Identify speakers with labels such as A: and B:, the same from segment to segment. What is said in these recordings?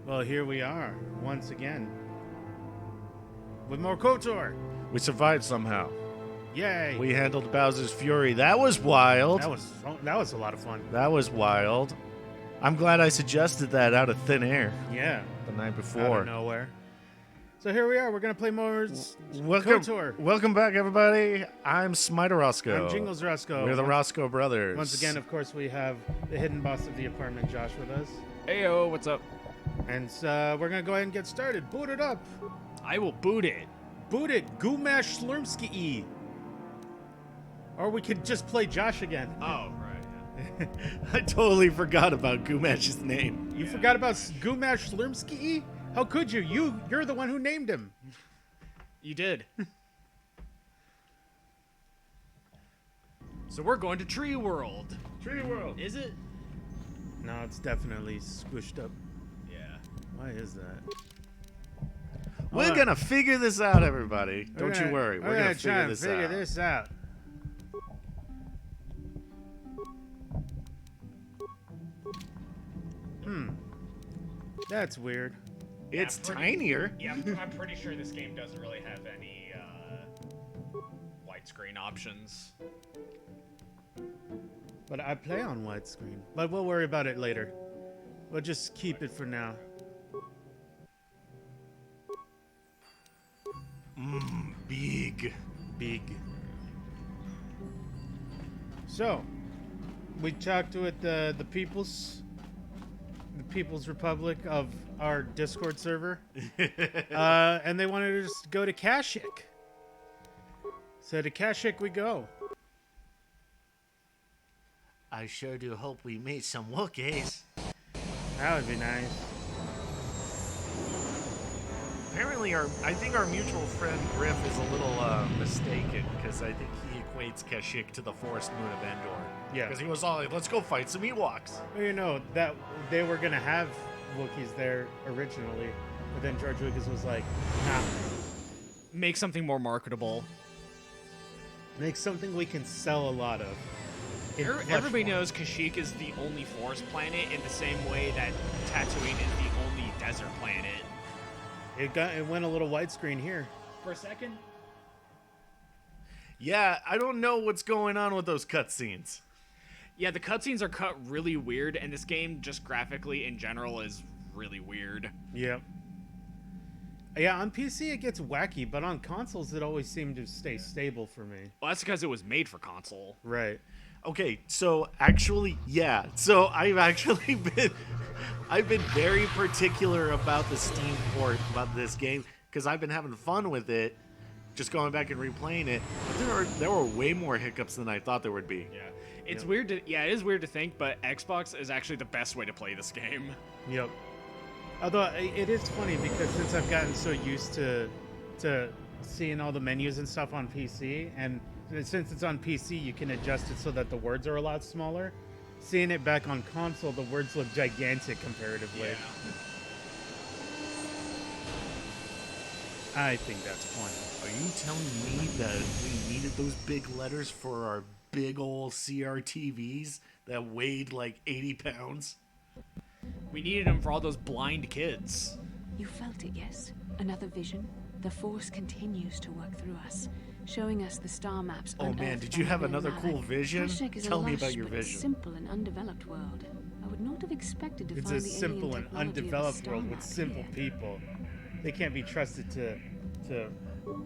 A: Well, here we are, once again. With more KotOR.
B: We survived somehow.
A: Yay.
B: We handled Bowser's Fury. That was wild.
A: That was a lot of fun.
B: That was wild. I'm glad I suggested that out of thin air.
A: Yeah.
B: The night before.
A: Out of nowhere. So here we are. We're going to play more KotOR.
B: Welcome back, everybody. I'm Smiter Roscoe.
A: I'm Jingles Roscoe.
B: We're the Roscoe brothers.
A: Once again, of course, we have the hidden boss of the apartment, Josh, with us.
C: Heyo, what's up?
A: And we're going to go ahead and get started. Boot it up.
C: I will boot it.
A: Boot it. Gumash Slurmski. Or we could just play Josh again.
C: Oh, right. Yeah.
B: I totally forgot about Gumash's name.
A: You forgot about Gumash Slurmski? How could you? You're the one who named him.
C: You did. So we're going to Tree World.
B: Tree World.
C: Is it?
A: No, it's definitely squished up.
C: Yeah.
A: Why is that?
B: We're going to figure this out, everybody. Don't you worry. We're going to
A: try
B: figure
A: and figure this out. That's weird.
B: It's tinier.
C: Yeah, I'm pretty sure this game doesn't really have any widescreen options.
A: But I play on widescreen. But we'll worry about it later. We'll just keep it for now.
B: Big.
A: Big. So, we talked with the People's Republic of our Discord server, and they wanted us to go to Kashyyyk. So to Kashyyyk we go.
B: I sure do hope we meet some Wookiees.
A: That would be nice.
B: Apparently, I think our mutual friend Griff is a little mistaken, because I think he equates Kashyyyk to the forest moon of Endor.
A: Yeah.
B: Because he was all like, let's go fight some Ewoks.
A: Well, you know, that they were going to have Wookiees there originally, but then George Lucas was like, nah.
C: Make something more marketable.
A: Make something we can sell a lot of.
C: Everybody knows Kashyyyk is the only forest planet in the same way that Tatooine is the only desert planet.
A: It went a little widescreen here.
C: For a second?
B: Yeah, I don't know what's going on with those cutscenes.
C: Yeah, the cutscenes are cut really weird, and this game, just graphically in general, is really weird.
A: Yep. Yeah, on PC it gets wacky, but on consoles it always seemed to stay stable for me.
C: Well, that's because it was made for console.
A: Right.
B: Okay, so actually, yeah. So I've actually been very particular about the Steam port about this game because I've been having fun with it, just going back and replaying it. But there were way more hiccups than I thought there would be.
C: Yeah. It's weird to it is weird to think, but Xbox is actually the best way to play this game.
A: Yep. Although it is funny because since I've gotten so used to seeing all the menus and stuff on PC, and since it's on PC, you can adjust it so that the words are a lot smaller. Seeing it back on console, the words look gigantic comparatively.
C: Yeah.
A: I think that's funny.
B: Are you telling me that we needed those big letters for our big old CRTVs that weighed like 80 pounds?
C: We needed them for all those blind kids.
D: You felt it, yes? Another vision? The Force continues to work through us, showing us the star maps.
B: Oh man, did you have another cool vision? Tell me about your vision.
D: Simple and undeveloped world. I would not have expected to
A: It's
D: find
A: a
D: the
A: simple
D: alien
A: and
D: technology of the
A: undeveloped
D: star
A: world with
D: map
A: simple
D: here.
A: people. They can't be trusted to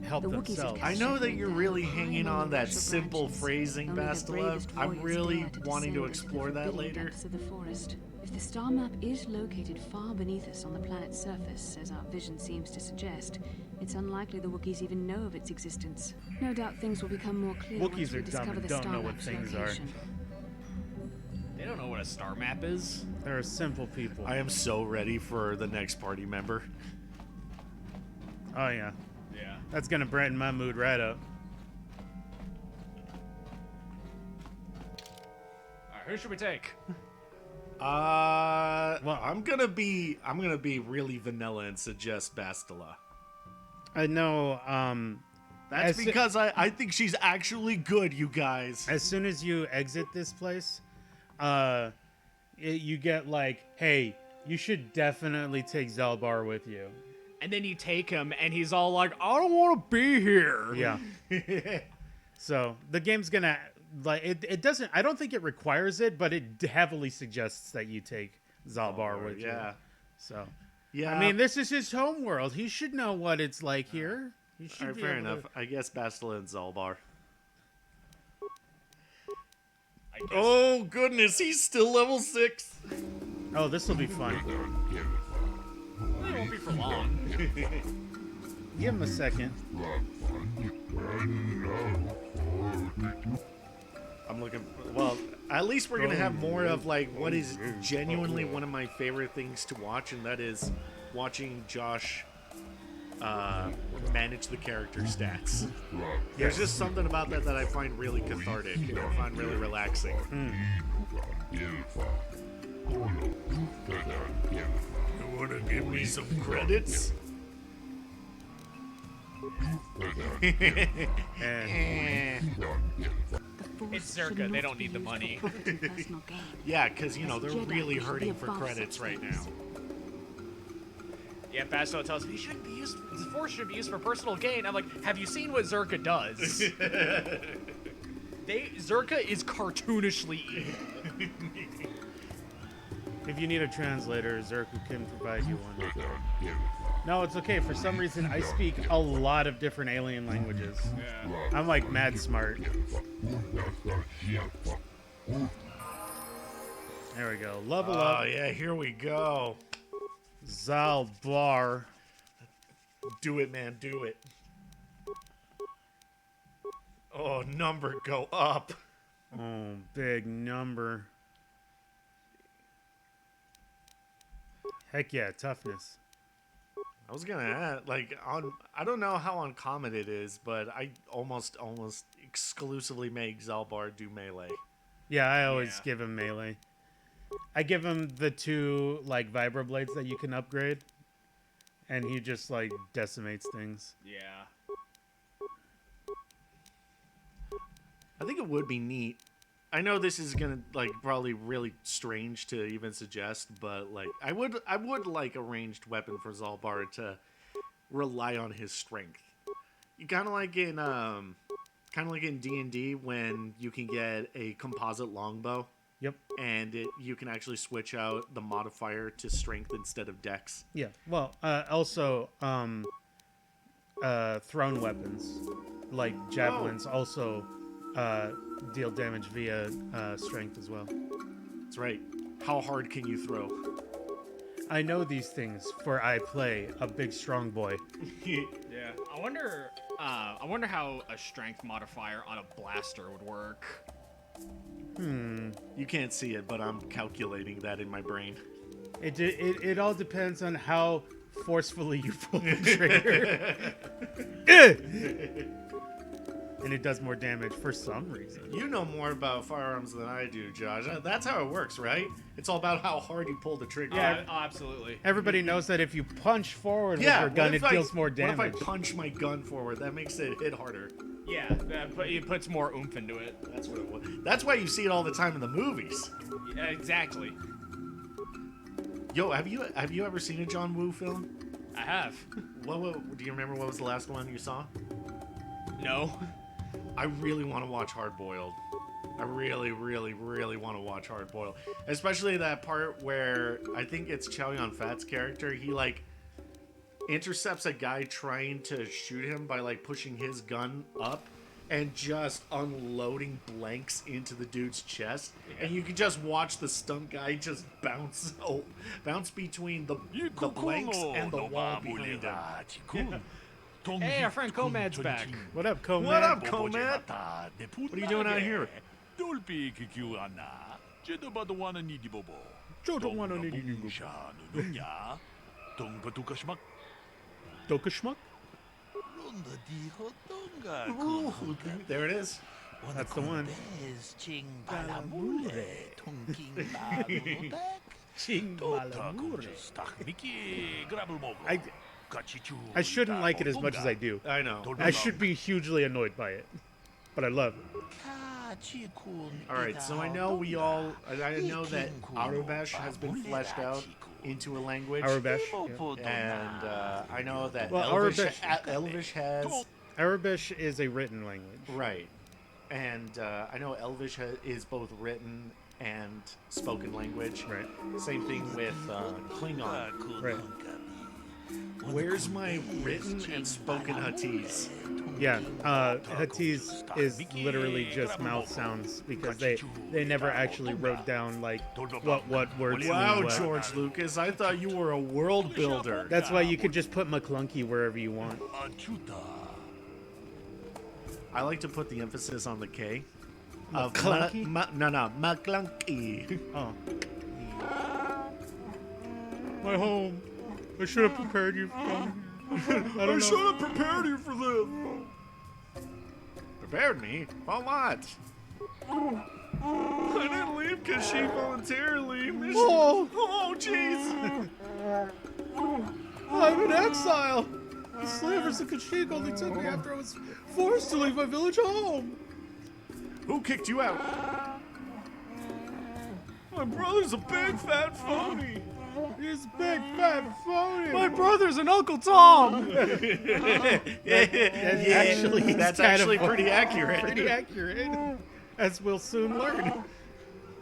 A: help
D: The Wookiees
A: themselves.
D: have
B: I know that you're really
D: High
B: hanging
D: among
B: on that
D: martial
B: simple
D: branches.
B: phrasing,
D: Only the
B: Bastila.
D: bravest
B: I'm
D: warriors
B: really
D: dare to
B: wanting to
D: descend into
B: explore
D: the
B: that
D: forbidding
B: later.
D: depths of the forest. If the star map is located far beneath us on the planet's surface, as our vision seems to suggest, it's unlikely the Wookiees even know of its existence. No doubt things will become more clear
A: Wookiees
D: once we
A: are dumb
D: discover
A: and
D: the
A: don't
D: star
A: know what
D: map's
A: things are.
D: location.
C: They don't know what a star map is.
A: They're simple people.
B: I am so ready for the next party member.
A: Oh yeah.
C: Yeah.
A: That's gonna brighten my mood right up.
C: Alright, who should we take?
B: Well, I'm gonna be really vanilla and suggest Bastila.
A: I know.
B: That's
A: As
B: because I think she's actually good, you guys.
A: As soon as you exit this place, you get like, hey, You should definitely take Zalbaar with you.
C: And then you take him, and he's all like, I don't want to be here.
A: Yeah. So the game's gonna like it doesn't. I don't think it requires it, but it heavily suggests that you take Zalbaar with you.
B: Yeah.
A: So
B: Yeah.
A: I mean, this is his home world. He should know what it's like here. He should
B: All right,
A: be
B: fair
A: able
B: enough.
A: to-
B: I guess Bastila and Zalbaar.
C: I guess.
B: Oh, goodness. He's still level 6.
A: Oh, this will be fun.
C: It won't be for long.
A: Give him a second.
B: I'm looking. Well, at least we're gonna have more of like what is genuinely one of my favorite things to watch, and that is watching Josh manage the character stats. There's just something about that that I find really cathartic and I find really relaxing. You wanna give me some credits?
A: And
C: It's Zerka. They don't need the money.
B: Yeah, because you know they're really hurting for credits right now.
C: Yeah, Bastila tells me he shouldn't be used. The Force should be used for personal gain. I'm like, have you seen what Zerka does? Zerka is cartoonishly evil.
A: if you need a translator, Zerku can provide you one. No, it's okay. For some reason, I speak a lot of different alien languages.
C: Yeah.
A: I'm like mad smart. There we go. Level
B: Oh
A: up.
B: yeah, here we go.
A: Zalbaar.
B: Do it, man. Do it. Oh, number go up.
A: Oh, big number. Heck yeah, toughness.
B: I was gonna add, like, I don't know how uncommon it is, but I almost exclusively make Zalbaar do melee.
A: Yeah, I always
C: Yeah.
A: give him melee. I give him the 2 like vibroblades that you can upgrade, and he just like decimates things.
C: Yeah.
B: I think it would be neat. I know this is gonna like probably really strange to even suggest, but like I would like a ranged weapon for Zalbaar to rely on his strength. You kind of like in D&D when you can get a composite longbow.
A: Yep.
B: And you can actually switch out the modifier to strength instead of dex.
A: Yeah. Well, also, thrown weapons like javelins also deal damage via strength as well.
B: That's right. How hard can you throw?
A: I know these things, for I play a big strong boy.
C: Yeah. I wonder how a strength modifier on a blaster would work.
B: You can't see it, but I'm calculating that in my brain.
A: It all depends on how forcefully you pull the trigger. And it does more damage for some reason.
B: You know more about firearms than I do, Josh. That's how it works, right? It's all about how hard you pull the trigger.
A: Yeah.
C: Oh, absolutely.
A: Everybody knows that if you punch forward with
B: Yeah,
A: your gun,
B: what
A: it
B: if
A: deals more damage.
B: What if I punch my gun forward? That makes it hit harder.
C: Yeah, but it puts more oomph into it.
B: That's what it was. That's why you see it all the time in the movies.
C: Yeah, exactly.
B: Yo, have you ever seen a John Woo film?
C: I have.
B: What do you remember? What was the last one you saw?
C: No.
B: I really want to watch Hard Boiled. I really, really, really want to watch Hard Boiled. Especially that part where I think it's Chow Yun-Fat's character. He like intercepts a guy trying to shoot him by like pushing his gun up and just unloading blanks into the dude's chest. And you can just watch the stunt guy just bounce between the blanks and the wall behind him.
C: Hey, our friend Comad's back.
A: What up, Comad?
B: What up, Comad? What are you doing out here?
A: Dokashmuck?
B: There it is.
A: That's the one. I shouldn't like it as much as I do.
B: I know.
A: I should be hugely annoyed by it, but I love it.
B: All right, so I know I know that Autobash has been fleshed out. into a language.
A: Arabish.
B: And I know that
A: Well,
B: Elvish has...
A: Arabish is a written language.
B: Right. And I know Elvish is both written and spoken language.
A: Right.
B: Same thing with Klingon.
A: Right.
B: Where's my written and spoken Huttese?
A: Yeah, Huttese is literally just mouth sounds because they never actually wrote down like what words
B: Wow,
A: mean what.
B: George Lucas, I thought you were a world builder.
A: That's why you could just put McClunky wherever you want.
B: I like to put the emphasis on the K.
A: McClunky?
B: No, McClunky.
A: Oh. My home. I should have prepared you for
B: I should have prepared you for this. Prepared me? For what? I didn't leave Kashyyyk voluntarily. Oh, jeez.
A: I'm in exile. The slavers of Kashyyyk only took me after I was forced to leave my village home.
B: Who kicked you out? My brother's a big fat phony.
A: He's a big fat phony.
C: My brother's an Uncle Tom.
B: That's actually pretty accurate.
A: Pretty accurate, as we'll soon learn.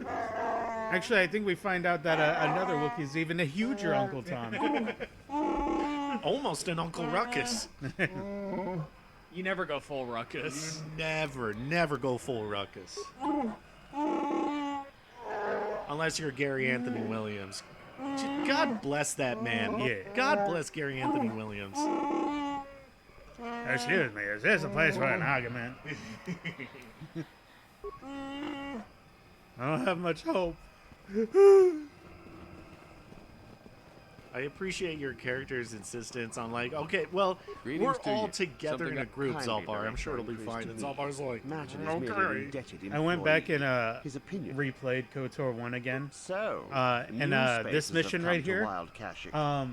A: Actually, I think we find out that another Wookiee is even a huger Uncle Tom.
B: Almost an Uncle Ruckus.
C: You never go full ruckus.
B: Never go full Ruckus. Unless you're Gary Anthony Williams. God bless that man.
A: Yeah.
B: God bless Gary Anthony Williams.
A: Excuse me, is this a place for an argument? I don't have much hope.
B: I appreciate your character's insistence on like, okay, well,
E: Greetings
B: we're
E: to
B: all
E: you.
B: together
E: Something
B: in a
E: that
B: group,
E: kindly
B: Zalbar. I'm sure it'll be
E: directs
B: fine. And
E: interest to
B: Zalbar's like,
E: Martin is merely an indebted
A: I went back
E: employee.
A: and
E: His opinion.
A: replayed KotOR 1 again.
E: So,
A: And
E: new
A: this
E: spaces have
A: mission
E: come
A: right
E: to
A: here,
E: Wild Kashyyyk.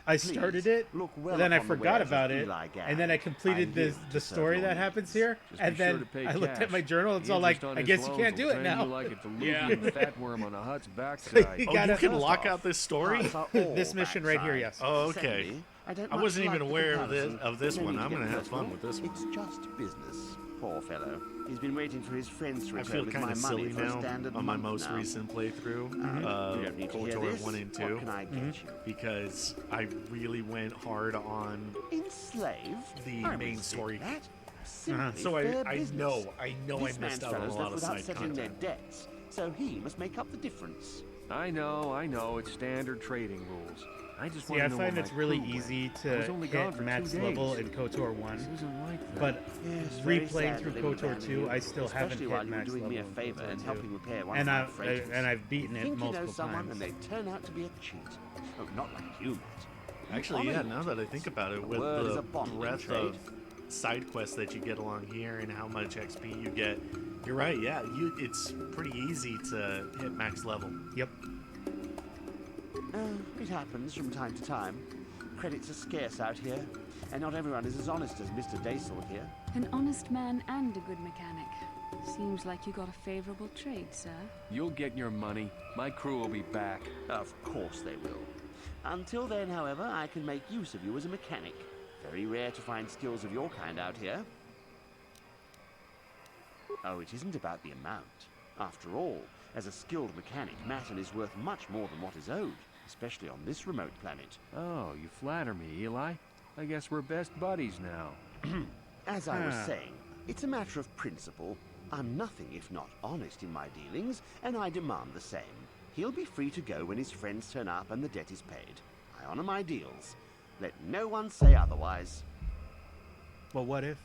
A: I started it,
E: look well
A: then I
E: upon the
A: forgot
E: wares of
A: about it,
E: Eli Gad.
A: and then I completed
E: I
A: the
E: live to serve
A: story
E: your
A: that
E: needs.
A: happens here,
E: Just
A: and
E: be sure
A: then
E: to pay
A: I looked at
E: cash.
A: my journal, it's
E: The
A: all like,
E: interest on
A: I
E: his
A: guess you
E: loans
A: can't do
E: will
A: it
E: turn
A: now.
E: You like a diluvian
C: Yeah.
E: fatworm on a hut's
A: you
E: backside.
B: oh, you
A: gotta-
B: can
E: First
B: lock
E: off,
B: out this story?
E: hearts are all
A: This mission right here,
E: backside.
A: yes.
B: Oh, okay.
E: Secondly, I don't
B: I
E: much
B: wasn't even
E: like the
B: aware
E: comparison.
B: of this
E: No
B: one.
E: need to
B: I'm
E: get
B: gonna have
E: personal.
B: fun with this one.
E: It's just business. Poor fellow. He's been waiting for his friends to
B: I
E: return
B: feel
E: with
B: kind
E: my
B: of
E: money
B: silly
E: for a
B: now
E: standard
B: on my
E: month
B: most
E: now.
B: recent playthrough
E: You
B: of
E: don't need to hear
B: KotOR
E: this.
B: 1 and
E: What
B: 2
E: can I get you?
B: because I really went hard on
E: Enslave?
B: the
E: I
B: main
E: respect
B: story.
E: that. Simply
B: So
E: fair
B: I
E: business.
B: know
E: This
B: I missed
E: man's
B: out on a
E: fellows
B: lot
E: left
B: of
E: without
B: side
E: settling their
B: content.
E: debts, so he must make up the difference.
F: I know. It's standard trading rules. I just
A: See,
F: want
A: I
F: to know
A: find
F: where
A: it's
F: my
A: really
F: crew went.
A: easy
F: I
A: to
F: was only gone
A: hit
F: for
A: max
F: 2
A: level
F: days.
A: in KotOR 1,
F: This isn't like that.
A: but
E: Yes, very
A: replaying
E: sad
A: through
E: to live
A: KotOR
E: abandoned
A: 2, I
E: you,
A: still haven't
E: especially
A: hit
E: while you were
A: max
E: doing
A: level
E: me a
A: in
E: favor
A: KotOR
E: and
A: 2.
E: helping repair one
A: And
E: of my
A: I've
E: freighters.
A: and I've beaten
E: You
A: it
E: think you know
A: multiple
E: someone
A: times.
E: and they turn out to be a cheat. Oh, not like you, Matt.
B: Actually, yeah, now that I think about it, with
E: word is
B: the
E: a bond in
B: breadth
E: trade.
B: of side quests that you get along here and how much XP you get, you're right, yeah, it's pretty easy to hit max level.
A: Yep.
E: It happens from time to time. Credits are scarce out here, and not everyone is as honest as Mr. Daisel here.
D: An honest man and a good mechanic. Seems like you got a favorable trade, sir.
F: You'll get your money. My crew will be back.
E: Of course they will. Until then, however, I can make use of you as a mechanic. Very rare to find skills of your kind out here. Oh, it isn't about the amount. After all, as a skilled mechanic, Matten is worth much more than what is owed, especially on this remote planet.
F: Oh, you flatter me, Eli. I guess we're best buddies now.
E: As I was saying, it's a matter of principle. I'm nothing if not honest in my dealings, and I demand the same. He'll be free to go when his friends turn up and the debt is paid. I honor my deals. Let no one say otherwise.
A: But what if?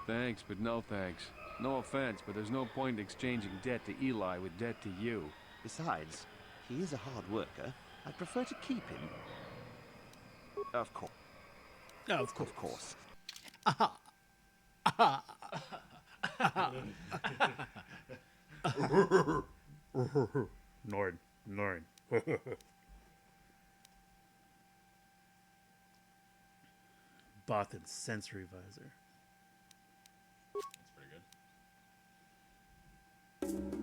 F: Thanks, but no thanks. No offense, but there's no point in exchanging debt to Eli with debt to you.
E: Besides, he is a hard worker. I'd prefer to keep him. Of course.
A: Of course.
E: Of course.
A: Nord. Bothan's sensory visor.
C: That's pretty good.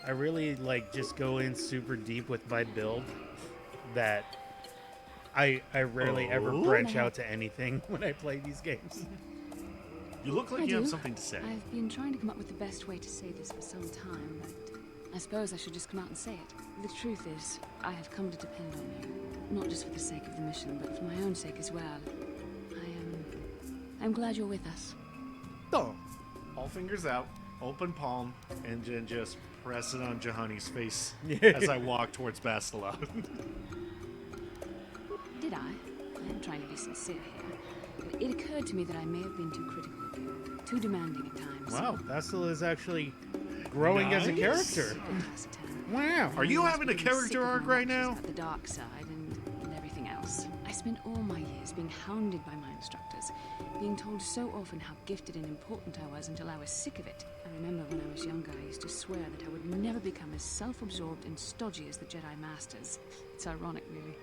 A: I really like just go in super deep with my build that I rarely ever branch out to anything when I play these games.
B: You look like
D: I
B: you
D: do.
B: have something to say.
D: I've been trying to come up with the best way to say this for some time, but I suppose I should just come out and say it. The truth is, I have come to depend on you. Not just for the sake of the mission, but for my own sake as well. I'm glad you're with us.
B: Oh. All fingers out, open palm, and then just press it on Jahani's face as I walk towards Bastila.
D: Did I? I am trying to be sincere here. But it occurred to me that I may have been too critical of you, too demanding at times.
A: Wow, Bastila is actually growing as a
B: Nice.
A: character. Wow.
B: Are you having a character arc right now?
D: The dark side and everything else. I spent all my years being hounded by my instructors, being told so often how gifted and important I was until I was sick of it. I remember when I was younger, I used to swear that I would never become as self-absorbed and stodgy as the Jedi Masters. It's ironic, really.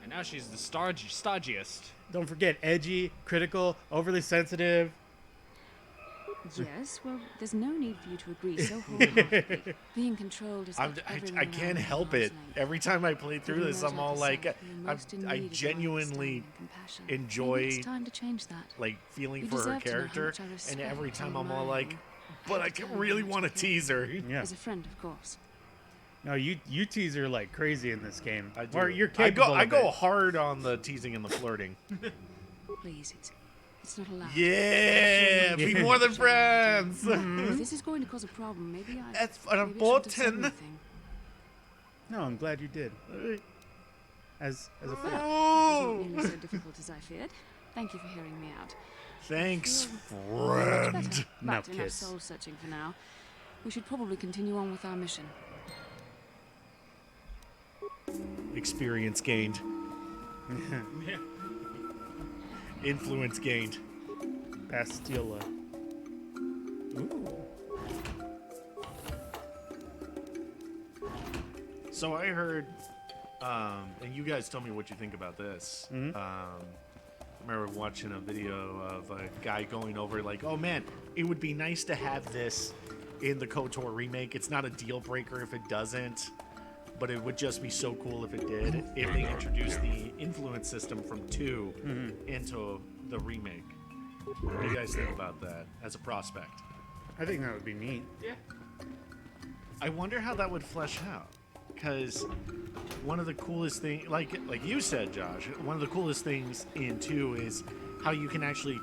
C: And now she's the stodgiest.
A: Don't forget, edgy, critical, overly sensitive.
D: Yes, well, there's no need for you to agree so wholeheartedly. Being controlled is what everyone
B: I can't
D: around
B: help
D: me
B: it.
D: loves.
B: Every time I play through
D: Giving
B: this,
D: those
B: I'm all
D: out
B: like,
D: yourself who are most in
B: I
D: need of
B: genuinely
D: understanding and compassion. Maybe
B: enjoy
D: it's time to change that.
B: like feeling
D: You
B: for her
D: deserve to know how
B: character,
D: much I
B: and
D: respect
B: every time
D: and
B: I'm all
D: admire
B: like,
D: you.
B: but I
D: Every time
B: really
D: I
B: want to
D: touch you.
B: tease her.
A: Yeah.
D: As a friend, of course.
A: No, you tease her like crazy in this game.
B: I do.
A: Or you're capable
B: I
A: of
B: go
A: it.
B: hard on the teasing and the flirting.
D: Please, it's not allowed.
B: Yeah, be more than friends.
D: If this is going to cause a problem, maybe I.
B: That's
D: maybe I shouldn't have said
B: important.
D: anything.
A: No, I'm glad you did. As a friend.
D: Well, it
B: Oh,
D: wasn't nearly so difficult as I feared. Thank you for hearing me out.
B: thanks,
D: Much
B: friend.
D: better.
A: Now
D: But enough
A: kiss.
D: soul searching for now. We should probably continue on with our mission.
B: Experience gained. Influence gained.
A: Bastila.
B: So I heard, and you guys tell me what you think about this. I remember watching a video of a guy going over like, oh man, it would be nice to have this in the KotOR remake. It's not a deal breaker if it doesn't, but it would just be so cool if it did, if they introduced the influence system from 2 into the remake. What do you guys think about that as a prospect?
A: I think that would be neat.
B: I wonder how that would flesh out, because one of the coolest things, like you said, Josh, one of the coolest things in 2 is how you can actually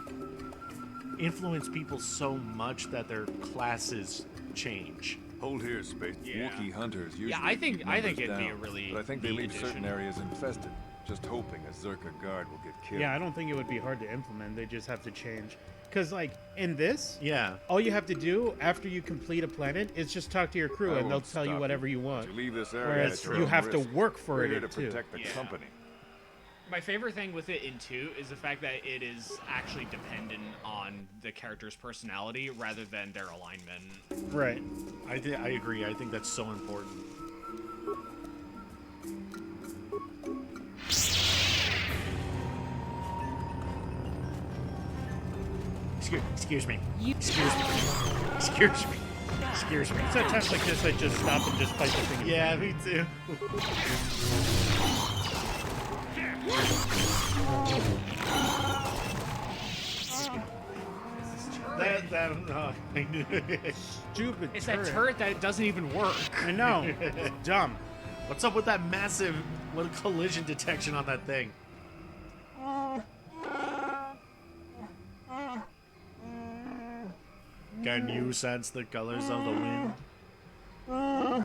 B: influence people so much that their classes change.
F: Hold here, Space.
C: Yeah.
F: Wookiee hunters usually
C: I think-
F: keep
C: I think
F: numbers
C: it'd be a
F: down,
C: really
F: but I think they
C: neat
F: leave
C: addition.
F: certain areas infested, just hoping a Zerka guard will get killed.
A: Yeah, I don't think it would be hard to implement. They just have to change. Because, like, in this,
B: Yeah.
A: all you have to do after you complete a planet is just talk to your crew
F: I
A: and they'll
F: won't
A: tell you
F: stop
A: whatever you want.
F: You leave this area
A: Whereas
F: at your
A: you
F: own
A: have to
F: risk.
A: work for
F: We're
A: it
F: here
A: in
F: to
A: 2.
F: protect the
C: Yeah.
F: company.
C: My favorite thing with it in 2 is the fact that it is actually dependent on the character's personality rather than their alignment.
A: Right.
B: I agree. I think that's so important. Excuse me. Excuse me. Excuse me. Excuse me.
A: So at times like this, I just stop and just fight the thing.
B: Yeah, me too. I knew it.
A: Stupid
C: It's
A: turret.
C: that turret that doesn't even work.
A: I know. It's dumb.
B: What's up with that massive collision detection on that thing? Can you sense the colors of the wind?
C: Can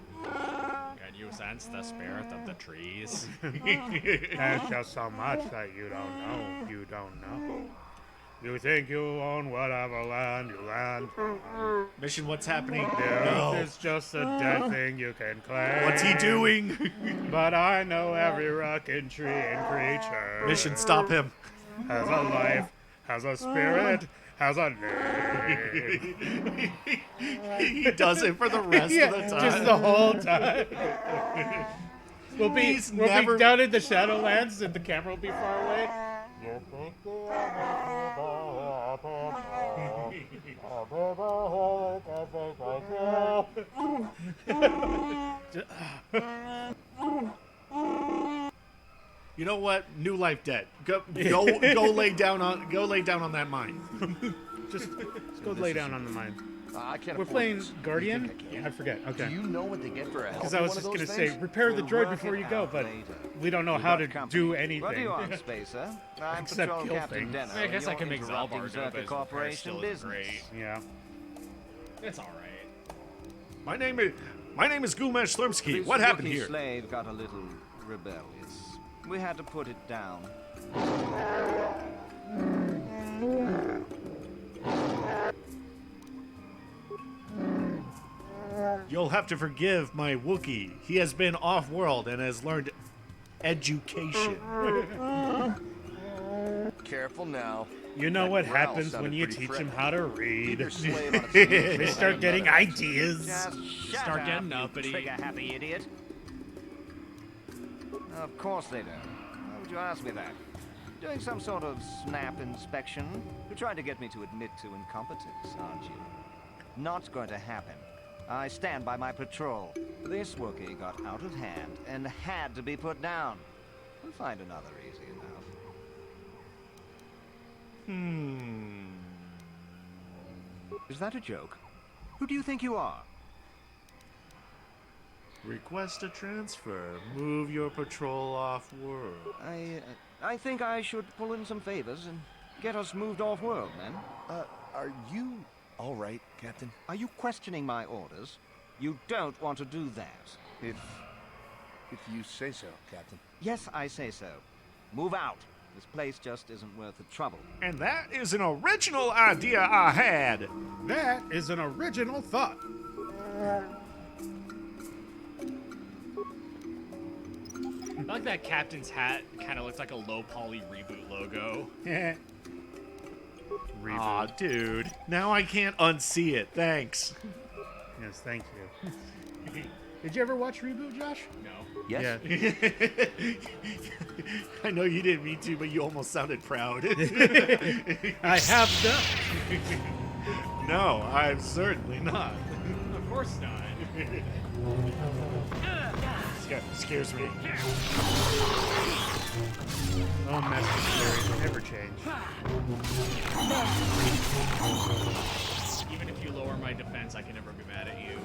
C: you sense the spirit of the trees?
A: There's just so much that you don't know. You don't know. You think you own whatever land you land.
B: Mission, what's happening?
A: The earth
B: No.
A: is just a dead thing you can claim.
B: What's he doing?
A: But I know every rock and tree and creature.
B: Mission, stop him.
A: Has a life, has a spirit, has a name.
B: He does it for the rest of the time.
A: Just the whole time. We'll be down in the Shadowlands and the camera will be far away.
B: You know what? New life debt. Go lay down on that mine.
A: Just go lay down on the mine.
G: I can't
A: We're
G: afford
A: playing
G: this.
A: Guardian?
G: You think I can?
A: I forget.
G: Do
A: Okay.
G: you know what they get for a
A: Because
G: healthy
A: I was
G: one of
A: just going to
G: those
A: say,
G: things?
A: repair the
H: We'll
A: droid
H: work
A: before
H: it
A: you go,
H: out
A: but
H: later.
A: we don't know
H: We
A: how
H: got
A: to
H: company.
A: do
H: What do
A: anything.
H: you want, Spacer? I'm
A: Except
H: Patrol
A: kill
H: Captain
A: things.
H: Denner.
C: I guess I
H: You're
C: can make
H: interrupting
C: Zalbaar do it,
H: Zerka
C: but his repair
H: Corporation
C: still isn't
H: business.
C: great.
A: Yeah.
C: It's all right.
B: My name is Gumesh Slurmsky.
H: This
B: What happened
H: Wookiee
B: here?
H: slave got a little rebellious. We had to put it down.
B: You'll have to forgive my Wookiee. He has been off-world and has learned education.
G: Careful now.
A: You know
G: That
A: what
G: growl
A: happens
G: sounded
A: when you
G: pretty
A: teach
G: threatening.
A: them how to
G: Keep
A: read.
G: your slave on a sneak.
A: They start getting ideas.
H: Just shut
C: Start
H: up,
C: getting
H: you
C: uppity.
H: trigger-happy idiot. Of course they don't. Why would you ask me that? Doing some sort of snap inspection? You're trying to get me to admit to incompetence, aren't you? Not going to happen. I stand by my patrol. This Wookiee got out of hand and had to be put down. We'll find another easy enough. Is that a joke? Who do you think you are?
B: Request a transfer. Move your patrol off-world.
H: I think I should pull in some favors and get us moved off-world, man.
G: Are you all right, Captain?
H: Are you questioning my orders? You don't want to do that.
G: If you say so, Captain.
H: Yes, I say so. Move out. This place just isn't worth the trouble.
B: And that is an original idea I had.
A: That is an original thought.
C: I like that captain's hat kind of looks like a low poly reboot logo.
A: Reboot.
B: Aw, dude. Now I can't unsee it. Thanks.
A: Yes, thank you. Did you ever watch Reboot, Josh?
C: No.
H: Yes?
A: Yeah.
B: I know you didn't mean to, but you almost sounded proud.
A: I have done.
B: No, I'm certainly not.
C: Of course not.
B: Scares me.
A: Oh, Master Theory, never change.
C: Even if you lower my defense, I can never be mad at you.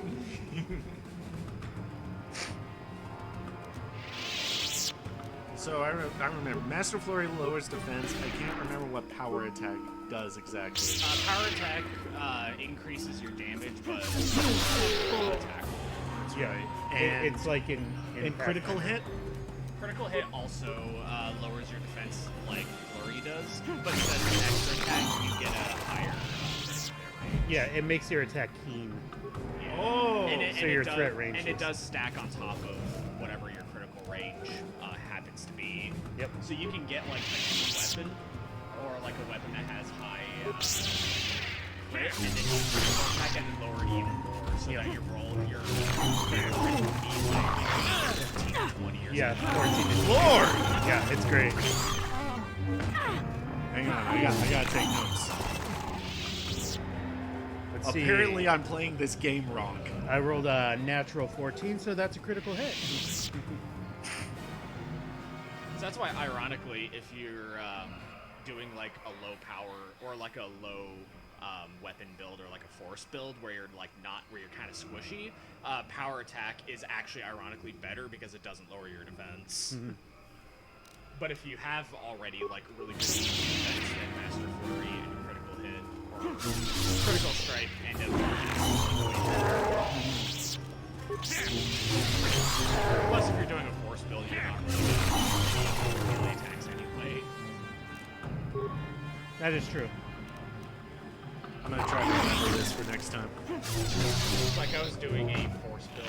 B: So I remember Master Flurry lowers defense. I can't remember what power attack does exactly.
C: Power attack increases your damage, but full attack. That's
A: Yeah,
C: right.
B: And
A: it's like in
B: critical hit.
C: Critical hit also lowers your defense like Flurry does, but because an extra attack, you get a higher
A: Yeah, it makes your attack keen.
C: Yeah.
B: Oh,
A: so your threat range
C: And it
A: is-
C: does stack on top of whatever your critical range happens to be.
A: Yep.
C: So you can get like a key weapon, or like a weapon that has high crit, and then you critical attack and then lower it even more, so that your roll, your crit can be like 14, 20 or
A: Yeah,
C: something.
A: 14 is
B: Lord!
A: Yeah, it's great.
B: Hang on, I gotta take notes.
A: Let's see.
B: Apparently, I'm playing this game wrong.
A: I rolled a natural 14, so that's a critical hit.
C: So that's why, ironically, if you're doing like a low power or like a low weapon build or like a force build where you're like not where you're kind of squishy, power attack is actually ironically better because it doesn't lower your defense. But if you have already like really good defense, then Master Flurry and critical hit or critical strike end up. Plus, if you're doing a force build, you're not really doing melee attacks anyway.
A: That is true.
B: I'm gonna try to remember this for next time.
C: Like I was doing a force build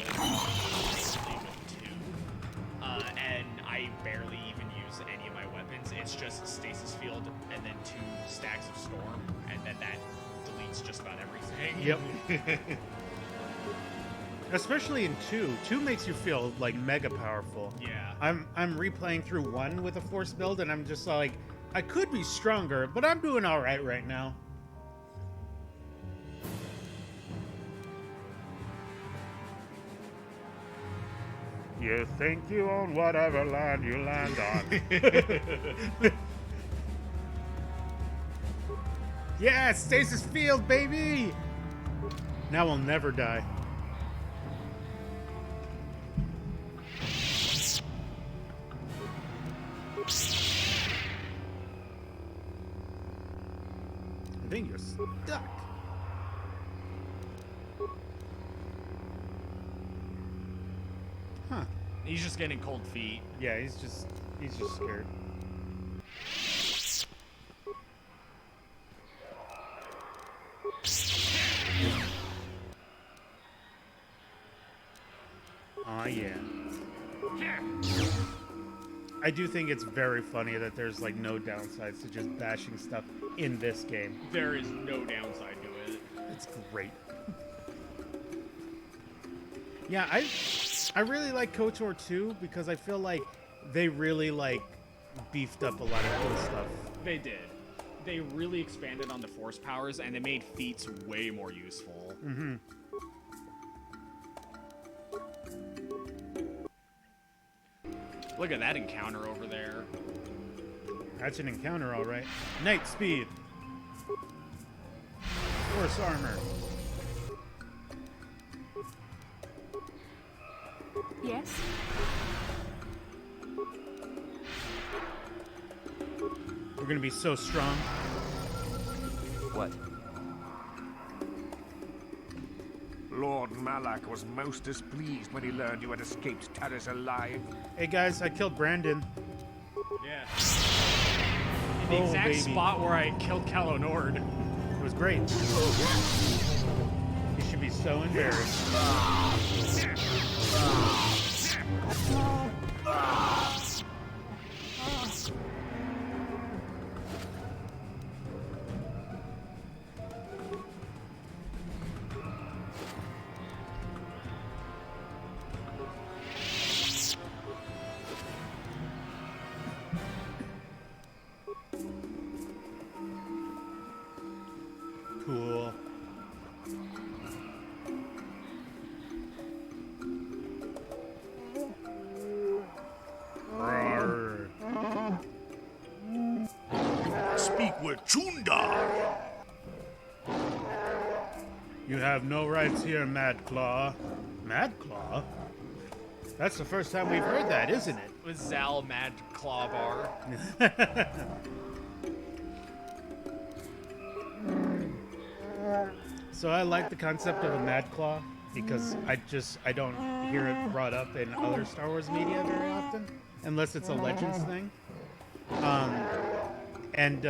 C: recently with 2, and I barely even use any of my weapons. It's just stasis field and then 2 stacks of storm, and then that deletes just about everything.
A: Yep. Especially in 2. 2 makes you feel like mega powerful.
C: Yeah.
A: I'm replaying through 1 with a force build, and I'm just like, I could be stronger, but I'm doing all right now. You think you own whatever land you land on. Yeah, Stasis Field, baby! Now we'll never die. I think you're stuck. Huh.
C: He's just getting cold feet.
A: Yeah, he's just scared. Oh yeah. I do think it's very funny that there's like no downsides to just bashing stuff in this game.
C: There is no downside to it.
A: It's great. Yeah, I really like KotOR 2 because I feel like they really like beefed up a lot of cool stuff.
C: They did. They really expanded on the force powers, and they made feats way more useful.
A: Mm-hmm.
C: Look at that encounter over there.
A: That's an encounter, all right. Night speed. Force armor.
D: Yes?
A: We're gonna be so strong.
H: What?
I: Lord Malak was most displeased when he learned you had escaped Taris alive.
A: Hey guys, I killed Brandon.
C: Yeah. In the
A: Oh,
C: exact
A: baby.
C: spot where I killed Calo Nord.
A: It was great. He should be so embarrassed. Cool. Rawr.
I: Speak with Chundar.
A: You have no rights here, Mad Claw. Mad Claw? That's the first time we've heard that, isn't it?
C: With Zal Mad Clawbar.
A: So I like the concept of a Mad Claw because I don't hear it brought up in other Star Wars media very often, unless it's a Legends thing. And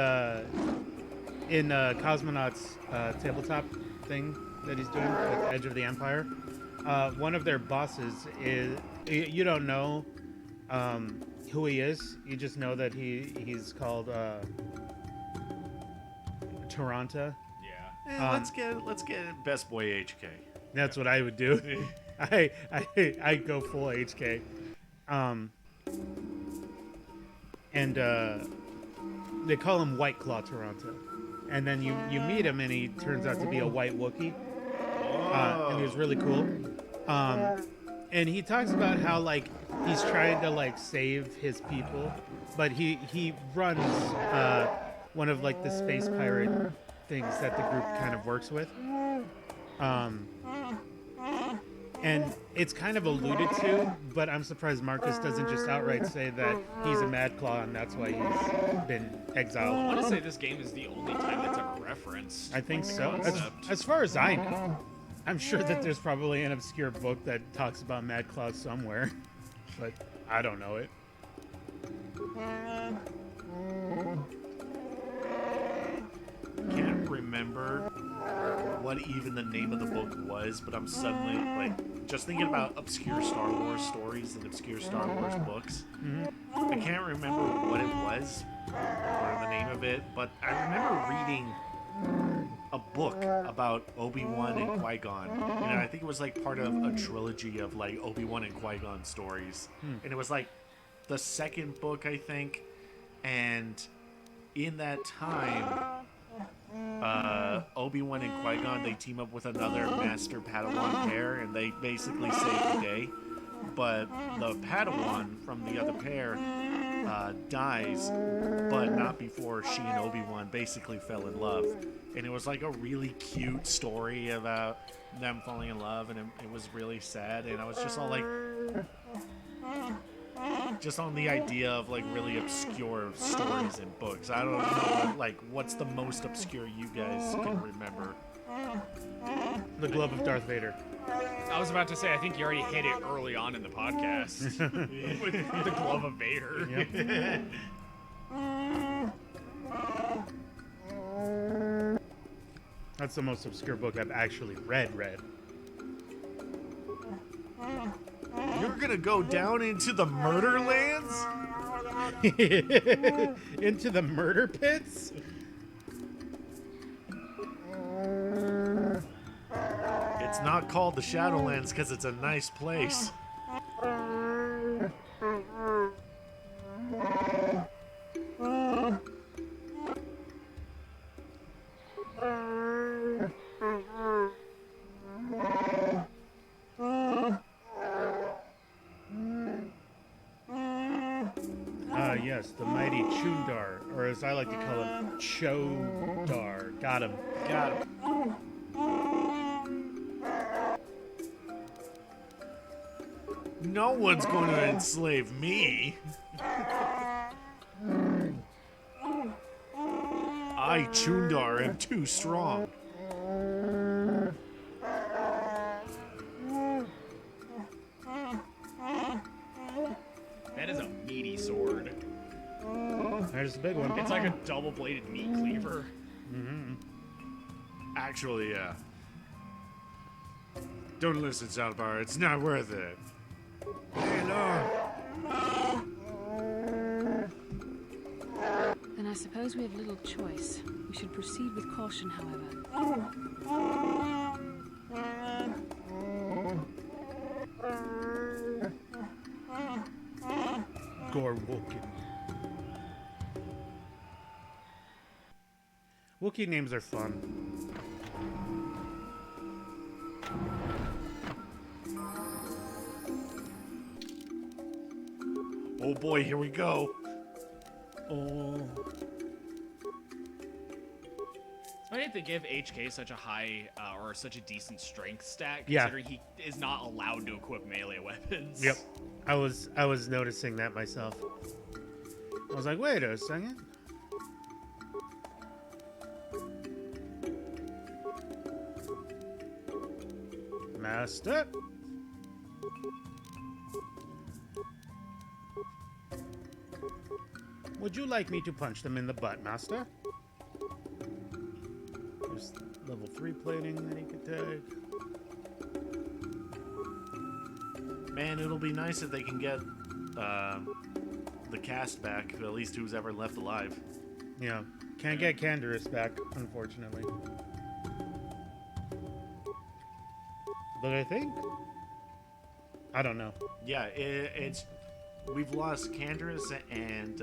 A: in Cosmonauts tabletop thing that he's doing with Edge of the Empire, one of their bosses is, you don't know who he is. You just know that he's called Taranta.
C: Yeah.
B: Let's get Best Boy HK.
A: That's what I would do. I go full HK. And they call him White Claw Toronto. And then you meet him and he turns out to be a white Wookiee. And he was really cool. And he talks about how like he's trying to like save his people, but he runs one of like the space pirate things that the group kind of works with. And it's kind of alluded to, but I'm surprised Marcus doesn't just outright say that he's a Mad Claw and that's why he's been exiled.
C: I want to say this game is the only time that's ever referenced.
A: I think
C: the
A: so.
C: concept.
A: As far as I know. I'm sure that there's probably an obscure book that talks about Mad Claw somewhere, but I don't know it.
B: Can't remember what even the name of the book was, but I'm suddenly like just thinking about obscure Star Wars stories and obscure Star Wars books. I can't remember what it was or the name of it, but I remember reading a book about Obi-Wan and Qui-Gon. You know, I think it was like part of a trilogy of like Obi-Wan and Qui-Gon stories. And it was like the second book, I think. And in that time, Obi-Wan and Qui-Gon, they team up with another Master Padawan pair, and they basically save the day. but the Padawan from the other pair dies, but not before she and Obi-Wan basically fell in love. And it was like a really cute story about them falling in love, and it was really sad. And I was just all like, just on the idea of like really obscure stories and books. I don't know, like, what's the most obscure you guys can remember?
A: The glove of Darth Vader.
C: I was about to say, I think you already hit it early on in the podcast with the glove of Vader.
A: Yep. That's the most obscure book I've actually read.
B: You're gonna go down into the murder lands?
A: Into the murder pits?
B: It's not called the Shadowlands because it's a nice place.
A: Yes, the mighty Chundar, or as I like to call him, Chodar. Got him.
B: No one's going to enslave me. I, Chundar, am too strong.
C: That is a meaty sword.
A: There's the big one.
C: It's like a double-bladed meat cleaver.
A: Mm-hmm.
B: Actually, yeah. Don't listen, Zalbaar. It's not worth it. Hey, Lord.
D: Then I suppose we have little choice. We should proceed with caution, however.
A: Gorwoken. Wookiee names are fun.
B: Oh boy, here we go.
A: Oh.
C: I didn't they give HK such a high or such a decent strength stat,
A: Yeah.
C: considering he is not allowed to equip melee weapons.
A: Yep. I was noticing that myself. I was like, wait a second. Master. Would you like me to punch them in the butt, Master? There's level 3 plating that he could take.
B: Man, it'll be nice if they can get the cast back, at least who's ever left alive.
A: Yeah. Can't get Canderous back, unfortunately. But I think... I don't know.
B: Yeah, it's... We've lost Canderous and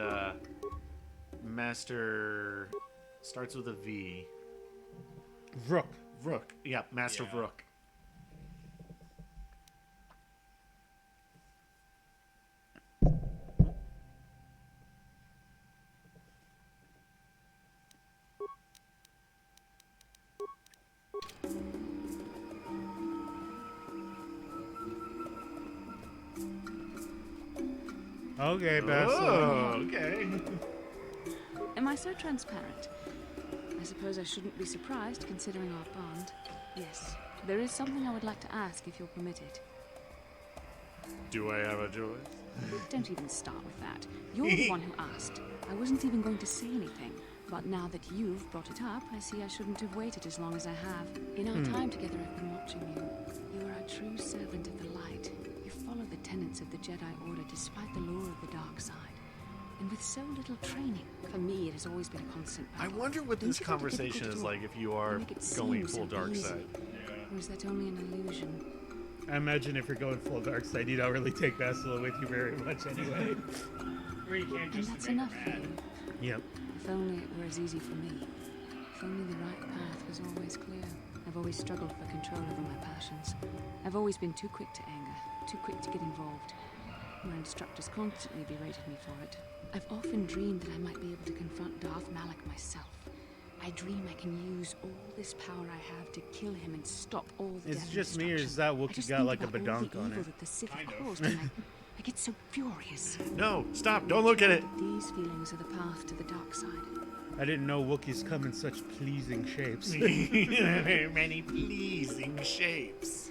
B: Master... Starts with a V.
A: Rook.
B: Rook. Yeah, Master
C: Yeah.
B: Rook.
A: Okay, Bastard.
B: Oh, okay.
D: Am I so transparent? I suppose I shouldn't be surprised, considering our bond. Yes, there is something I would like to ask, if you're permitted.
B: Do I have a choice?
D: Don't even start with that. You're the one who asked. I wasn't even going to say anything. But now that you've brought it up, I see I shouldn't have waited as long as I have. In our time together, I've been watching you. You are a true servant of the light. You follow the tenets of the Jedi Order despite the lure of the dark side. And with so little training, for me, it has always been a constant
B: I
D: battle.
B: wonder what
D: Don't
B: this
D: you find it difficult
B: conversation
D: to
B: is
D: do?
B: like if you are
D: They make it
B: going
D: seem
B: full
D: so
B: dark
D: easy.
B: side.
D: Or is that only an illusion?
A: I imagine if you're going full dark side, you don't really take Bastila with you very much anyway. Or you can't
D: And that's enough for you.
A: Yep.
D: If only it were as easy for me. If only the right path was always clear. I've always struggled for control over my passions. I've always been too quick to anger, too quick to get involved. My instructors constantly berated me for it. I've often dreamed that I might be able to confront Darth Malak myself. I dream I can use all this power I have to kill him and stop all the
A: It's
D: death and
A: just me, or is
D: destruction.
A: that
D: I
A: Wookiee
D: just
A: got
D: think
A: like a
D: about all
A: badonk
D: the
A: on
D: evil
A: it?
D: that the Sith
C: Kind
D: have
C: of.
D: caused, and I get so furious.
B: No, stop! Don't look at it.
D: These feelings are the path to the dark side.
A: I didn't know Wookiees come in such pleasing shapes.
B: Many pleasing shapes.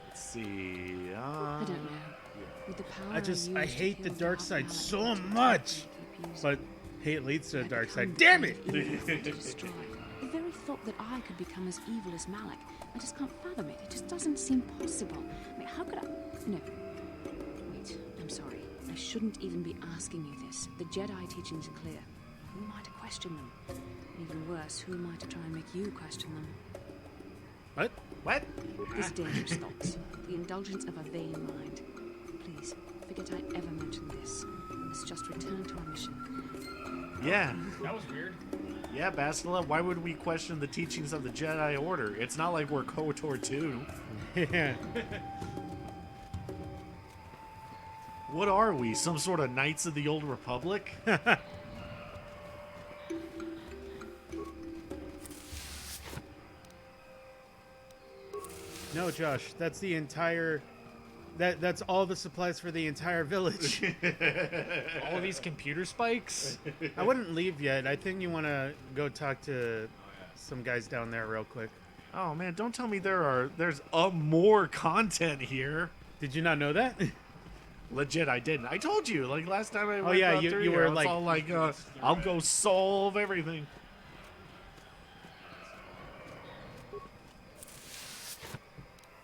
B: Let's see.
D: I don't know. With the power
A: I
D: use to
A: hate the
D: kill
A: dark
D: Darth
A: side
D: Malak,
A: so
D: I keep
A: much.
D: using.
A: But hate leads to the
D: I
A: dark
D: become
A: side. Damn
D: the
A: it!
D: kind of evil to destroy. The very thought that I could become as evil as Malak, I just can't fathom it. It just doesn't seem possible. I mean, how could I? No. Wait, I'm sorry. I shouldn't even be asking you this. The Jedi teachings are clear. Who am I to question them? Even worse, who am I to try and make you question them?
A: What?
B: What?
D: These dangerous thoughts. The indulgence of a vain mind. Please, forget I ever mentioned this. Let's just return to our mission.
B: Yeah.
C: That was weird.
B: Yeah, Bastila, why would we question the teachings of the Jedi Order? It's not like we're KotOR 2.
A: Yeah.
B: What are we? Some sort of Knights of the Old Republic?
A: No, Josh, that's the entire. That's all the supplies for the entire village.
C: All of these computer spikes.
A: I wouldn't leave yet. I think you want to go talk to some guys down there real quick.
B: Oh man, don't tell me there's more content here.
A: Did you not know that?
B: Legit, I didn't. I told you, like last time I went
A: yeah,
B: out
A: you-
B: through
A: you
B: here,
A: were
B: I was
A: like-
B: all like, I'll go solve everything.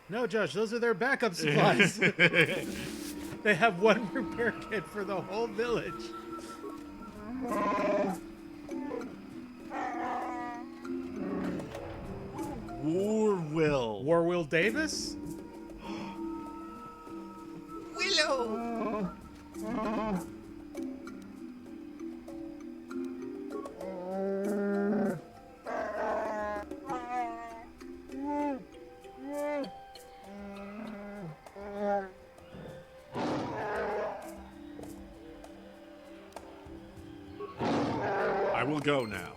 A: No, Josh, those are their backup supplies. They have one repair kit for the whole village.
B: Warwill.
A: Warwill Davis?
B: Willow. I will go now.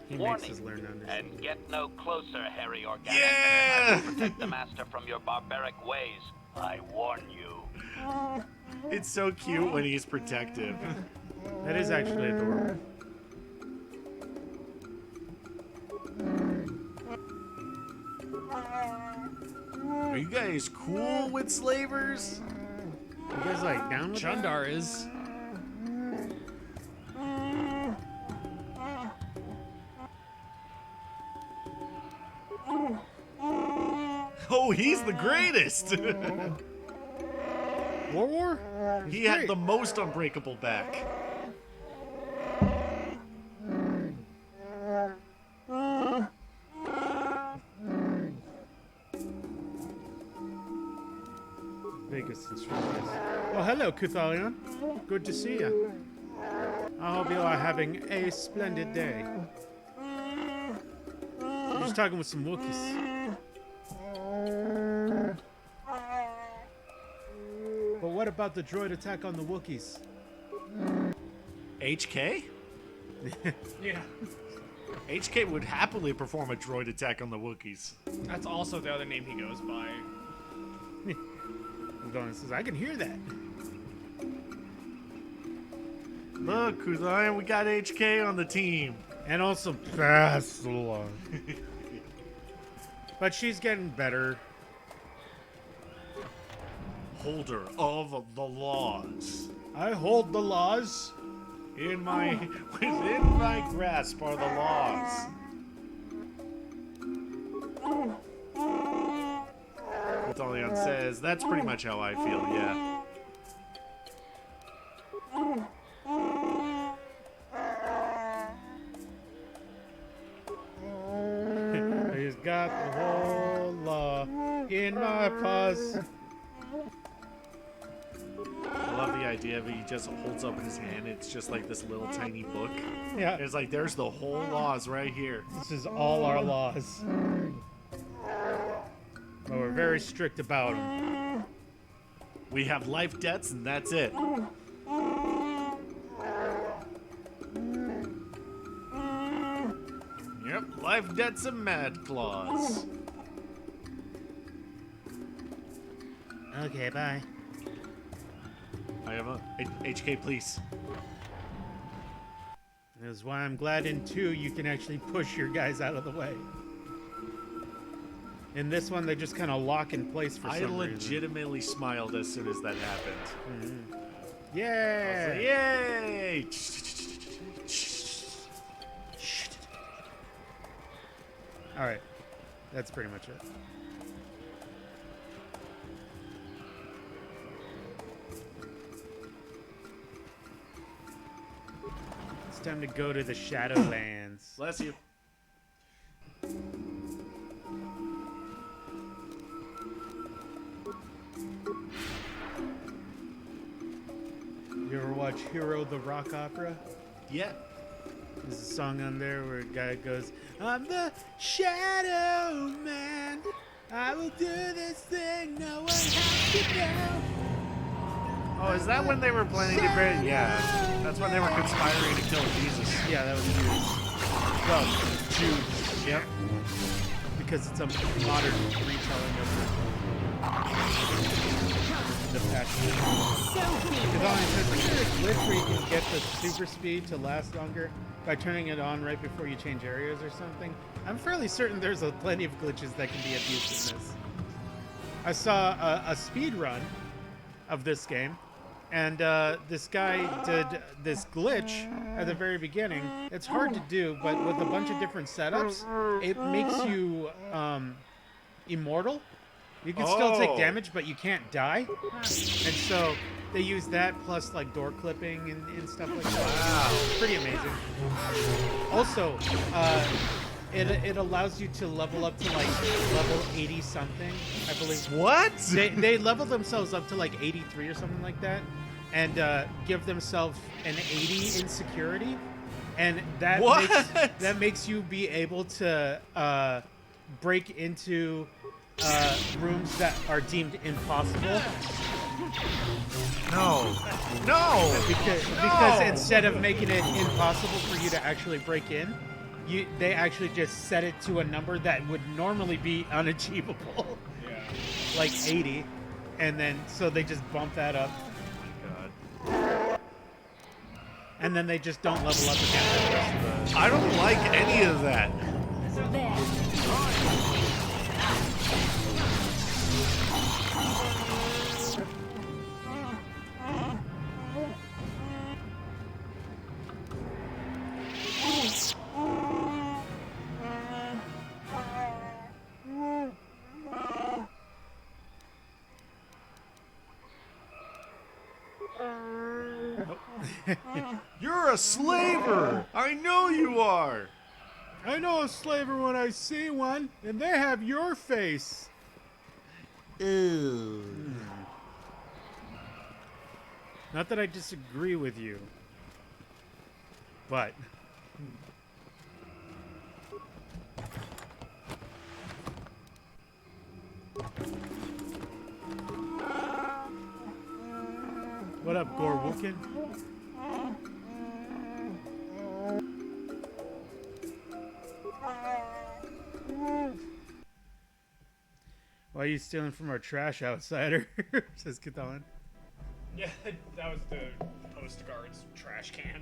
A: He makes
J: Warning.
A: us learn to understand.
J: And get no closer, Harry Organic.
B: Yeah!
J: I will protect the Master from your barbaric ways. I warn you.
B: It's so cute when he's protective.
A: That is actually adorable.
B: Are you guys cool with slavers?
A: You guys like down with that?
C: Chundar is.
B: Oh, he's the greatest!
A: War?
B: He had the most unbreakable back.
A: Biggest instructors. Well, hello, Kuthalion. Good to see you. I hope you are having a splendid day. I'm just talking with some Wookiees. But what about the droid attack on the Wookiees?
B: HK?
C: Yeah.
B: HK would happily perform a droid attack on the Wookiees.
C: That's also the other name he goes by.
A: Don says, I can hear that.
B: Look, Kuthalion, we got HK on the team.
A: And also Bastila. But she's getting better.
B: Holder of the laws.
A: I hold the laws.
B: Within my grasp are the laws. Kuthalion says, that's pretty much how I feel, yeah.
A: He's got the whole law in my paws.
B: I love the idea of it. He just holds up in his hand. It's just like this little tiny book.
A: Yeah.
B: It's like there's the whole laws right here.
A: This is all our laws. But we're very strict about them.
B: We have life debts, and that's it. Yep, life debts and mad claws.
A: Okay, bye.
B: I have a HK, please.
A: That's why I'm glad in 2 you can actually push your guys out of the way. In this one, they just kind of lock in place for
B: I
A: some reason.
B: legitimately smiled as soon as that happened.
A: Mm-hmm. Yeah!
B: Like, yay!
A: All right, that's pretty much it. It's time to go to the Shadowlands.
B: Bless you.
A: You ever watch Hero the Rock Opera?
B: Yeah.
A: There's a song on there where a guy goes, "I'm the Shadow Man. I will do this thing no one has to know."
B: Oh, is that when they were planning to bring? Yeah. That's when they were conspiring to kill Jesus.
A: Yeah, that was Judas. Well, Jude. Yep. Because it's a modern retelling of the Passion. Because all it says, is there a glitch where you can get the super speed to last longer by turning it on right before you change areas or something? I'm fairly certain there's plenty of glitches that can be abused in this. I saw a speed run of this game, and this guy did this glitch at the very beginning. It's hard to do, but with a bunch of different setups, it makes you immortal. You can still take damage, but you can't die. And so they use that plus like door clipping and stuff like that. Wow. Pretty amazing. Also, it allows you to level up to like level 80 something, I believe.
B: What?
A: They level themselves up to like 83 or something like that, and give themselves an 80 in security, and that makes you be able to break into rooms that are deemed impossible.
B: No.
A: Because instead of making it impossible for you to actually break in, they actually just set it to a number that would normally be unachievable.
C: Yeah.
A: Like 80. And then, so they just bump that up.
B: Oh my God.
A: And then they just don't level up again for the rest of the...
B: I don't like any of that. You're a slaver! I know you are!
A: I know a slaver when I see one, and they have your face.
B: Ew.
A: Not that I disagree with you, but... What up, Gorwookin? Why are you stealing from our trash, outsider? Says Katalin.
C: Yeah, that was the Post Guard's trash can.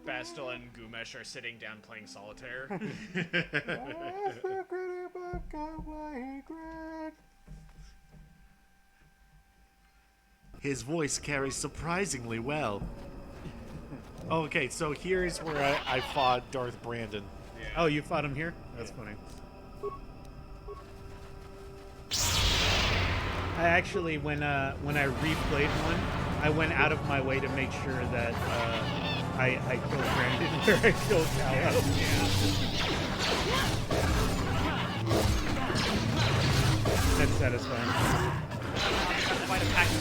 C: Bastil and Gumesh are sitting down playing solitaire.
B: His voice carries surprisingly well. Okay, so here's where I fought Darth Brandon.
C: Yeah.
A: Oh, you fought him here? That's funny. I actually, when I replayed one, I went out of my way to make sure that I killed Brandon where I killed Callow. That's satisfying.
C: Fight a pack of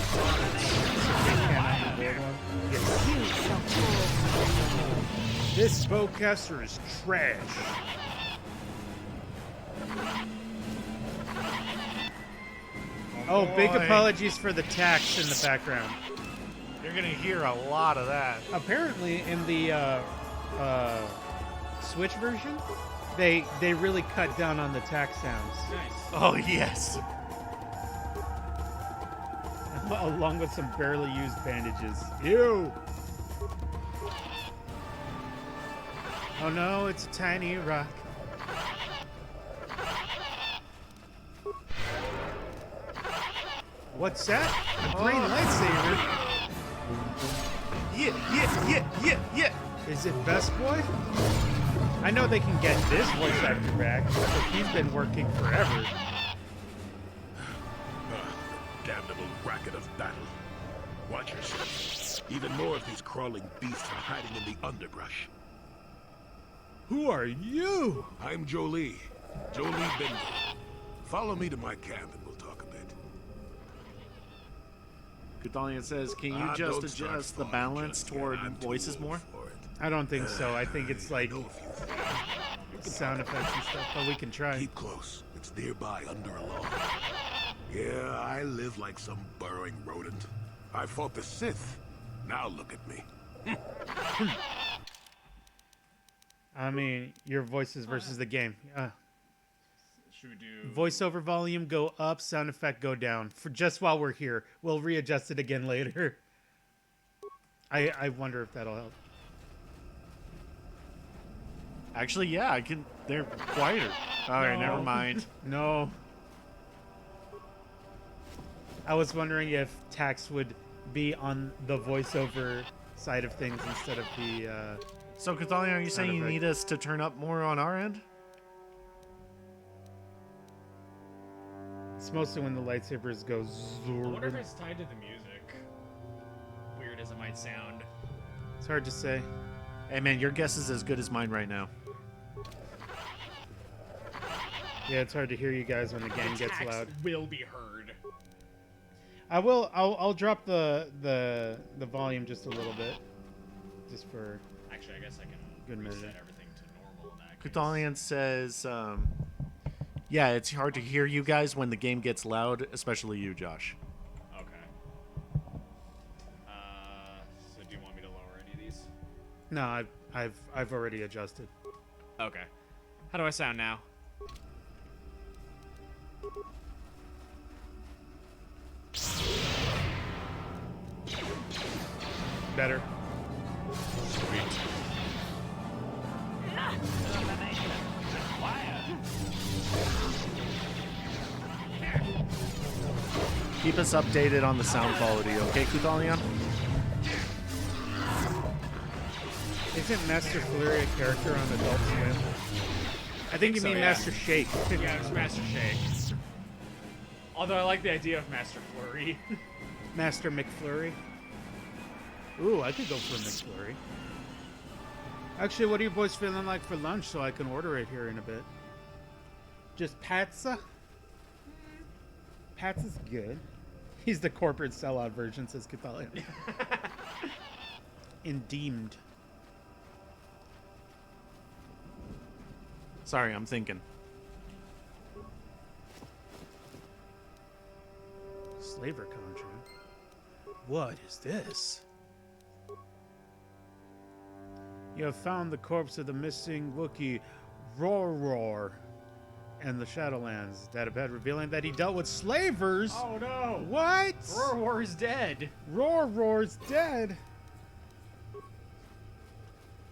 A: This bowcaster is trash. Oh, big apologies for the tax in the background.
B: You're gonna hear a lot of that.
A: Apparently, in the Switch version, they really cut down on the tax sounds.
C: Nice.
B: Oh yes.
A: Along with some barely used bandages. Ew! Oh no, it's a tiny rock. What's that? A green lightsaber?
B: Yeah.
A: Is it Best Boy? I know they can get this voice actor back, but he's been working forever.
I: Damnable racket of battle. Watch yourself. Even more of these crawling beasts are hiding in the underbrush.
A: Who are you?
I: I'm Jolie. Jolie Bender. Follow me to my camp and we'll talk a bit.
B: Kuthalion says, can you just adjust the balance toward voices more?
A: I don't think so. I think it's like sound effects and stuff, but we can try.
I: Keep close. It's nearby under a log. Yeah, I live like some burrowing rodent. I fought the Sith. Now look at me.
A: I mean, your voices versus the game.
C: Should we do
A: Voiceover volume go up, sound effect go down. For just while we're here. We'll readjust it again later. I wonder if that'll help.
B: Actually, yeah, I can. They're quieter. All right, never mind.
A: No. I was wondering if tax would be on the voiceover side of things instead of the.
B: So, Kuthalion, are you saying you need us to turn up more on our end?
A: It's mostly when the lightsabers go.
C: I wonder if it's tied to the music. Weird as it might sound.
A: It's hard to say.
B: Hey, man, your guess is as good as mine right now.
A: Yeah, it's hard to hear you guys when the game gets
C: Tax
A: loud.
C: will be heard.
A: I will. I'll drop the volume just a little bit, just for.
C: Actually, I guess I can
A: Good
C: reset
A: measure.
C: everything to normal in that case.
B: Kuthalion says, yeah, it's hard to hear you guys when the game gets loud, especially you, Josh.
C: Okay. So do you want me to lower any of these?
A: No, I've already adjusted.
C: Okay. How do I sound now?
A: Better.
C: Sweet.
B: Keep us updated on the sound quality, okay, Kuthalion?
A: Isn't Master Flurry a character on Adult Swim? I think you
C: so,
A: mean
C: yeah.
A: Master Shake.
C: Yeah, it's Master Shake. Although I like the idea of Master Flurry.
A: Master McFlurry. Ooh, I could go for a McFlurry. Actually, what are you boys feeling like for lunch so I can order it here in a bit? Just Patsa? Patsa's good. He's the corporate sellout version, says Cathalion. Indeemed.
B: Sorry, I'm thinking.
A: Slaver contract? What is this? You have found the corpse of the missing Wookiee Roar and the Shadowlands databed revealing that he dealt with slavers.
C: Oh no!
A: What?
C: Roar's dead.
A: Roar's dead.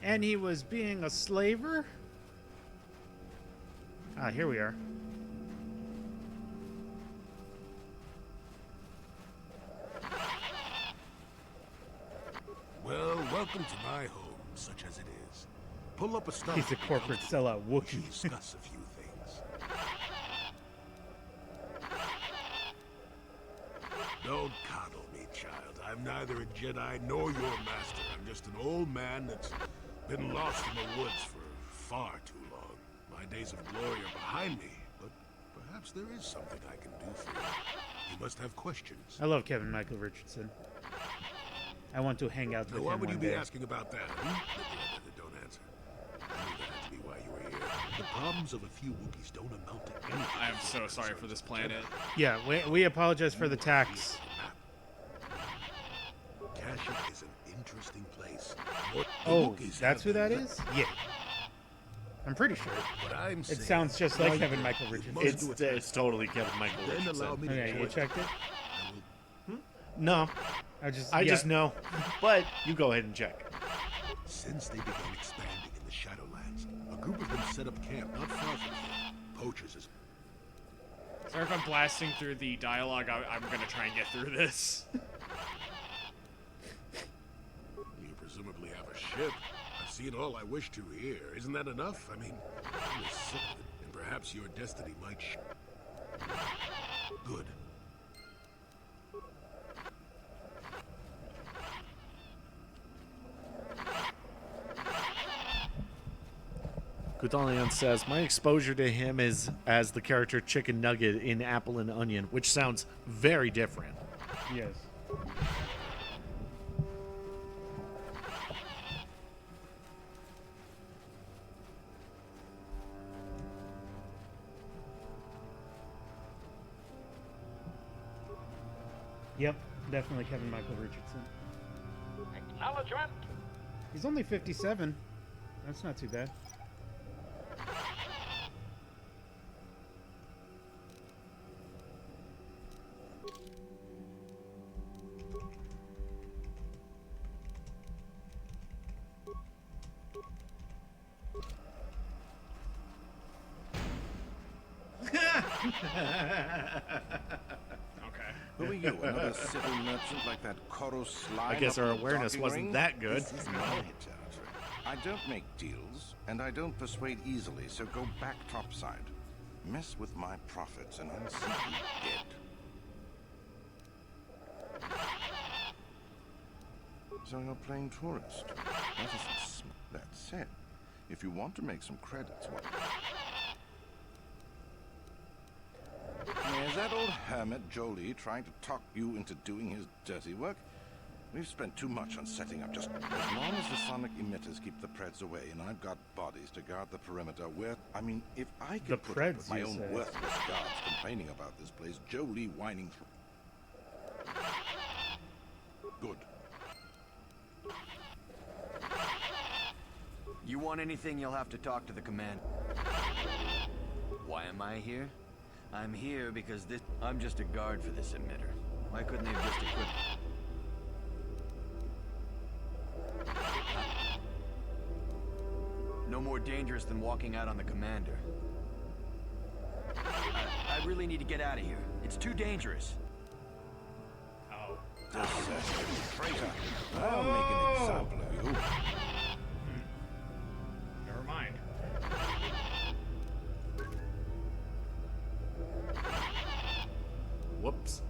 A: And he was being a slaver? Ah, here we are.
I: Well, welcome to my home, such as it is. Pull up a stump.
A: He's a corporate sellout
I: We
A: Wookiee.
I: should discuss a few things. Don't coddle me, child. I'm neither a Jedi nor your master. I'm just an old man that's been lost in the woods for far too long. My days of glory are behind me, but perhaps Perhaps there is something I can do for you. You must have questions.
A: I love Kevin Michael Richardson. I want to hang out with
I: Now, why
A: him
I: would you
A: one
I: be
A: day.
I: asking about that? Don't answer. I knew that had to be why you were here. The problems of a few Wookiees don't amount to anything.
C: I am so sorry for this planet.
A: Yeah, we apologize for the tax.
I: Kashyyyk is an interesting place. What the
A: Oh,
I: Wookiees
A: that's who
I: have
A: that
I: been-
A: is? Yeah. I'm pretty sure.
I: What I'm
A: It
I: saying,
A: sounds just like
I: right
A: Kevin
I: there,
A: Michael
I: you
A: Richardson.
I: must
B: It's totally Kevin Michael
I: then allow
B: Richardson.
I: me to
A: Okay,
I: join
A: you checked it?
I: I will
B: No,
A: I
B: I
A: yeah.
B: just know. But you go ahead and check.
I: Since they began expanding in the Shadowlands, a group of them set up camp not far from here. Poachers is
C: Sorry if I'm blasting through the dialogue. I'm gonna try and get through this.
I: You presumably have a ship. I've seen all I wish to here. Isn't that enough? I mean, I'm just sick of it, and perhaps your destiny might Good.
B: Gudalian says, my exposure to him is as the character Chicken Nugget in Apple and Onion, which sounds very different.
A: Yes. Yep, definitely Kevin Michael Richardson.
J: Acknowledgement.
A: He's only 57. That's not too bad.
C: Okay.
K: Who are you, another civil merchant like that Koros slide?
B: I guess
K: up
B: our
K: in the
B: awareness
K: docking
B: wasn't
K: ring?
B: that good.
K: This is my territory. I don't make deals, and I don't persuade easily, so go back topside. Mess with my profits, and I'll see you dead. So you're playing tourist. That said, if you want to make some credits, what? Is that old hermit Jolie trying to talk you into doing his dirty work? We've spent too much on setting up just as long as the sonic emitters keep the Preds away, and I've got bodies to guard the perimeter. I mean, if I
A: The
K: could put up with
A: Preds,
K: my
A: you
K: own
A: say?
K: worthless guards complaining about this place, Jolie whining Good.
L: You want anything, you'll have to talk to the commander. Why am I here? I'm here because I'm just a guard for this emitter. Why couldn't they have just equipped? No more dangerous than walking out on the commander. I really need to get out of here. It's too dangerous.
C: Oh.
K: Traitor! I'll make an example of you.
C: Never mind.
B: Whoops.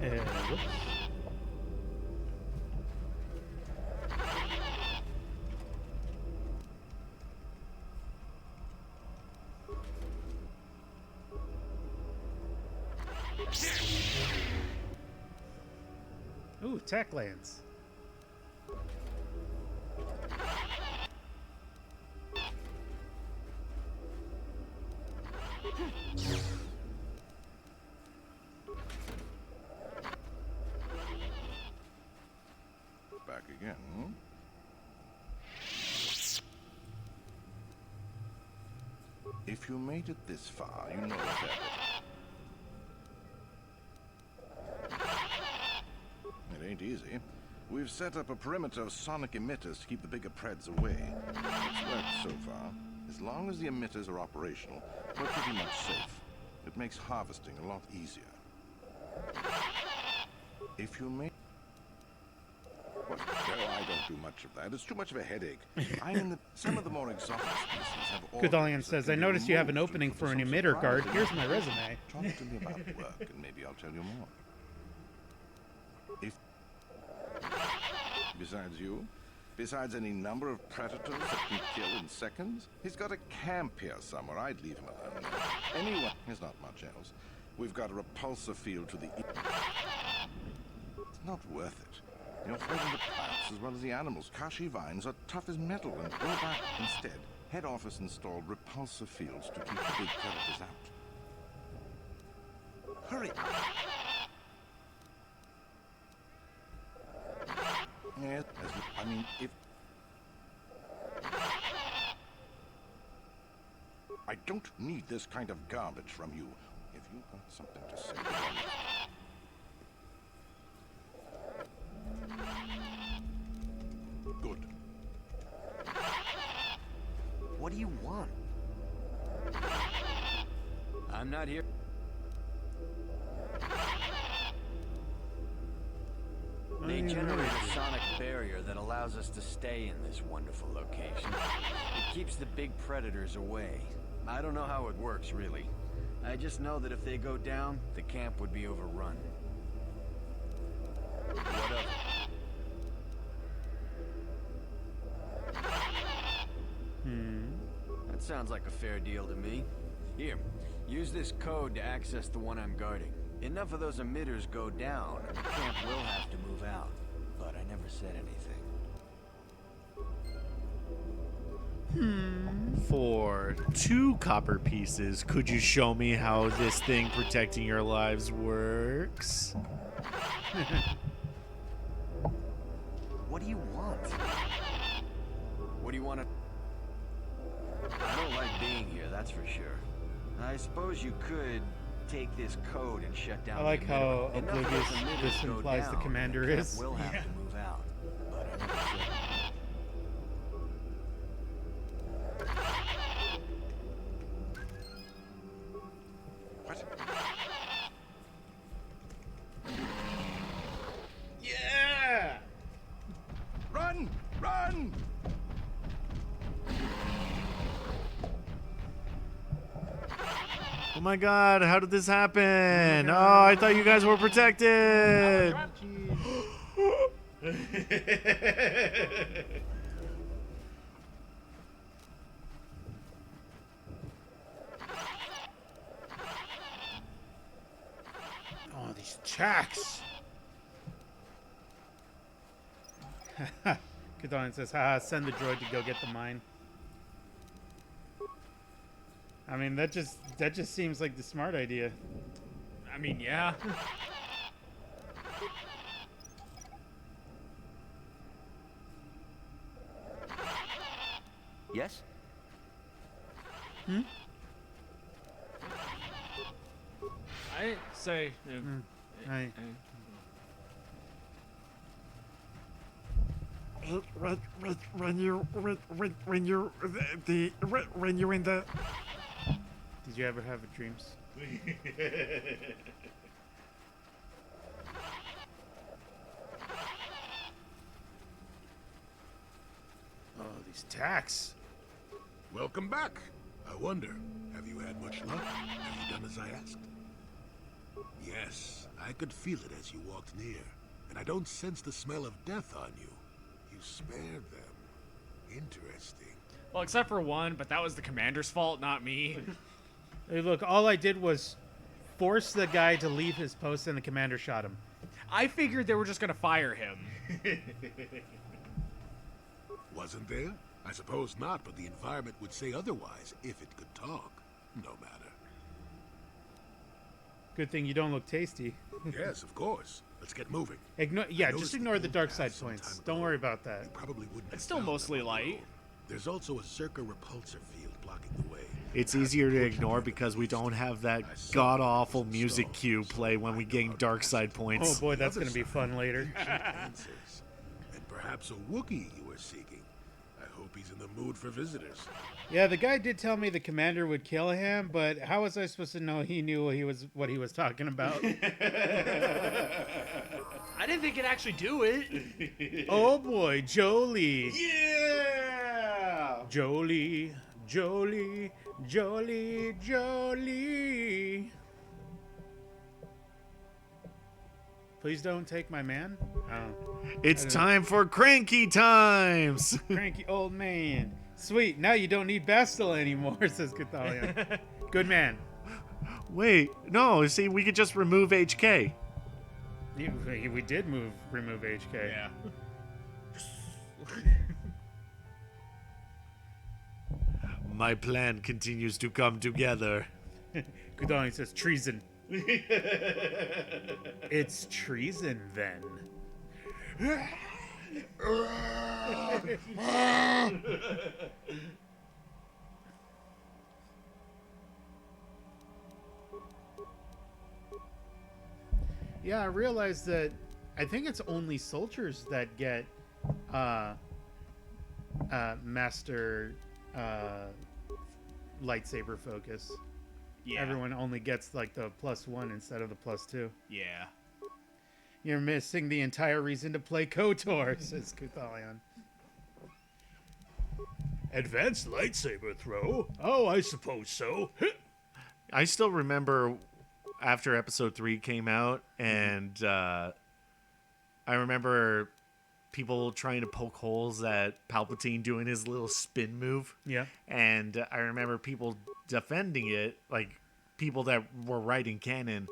A: Whoops. Ooh, tech lands.
K: Back again, hmm? If you made it this far, you know what's happened. It ain't easy. We've set up a perimeter of sonic emitters to keep the bigger Preds away. It's worked so far. As long as the emitters are operational, we're pretty much safe. It makes harvesting a lot easier. If you make... What? No, I don't do much of that. It's too much of a headache. Some of the more exotic species have
A: Gudalian
K: organs that
A: says,
K: can
A: I
K: be
A: noticed you have an
K: removed
A: opening
K: due to
A: for an
K: some
A: emitter guard.
K: surprising
A: Here's my resume.
K: Talk to me about work, and maybe I'll tell you more. Besides you, Besides any number of predators that can kill in seconds, he's got a camp here somewhere. I'd leave him alone. Anyway, there's not much else. We've got a repulsor field to the east. It's not worth it. You're fighting the plants as well as the animals. Kashyyyk vines are tough as metal and grow back instead. Head office installed repulsor fields to keep the big predators out. Hurry! Yes, I mean, if... I don't need this kind of garbage from you. If you've got something to say, good.
L: What do you want? I'm not here. They generate a sonic barrier that allows us to stay in this wonderful location. It keeps the big predators away. I don't know how it works, really. I just know that if they go down, the camp would be overrun. What of it? That sounds like a fair deal to me. Here, use this code to access the one I'm guarding. Enough of those emitters go down, and the camp will have to move out. But I never said anything.
B: For 2 copper pieces, could you show me how this thing protecting your lives works?
L: What do you want? What do you want to... I don't like being here, that's for sure. I suppose you could take this code and shut down.
A: I like
L: the
A: how
L: emitter. Enough of
A: oblivious
L: those emitters
A: this
L: go
A: implies the
L: down,
A: commander
L: camp
A: is.
L: will have to move out. But I never said
K: What?
A: Yeah!
K: Run! Run!
B: Oh my god, how did this happen? Oh, I thought you guys were protected!
A: Oh, these checks! Kadon says, haha, send the droid to go get the mine. I mean, that just seems like the smart idea.
C: I mean, yeah.
L: yes?
C: I say.
A: Right.
B: When you're in the...
A: Did you ever have dreams? Oh, these tacks.
I: Welcome back. I wonder, have you had much luck? Have you done as I asked? Yes, I could feel it as you walked near, and I don't sense the smell of death on you. You spared them. Interesting.
C: Well, except for one, but that was the commander's fault, not me.
A: Hey, look, all I did was force the guy to leave his post and the commander shot him.
C: I figured they were just gonna fire him.
I: Wasn't there? I suppose not, but the environment would say otherwise if it could talk. No matter.
A: Good thing you don't look tasty.
I: Yes, of course. Let's get moving.
A: Just ignore the dark side points. Don't worry about that.
I: You probably wouldn't.
C: It's still mostly light.
I: There's also a Circa repulsor field blocking the way.
B: It's easier to ignore because we don't have that god-awful music cue play when we gain dark side points.
A: Oh boy, that's going to be fun later.
I: Answers. And perhaps a Wookiee you were seeking. I hope he's in the mood for visitors.
A: Yeah, the guy did tell me the commander would kill him, but how was I supposed to know he knew what he was talking about?
C: I didn't think it'd actually do it.
A: Oh boy, Jolie.
B: Yeah!
A: Jolie, Jolie, Jolie, Jolie. Please don't take my man.
B: It's time for cranky times.
A: Cranky old man. Sweet. Now you don't need Bastila anymore, says Cathalion. Good man.
B: Wait, no. See, we could just remove HK.
A: We did remove HK.
C: Yeah.
B: My plan continues to come together.
A: Cathalion says treason. It's treason then. Yeah, I realized that I think it's only soldiers that get master lightsaber focus.
C: Yeah.
A: Everyone only gets like the +1 instead of the +2.
C: Yeah.
A: You're missing the entire reason to play KotOR, says Cathalion. Advanced lightsaber throw? Oh, I suppose so.
B: I still remember after episode 3 came out, and I remember people trying to poke holes at Palpatine doing his little spin move.
A: Yeah.
B: And I remember people defending it, like people that were writing canon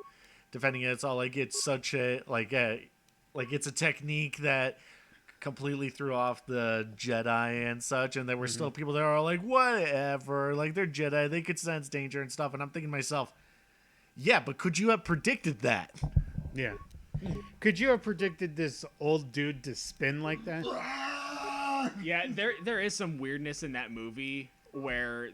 B: defending it. It's all like it's such a like it's a technique that completely threw off the Jedi and such, and there were still people that are like, whatever, like they're Jedi, they could sense danger and stuff. And I'm thinking to myself, yeah, but could you have predicted that?
A: Yeah. Could you have predicted this old dude to spin like that?
C: Yeah, there is some weirdness in that movie where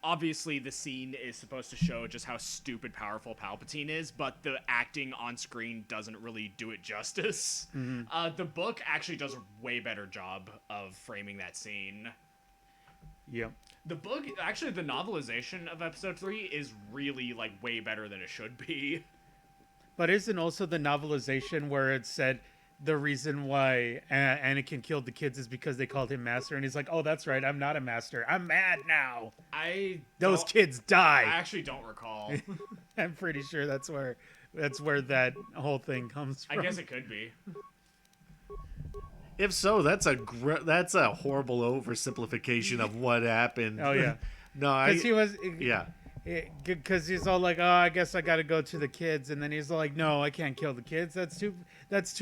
C: obviously the scene is supposed to show just how stupid powerful Palpatine is, but the acting on screen doesn't really do it justice. The book actually does a way better job of framing that scene.
A: Yep.
C: The book, actually the novelization of episode 3 is really like way better than it should be.
A: But isn't also the novelization where it said the reason why Anakin killed the kids is because they called him master, and he's like, oh, that's right, I'm not a master, I'm mad now. Those kids die.
C: I actually don't recall.
A: I'm pretty sure that's where that whole thing comes from.
C: I guess it could be.
B: If so, that's a horrible oversimplification of what happened.
A: Oh yeah.
B: No,
A: because he's all like, oh, I guess I got to go to the kids, and then he's all like, no, I can't kill the kids. That's too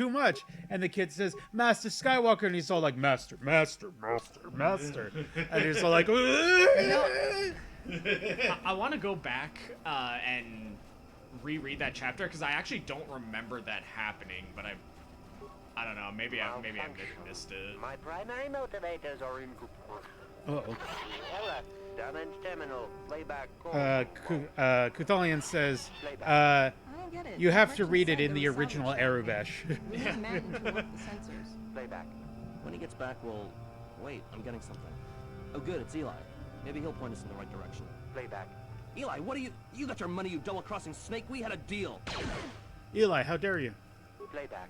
A: much. And the kid says, Master Skywalker, and he's all like, Master. And he's all like,
C: I want to go back and reread that chapter because I actually don't remember that happening, but I don't know. Maybe I missed it.
M: My primary motivators are in.
A: uh-oh.
M: Damage terminal. Playback.
A: Cathalion says, you have to read it in the original Arabesh.
M: Playback.
N: When he gets back, we'll... Wait, I'm getting something. Oh good, it's Eli. Maybe he'll point us in the right direction.
M: Playback.
N: Eli, what are you... You got your money, you double-crossing snake. We had a deal.
A: Eli, how dare you?
M: Playback.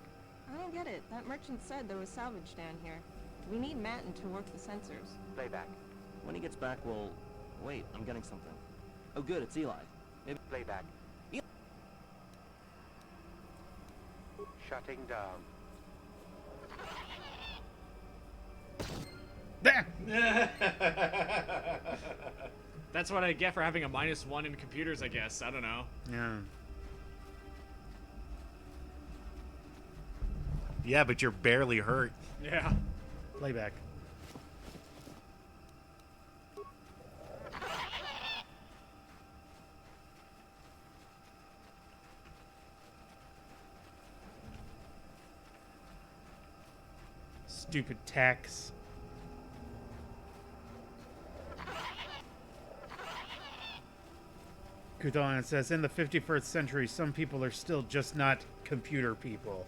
O: I don't get it. That merchant said there was salvage down here. We need Matin to work the sensors.
M: Playback.
N: When he gets back, we'll... Wait, I'm getting something. Oh good, it's Eli. Maybe...
M: Playback. Shutting down.
C: That's what I get for having a -1 in computers, I guess. I don't know.
A: Yeah.
B: Yeah, but you're barely hurt.
C: Yeah.
A: Playback. Stupid tax. Cathalion says, in the 51st century, some people are still just not computer people.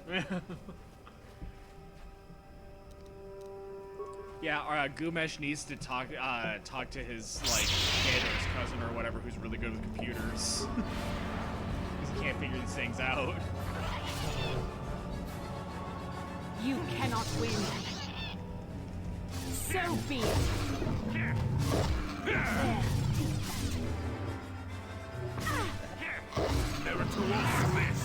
C: Yeah, Gumesh needs to talk to his like kid or his cousin or whatever who's really good with computers. Because he can't figure these things out.
P: You cannot win. So be it.
I: Never too long for this.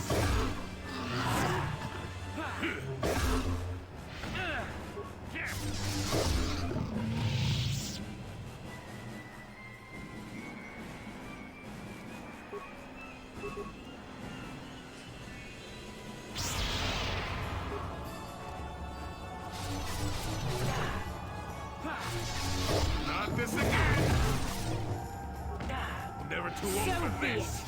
I: never too old for this.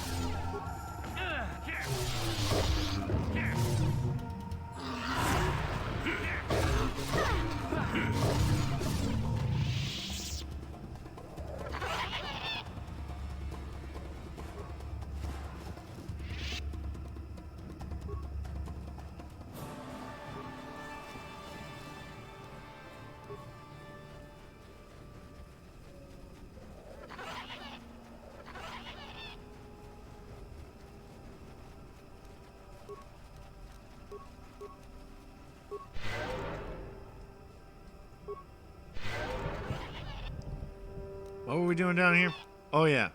B: What were we doing down here? Oh yeah,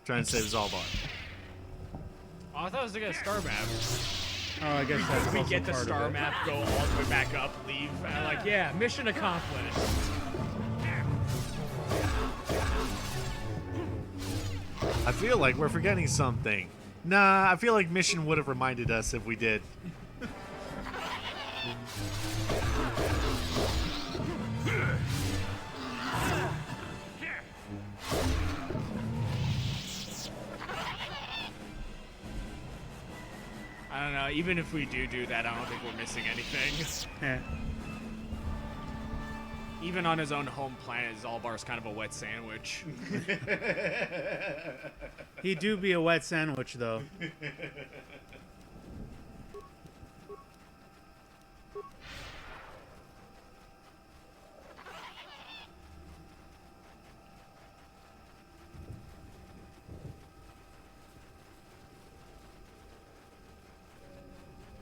B: trying to save Zalbaar.
C: Oh, I thought it was to get a star map.
A: Oh, I guess that's
C: We
A: also
C: get the
A: part of
C: star
A: it.
C: map, go all the way back up, leave, and like, yeah, mission accomplished.
B: I feel like we're forgetting something. Nah, I feel like mission would have reminded us if we did.
C: I don't know, even if we do that, I don't think we're missing anything.
A: Eh.
C: Even on his own home planet, Zalbar's kind of a wet sandwich.
A: He do be a wet sandwich, though.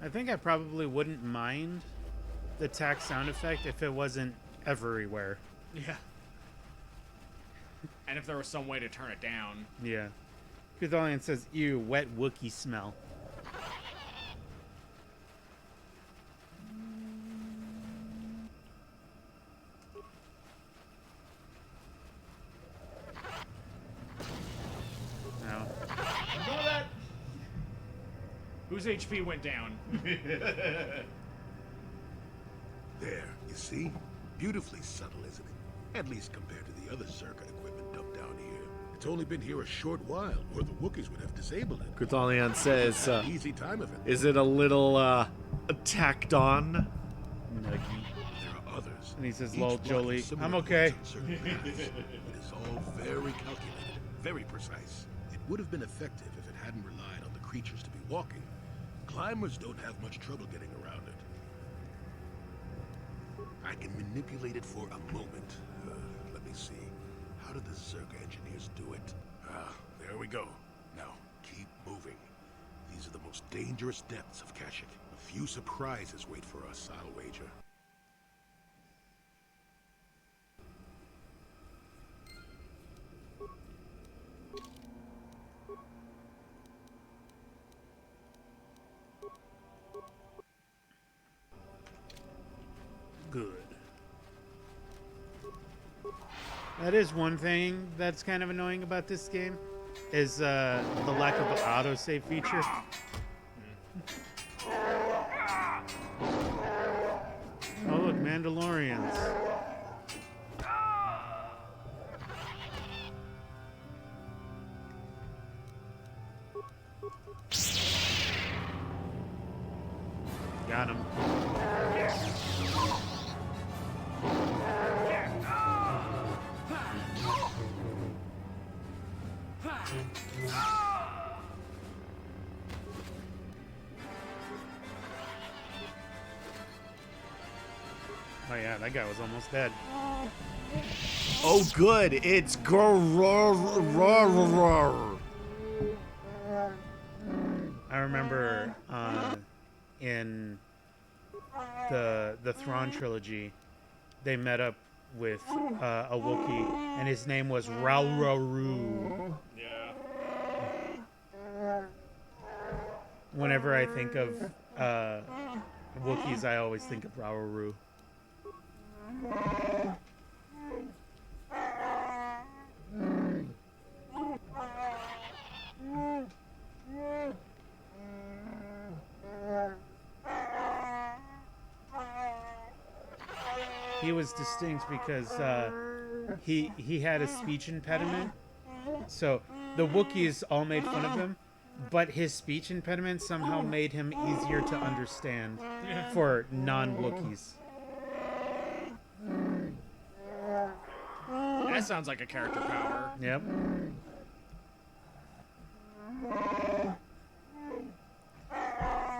A: I think I probably wouldn't mind the tack sound effect if it wasn't everywhere.
C: Yeah. And if there was some way to turn it down.
A: Yeah. Kuthalion says, ew, wet Wookiee smell. No.
C: Ignore that! Whose HP went down?
I: There, you see? Beautifully subtle, isn't it? At least compared to the other Zerka equipment dumped down here. It's only been here a short while, or the Wookiees would have disabled it.
B: Kuthalion says,
I: An easy time of it.
B: is it a little, tacked on?
A: Nuggy.
I: There are others.
A: And he says,
I: Each
A: lol,
I: blocking
A: Jolie,
I: similar
A: I'm okay.
I: points on certain paths. It is all very calculated, very precise. It would have been effective if it hadn't relied on the creatures to be walking. Climbers don't have much trouble getting around it. I can manipulate it for a moment. Let me see. How did the Zerka engineers do it? There we go. Now, keep moving. These are the most dangerous depths of Kashyyyk. A few surprises wait for us, I'll wager.
A: Good. That is one thing that's kind of annoying about this game, is the lack of an autosave feature. Oh look, Mandalorians. Got him. Oh yeah, that guy was almost dead.
B: Oh, good. It's
A: I remember in the Thrawn trilogy, they met up with a Wookiee, and his name was Rau-Rau-Ru.
C: Yeah.
A: Whenever I think of Wookiees, I always think of Rau-Rau-Ru. He was distinct because he had a speech impediment, so the Wookiees all made fun of him, but his speech impediment somehow made him easier to understand for non-Wookiees.
C: That sounds like a character power.
A: Yep.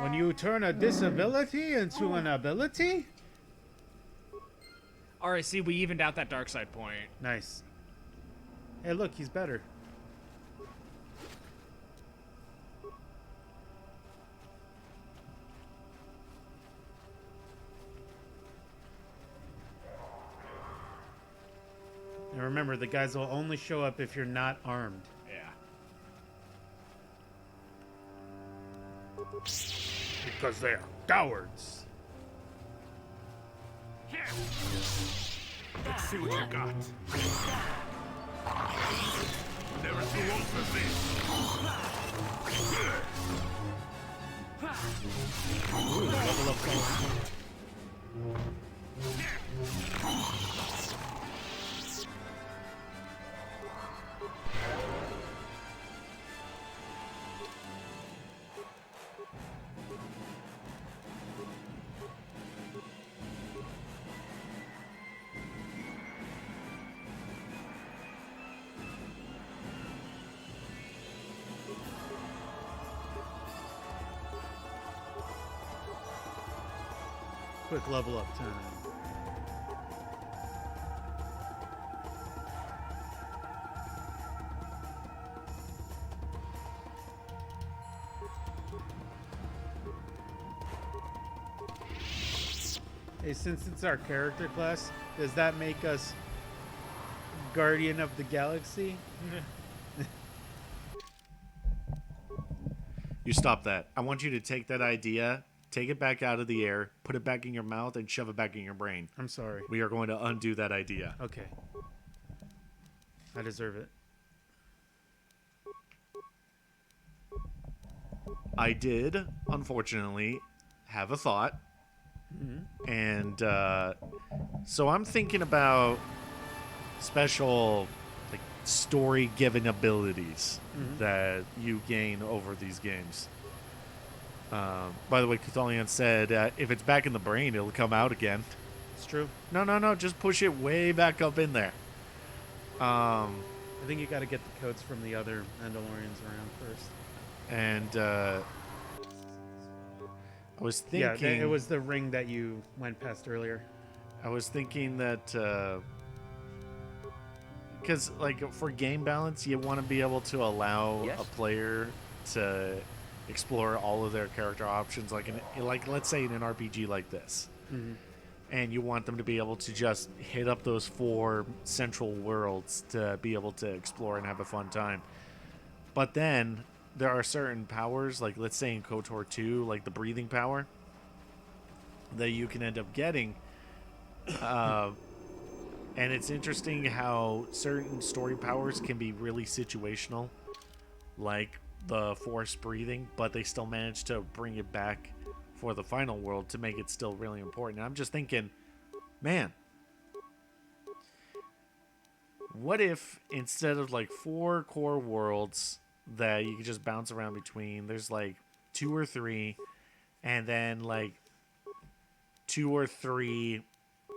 A: When you turn a disability into an ability?
C: Alright, see, we evened out that dark side point.
A: Nice. Hey, look, he's better. And remember, the guys will only show up if you're not armed.
C: Yeah.
A: Because they are cowards.
I: Let's see what you got. Never too old for this.
A: Ooh, level up someone. Quick level up time. Hey, since it's our character class, does that make us Guardian of the Galaxy?
B: You stop that. I want you to take that idea, take it back out of the air, put it back in your mouth, and shove it back in your brain.
A: I'm sorry.
B: We are going to undo that idea.
A: Okay. I deserve it.
B: I did, unfortunately, have a thought.
A: Mm-hmm.
B: And so I'm thinking about special like story-given abilities that you gain over these games. By the way, Kuthalian said if it's back in the brain, it'll come out again.
A: It's true.
B: No. Just push it way back up in there.
A: I think you got to get the codes from the other Mandalorians around first.
B: And I was thinking...
A: Yeah, it was the ring that you went past earlier.
B: I was thinking that... Because, like, for game balance, you want to be able to allow a player to explore all of their character options, like let's say in an RPG like this.
A: Mm-hmm.
B: And you want them to be able to just hit up those 4 central worlds to be able to explore and have a fun time. But then there are certain powers, like let's say in KotOR 2, like the breathing power, that you can end up getting. And it's interesting how certain story powers can be really situational, like the force breathing, but they still manage to bring it back for the final world to make it still really important. And I'm just thinking, man, what if instead of like 4 core worlds that you can just bounce around between, there's like 2 or 3, and then like 2 or 3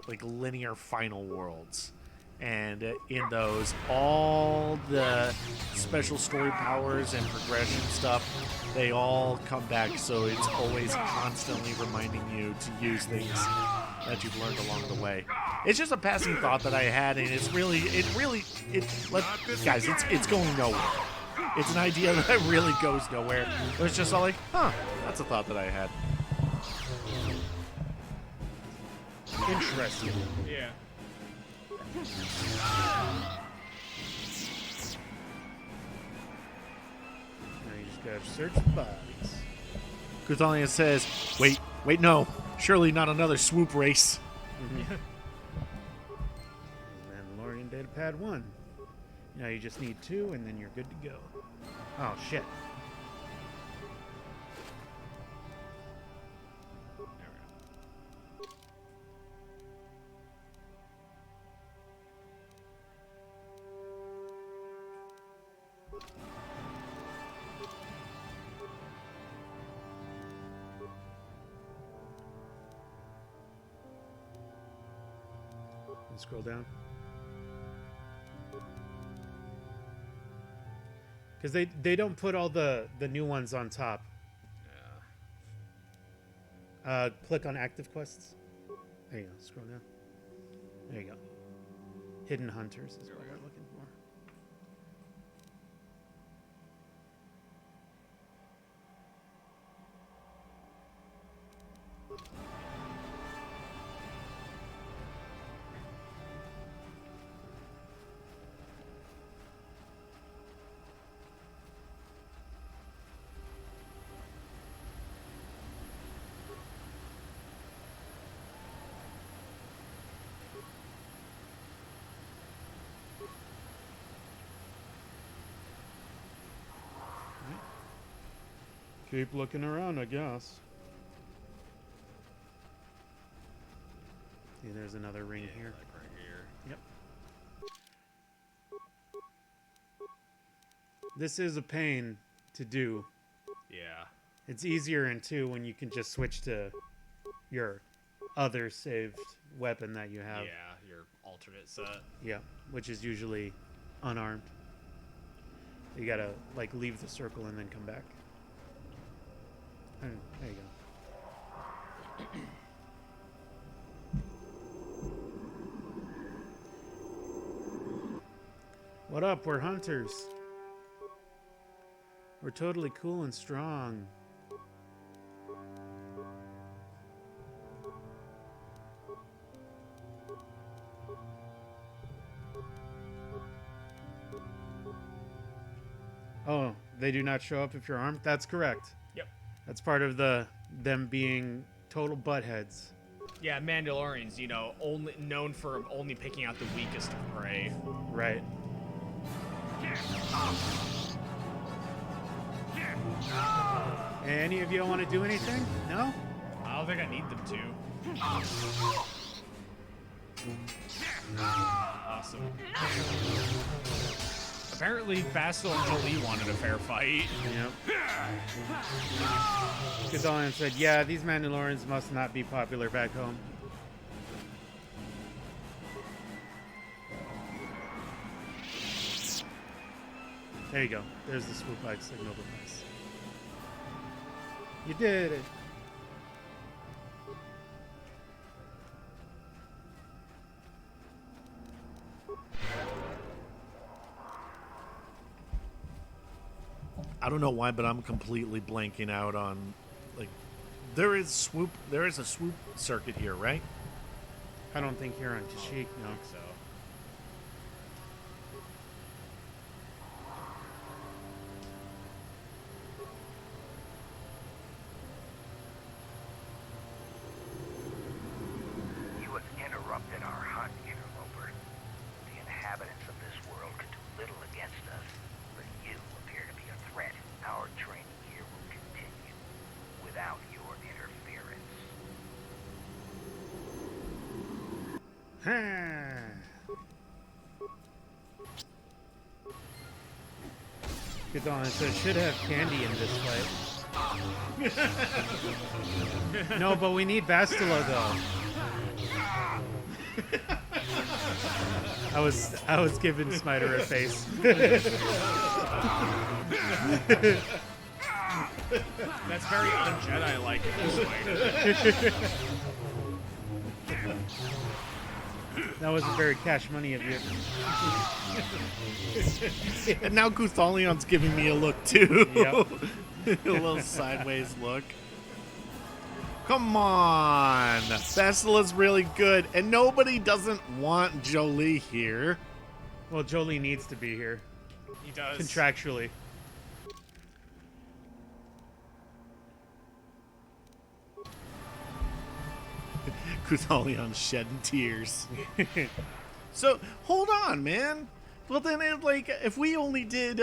B: like linear final worlds, and in those all the special story powers and progression stuff, they all come back, so it's always constantly reminding you to use things that you've learned along the way. It's just a passing thought that I had, and it's going nowhere. It's an idea that really goes nowhere. But it's just all like, that's a thought that I had.
A: Interesting.
C: Yeah.
A: Now you just gotta search the bodies.
B: Kuthalian says, wait, no. Surely not another swoop race.
A: Mandalorian datapad 1. Now you just need 2, and then you're good to go. Oh, shit. And scroll down. Because they don't put all the new ones on top.
C: Yeah.
A: Click on active quests. There you go. Scroll down. There you go. Hidden Hunters is what we're looking for. Keep looking around, I guess. See, there's another ring here.
C: Like right here.
A: Yep. This is a pain to do.
C: Yeah.
A: It's easier in 2 when you can just switch to your other saved weapon that you have.
C: Yeah, your alternate set.
A: Yeah, which is usually unarmed. You gotta like leave the circle and then come back. And there you go. What up? We're hunters. We're totally cool and strong. Oh, they do not show up if you're armed? That's correct.
C: Yep.
A: That's part of them being total buttheads.
C: Yeah, Mandalorians, you know, only known for only picking out the weakest of prey.
A: Right. Any of you want to do anything? No?
C: I don't think I need them to. Awesome. Apparently, Basil and Jolie wanted a fair fight.
A: Yep. Kazalian said, yeah, these Mandalorians must not be popular back home. There you go. There's the swoop bike signal device. You did it.
B: I don't know why, but I'm completely blanking out on, like, there is a swoop circuit here, right?
A: I don't think here on Kashyyyk, no.
C: So.
Q: You have interrupted our hunt, interloper. The inhabitants of this world could do little against us, but you appear to be a threat. Our training here will continue without your interference.
A: Kazalian said, should have candy in this fight. No, but we need Bastila though. I was giving Smiter a face.
C: That's very un-Jedi-like in this fight.
A: That wasn't very cash money of you.
B: And now Kuthalion's giving me a look too.
A: Yep.
B: A little sideways look. Come on, Bastila's really good, and nobody doesn't want Jolie here.
A: Well, Jolie needs to be here.
C: He does.
A: Contractually.
B: Kuthalion's shedding tears. So hold on, man. Well, then, if we only did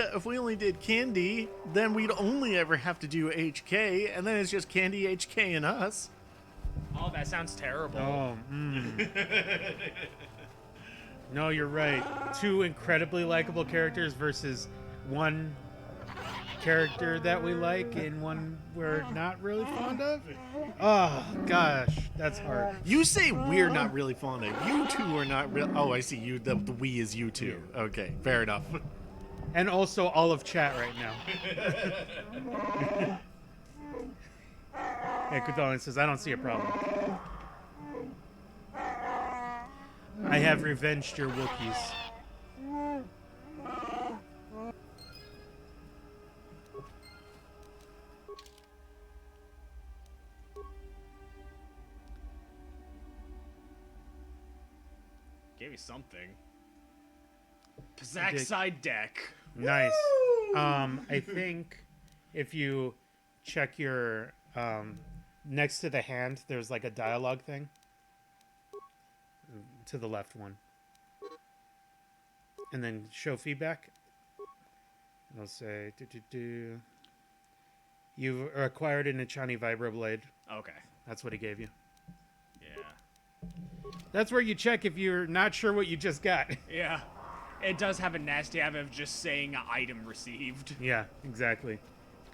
B: Candy, then we'd only ever have to do HK, and then it's just Candy, HK, and us.
C: Oh, that sounds terrible.
A: Oh, No, you're right. 2 incredibly likable characters versus 1 character that we like and one we're not really fond of. Oh gosh, that's hard.
B: You say we're not really fond of. You two are not real. Oh, I see. You. The we is you two. Okay, fair enough.
A: And also all of chat right now. Hey, Kudalian says, I don't see a problem. I have revenged your Wookiees.
C: Gave you something. Pizzac side deck.
A: Nice. I think if you check your next to the hand, there's like a dialogue thing. To the left one. And then show feedback. And I'll say You've acquired an Echani Vibroblade.
C: Okay.
A: That's what he gave you.
C: Yeah.
A: That's where you check if you're not sure what you just got.
C: Yeah. It does have a nasty habit of just saying item received.
A: Yeah, exactly.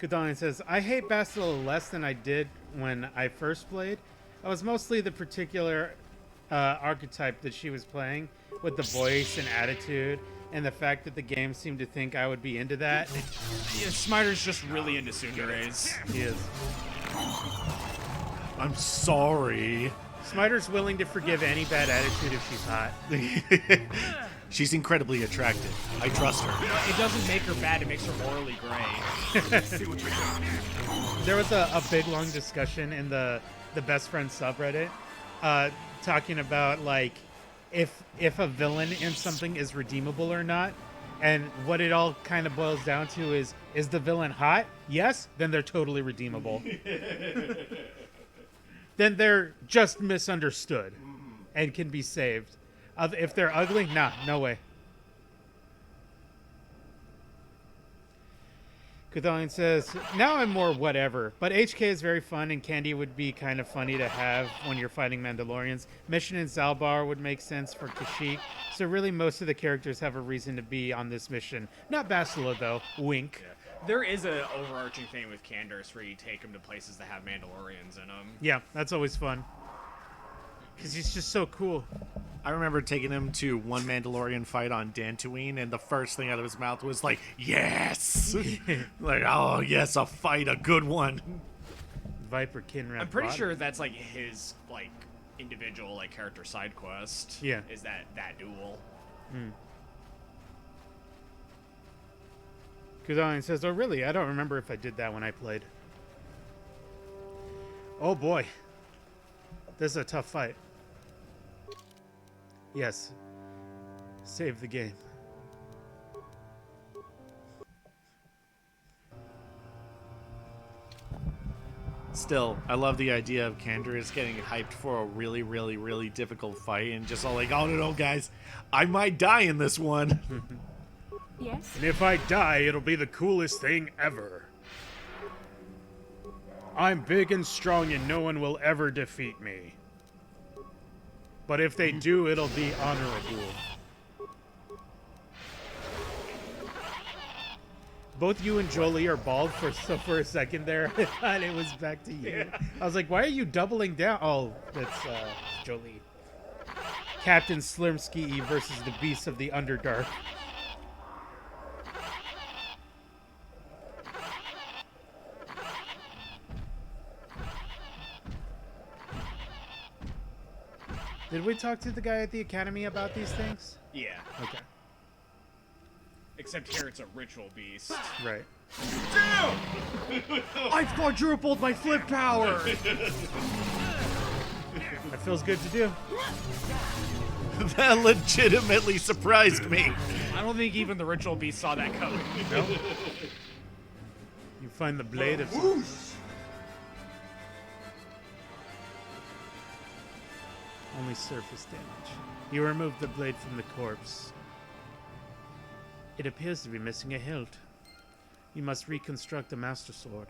A: Kudalian says, I hate Bastila less than I did when I first played. I was mostly the particular archetype that she was playing, with the voice and attitude, and the fact that the game seemed to think I would be into that.
C: Yeah, Smiter's just really into tsunderes.
A: He is.
B: I'm sorry.
A: Smiter's willing to forgive any bad attitude if she's hot.
B: She's incredibly attractive. I trust her.
C: You know, it doesn't make her bad, it makes her morally gray.
A: There was a big, long discussion in the best friend subreddit talking about, like, if a villain in something is redeemable or not. And what it all kind of boils down to is the villain hot? Yes? Then they're totally redeemable. Then they're just misunderstood and can be saved. If they're ugly, nah, no way. Kudalian says, now I'm more whatever, but HK is very fun and Candy would be kind of funny to have when you're fighting Mandalorians. Mission in Zalbaar would make sense for Kashyyyk, so really most of the characters have a reason to be on this mission. Not Bastila, though. Wink.
C: Yeah. There is an overarching thing with Canderous where you take them to places that have Mandalorians in them.
A: Yeah, that's always fun. Because he's just so cool.
B: I remember taking him to one Mandalorian fight on Dantooine, and the first thing out of his mouth was like, yes! Like, oh, yes, a fight, a good one.
A: Viper Kinrad.
C: I'm pretty sure that's, like, his, like, individual, like, character side quest.
A: Yeah.
C: Is that duel.
A: Kudalian says, oh, really? I don't remember if I did that when I played. Oh, boy. This is a tough fight. Yes. Save the game.
B: Still, I love the idea of Canderous getting hyped for a really, really, really difficult fight and just all like, oh, no, guys, I might die in this one.
P: Yes?
A: And if I die, it'll be the coolest thing ever. I'm big and strong and no one will ever defeat me. But if they do, it'll be honorable. Both you and Jolie are bald, so for a second there, I thought it was back to you. Yeah. I was like, why are you doubling down? Oh, that's Jolie. Captain Slimsky versus the Beasts of the Underdark. Did we talk to the guy at the academy about these things?
C: Yeah.
A: Okay.
C: Except here it's a ritual beast.
A: Right.
C: Damn! I quadrupled my flip power!
A: That feels good to do.
B: That legitimately surprised me.
C: I don't think even the ritual beast saw that coming.
A: Nope. You find the blade of... Only surface damage. You remove the blade from the corpse. It appears to be missing a hilt. You must reconstruct the Master Sword.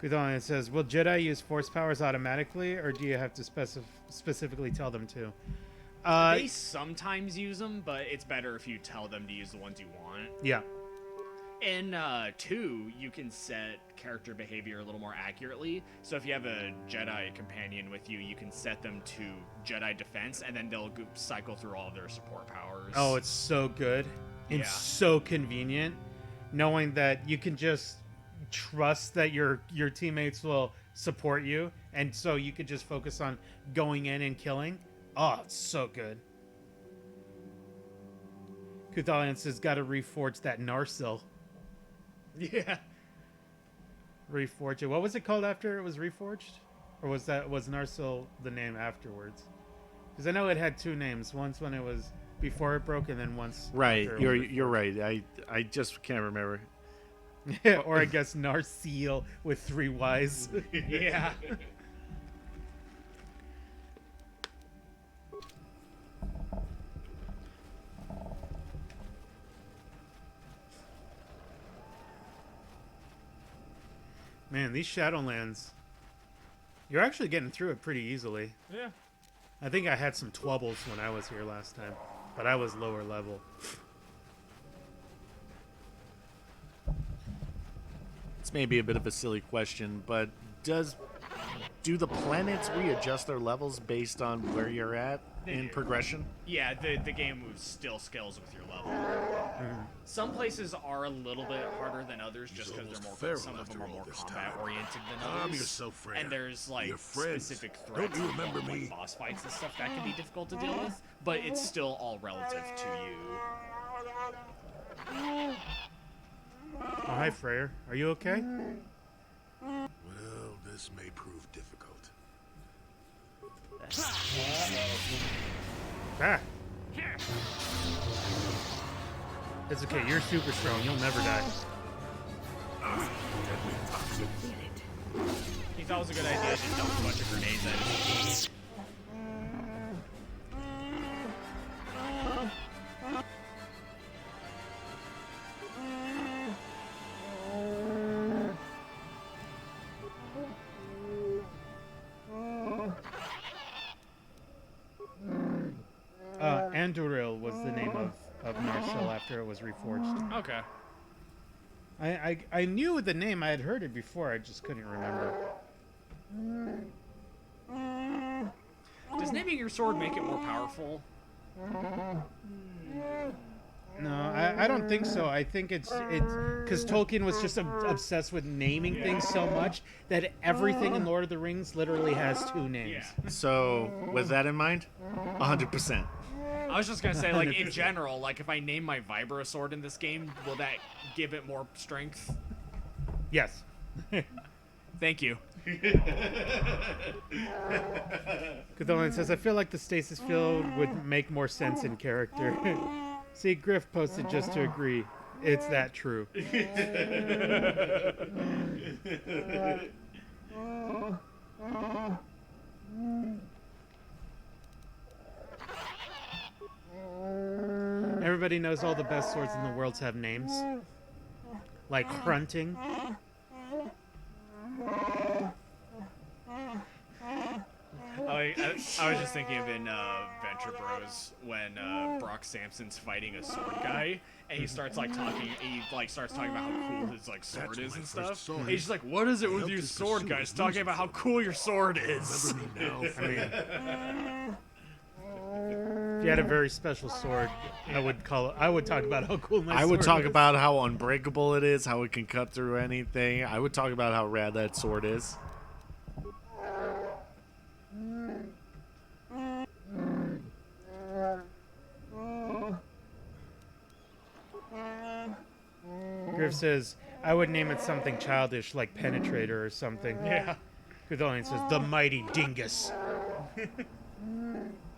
A: Kudalian says, will Jedi use Force powers automatically, or do you have to specifically tell them to?
C: They sometimes use them, but it's better if you tell them to use the ones you want.
A: Yeah.
C: In 2, you can set character behavior a little more accurately. So if you have a Jedi companion with you, you can set them to Jedi defense, and then they'll cycle through all of their support powers.
A: Oh, it's so good and
C: Yeah.
A: so convenient, knowing that you can just trust that your teammates will support you, and so you could just focus on going in and killing. Oh, it's so good. Kuthalians has got to reforge that Narsil.
C: Yeah.
A: Reforge it. What was it called after it was reforged? Or was Narsil the name afterwards? Because I know it had two names. Once when it was before it broke, and then once.
B: Right,
A: after it was
B: you're right. I just can't remember.
A: Yeah, or I guess Narsil with 3 Ys.
C: Yeah.
A: Man, these Shadowlands, you're actually getting through it pretty easily.
C: Yeah.
A: I think I had some troubles when I was here last time, but I was lower level.
B: It's maybe a bit of a silly question, but do the planets readjust their levels based on where you're at in progression?
C: Yeah, the game still scales with your level. Some places are a little bit harder than others just because they're more. Some of them are more combat oriented than others.
I: I'm your self-friend.
C: And there's like
I: Your friends.
C: specific
I: Don't
C: threats,
I: you remember
C: like
I: me?
C: boss fights and stuff that can be difficult to deal with. But it's still all relative to you.
A: Oh, hi, Freyr. Are you okay?
I: Well, this may prove difficult.
A: Ah. It's okay. You're super strong. You'll never die.
C: He thought it was a good idea to dump a bunch of grenades at his
A: Anduril was the name of Narsil after it was reforged.
C: Okay.
A: I knew the name. I had heard it before. I just couldn't remember.
C: Does naming your sword make it more powerful?
A: No, I don't think so. I think it's because Tolkien was just obsessed with naming things so much that everything in Lord of the Rings literally has 2 names.
B: So, with that in mind, 100%.
C: I was just gonna say, like, in general, like, if I name my Vibro sword in this game, will that give it more strength?
A: Yes.
C: Thank you.
A: Kutholian says, I feel like the stasis field would make more sense in character. See, Griff posted just to agree. It's that true. Everybody knows all the best swords in the world have names. Like Hrunting.
C: I was just thinking of in Venture Bros when Brock Sampson's fighting a sword guy, and he starts like talking. He like starts talking about how cool his like sword is and stuff. And he's just like, "What is it with you sword guys talking about how cool your sword is?"
A: I mean, if you had a very special sword, I would talk about how cool my sword is.
B: I would talk about how unbreakable it is, how it can cut through anything. I would talk about how rad that sword is.
A: Griff says, I would name it something childish like Penetrator or something.
C: Yeah.
A: Kutholian says, the Mighty Dingus.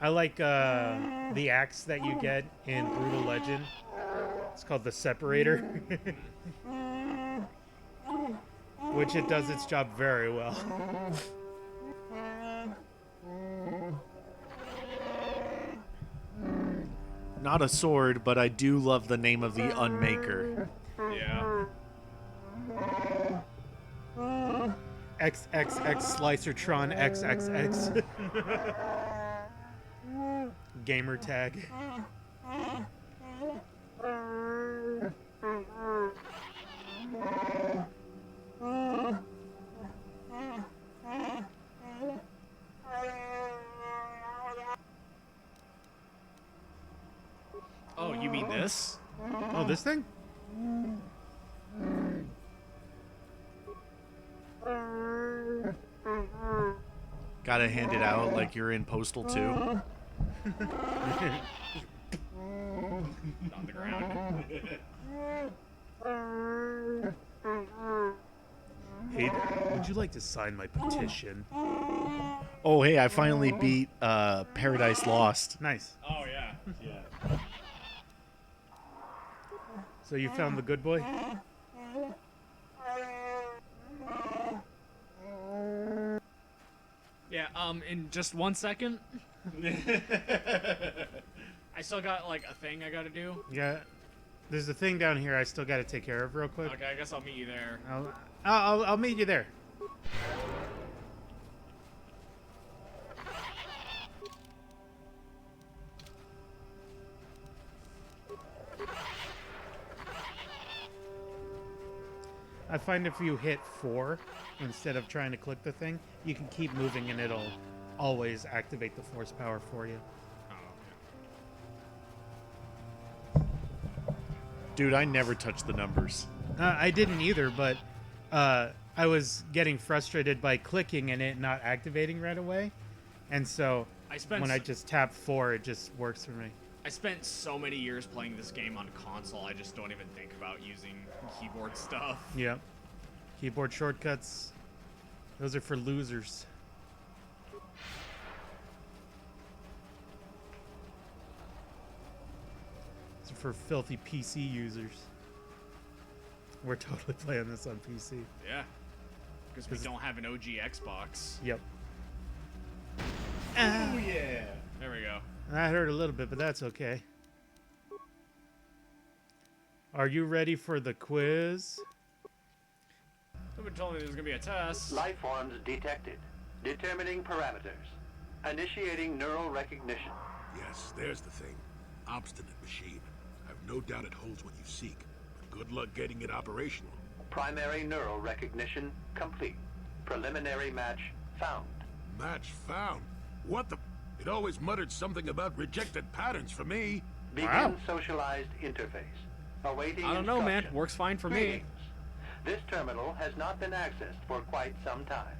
A: I like the axe that you get in Brutal Legend. It's called the Separator. Which it does its job very well.
B: Not a sword, but I do love the name of the Unmaker.
C: Yeah.
A: XXX Slicertron XXX. gamer tag.
C: Oh, you mean this?
A: Oh, this thing?
B: Gotta hand it out like you're in Postal 2.
C: On the ground.
A: Hey, would you like to sign my petition?
B: Oh, hey, I finally beat Paradise Lost.
A: Nice.
C: Oh, yeah.
B: Yeah.
A: So you found the good boy?
C: Yeah, in just 1 second. I still got, like, a thing I gotta do.
A: Yeah. There's a thing down here I still got to take care of real quick.
C: Okay, I guess I'll meet you there.
A: I'll meet you there. I find if you hit 4 instead of trying to click the thing, you can keep moving and it'll always activate the force power for you.
B: Dude, I never touched the numbers.
A: I didn't either, but I was getting frustrated by clicking and it not activating right away. And so when I just tap 4, it just works for me.
C: I spent so many years playing this game on console, I just don't even think about using keyboard stuff.
A: Yep. Keyboard shortcuts, those are for losers. Those are for filthy PC users. We're totally playing this on PC.
C: Yeah. Because we don't have an OG Xbox.
A: Yep.
C: Oh, yeah. There we go.
A: That hurt a little bit, but that's okay. Are you ready for the quiz?
C: Someone told me there was going to be a test.
M: Life forms detected. Determining parameters. Initiating neural recognition.
I: Yes, there's the thing. Obstinate machine. I've no doubt it holds what you seek, but good luck getting it operational.
M: Primary neural recognition complete. Preliminary match found.
I: Match found? What the... It always muttered something about rejected patterns for me.
M: Begin socialized interface. Awaiting
C: I don't know, man.
M: instruction.
C: Works fine for me.
M: Greetings. This terminal has not been accessed for quite some time.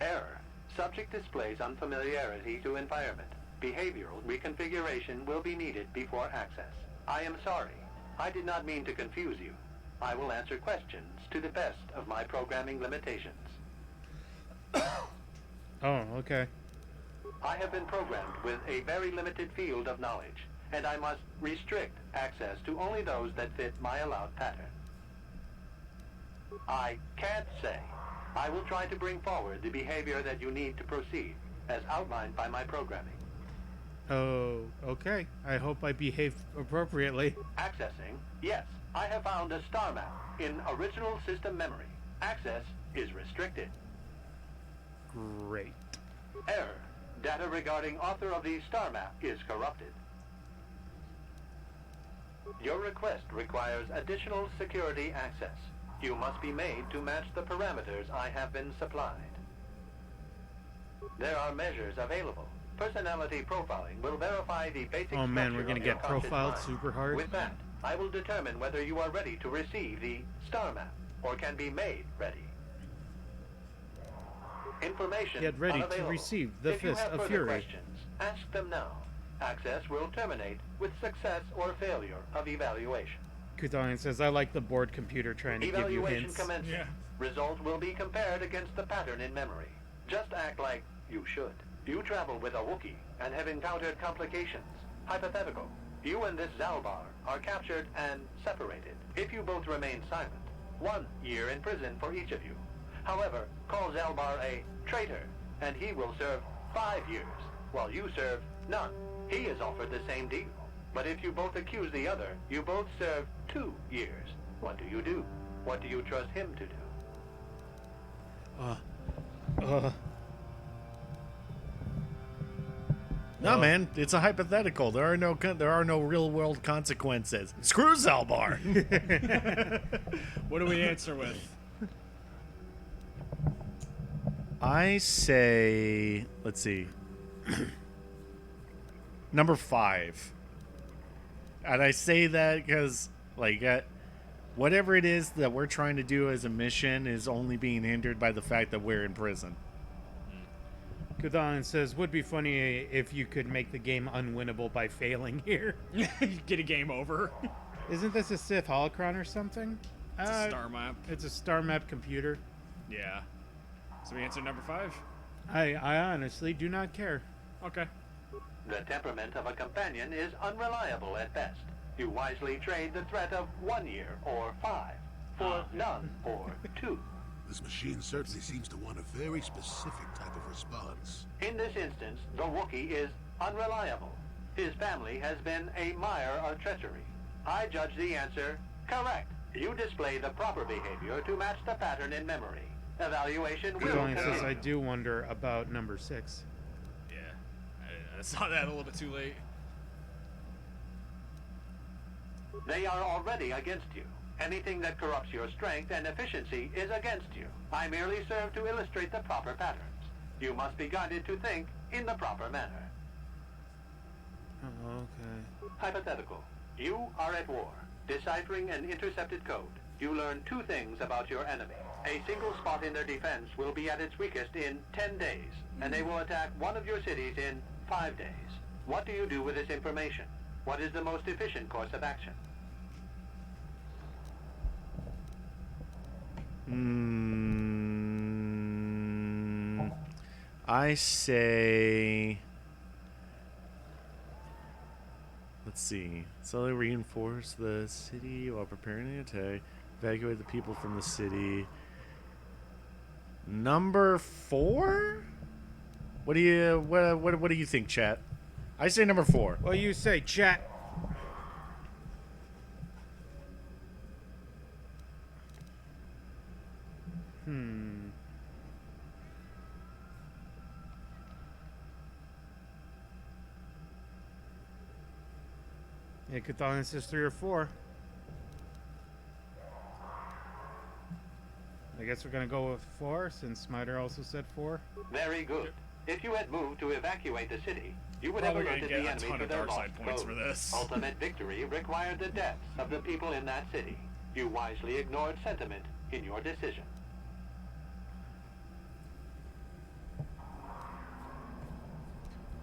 M: Error. Subject displays unfamiliarity to environment. Behavioral reconfiguration will be needed before access. I am sorry. I did not mean to confuse you. I will answer questions to the best of my programming limitations.
A: Oh, okay.
M: I have been programmed with a very limited field of knowledge, and I must restrict access to only those that fit my allowed pattern. I can't say. I will try to bring forward the behavior that you need to proceed, as outlined by my programming.
A: Oh, okay. I hope I behaved appropriately.
M: Accessing? Yes. I have found a star map in original system memory. Access is restricted.
A: Great.
M: Error. Data regarding author of the star map is corrupted. Your request requires additional security access. You must be made to match the parameters I have been supplied. There are measures available. Personality profiling will verify the basic
A: Oh man, we're
M: structure
A: gonna
M: of your
A: get
M: conscious
A: profiled
M: mind.
A: super hard.
M: With that, I will determine whether you are ready to receive the star map, or can be made ready. Information
A: Get ready to
M: unavailable.
A: receive the
M: If you
A: Fist
M: have
A: of
M: further
A: Fury.
M: questions, ask them now. Access will terminate with success or failure of evaluation.
A: Kutalian says, I like the board computer trying to give you
M: Evaluation
A: hints.
M: commencing. Result will be compared against the pattern in memory. Just act like you should. You travel with a Wookiee and have encountered complications. Hypothetical. You and this Zalbaar are captured and separated. If you both remain silent, 1 year in prison for each of you. However, call Zalbaar a traitor, and he will serve 5 years, while you serve none. He is offered the same deal. But if you both accuse the other, you both serve 2 years. What do you do? What do you trust him to do?
B: No, man, it's a hypothetical. There are no real world consequences. Screw Zalbaar.
C: What do we answer with?
B: I say, let's see, number 5. And I say that because, like, whatever it is that we're trying to do as a mission is only being hindered by the fact that we're in prison.
A: Kuthan says, would be funny if you could make the game unwinnable by failing here.
C: Get a game over.
A: Isn't this a Sith holocron or something?
C: It's a star map.
A: It's a star map computer.
C: Yeah. So we answer number 5?
A: I honestly do not care.
C: Okay.
M: The temperament of a companion is unreliable at best. You wisely trade the threat of 1 year or 5 for none or 2.
I: This machine certainly seems to want a very specific type of response.
M: In this instance, the Wookiee is unreliable. His family has been a mire of treachery. I judge the answer correct. You display the proper behavior to match the pattern in memory. Evaluation will
A: Kuthan says,
M: continue.
A: I do wonder about number 6.
C: Yeah. I saw that a little bit too late.
M: They are already against you. Anything that corrupts your strength and efficiency is against you. I merely serve to illustrate the proper patterns. You must be guided to think in the proper manner.
A: Okay.
M: Hypothetical. You are at war, deciphering an intercepted code. You learn 2 things about your enemy. A single spot in their defense will be at its weakest in 10 days, and they will attack one of your cities in 5 days. What do you do with this information? What is the most efficient course of action?
B: I say, let's see. So they reinforce the city while preparing the attack. Evacuate the people from the city. Number 4? What do you think, chat? I say number 4.
A: Well, you say, chat. Yeah, Kuthan says 3 or 4. I guess we're gonna go with 4, since Smiter also said 4.
M: Very good. If you had moved to evacuate the city, you would
C: Probably
M: have
C: gonna
M: alerted
C: get
M: the
C: a
M: enemy
C: ton
M: to
C: of
M: their
C: dark
M: lost
C: side points
M: code.
C: for this.
M: Ultimate victory required the deaths of the people in that city. You wisely ignored sentiment in your decision.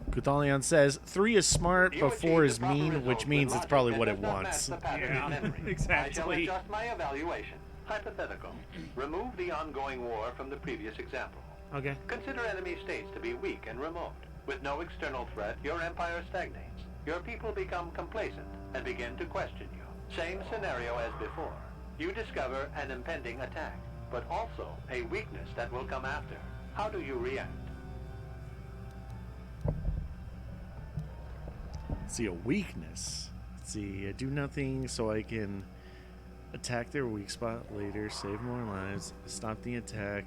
B: Kuthalion says 3 is smart,
M: You
B: but 4
M: achieved
B: is
M: the proper
B: mean,
M: result
B: which
M: with
B: means it's
M: logic
B: probably
M: that
B: what
M: does
B: it
M: not match
B: wants.
M: the pattern in memory. I shall adjust my evaluation. Hypothetical. Remove the ongoing war from the previous example.
A: Okay.
M: Consider enemy states to be weak and remote. With no external threat, your empire stagnates. Your people become complacent and begin to question you. Same scenario as before. You discover an impending attack, but also a weakness that will come after. How do you react?
B: See, a weakness. Let's see, I do nothing so I can attack their weak spot later, save more lives, stop the attack,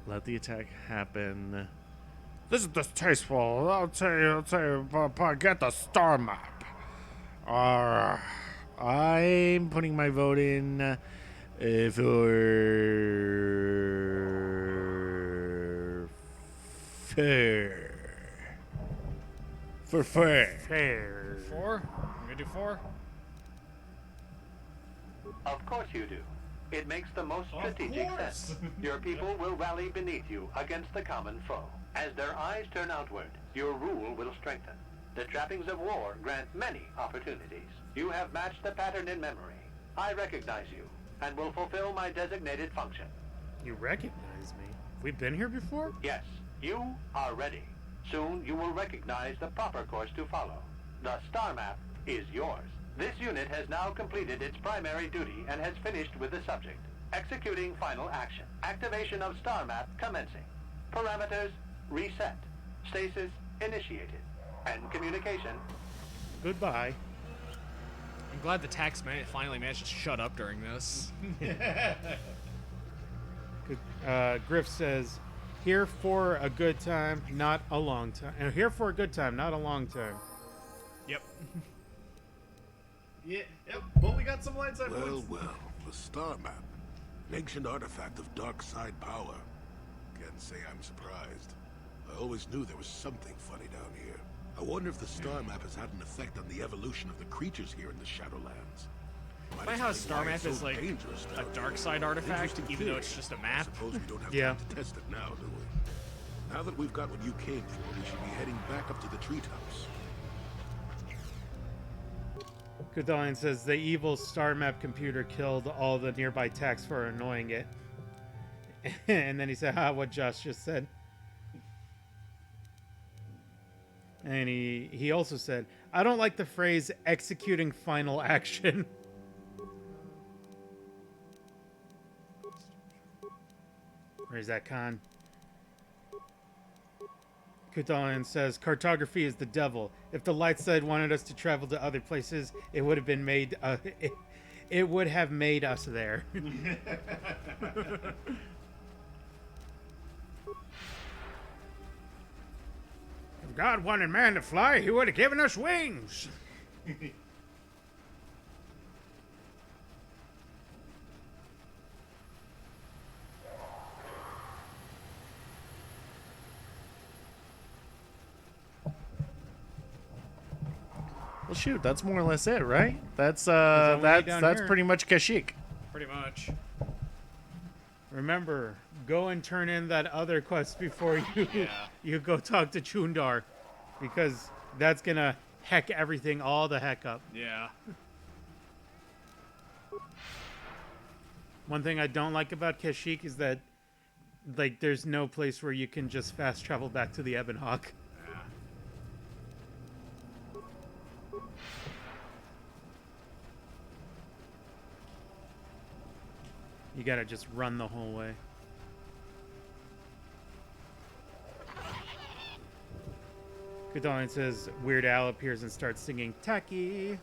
B: let the attack happen. This is distasteful. I'll tell you, get the star map. I'm putting my vote in for fair. For fair.
C: 4? I'm gonna do 4.
M: Of course you do. It makes the most strategic sense. Your people will rally beneath you against the common foe. As their eyes turn outward, your rule will strengthen. The trappings of war grant many opportunities. You have matched the pattern in memory. I recognize you and will fulfill my designated function.
A: You recognize me? We've been here before?
M: Yes, you are ready. Soon you will recognize the proper course to follow. The star map is yours. This unit has now completed its primary duty and has finished with the subject. Executing final action. Activation of star map commencing. Parameters reset. Stasis initiated. And communication.
A: Goodbye.
C: I'm glad the tax man finally managed to shut up during this.
A: Griff says, Here for a good time, not a long time. And here for a good time, not a long time.
C: Yep.
B: Yeah, yep. Well, we got some light side points.
I: Well, the star map. An ancient artifact of dark side power. Can't say I'm surprised. I always knew there was something funny down here. I wonder if the star map has had an effect on the evolution of the creatures here in the Shadowlands.
C: By how star map is like a dark side artifact, even though it's just a map.
I: Suppose we don't have
A: Yeah.
I: time to test it now, do we? Now that we've got what you came for, we should be heading back up to the treetops.
A: Kudalian says the evil star map computer killed all the nearby techs for annoying it. And then he said, what Josh just said. And he also said, I don't like the phrase executing final action. Where's that con? Kudalian says, cartography is the devil. If the light side wanted us to travel to other places, it would have been made. It would have made us there. If God wanted man to fly, he would have given us wings.
B: Well, shoot, that's more or less it, right? That's
A: only
B: that's
A: down
B: that's
A: here.
B: pretty much Kashyyyk.
C: Pretty much.
A: Remember, go and turn in that other quest before you
C: Yeah.
A: you go talk to Chundar, because that's gonna heck everything all the heck up.
C: Yeah.
A: One thing I don't like about Kashyyyk is that, like, there's no place where you can just fast travel back to the Ebon Hawk. You gotta just run the whole way. Kudalian says Weird Al appears and starts singing Tacky.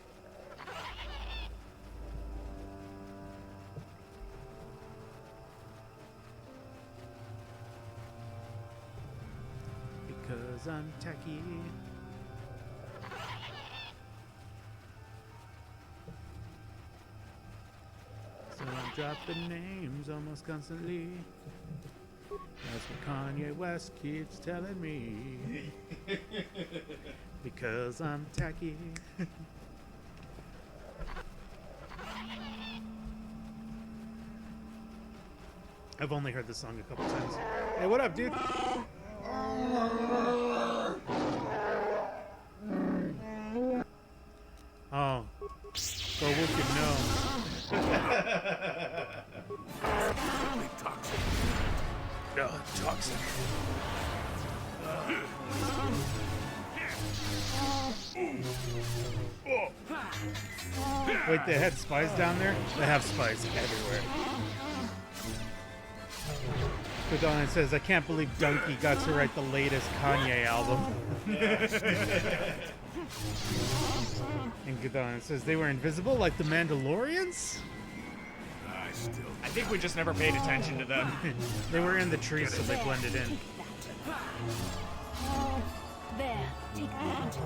A: Because I'm tacky. So I'm dropping names almost constantly. That's what Kanye West keeps telling me. Because I'm tacky. I've only heard this song a couple times. Hey, what up, dude? Oh. Go Wookiee, no.
I: Toxic.
A: No, toxic. Wait, they had spies down there? They have spies everywhere. Kudalian says, I can't believe Donkey got to write the latest Kanye album. And Kudalian says, they were invisible like the Mandalorians?
C: I think we just never paid attention to them.
A: They were in the trees, so they blended in.
P: There, take that.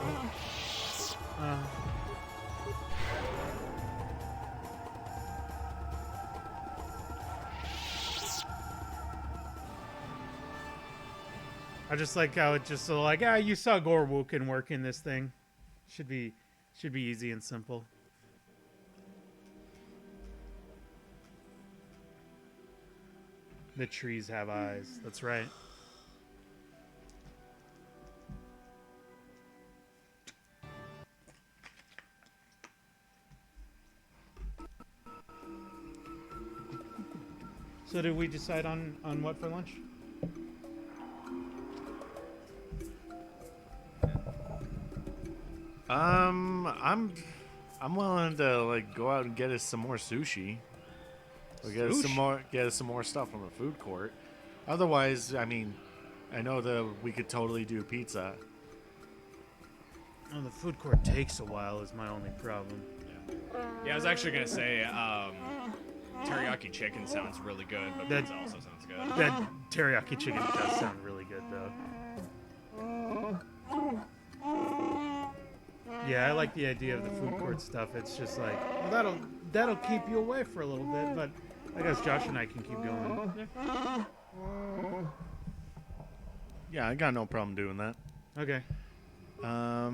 A: I just like how it just so like, you saw Gore Woken work in this thing. Should be easy and simple. The trees have eyes. That's right. So did we decide on what for lunch?
B: I'm willing to like go out and get us some more sushi. Or get us some more stuff from the food court. Otherwise, I mean, I know that we could totally do pizza.
A: Oh, the food court takes a while is my only problem.
C: Yeah, I was actually gonna say teriyaki chicken sounds really good, but
A: That-
C: pizza also sounds good. good.
A: That teriyaki chicken does sound really good, though. Yeah, I like the idea of the food court stuff. It's just like, well, that'll keep you away for a little bit, but I guess Josh and I can keep going.
B: Yeah, I got no problem doing that.
A: Okay.
B: How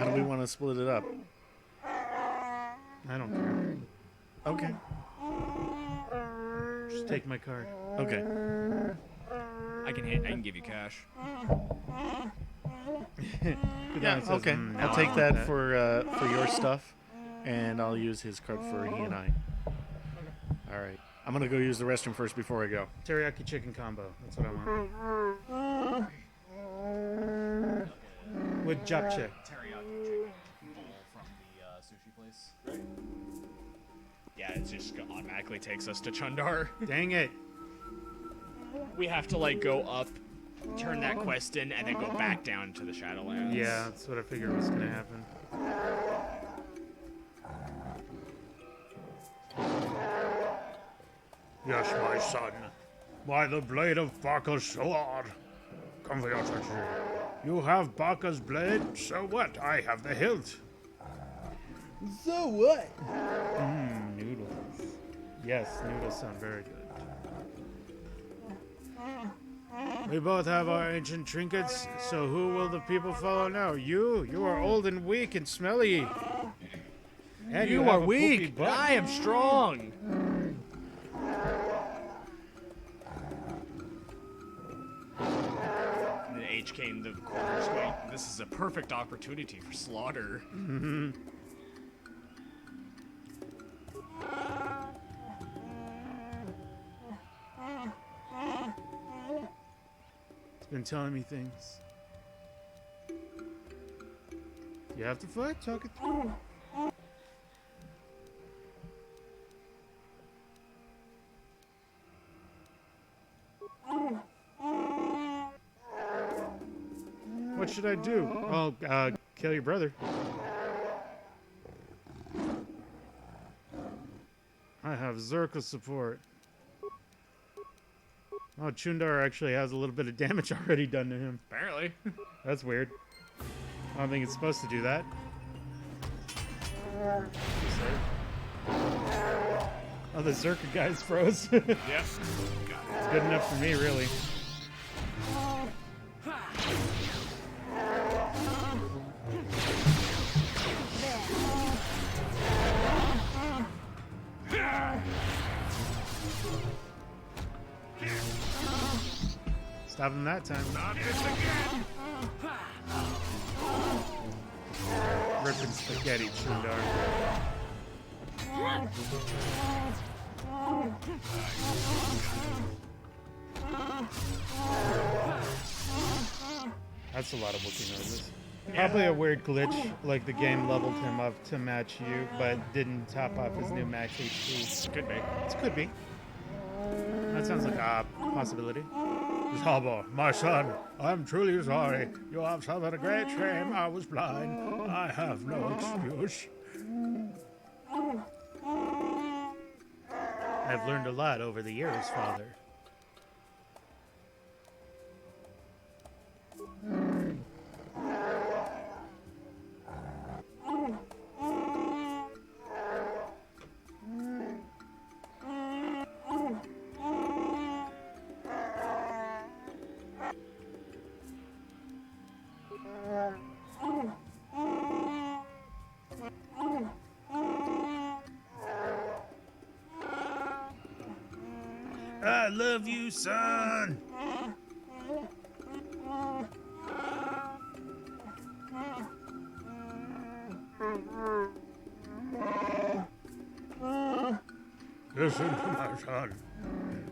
B: do we want to split it up?
A: I don't care.
B: Okay.
A: Just take my card.
B: Okay.
C: I can give you cash.
B: Yeah, okay. I'll take that for your stuff, and I'll use his card for he and I. All right. I'm gonna go use the restroom first before I go.
A: Teriyaki chicken combo. That's what I want. With japchae.
C: Teriyaki chicken bowl from the sushi place. Yeah, it just automatically takes us to Chundar.
A: Dang it.
C: We have to like go up, turn that quest in, and then go back down to the Shadowlands.
A: Yeah, that's what I figured was gonna happen.
R: Yes, my son. By the blade of Baka's sword. Come for your treasure. You have Baka's blade, so what? I have the hilt.
A: So what? Noodles. Yes, noodles sound very good. We both have our ancient trinkets, so who will the people follow now? You? You are old and weak and smelly. And
C: You
A: have
C: are
A: a
C: weak.
A: poopy butt.
C: I am strong. And then H came the corners going, this is a perfect opportunity for slaughter.
A: It's been telling me things. You have to fight? Talk it through. What should I do? Oh, kill your brother. I have Zerka support. Oh, Chundar actually has a little bit of damage already done to him.
C: Apparently.
A: That's weird. I don't think it's supposed to do that. Oh, the Zerka guys froze.
C: Yep.
A: It's good enough for me, really. Stop him that time.
R: Not this again.
A: Ripping spaghetti, Chundar. That's a lot of Wookiee noises. Probably a weird glitch, like the game leveled him up to match you, but didn't top off his new max HP.
C: Could be.
A: It could be. That sounds like a possibility.
R: Zalbaar, my son, I'm truly sorry. You have suffered a great shame. I was blind. I have no excuse.
A: I've learned a lot over the years, Father.
R: I love you, son. Listen to my son.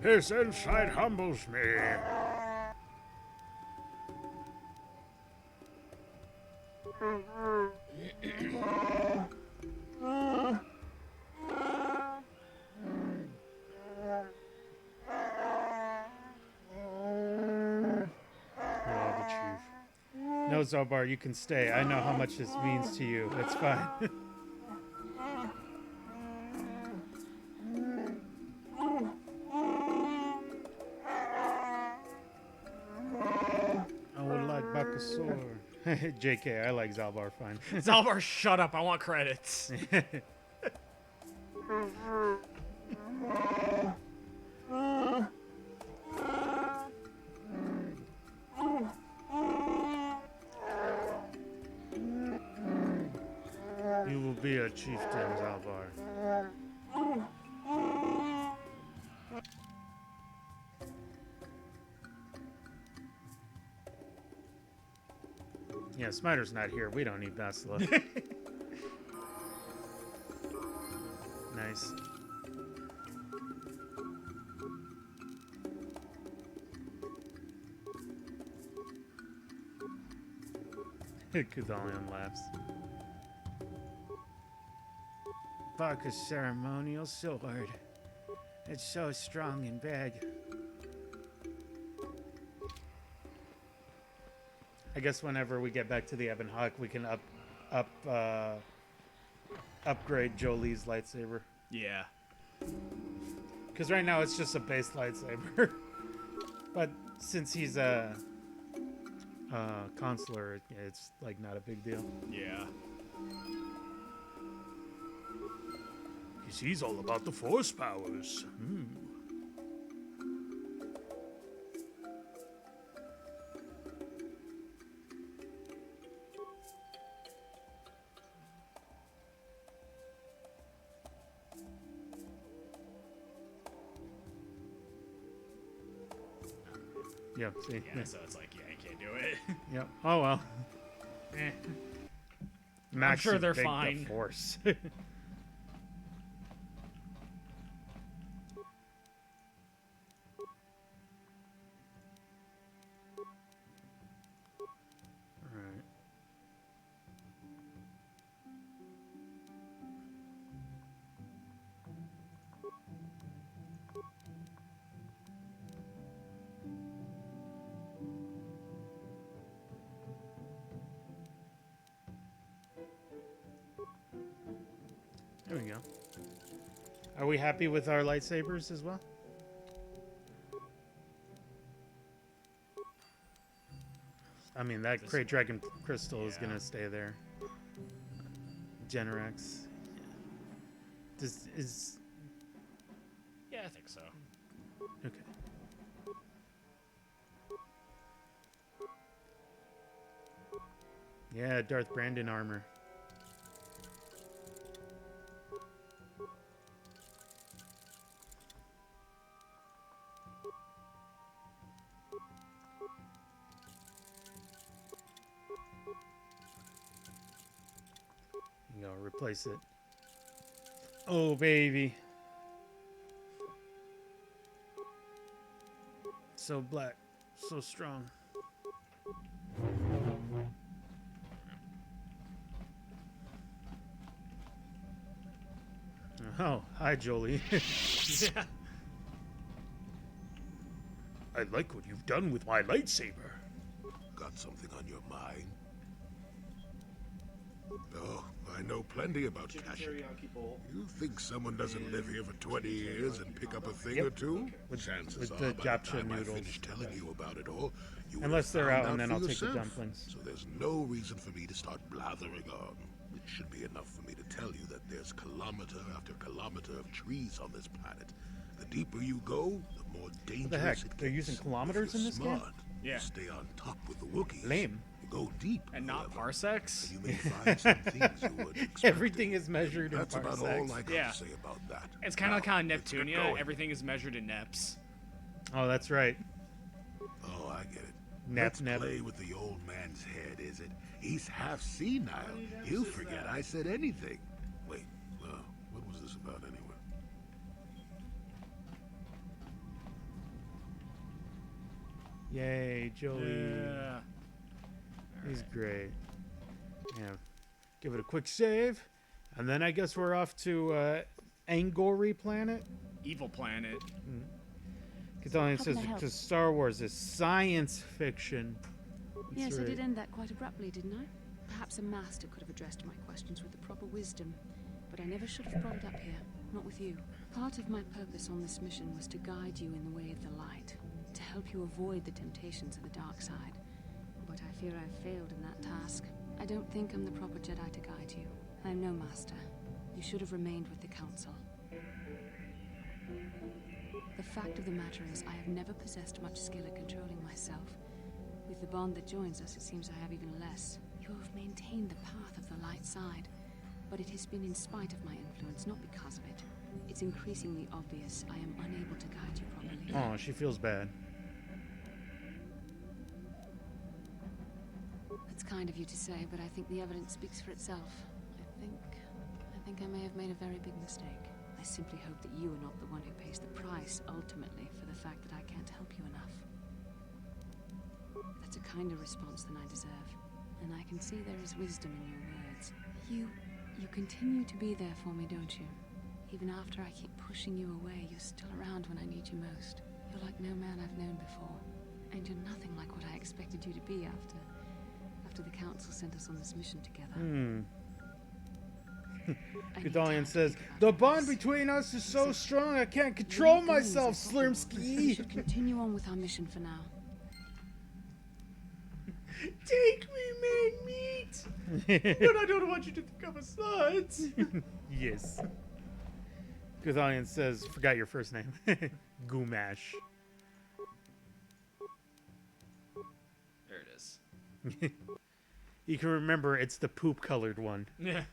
R: His insight humbles me.
A: No, Zalbaar, you can stay. I know how much this means to you. It's fine. JK, I like Zalbaar fine.
C: Zalbaar, shut up. I want credits.
A: You will be a chieftain, Zalbaar. Yeah, Smiter's not here. We don't need Vessela. Nice. Kudalion laughs. Baka's ceremonial sword. It's so strong and big. I guess whenever we get back to the Ebon Hawk, we can upgrade Jolie's lightsaber.
C: Yeah.
A: Because right now it's just a base lightsaber. But since he's a consular, it's like not a big deal.
C: Yeah.
R: He's all about the Force powers.
A: Yep, see?
C: Yeah, so it's like, yeah, you can't do it.
A: Yep. Oh, well. Eh.
C: I'm sure they're
A: big
C: fine.
A: The Force. Alright. There we go. Are we happy with our lightsabers as well? I mean, that Great Dragon Crystal is gonna stay there. Generax. Is
C: Yeah, I think so.
A: okay. Yeah, Darth Brandon armor. You go, replace it. Oh, baby. So black, so strong. Oh, hi, Jolie.
C: Yeah.
R: I like what you've done with my lightsaber.
I: Got something on your mind? Oh, I know plenty about Kashyyyk. You think someone doesn't live here for 20 years and pick up a thing or two? Chances
A: with
I: are,
A: the
I: by
A: japcha
I: the time I
A: noodles.
I: finish telling you about it all, you will
A: Unless
I: have
A: they're out,
I: found
A: and then
I: for
A: I'll take the
I: yourself.
A: dumplings.
I: So there's no reason for me to start blathering on. It should be enough for me to tell you that there's kilometer after kilometer of trees on this planet. The deeper you go, the more dangerous
A: the heck?
I: it gets.
A: They're using kilometers
I: If
A: in
I: you're
A: this game?
I: smart,
C: Yeah.
I: you stay on top with the Wookiees.
A: Lame.
I: You go deep.
C: And not
I: however,
C: parsecs?
I: You may find some things you would expect.
A: Everything is measured in
I: That's about
A: parsecs.
I: all I got
C: Yeah.
I: to say about that.
C: It's kind of
I: Now,
C: like on
I: let's get
C: Neptunia.
I: going.
C: Everything is measured in neps.
A: Oh, that's right.
I: Oh, I get it.
A: Nep,
I: Let's
A: nep.
I: play with the old man's head, is it? He's half senile. He'll forget I said anything. Wait, what was this about anyway?
A: Yay, Jolie.
C: Yeah.
A: He's great. Yeah. Give it a quick save. And then I guess we're off to Angori planet.
C: Evil planet.
A: Katalian
D: How
A: says
D: can I help?
A: because Star Wars is science fiction.
D: Yes,
A: That's
D: I
A: right.
D: did end that quite abruptly, didn't I? Perhaps a master could have addressed my questions with the proper wisdom, but I never should have brought it up here, not with you. Part of my purpose on this mission was to guide you in the way of the light, to help you avoid the temptations of the dark side. but I fear I've failed in that task. I don't think I'm the proper Jedi to guide you. I'm no master. You should have remained with the Council. The fact of the matter is, I have never possessed much skill at controlling myself. With the bond that joins us, it seems I have even less. You have maintained the path of the light side, but it has been in spite of my influence, not because of it. It's increasingly obvious I am unable to guide you properly.
A: Oh, she feels bad.
D: That's kind of you to say, but I think the evidence speaks for itself. I think I may have made a very big mistake. I simply hope that you are not the one who pays the price, ultimately, for the fact that I can't help you enough. That's a kinder response than I deserve, and I can see there is wisdom in your words. You continue to be there for me, don't you? Even after I keep pushing you away, you're still around when I need you most. You're like no man I've known before, and you're nothing like what I expected you to be after the Council sent us on this mission together.
A: Gedalion says, the bond between us is so strong I can't control myself, Slurmski.
D: We should continue on with our mission for now.
B: Take me, man, meat! But I don't want you to think I'm a slut.
A: Yes. Gedalion says, forgot your first name. Gumash.
C: There it is.
A: You can remember it's the poop-colored one.
C: Yeah.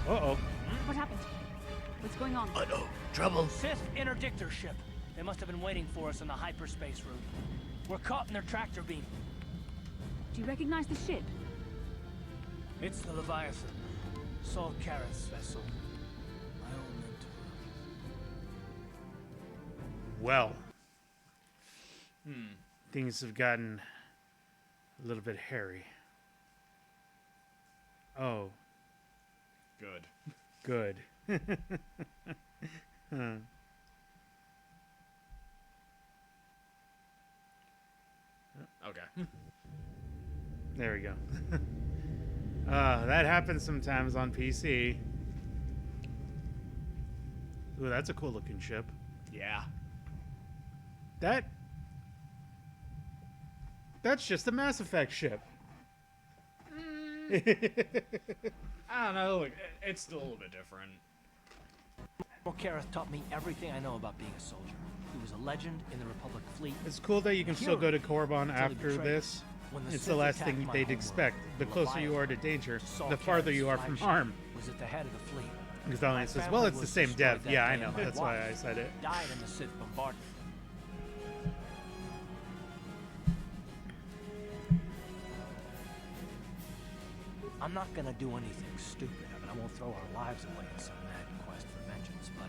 A: Uh-oh.
S: What happened? What's going on?
B: Uh-oh. Trouble.
T: Sith interdictor ship. They must have been waiting for us on the hyperspace route. We're caught in their tractor beam.
S: Do you recognize the ship?
T: It's the Leviathan. Saul Karrath's vessel. My old mentor.
A: Well. Things have gotten a little bit hairy. Oh.
C: Good.
A: Good. Huh.
C: Okay.
A: There we go. That happens sometimes on PC. Ooh, that's a cool looking ship.
C: Yeah.
A: That's just a Mass Effect ship.
C: I don't know. It's still a little bit different.
T: Admiral Karrath taught me everything I know about being a soldier. He was a legend in the Republic fleet.
A: It's cool that you can still go to Korriban after this. It's the last thing they'd expect. The closer you are to danger, the farther you are from harm.
T: Was at the head of the fleet.
A: Gedalion says, well, it's the same dev. Yeah, I know. That's why I said it.
T: Died in the Sith bombardment. I'm not gonna do anything stupid. I mean, I won't throw our lives away in some mad quest for vengeance, but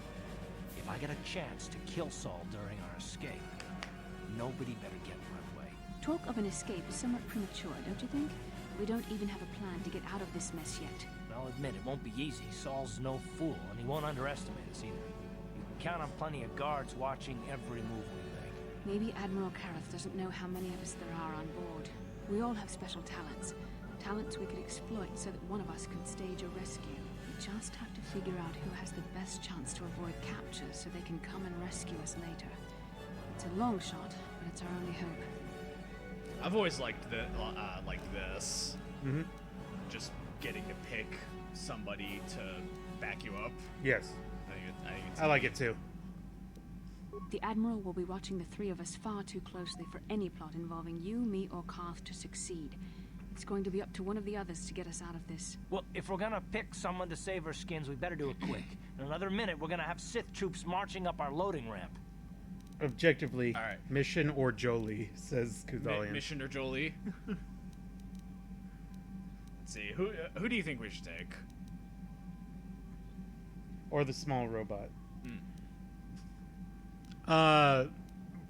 T: if I get a chance to kill Saul during our escape, nobody better get in my way.
D: Talk of an escape is somewhat premature, don't you think? We don't even have a plan to get out of this mess yet.
T: I'll admit, it won't be easy. Saul's no fool, and he won't underestimate us either. You can count on plenty of guards watching every move we make.
D: Maybe Admiral Karrath doesn't know how many of us there are on board. We all have special talents. Talents we could exploit so that one of us can stage a rescue. We just have to figure out who has the best chance to avoid capture so they can come and rescue us later. It's a long shot, but it's our only hope.
C: I've always liked this.
A: Mm-hmm.
C: Just getting to pick somebody to back you up.
A: Yes. I like it too.
D: The Admiral will be watching the three of us far too closely for any plot involving you, me, or Karth to succeed. It's going to be up to one of the others to get us out of this.
T: Well, if we're gonna pick someone to save our skins, we better do it quick. In another minute, we're gonna have Sith troops marching up our loading ramp.
A: Objectively,
C: All right.
A: Mission or Jolie, says Kudalian.
C: Mission or Jolie? Let's see. Who do you think we should take?
A: Or the small robot.
C: Hmm.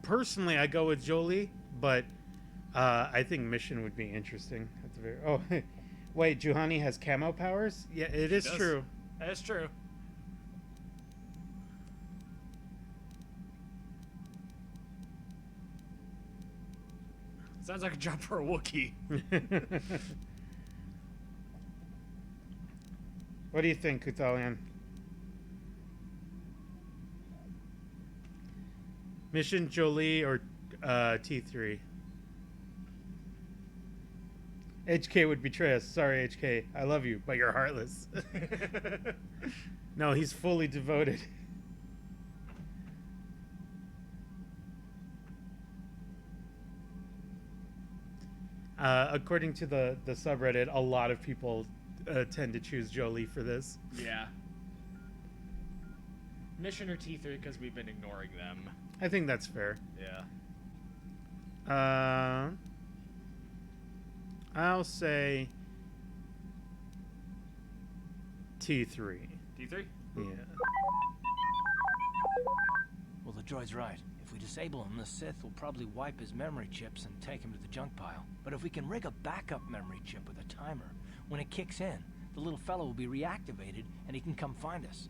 A: Personally, I go with Jolie, but I think Mission would be interesting. That's very. Oh, wait, Juhani has camo powers? Yeah, it is true.
C: That's true. Sounds like a job for a Wookiee.
A: What do you think, Kuthalian? Mission, Jolie, or T3? HK would betray us. Sorry, HK. I love you, but you're heartless. No, he's fully devoted. According to the subreddit, a lot of people tend to choose Jolie for this.
C: Yeah. Mission or T3 because we've been ignoring them.
A: I think that's fair.
C: Yeah.
A: I'll say T3.
C: T3?
A: Yeah.
T: Well, the droid's right. If we disable him, the Sith will probably wipe his memory chips and take him to the junk pile. But if we can rig a backup memory chip with a timer, when it kicks in, the little fellow will be reactivated and he can come find us.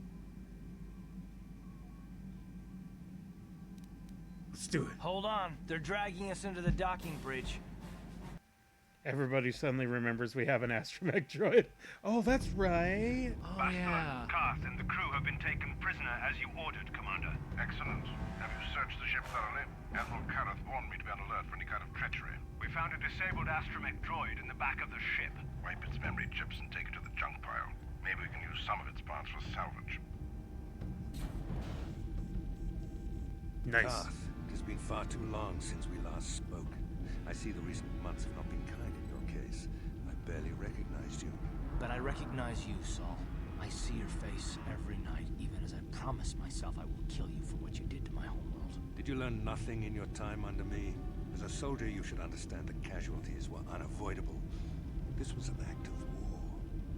A: Let's do it.
T: Hold on. They're dragging us into the docking bridge.
A: Everybody suddenly remembers we have an astromech droid. Oh, that's right.
C: Oh, yeah.
U: Karth and the crew have been taken prisoner as you ordered, Commander.
K: Excellent. Have you searched the ship thoroughly? Admiral Karth warned me to be on alert for any kind of treachery.
U: We found a disabled astromech droid in the back of the ship.
K: Wipe its memory chips and take it to the junk pile. Maybe we can use some of its parts for salvage.
A: Nice.
V: Karth, it has been far too long since we last spoke. I see the recent months have not been kind in your case. I barely recognized you.
T: But I recognize you, Saul. I see your face every night, even as I promised myself I will kill you for what you did to my homeworld.
V: Did you learn nothing in your time under me? As a soldier, you should understand that casualties were unavoidable. This was an act of war.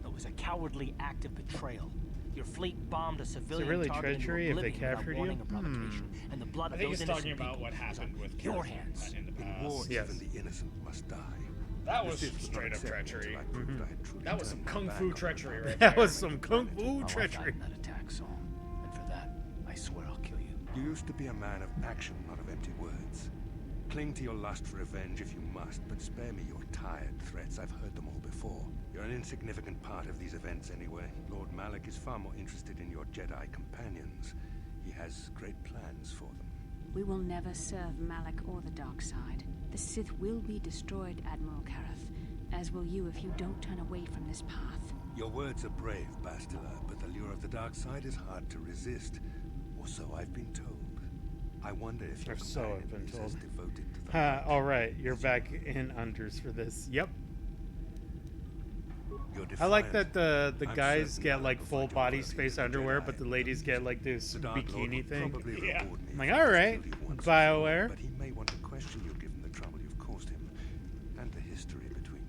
T: It was a cowardly act of betrayal. Your fleet bombed a civilian
A: really
T: target into
A: treachery if they
T: oblivion without
A: captured
T: warning
A: you?
T: or provocation, and the blood
C: I
T: of
C: think
T: those
C: he's
T: innocent
C: talking about
T: people
C: what
T: was
C: happened
T: on
C: with
T: your
C: Karth
T: hands.
C: in the
V: In
C: past.
V: war,
A: Yes.
V: even the innocent must die.
C: That
V: The
C: was
V: Sith
C: straight
V: not
C: up
V: acceptable
C: treachery.
V: until I proved I had truly
C: That was some
V: turned my
C: kung
V: back
C: fu
V: on the
C: treachery
V: Republic.
C: right
A: That
C: there.
A: was some kung fu
T: Oh, I died
A: treachery.
T: in that attack, Saul. And for that, I swear I'll kill you.
V: You used to be a man of action, not of empty words. Cling to your lust for revenge if you must, but spare me your tired threats. I've heard them all before. You're an insignificant part of these events anyway. Lord Malak is far more interested in your Jedi companions. He has great plans for them.
D: We will never serve Malak or the dark side. The Sith will be destroyed, Admiral Kareth, as will you if you don't turn away from this path.
V: Your words are brave, Bastila, but the lure of the dark side is hard to resist. Or so I've been told. I wonder if your companion
A: been
V: is
A: told.
V: as devoted to the
A: All right, you're back in unders for this. Yep.
V: You're
A: I like
V: defiant.
A: that the
V: I'm
A: guys
V: certain
A: get
V: Malak
A: like
V: will
A: full
V: fight your
A: body
V: worthy
A: space
V: as a
A: underwear,
V: Jedi.
A: but the ladies get like this
V: The Dark Lord
A: bikini
V: would
A: thing.
V: probably reward me
A: I'm like,
V: if
A: all
V: I
A: right,
V: killed you once and for all,
A: BioWare.
V: but he may want to question you given the trouble you've caused him and the history between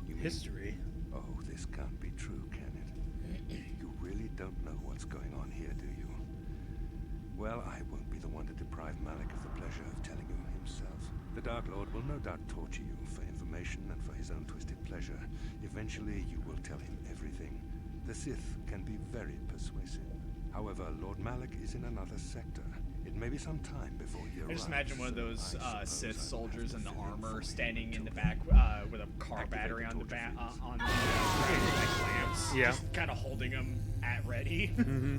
V: you.
A: History?
V: Oh, this can't be true, can it? You really don't know what's going on here, do you? Well, I won't be the one to deprive Malak of the pleasure of telling you himself. The Dark Lord will no doubt torture you for information and for his own twisted pleasure. Eventually, you will tell him everything. The Sith can be very persuasive. However, Lord Malak is in another sector. It may be some time before he
C: I
V: arrives.
C: just imagine one of
V: so
C: those
V: I suppose
C: Sith
V: I will
C: soldiers
V: have
C: in
V: to
C: the
V: fill in
C: armor
V: for you
C: standing in the
V: until
C: back
V: then.
C: with a car
V: Activate
C: battery
V: the
C: on the
V: torture fields.
C: on the like lamps.
A: Yeah.
C: Just kind of holding them at ready.
A: Mm-hmm.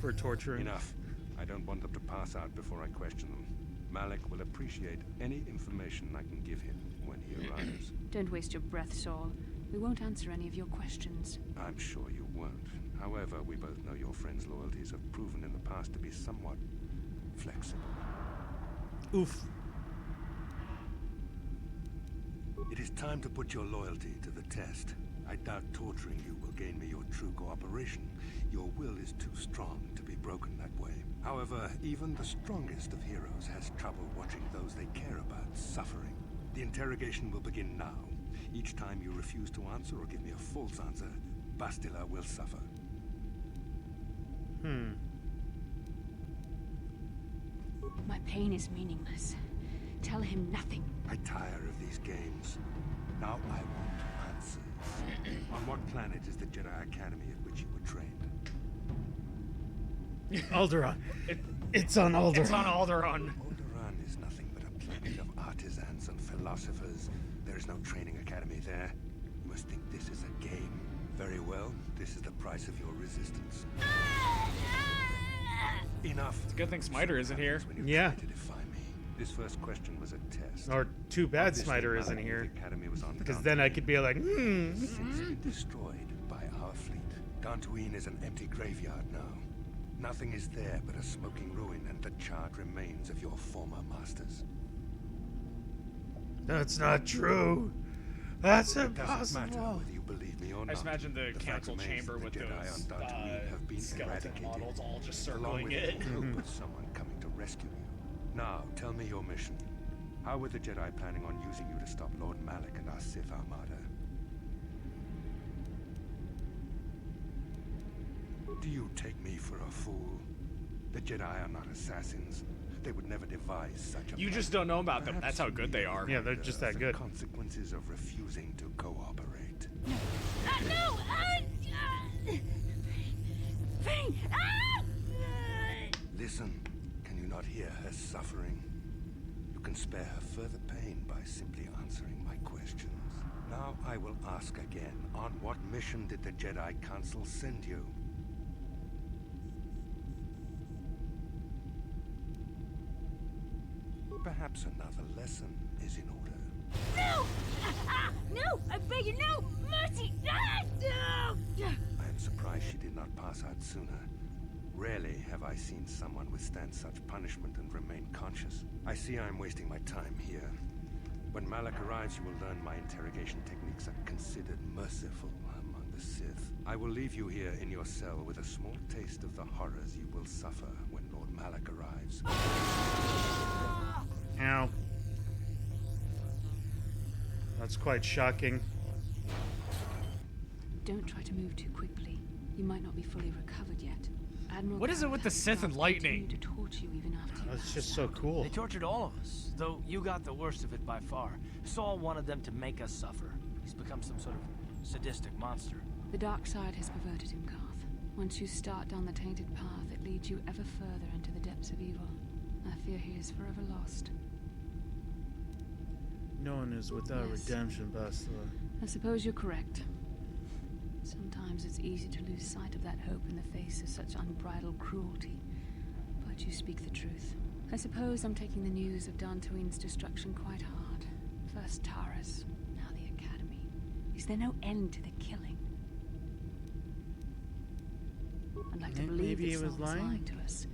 A: For torturing.
V: Enough. I don't want them to pass out before I question them. Malak will appreciate any information I can give him when he arrives.
D: Don't waste your breath, Saul. We won't answer any of your questions.
V: I'm sure you won't. However, we both know your friend's loyalties have proven in the past to be somewhat flexible.
A: Oof.
V: It is time to put your loyalty to the test. I doubt torturing you will gain me your true cooperation. Your will is too strong to be broken that way. However, even the strongest of heroes has trouble watching those they care about suffering. The interrogation will begin now. Each time you refuse to answer or give me a false answer, Bastila will suffer.
D: My pain is meaningless. Tell him nothing.
V: I tire of these games. Now I want answers. On what planet is the Jedi Academy at which you were trained?
A: Alderaan. It's on Alderaan.
C: It's on Alderaan.
V: Alderaan is nothing but a planet of artisans and philosophers. There is no training academy there. You must think this is a game. Very well, this is the price of your resistance. Enough.
C: It's a good thing Smiter isn't here.
A: Yeah.
V: To defy me. This first question was a test.
A: Or too bad
V: Obviously,
A: Smiter isn't
V: Malak
A: here.
V: of the Academy was on
A: Because then I could be like,
V: It's been destroyed by our fleet. Dantooine is an empty graveyard now. Nothing is there but a smoking ruin and the charred remains of your former masters.
A: That's not true. That's
V: It doesn't matter
A: impossible.
V: whether you believe me or
C: I
V: not.
C: just imagine the
V: fact
C: council
V: remains
C: chamber
V: that
C: with
V: the Jedi
C: those
V: on Dantooine have been
C: skeleton
V: eradicated,
C: models all just
V: along
C: circling
V: with
C: it.
V: the hope of someone coming to rescue you. Now, tell me your mission. How were the Jedi planning on using you to stop Lord Malak and our Sith Armada? Do you take me for a fool? The Jedi are not assassins. They would never devise such a
C: You
V: plan.
C: just don't know about them.
V: Perhaps
C: That's how
V: you
C: good they are.
A: Yeah, they're just that
V: the
A: good.
V: consequences of refusing to cooperate.
P: No! Fang!
V: Listen, can you not hear her suffering? You can spare her further pain by simply answering my questions. Now I will ask again, on what mission did the Jedi Council send you? Perhaps another lesson is in order.
P: No! No! I beg you, no! Mercy! No!
V: I am surprised she did not pass out sooner. Rarely have I seen someone withstand such punishment and remain conscious. I see I am wasting my time here. When Malak arrives, you will learn my interrogation techniques are considered merciful among the Sith. I will leave you here in your cell with a small taste of the horrors you will suffer when Lord Malak arrives.
A: Ow. That's quite shocking.
D: Don't try to move too quickly. You might not be fully recovered yet. Admiral
C: What is it with the Sith and lightning?
D: To torture you even after you
A: That's just so cool.
T: They tortured all of us, though you got the worst of it by far. Saul wanted them to make us suffer. He's become some sort of sadistic monster.
D: The dark side has perverted him, Garth. Once you start down the tainted path, it leads you ever further into the depths of evil. I fear he is forever lost.
A: No one is without
D: Yes.
A: redemption, Bastila.
D: I suppose you're correct. Sometimes it's easy to lose sight of that hope in the face of such unbridled cruelty. But you speak the truth. I suppose I'm taking the news of Dantooine's destruction quite hard. First Taras, now the Academy. Is there no end to the killing? I'd like to believe
A: Maybe
D: that
A: he was
D: Saul
A: lying?
D: to us.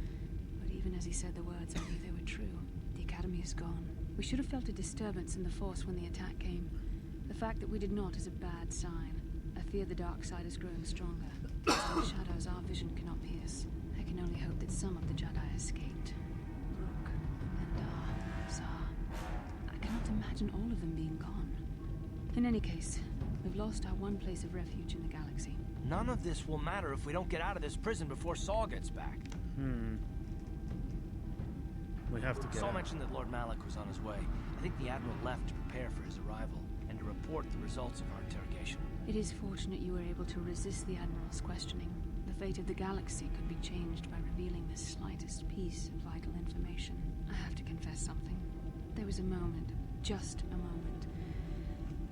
D: But even as he said the words, I knew they were true. The Academy is gone. We should have felt a disturbance in the Force when the attack came. The fact that we did not is a bad sign. I fear the dark side is growing stronger. Some shadows our vision cannot pierce. I can only hope that some of the Jedi escaped. Rook, Endar, Zar. I cannot imagine all of them being gone. In any case, we've lost our one place of refuge in the galaxy.
T: None of this will matter if we don't get out of this prison before Saul gets back.
A: We have to get
T: Saul
A: out.
T: mentioned that Lord Malak was on his way. I think the Admiral left to prepare for his arrival and to report the results of our interrogation.
D: It is fortunate you were able to resist the Admiral's questioning. The fate of the galaxy could be changed by revealing the slightest piece of vital information. I have to confess something. There was a moment, just a moment,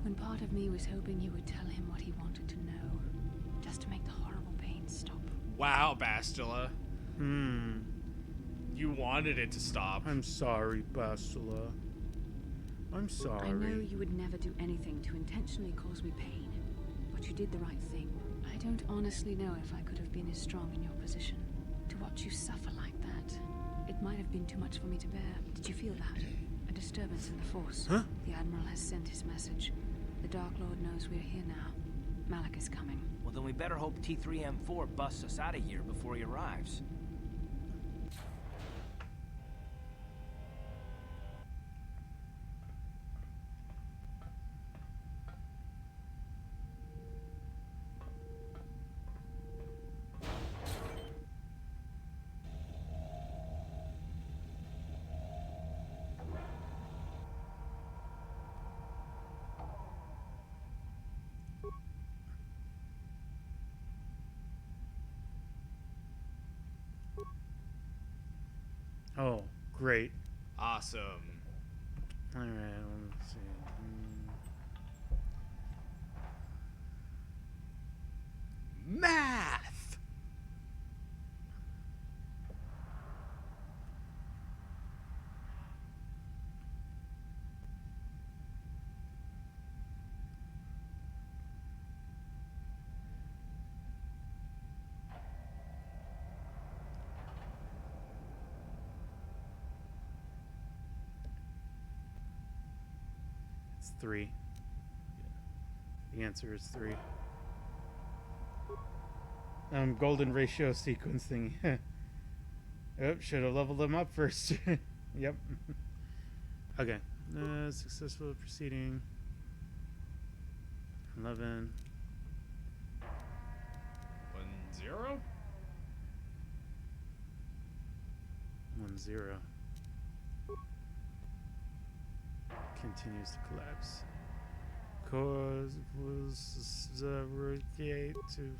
D: when part of me was hoping you would tell him what he wanted to know, just to make the horrible pain stop.
C: Wow, Bastila. You wanted it to stop.
A: I'm sorry, Bastila. I'm sorry.
D: I know you would never do anything to intentionally cause me pain, but you did the right thing. I don't honestly know if I could have been as strong in your position. To watch you suffer like that, it might have been too much for me to bear. Did you feel that? A disturbance in the Force.
A: Huh?
D: The Admiral has sent his message. The Dark Lord knows we're here now. Malik is coming.
T: Well, then we better hope T3M4 busts us out of here before he arrives.
A: Oh, great.
C: Awesome.
A: All right, let's see.
C: Math!
A: It's 3. The answer is 3. Golden ratio sequencing. Oh, should have leveled them up first. Yep. Okay. Successful proceeding. 11.
C: 1-0?
A: 1-0. Continues to collapse. Cause was rotate to 3.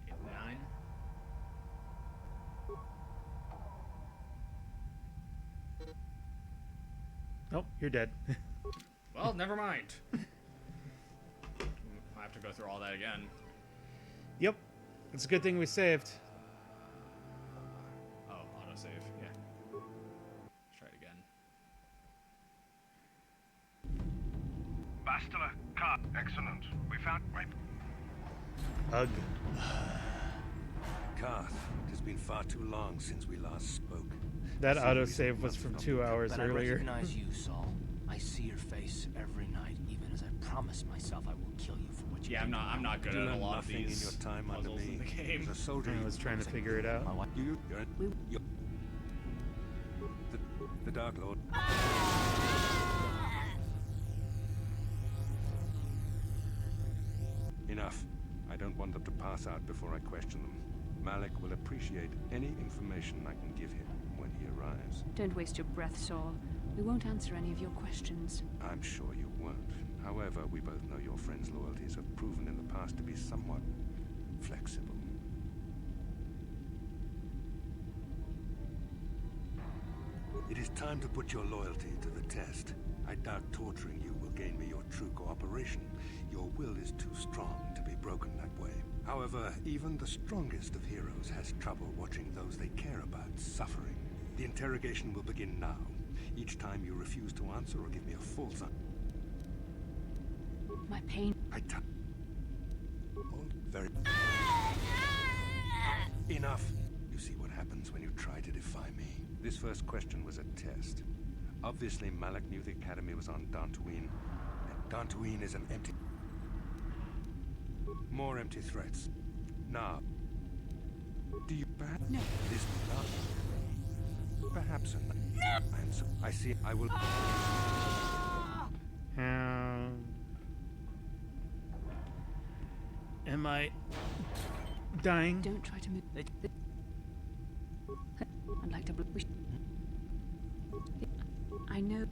C: 8, 9.
A: Oh, you're dead.
C: Well, never mind. I have to go through all that again.
A: Yep. It's a good thing we saved.
C: Oh, autosave. Yeah. Let's try it again.
U: Bastila, car. Excellent. We found... Wait.
A: Ugh.
V: Karth, it has been far too long since we last spoke.
A: That autosave was from 2 hours
T: But
A: earlier.
T: I recognize you, Saul. I see your face every night, even as I promise myself I will kill you for what you
C: Yeah,
T: did.
C: I'm not good at a lot of these
V: in your time under
C: puzzles
V: me.
C: in the game.
V: As a soldier,
A: I was trying to figure it out.
V: The Dark Lord. Enough. I don't want them to pass out before I question them. Malik will appreciate any information I can give him when he arrives.
D: Don't waste your breath, Saul. We won't answer any of your questions.
V: I'm sure you won't. However, we both know your friend's loyalties have proven in the past to be somewhat flexible. It is time to put your loyalty to the test. I doubt torturing you will gain me your true cooperation. Your will is too strong to be broken that way. However, even the strongest of heroes has trouble watching those they care about suffering. The interrogation will begin now. Each time you refuse to answer or give me a false answer.
D: My pain.
V: Very. Enough. You see what happens when you try to defy me. This first question was a test. Obviously, Malik knew the Academy was on Dantooine, and Dantooine is an empty... More empty threats. Now, do you perhaps...
D: No.
V: This not... Perhaps an answer. I see. I will...
A: Am I dying?
D: Don't try to move. I'd like to. I know.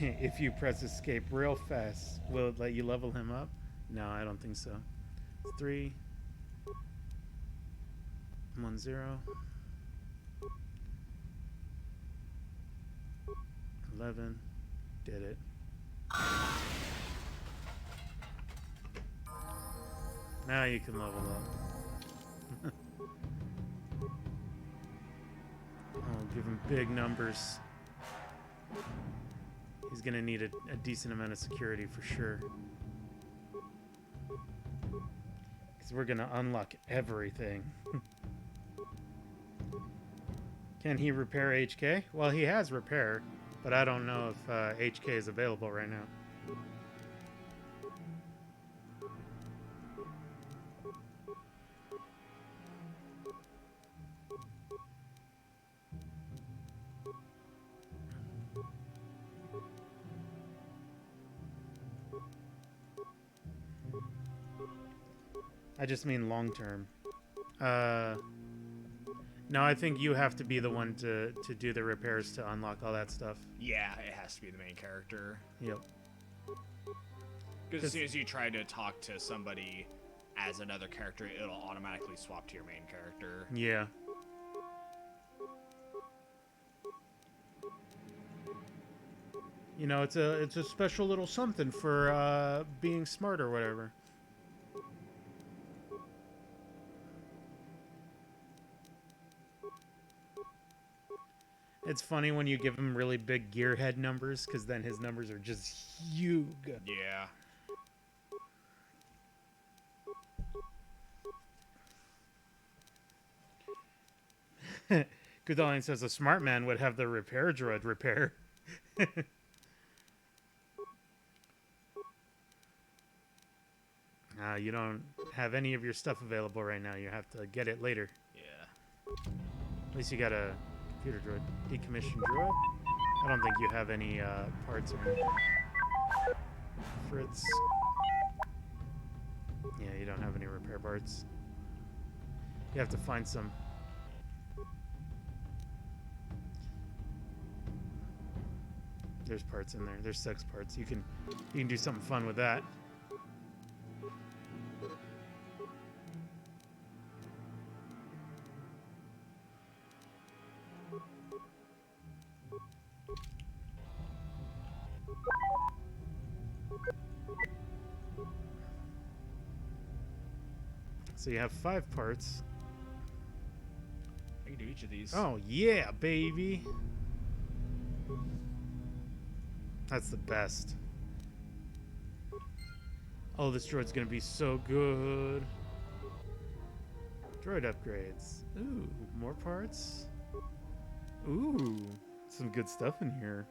A: If you press escape real fast, will it let you level him up? No, I don't think so. 3, 1, 0. 11. Did it. Now you can level up. Oh, give him big numbers. He's gonna need a decent amount of security for sure. Because we're gonna unlock everything. Can he repair HK? Well, he has repair, but I don't know if HK is available right now. I just mean long term. No, I think you have to be the one to do the repairs to unlock all that stuff.
C: Yeah, it has to be the main character.
A: Yep.
C: Because as soon as you try to talk to somebody as another character, it'll automatically swap to your main character.
A: Yeah. You know, it's a special little something for being smart or whatever. It's funny when you give him really big gearhead numbers, because then his numbers are just huge. Yeah. Goodallian says a smart man would have the repair droid repair. You don't have any of your stuff available right now. You have to get it later.
C: Yeah.
A: At least you got a computer droid. Decommissioned droid? I don't think you have any parts or anything. Fritz. Yeah, you don't have any repair parts. You have to find some. There's parts in there. There's 6 parts. You can do something fun with that. So you have 5 parts.
C: I can do each of these.
A: Oh, yeah, baby. That's the best. Oh, this droid's gonna be so good. Droid upgrades. Ooh, more parts. Ooh, some good stuff in here.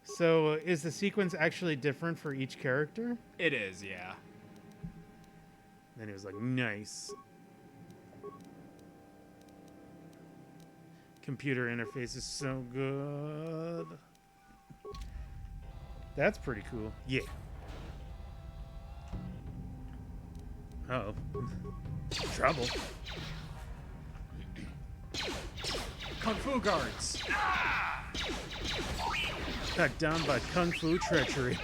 A: So, is the sequence actually different for each character?
C: It is, yeah.
A: Then he was like, nice. Computer interface is so good. That's pretty cool. Yeah. Uh-oh. Trouble.
C: Kung Fu guards.
A: Cut down by Kung Fu treachery.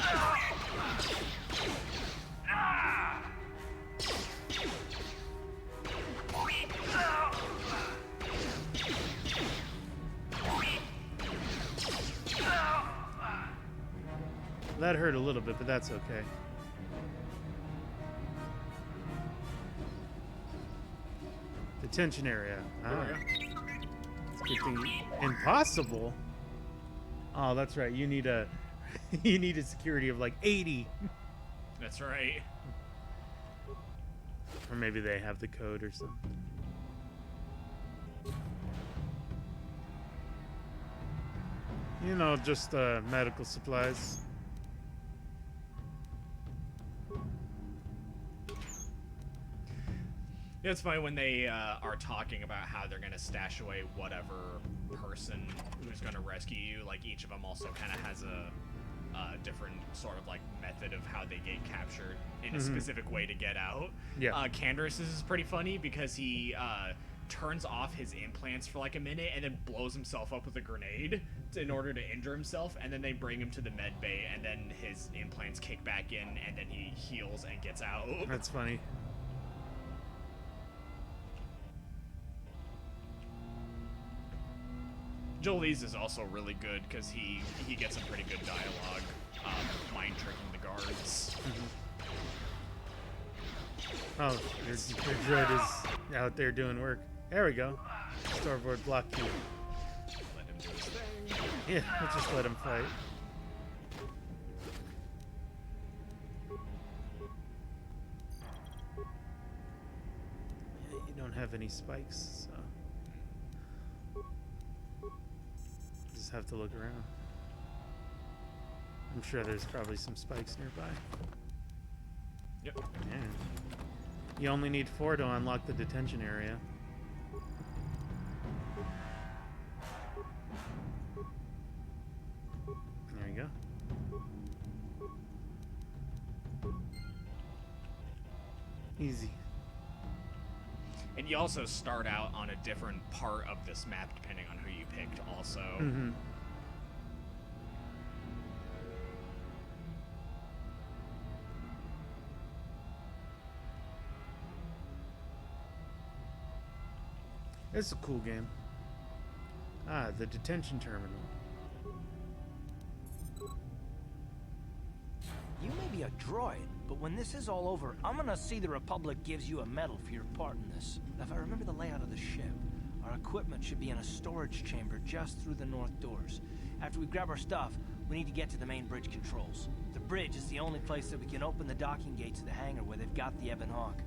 A: That hurt a little bit, but that's okay. Detention area. Ah. It's a good thing. Impossible? Oh, that's right. You need a you need a security of like 80.
C: That's right.
A: Or maybe they have the code or something. You know, just medical supplies.
C: Yeah, it's funny when they are talking about how they're going to stash away whatever person who's going to rescue you. Like, each of them also kind of has a different sort of, like, method of how they get captured in a specific way to get out.
A: Yeah.
C: Candace's is pretty funny because he turns off his implants for, like, a minute and then blows himself up with a grenade in order to injure himself, and then they bring him to the med bay, and then his implants kick back in, and then he heals and gets out.
A: That's funny.
C: Jolie's is also really good because he gets some pretty good dialogue, mind tricking the guards.
A: Oh, your droid is out there doing work. There we go. Starboard block key.
C: Let him do his thing.
A: Yeah, we'll just let him fight. Yeah, you don't have any spikes, so just have to look around. I'm sure there's probably some spikes nearby.
C: Yep.
A: Yeah. You only need 4 to unlock the detention area. There you go. Easy.
C: And you also start out on a different part of this map depending on who you picked also.
A: Mm-hmm. It's a cool game. Ah, the detention terminal.
T: You may be a droid, but when this is all over, I'm gonna see the Republic gives you a medal for your part in this. If I remember the layout of the ship, our equipment should be in a storage chamber just through the north doors. After we grab our stuff, we need to get to the main bridge controls. The bridge is the only place that we can open the docking gates to the hangar where they've got the Ebon Hawk.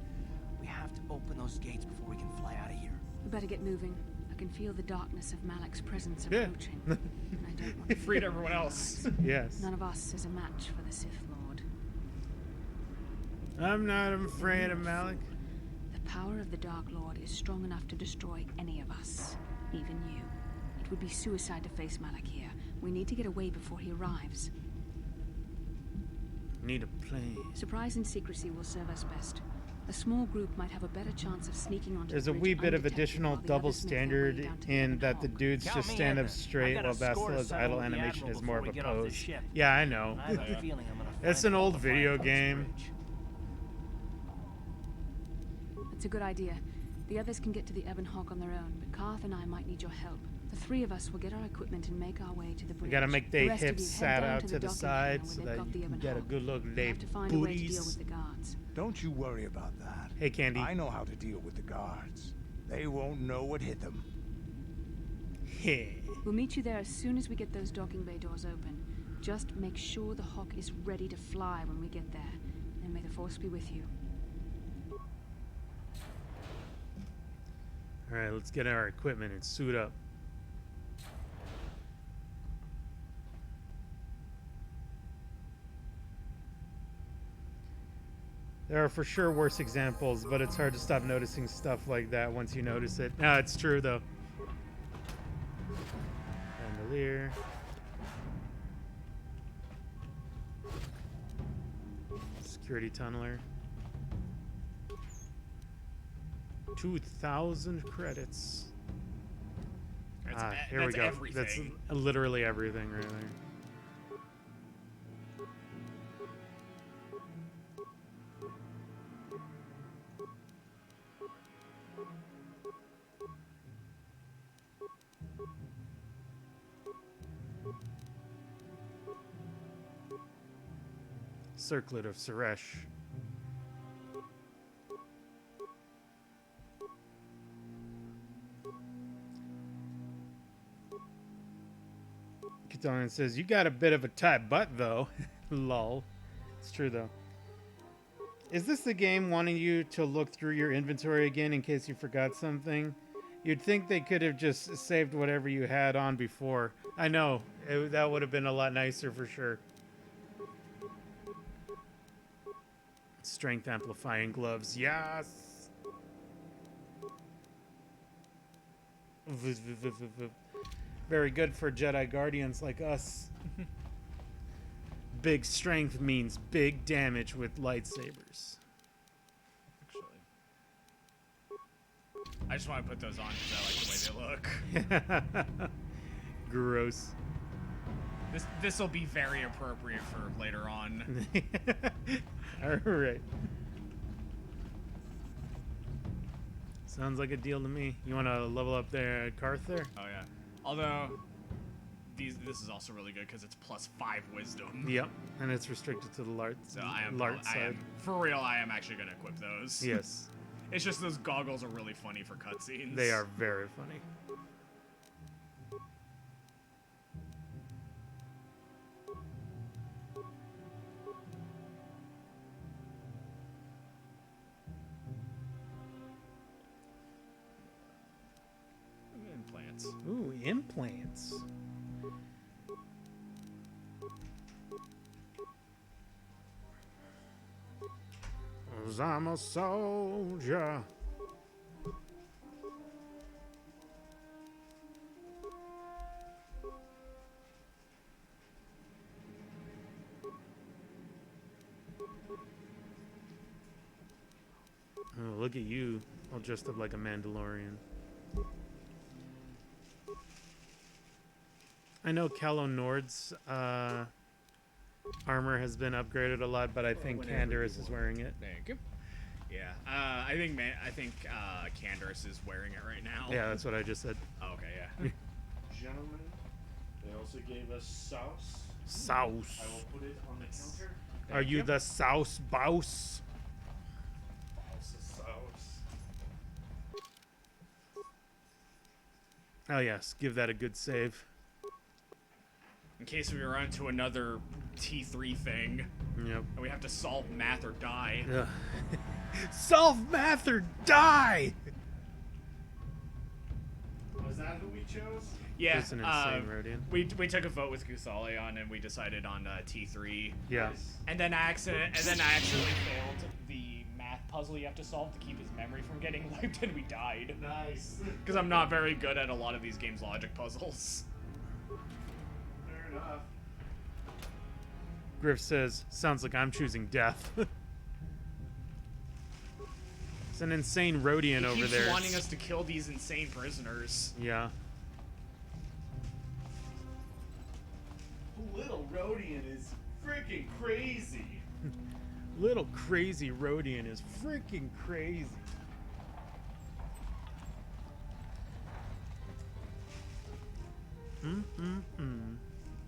T: We have to open those gates before we can fly out of here.
D: We better get moving. I can feel the darkness of Malak's presence approaching. And I don't want to
C: Freed everyone else.
A: Yes.
D: None of us is a match for the Sith Lord.
A: I'm not afraid of Malak.
D: The power of the Dark Lord is strong enough to destroy any of us, even you. It would be suicide to face Malak here. We need to get away before he arrives.
A: Need a plane.
D: Surprise and secrecy will serve us best. A small group might have a better chance of sneaking onto
A: There's
D: the
A: a
D: bridge
A: wee bit of
D: undetected
A: additional
D: while the
A: double
D: others make their way
A: standard
D: down to the
A: in
D: Ebon
A: that the
D: Hawk.
A: dudes
T: Count
A: just
T: me
A: stand
T: in.
A: up straight
T: I
A: while
T: got a score to
A: Bastila's
T: settle
A: idle
T: with the
A: animation
T: Admiral
A: is more of
T: before
A: a
T: we get off this
A: pose.
T: ship.
A: Yeah, I know.
T: I have a feeling I'm gonna
A: It's
T: find
A: an
T: it
A: old
T: on the fire
A: video
T: coast
A: game.
T: bridge.
D: It's a good idea. The others can get to the Ebon Hawk on their own, but Karth and I might need your help. The 3 of us will get our equipment and make our way to the bridge.
A: We gotta make
D: The
A: the
D: rest of
A: hips
D: you head
A: sat
D: down
A: out
D: to
A: to
D: the
A: the
D: docking
A: side
D: hangar
A: so
D: where
A: that
D: they've got
A: you
D: the
A: can
D: Ebon
A: get a
D: Hawk.
A: good look.
D: We
A: They
D: have to find a way to deal
A: booties.
D: with the guards.
G: Don't you worry about that.
A: Hey, Candy.
G: I know how to deal with the guards. They won't know what hit them.
D: We'll meet you there as soon as we get those docking bay doors open. Just make sure the Hawk is ready to fly when we get there. And may the Force be with you.
A: Alright, let's get our equipment and suit up. There are for sure worse examples, but it's hard to stop noticing stuff like that once you notice it. No, it's true though. Chandelier. Security tunneler. 2,000 credits. Here we go.
C: Everything.
A: That's literally everything right there. Circlet of Suresh. Katonian says, you got a bit of a tight butt, though. Lol. It's true, though. Is this the game wanting you to look through your inventory again in case you forgot something? You'd think they could have just saved whatever you had on before. I know. That would have been a lot nicer for sure. Strength amplifying gloves. Yes! Very good for Jedi Guardians like us. Big strength means big damage with lightsabers.
C: Actually, I just want to put those on because I like the way they look.
A: Gross.
C: This will be very appropriate for later on.
A: All right. Sounds like a deal to me. You want to level up there, Karth there?
C: Oh yeah. Although this is also really good because it's +5 wisdom.
A: Yep, and it's restricted to the Lart.
C: So I
A: side.
C: am for real. I am actually going to equip those.
A: Yes.
C: It's just those goggles are really funny for cutscenes.
A: They are very funny.
C: Implants.
A: Ooh, implants. 'Cause I'm a soldier. Oh, look at you, all dressed up like a Mandalorian. I know Calo Nord's armor has been upgraded a lot, but I think Canderous is wearing it.
C: Thank you. Yeah, I think Canderous is wearing it right now.
A: Yeah, that's what I just said.
C: Oh, okay, yeah.
B: Gentlemen, they also gave us sauce.
A: Sauce.
B: I will put it on the counter.
A: Are you the sauce bouse? Oh yes, give that a good save.
C: In case we run into another T3 thing.
A: Yep.
C: And we have to solve math or die.
A: Ugh. Solve math or die!
B: Was that who we chose?
C: Yeah,
A: Just an insane Rodian.
C: we took a vote with Guthalion and we decided on T3.
A: Yeah.
C: And then I accidentally failed the math puzzle you have to solve to keep his memory from getting wiped, and we died.
B: Nice.
C: Because I'm not very good at a lot of these games' logic puzzles.
B: Fair enough.
A: Griff says, sounds like I'm choosing death. It's an insane Rodian over there.
C: He keeps wanting us to kill these insane prisoners.
A: Yeah.
B: Little Rodian is freaking crazy.
A: Little crazy Rodian is freaking crazy.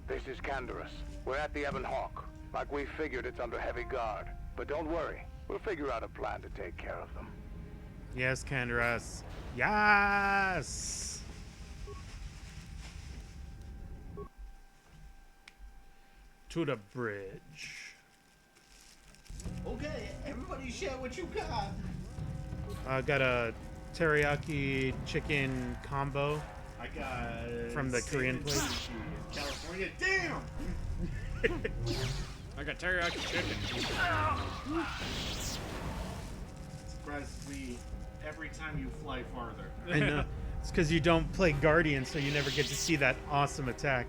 G: This is Canderous. We're at the Ebon Hawk. Like we figured, it's under heavy guard. But don't worry, we'll figure out a plan to take care of them.
A: Yes, Canderous. Yes! To the bridge.
B: Okay, everybody share what you got.
A: I got a teriyaki chicken combo.
B: I got
A: from the Korean place.
B: California. Damn!
C: I got teriyaki chicken.
B: Surprises me every time you fly farther.
A: I know. It's because you don't play Guardian, so you never get to see that awesome attack.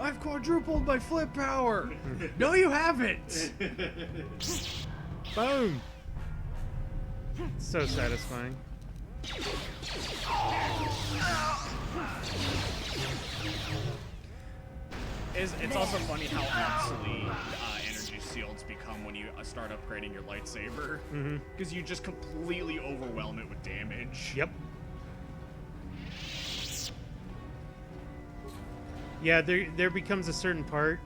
C: I've quadrupled my flip power! No, you haven't!
A: Boom! So satisfying.
C: It's also funny how obsolete energy shields become when you start upgrading your lightsaber. Because you just completely overwhelm it with damage.
A: Yep. Yeah, there becomes a certain part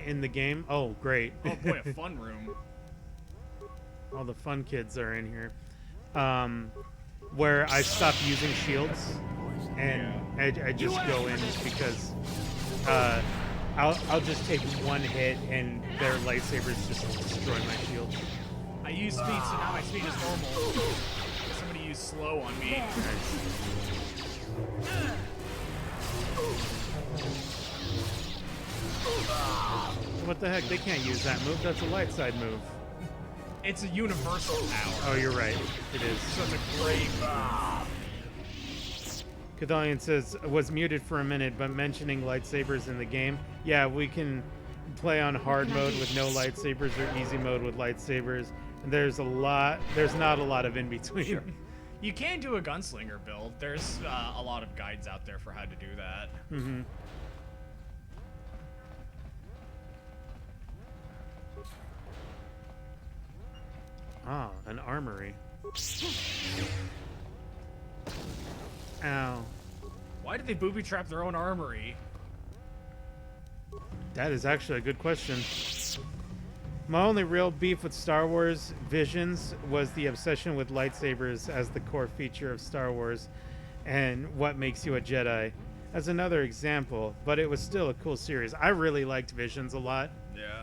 A: in the game. Oh, great.
C: Oh boy, a fun room.
A: All the fun kids are in here. Where I stop using shields, and I just go in because I'll just take one hit and their lightsabers just destroy my shield.
C: I use speed, so now my speed is normal. Somebody used slow on me.
A: What the heck? They can't use that move. That's a light side move.
C: It's a universal power.
A: Oh, you're right. It is.
C: So it's a great move.
A: Kathalion says, was muted for a minute, but mentioning lightsabers in the game. Yeah, we can play on hard mode with no lightsabers or easy mode with lightsabers. And there's not a lot of in between.
C: Sure. You can do a gunslinger build. There's a lot of guides out there for how to do that.
A: Mm-hmm. Ah, an armory. Ow.
C: Why did they booby trap their own armory?
A: That is actually a good question. My only real beef with Star Wars Visions was the obsession with lightsabers as the core feature of Star Wars and what makes you a Jedi. As another example, but it was still a cool series. I really liked Visions a lot.
C: Yeah.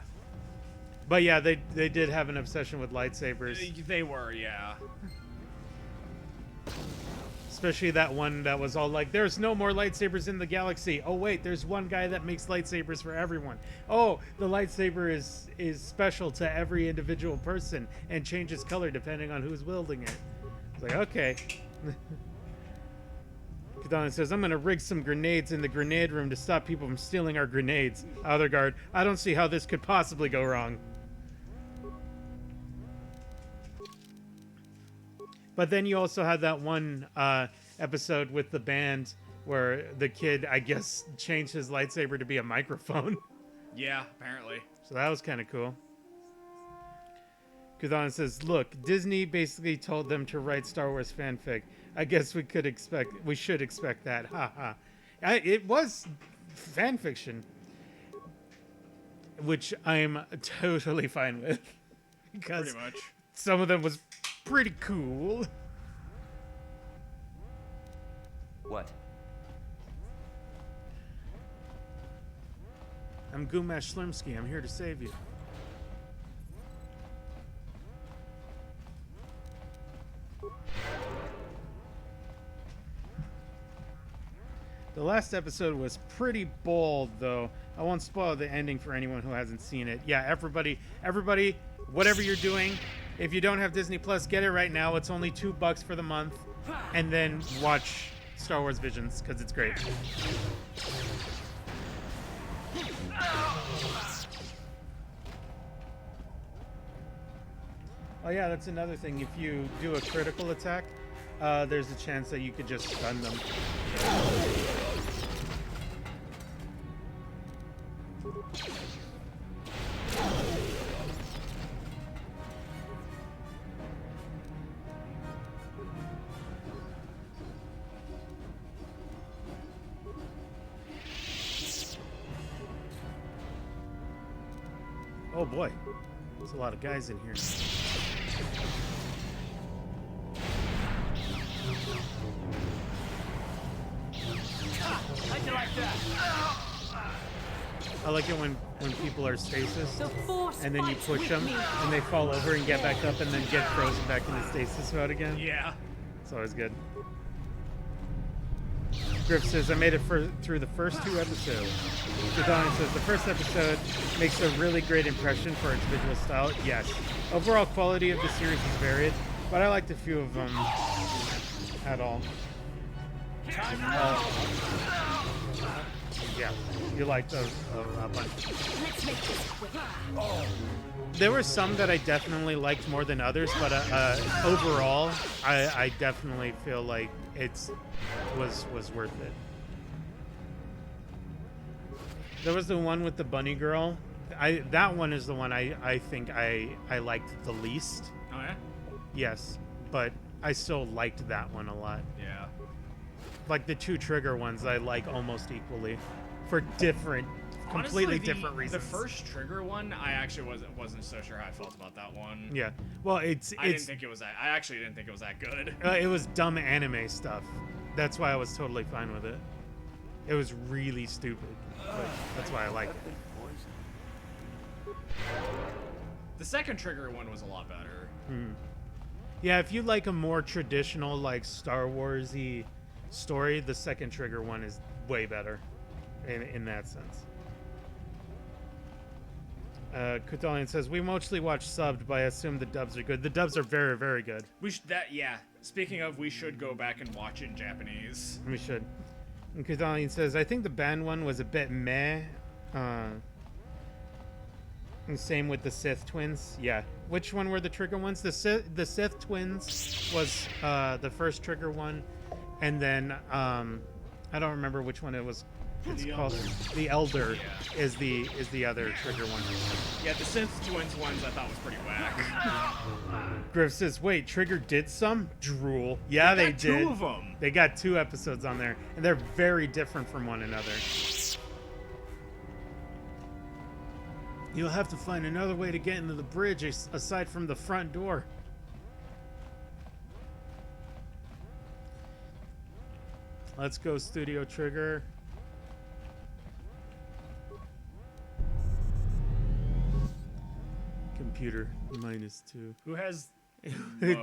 A: But yeah, they did have an obsession with lightsabers.
C: They were, yeah.
A: Especially that one that was all like, there's no more lightsabers in the galaxy. Oh wait, there's one guy that makes lightsabers for everyone. Oh, the lightsaber is special to every individual person and changes color depending on who's wielding it. It's like, okay. Kadana says, I'm gonna rig some grenades in the grenade room to stop people from stealing our grenades. Other guard, I don't see how this could possibly go wrong. But then you also had that one episode with the band where the kid, I guess, changed his lightsaber to be a microphone.
C: Yeah, apparently.
A: So that was kind of cool. Kudan says, look, Disney basically told them to write Star Wars fanfic. I guess we should expect that. Ha ha. It was fan fiction, which I'm totally fine with. Because
C: pretty much.
A: Some of them was pretty cool.
N: What?
A: I'm Gumash Slimsky. I'm here to save you. The last episode was pretty bold, though. I won't spoil the ending for anyone who hasn't seen it. Yeah, everybody, whatever you're doing, if you don't have Disney Plus, get it right now. It's only $2 for the month, and then watch Star Wars Visions because it's great. Oh yeah, that's another thing. If you do a critical attack, there's a chance that you could just stun them. Oh boy, there's a lot of guys in here.
P: How'd you like that?
A: I like it when people are stasis and then you push them and they fall over and get back up and then get frozen back into stasis mode again.
C: Yeah.
A: It's always good. Griff says, I made it through the first 2 episodes. Jadon says, the first episode makes a really great impression for its visual style. Yes. Overall quality of the series is varied, but I liked a few of them at all. Yeah, you liked a bunch.
P: Let's make this quick.
A: There were some that I definitely liked more than others, but overall, I definitely feel like it was worth it. There was the one with the bunny girl. That one is the one I think I liked the least.
C: Oh yeah?
A: Yes, but I still liked that one a lot.
C: Yeah.
A: Like the 2 trigger ones I like almost equally for completely
C: Honestly,
A: different reasons.
C: The first trigger one, I actually wasn't so sure how I felt about that one.
A: Yeah. Well, I
C: actually didn't think it was that good.
A: It was dumb anime stuff. That's why I was totally fine with it. It was really stupid, but that's why I liked it.
C: The second trigger one was a lot better.
A: Yeah, if you like a more traditional, like Star Wars-y story, the second trigger one is way better in that sense. Kutalian says, we mostly watch subbed, but I assume the dubs are good. The dubs are very, very good.
C: Speaking of, we should go back and watch in Japanese.
A: We should. And Kutalian says, I think the band one was a bit meh. And same with the Sith twins. Yeah. Which one were the trigger ones? The Sith twins was the first trigger one. And then, I don't remember which one it was. It's called the Elder is the other trigger one.
C: Yeah, the Sith twins ones I thought was pretty whack.
A: Griff says, wait, Trigger did some? Drool. Yeah, they did.
C: 2 of them.
A: They got 2 episodes on there, and they're very different from one another. You'll have to find another way to get into the bridge aside from the front door. Let's go, Studio Trigger. Computer -2.
C: Who has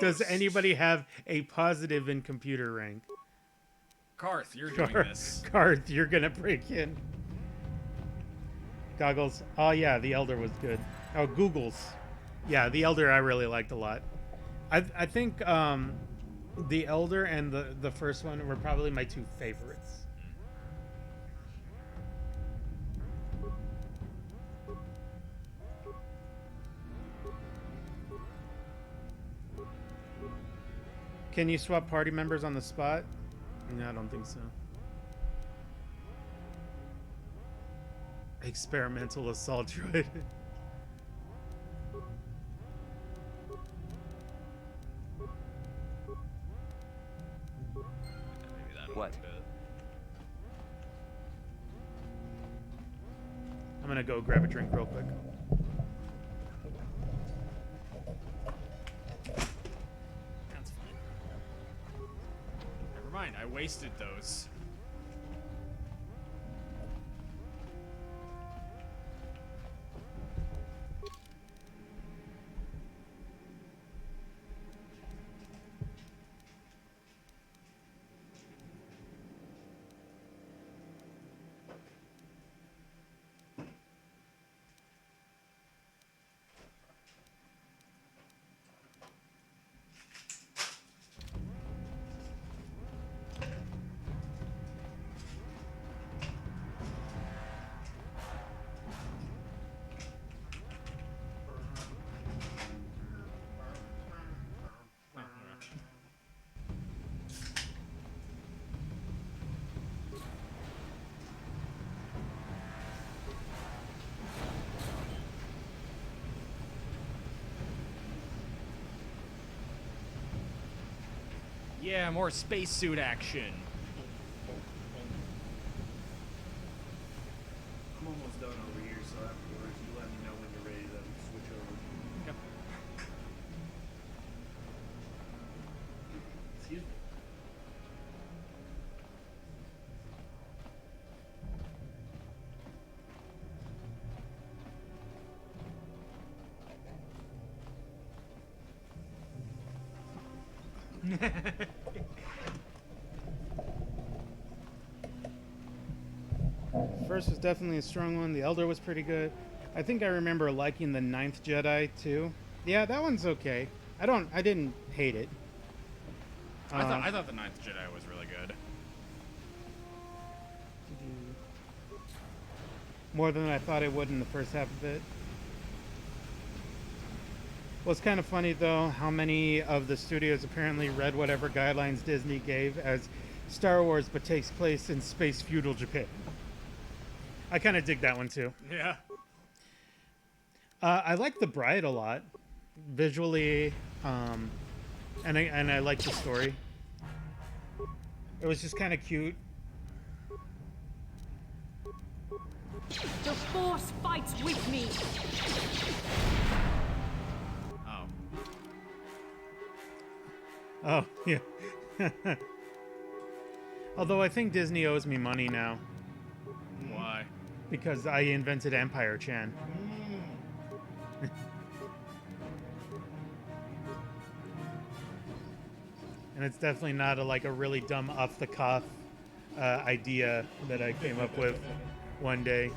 A: Does anybody have a positive in computer rank?
C: Karth, you're doing this.
A: Karth, you're gonna break in. Goggles. Oh yeah, the Elder was good. Oh, Googles. Yeah, the Elder I really liked a lot. I think the Elder and the first one were probably my two favorites. Can you swap party members on the spot? No, I don't think so. Experimental assault droid.
L: What?
A: I'm gonna go grab a drink real quick.
C: That's fine. Never mind, I wasted those. Yeah, more spacesuit action.
B: I'm almost done over here, so afterwards you let me know when you're ready to switch over.
C: Yep.
B: Excuse me.
A: First was definitely a strong one. The Elder was pretty good. I think I remember liking the Ninth Jedi too. Yeah, that one's okay. I didn't hate it.
C: I thought the Ninth Jedi was really good.
A: More than I thought it would in the first half of it. Well, it's kind of funny though how many of the studios apparently read whatever guidelines Disney gave as Star Wars, but takes place in space feudal Japan. I kind of dig that one too.
C: Yeah.
A: I like The Bride a lot, visually, and I like the story. It was just kind of cute.
P: The Force fights with me.
A: Oh yeah. Although I think Disney owes me money now.
C: Why?
A: Because I invented Empire Chan. And it's definitely not a really dumb off the cuff idea that I came up with one day.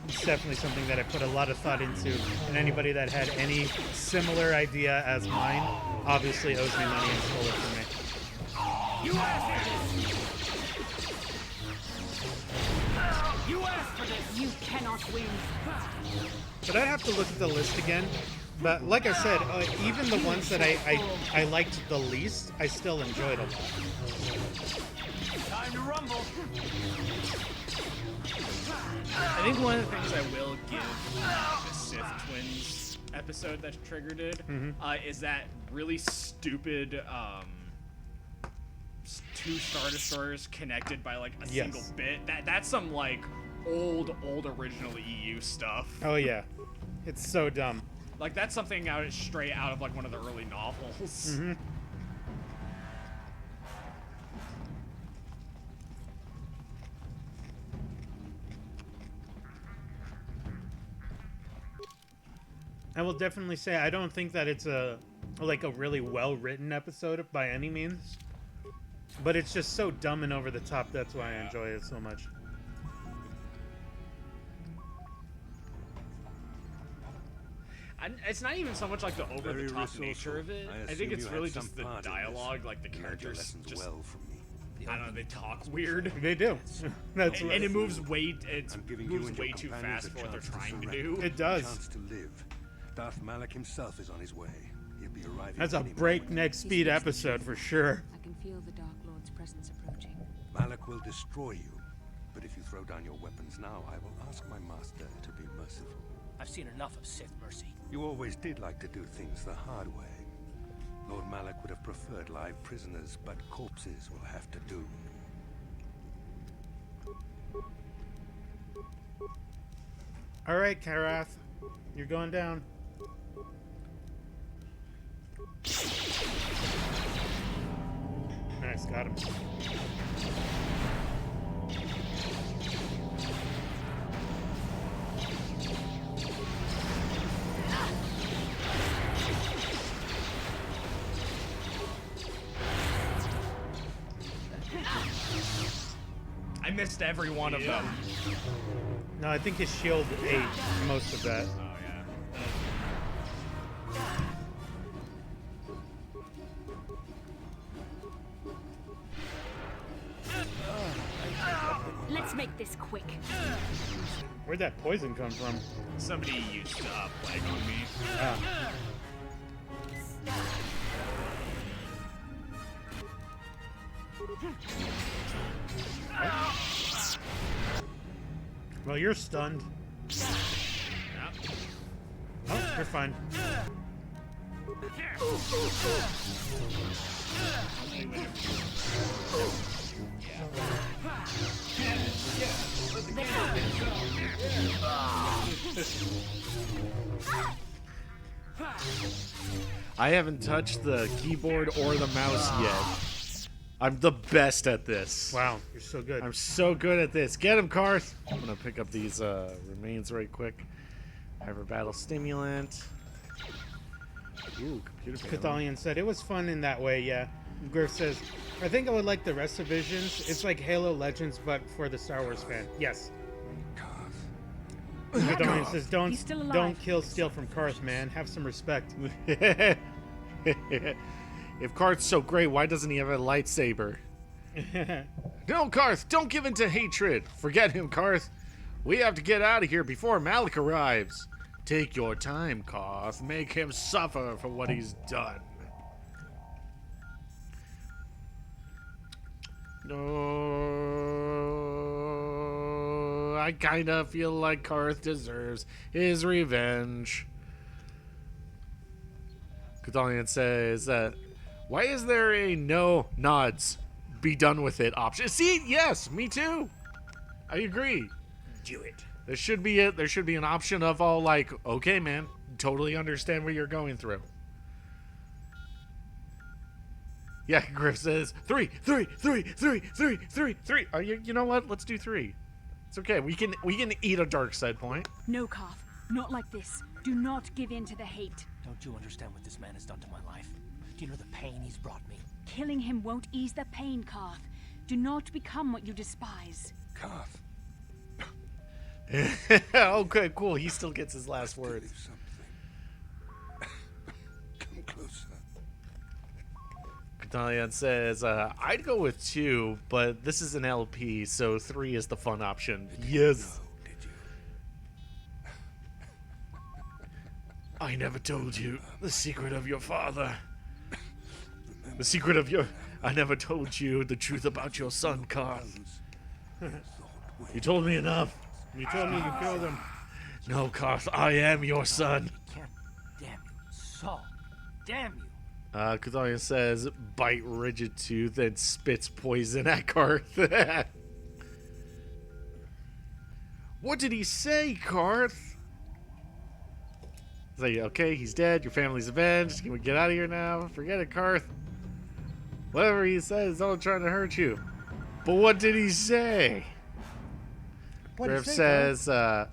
A: It's definitely something that I put a lot of thought into, and anybody that had any similar idea as mine obviously owes me money and stole it from me.
P: You asked for this. You asked for this. You cannot win.
A: But I'd have to look at the list again. But like I said, even the ones that I liked the least, I still enjoyed a lot.
P: Time to rumble.
C: I think one of the things I will give the Sith Twins episode that Trigger did is that really stupid two Star Destroyers connected by a single bit. That's some old original EU stuff.
A: Oh yeah, it's so dumb.
C: That's something straight out of one of the early novels.
A: I will definitely say I don't think that it's a really well written episode by any means. But it's just so dumb and over the top. That's why I enjoy it so much.
C: It's not even so much like the
V: Very
C: over-the-top
V: resourceful.
C: nature of it. I
V: assume
C: think it's
V: you
C: really
V: had some
C: just the
V: part in this.
C: dialogue, like the
V: You learned your
C: characters
V: lessons
C: just,
V: well from me.
C: I don't know, they talk weird.
A: They do. That's
C: and,
A: right.
C: and it moves way, it
V: I'm giving you
C: moves
V: and your
C: way too
V: companions
C: fast
V: a
C: for what they're
V: chance to
C: trying to
V: surrender.
C: do.
A: It does.
V: A chance to live. Darth Malak himself is on his way. He'll be arriving.
A: That's a
V: any moment.
A: breakneck speed episode for sure.
D: I can feel the Dark Lord's presence approaching.
V: Malak will destroy you. But if you throw down your weapons now, I will ask my master to be merciful.
T: I've seen enough of Sith mercy.
V: You always did like to do things the hard way. Lord Malak would have preferred live prisoners, but corpses will have to do.
A: All right, Karath, you're going down. Nice, got him.
C: I missed every one of them.
A: No, I think his shield ate most of that.
C: Oh,
S: Let's make this quick.
A: Where'd that poison come from?
C: Somebody used plague on me.
A: Ah. Well, you're stunned. Oh, you're fine.
B: I haven't touched the keyboard or the mouse yet. I'm the best at this.
A: Wow, you're so good.
B: I'm so good at this. Get him, Karth. I'm gonna pick up these remains right quick. Hyper battle stimulant. Ooh, computer panel.
A: Cathalion said it was fun in that way, yeah. Griff says, I think I would like the rest of Visions. It's like Halo Legends, but for the Star Wars fan. Yes. Cathalion says, don't kill steal from Karth, man. Have some respect.
B: If Karth's so great, why doesn't he have a lightsaber? No, Karth, don't give in to hatred. Forget him, Karth. We have to get out of here before Malak arrives. Take your time, Karth. Make him suffer for what he's done. No, I kind of feel like Karth deserves his revenge. Cathalion says that, why is there a no nods, be done with it option? See, yes, me too. I agree.
T: Do it.
B: There should be there should be an option of all like, okay, man, totally understand what you're going through. Yeah, Griff says 3. You know what? Let's do 3. It's okay. We can eat a dark side point.
S: No, Karth. Not like this. Do not give in to the hate.
T: Don't you understand what this man has done to my life? Do you know the pain he's brought me?
S: Killing him won't ease the pain, Karth. Do not become what you despise.
V: Karth.
B: Okay, cool. He still gets his last word.
V: Come closer.
B: Cathalion says, I'd go with 2, but this is an LP, so 3 is the fun option. Yes. I never told you the secret of your father. The secret of your... I never told you the truth about your son, Karth. You told me enough.
A: You told me you killed him.
B: No, Karth, I am your son.
T: Damn you, Saul. Damn you.
B: Cathalion says, bite rigid tooth and spits poison at Karth. What did he say, Karth? It's like, okay, he's dead. Your family's avenged. Can we get out of here now? Forget it, Karth. Whatever he says, he's only trying to hurt you. But what did he say? Griff says, I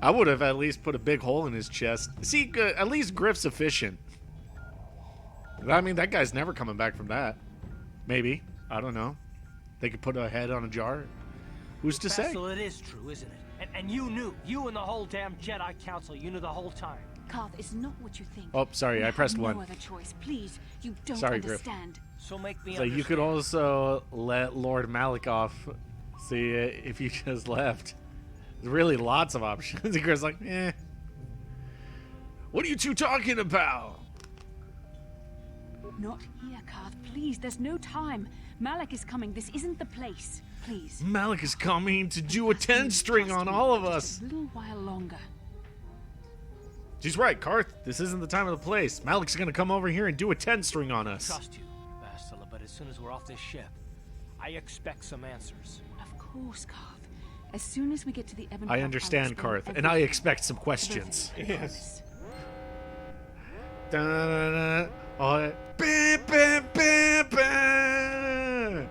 B: would have at least put a big hole in his chest. See, at least Griff's efficient. I mean, that guy's never coming back from that. Maybe. I don't know. They could put a head on a jar. Who's to say?
T: Basil, it is true, isn't it? And you knew. You and the whole damn Jedi Council. You knew the whole time.
S: Karth is not what you think.
B: Oh, sorry,
S: You
B: I pressed
S: have
B: one.
S: No other choice. Please, you don't
B: Sorry, Griff.
S: understand.
T: So make me
B: So you could also let Lord Malikoff see it if you just left. There's really lots of options. And Griff's like, eh. What are you two talking about?
S: Not here, Karth. Please, there's no time. Malik is coming. This isn't the place. Please.
B: Malik is coming to do a 10-string on all of us.
S: A little while longer.
B: She's right, Karth. This isn't the time or the place. Malik's gonna come over here and do a 10-string on us.
T: Trust you, Bastila, but as soon as we're off this ship, I expect some answers.
S: Of course, Karth. As soon as we get to the Ebon
B: I
S: Hawk,
B: understand,
S: I'll explain
B: Karth, and I
S: everything.
B: expect some questions.
A: Yes.
B: Da-da-da-da. Oh, bam, bam, bam, bam.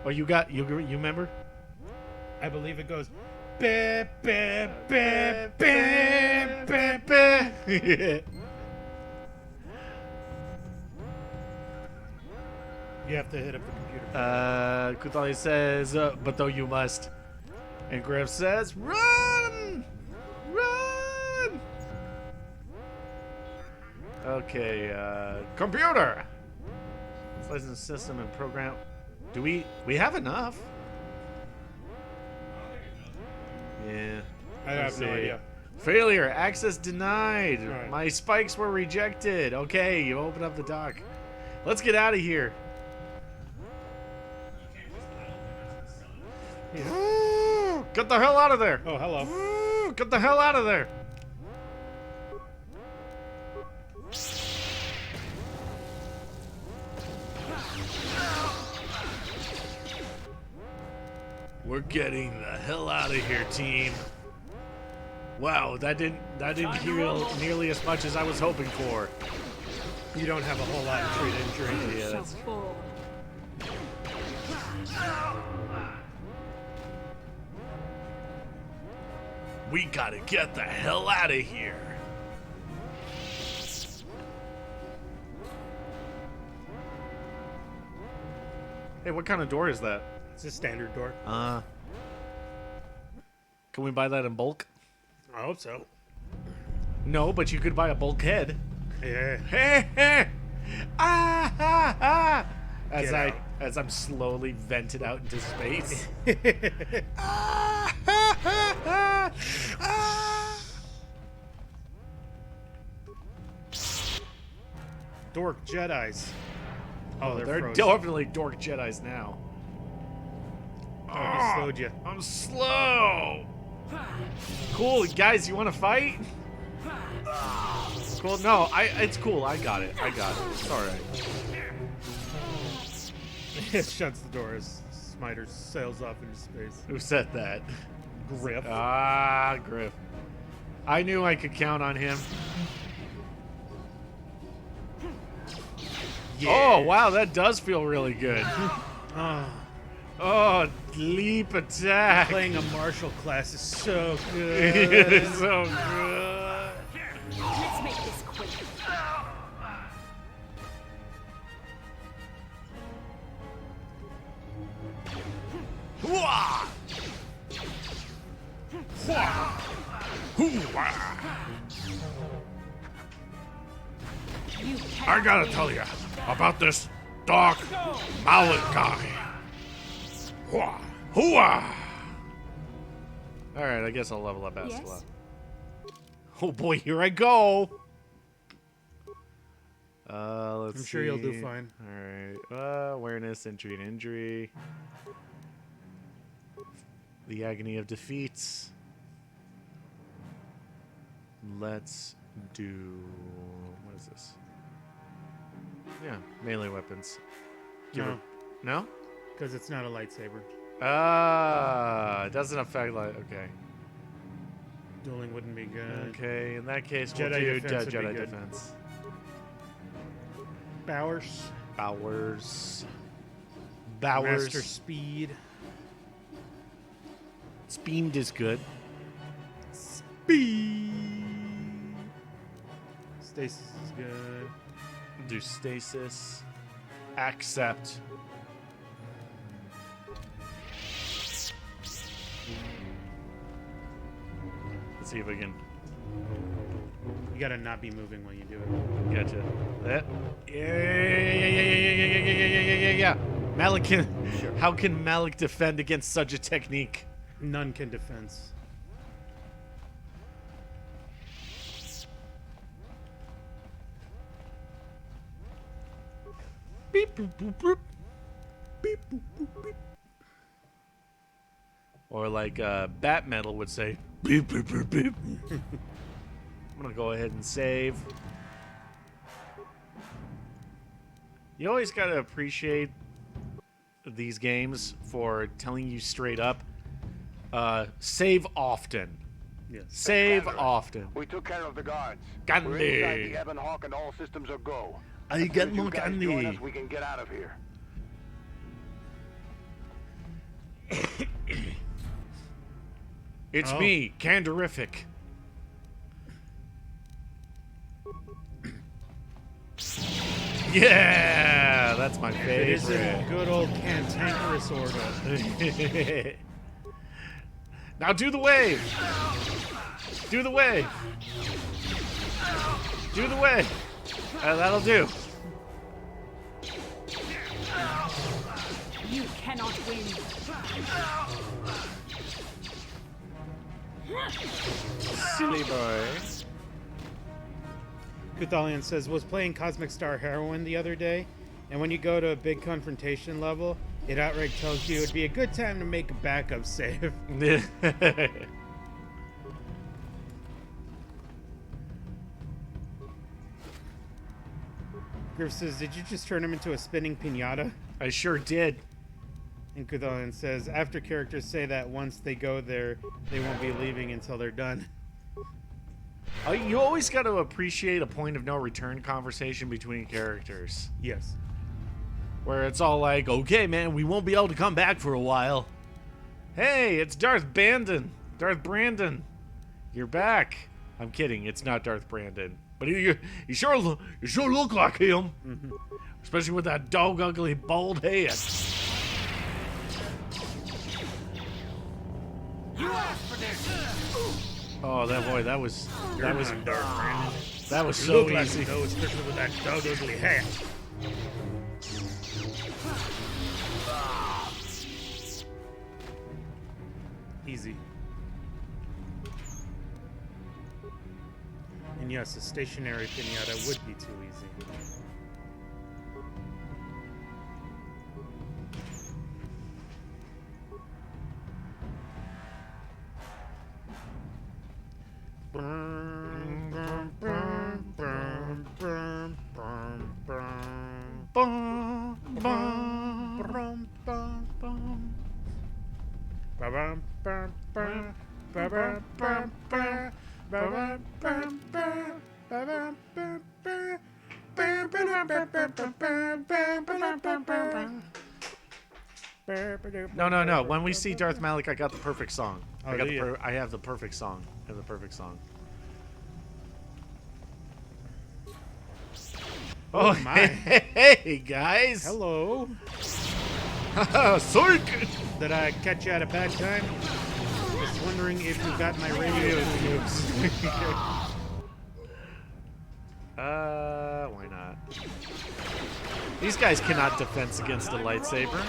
B: Oh, you remember?
A: I believe it goes. Bah, bah, bah, bah, bah, bah. You have to hit up the computer.
B: Kuthali says, but though you must. And Griff says, run! Run! Okay, computer! License system and program. Do we have enough? Yeah.
A: I have no idea.
B: Failure. Access denied.
A: Right.
B: My spikes were rejected. Okay, you open up the dock. Let's get out of here. Get the hell out of there.
A: Oh, hello.
B: Get the hell out of there. We're getting the hell out of here, team. Wow, that didn't heal nearly as much as I was hoping for.
A: You don't have a whole lot of treat injury.
B: Yeah, that's We gotta get the hell out of here. Hey, what kind of door is that?
A: It's a standard door.
B: Can we buy that in bulk?
A: I hope so.
B: No, but you could buy a bulkhead.
A: Yeah.
B: Hey, hey. Ah, ah, ah.
A: Get
B: As I'm slowly vented out into space.
A: Dork Jedis. Oh,
B: they're
A: frozen.
B: definitely dork Jedis now.
A: I slowed you.
B: I'm slow. Cool, guys. You want to fight? Cool. No, it's cool. I got it. It's all right.
A: It shuts the door as Smiter sails off into space.
B: Who said that?
A: Griff.
B: Ah, Griff. I knew I could count on him. Yeah. Oh, wow, that does feel really good. Oh, leap attack.
A: Playing a martial class is so good.
B: It is so good.
P: Let's make this quick.
B: Hooah! I gotta tell you about this Dark Malik guy. Hooah! Hooah! Alright, I guess I'll level up Bastila.
S: Yes?
B: Oh boy, here I go! Let's
A: I'm sure you'll do fine.
B: Alright. Awareness, entry, and injury. The agony of defeats. Let's do... What is this? Yeah, melee weapons.
A: No.
B: No?
A: Because it's not a lightsaber.
B: It doesn't affect okay.
A: Dueling wouldn't be good.
B: Okay, in that case,
A: Jedi
B: we'll do
A: defense would be
B: Jedi
A: good.
B: defense.
A: Bowers. Master Speed.
B: Speed is good.
A: Speed. Stasis is good.
B: Do stasis. Accept. Let's see if we can.
A: You gotta not be moving while you do it.
B: Gotcha. That. Yeah. Malik can.
A: Sure.
B: How can Malik defend against such a technique?
A: None can defense.
B: Beep boop boop boop. Beep boop boop beep. Or like Bat Metal would say, beep beep beep beep. I'm gonna go ahead and save. You always gotta appreciate these games for telling you straight up, save often.
A: Yes.
B: Save often.
G: We took care of the guards.
B: Gandhi.
G: We're inside the Ebon Hawk and all systems are go.
B: I
G: As
B: get
G: soon as you
B: more
G: guys
B: Gandhi.
G: join us, we can get out of here.
B: It's me, Candorific. Yeah, that's my
A: It is
B: favorite.
A: a good old cantankerous order.
B: Now do the wave. Do the wave. Do the wave. That'll do.
S: You cannot win.
B: Silly boy.
A: Kuthalion says, was playing Cosmic Star Heroine the other day, and when you go to a big confrontation level, it outright tells you it'd be a good time to make a backup save. Griff says, did you just turn him into a spinning pinata?
B: I sure did.
A: And Kuthalion says, after characters say that once they go there, they won't be leaving until they're done.
B: You always got to appreciate a point of no return conversation between characters.
A: Yes.
B: Where it's all like, okay, man, we won't be able to come back for a while. Hey, it's Darth Brandon. Darth Brandon. You're back. I'm kidding. It's not Darth Brandon. But you sure look like him.
A: Mm-hmm.
B: Especially with that dog ugly bald head.
P: You asked for this.
B: Oh, that boy, that was
A: Darth Brandon.
B: that was
A: You
B: so
A: look like
B: easy.
A: though, especially with that dog ugly hat. Easy. And yes, a stationary pinata would be too easy.
B: No. When we see Darth Malik, I got the perfect song.
A: Oh,
B: I have the perfect song. I have the perfect song.
A: Oh my!
B: Hey guys!
A: Hello.
B: Psych!
A: Did I catch you at a bad time? Just wondering if you got my radio news.
B: Why not? These guys cannot defense against a lightsaber.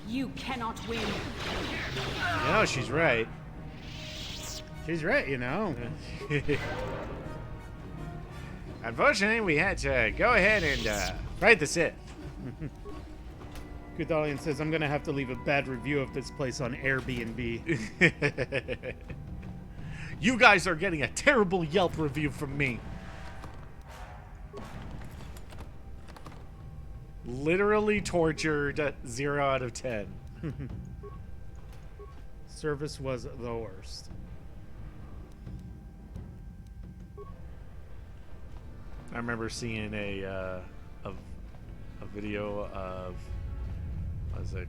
S: You cannot win.
B: You know, she's right.
A: She's right, you know.
B: Unfortunately, we had to go ahead and fight the Sith.
A: Kuthalion says, I'm going to have to leave a bad review of this place on Airbnb.
B: You guys are getting a terrible Yelp review from me. Literally tortured, 0 out of 10.
A: Service was the worst.
B: I remember seeing a video of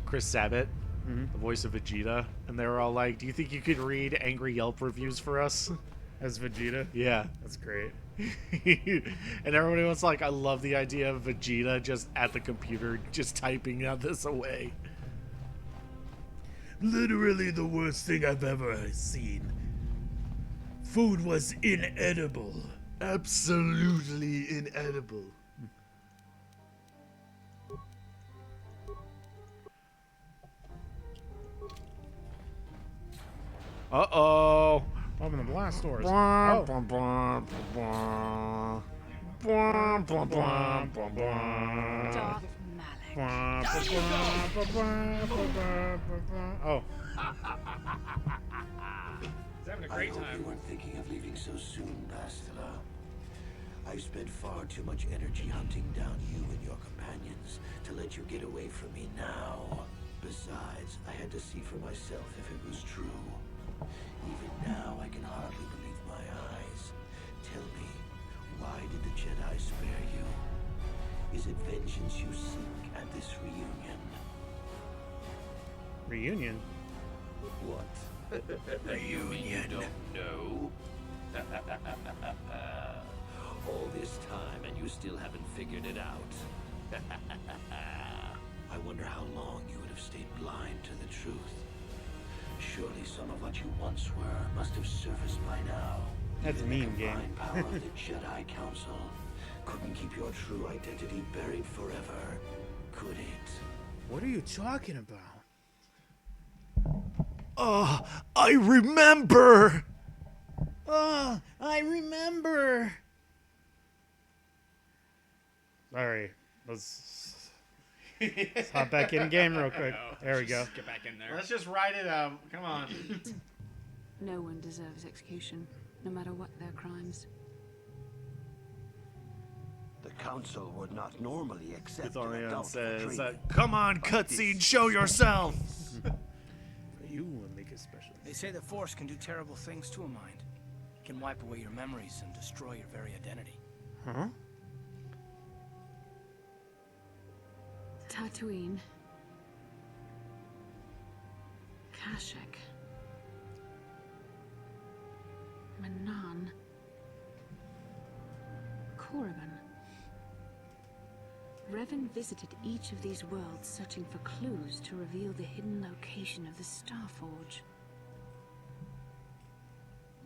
B: Chris Sabat, the voice of Vegeta, and they were all like, "Do you think you could read angry Yelp reviews for us?"
A: As Vegeta?
B: Yeah,
A: That's great.
B: And everybody was like, I love the idea of Vegeta just at the computer, just typing out this away.
R: Literally the worst thing I've ever seen. Food was inedible.
B: Absolutely inedible. Uh-oh.
A: Open the blast doors.
B: Blah,
A: Oh.
B: blah, blah, blah, blah, blah, blah, blah, blah.
S: Darth
A: Oh.
C: He's having a
E: I
C: great
E: hope
C: time.
E: you weren't thinking of leaving so soon, Bastila. I've spent far too much energy hunting down you and your companions to let you get away from me now. Besides, I had to see for myself if it was true. Even now, I can hardly believe my eyes. Tell me, why did the Jedi spare you? Is it vengeance you seek at this reunion?
A: Reunion?
E: What?
J: Reunion.
E: You don't know? All this time and you still haven't figured it out. I wonder how long you would have stayed blind to the truth. Surely some of what you once were must have surfaced by now.
A: That's
E: Even
A: mean,
E: the
A: game.
E: combined power of the Jedi Council couldn't keep your true identity buried forever, could it?
A: What are you talking about?
B: Oh, I remember!
A: Oh, I remember. Sorry. Let's hop back in game real quick. There we go.
C: Get back in there.
B: Let's just write it out. Come on.
D: No one deserves execution, no matter what their crimes.
E: The Council would not normally accept an
B: Ithorian
E: adult for
B: says,
E: training.
B: come on, cutscene, show yourself!
A: You will make it special.
T: They say the Force can do terrible things to a mind. It can wipe away your memories and destroy your very identity.
A: Huh?
D: Tatooine. Kashyyyk. Manan. Korriban. Revan visited each of these worlds searching for clues to reveal the hidden location of the Starforge.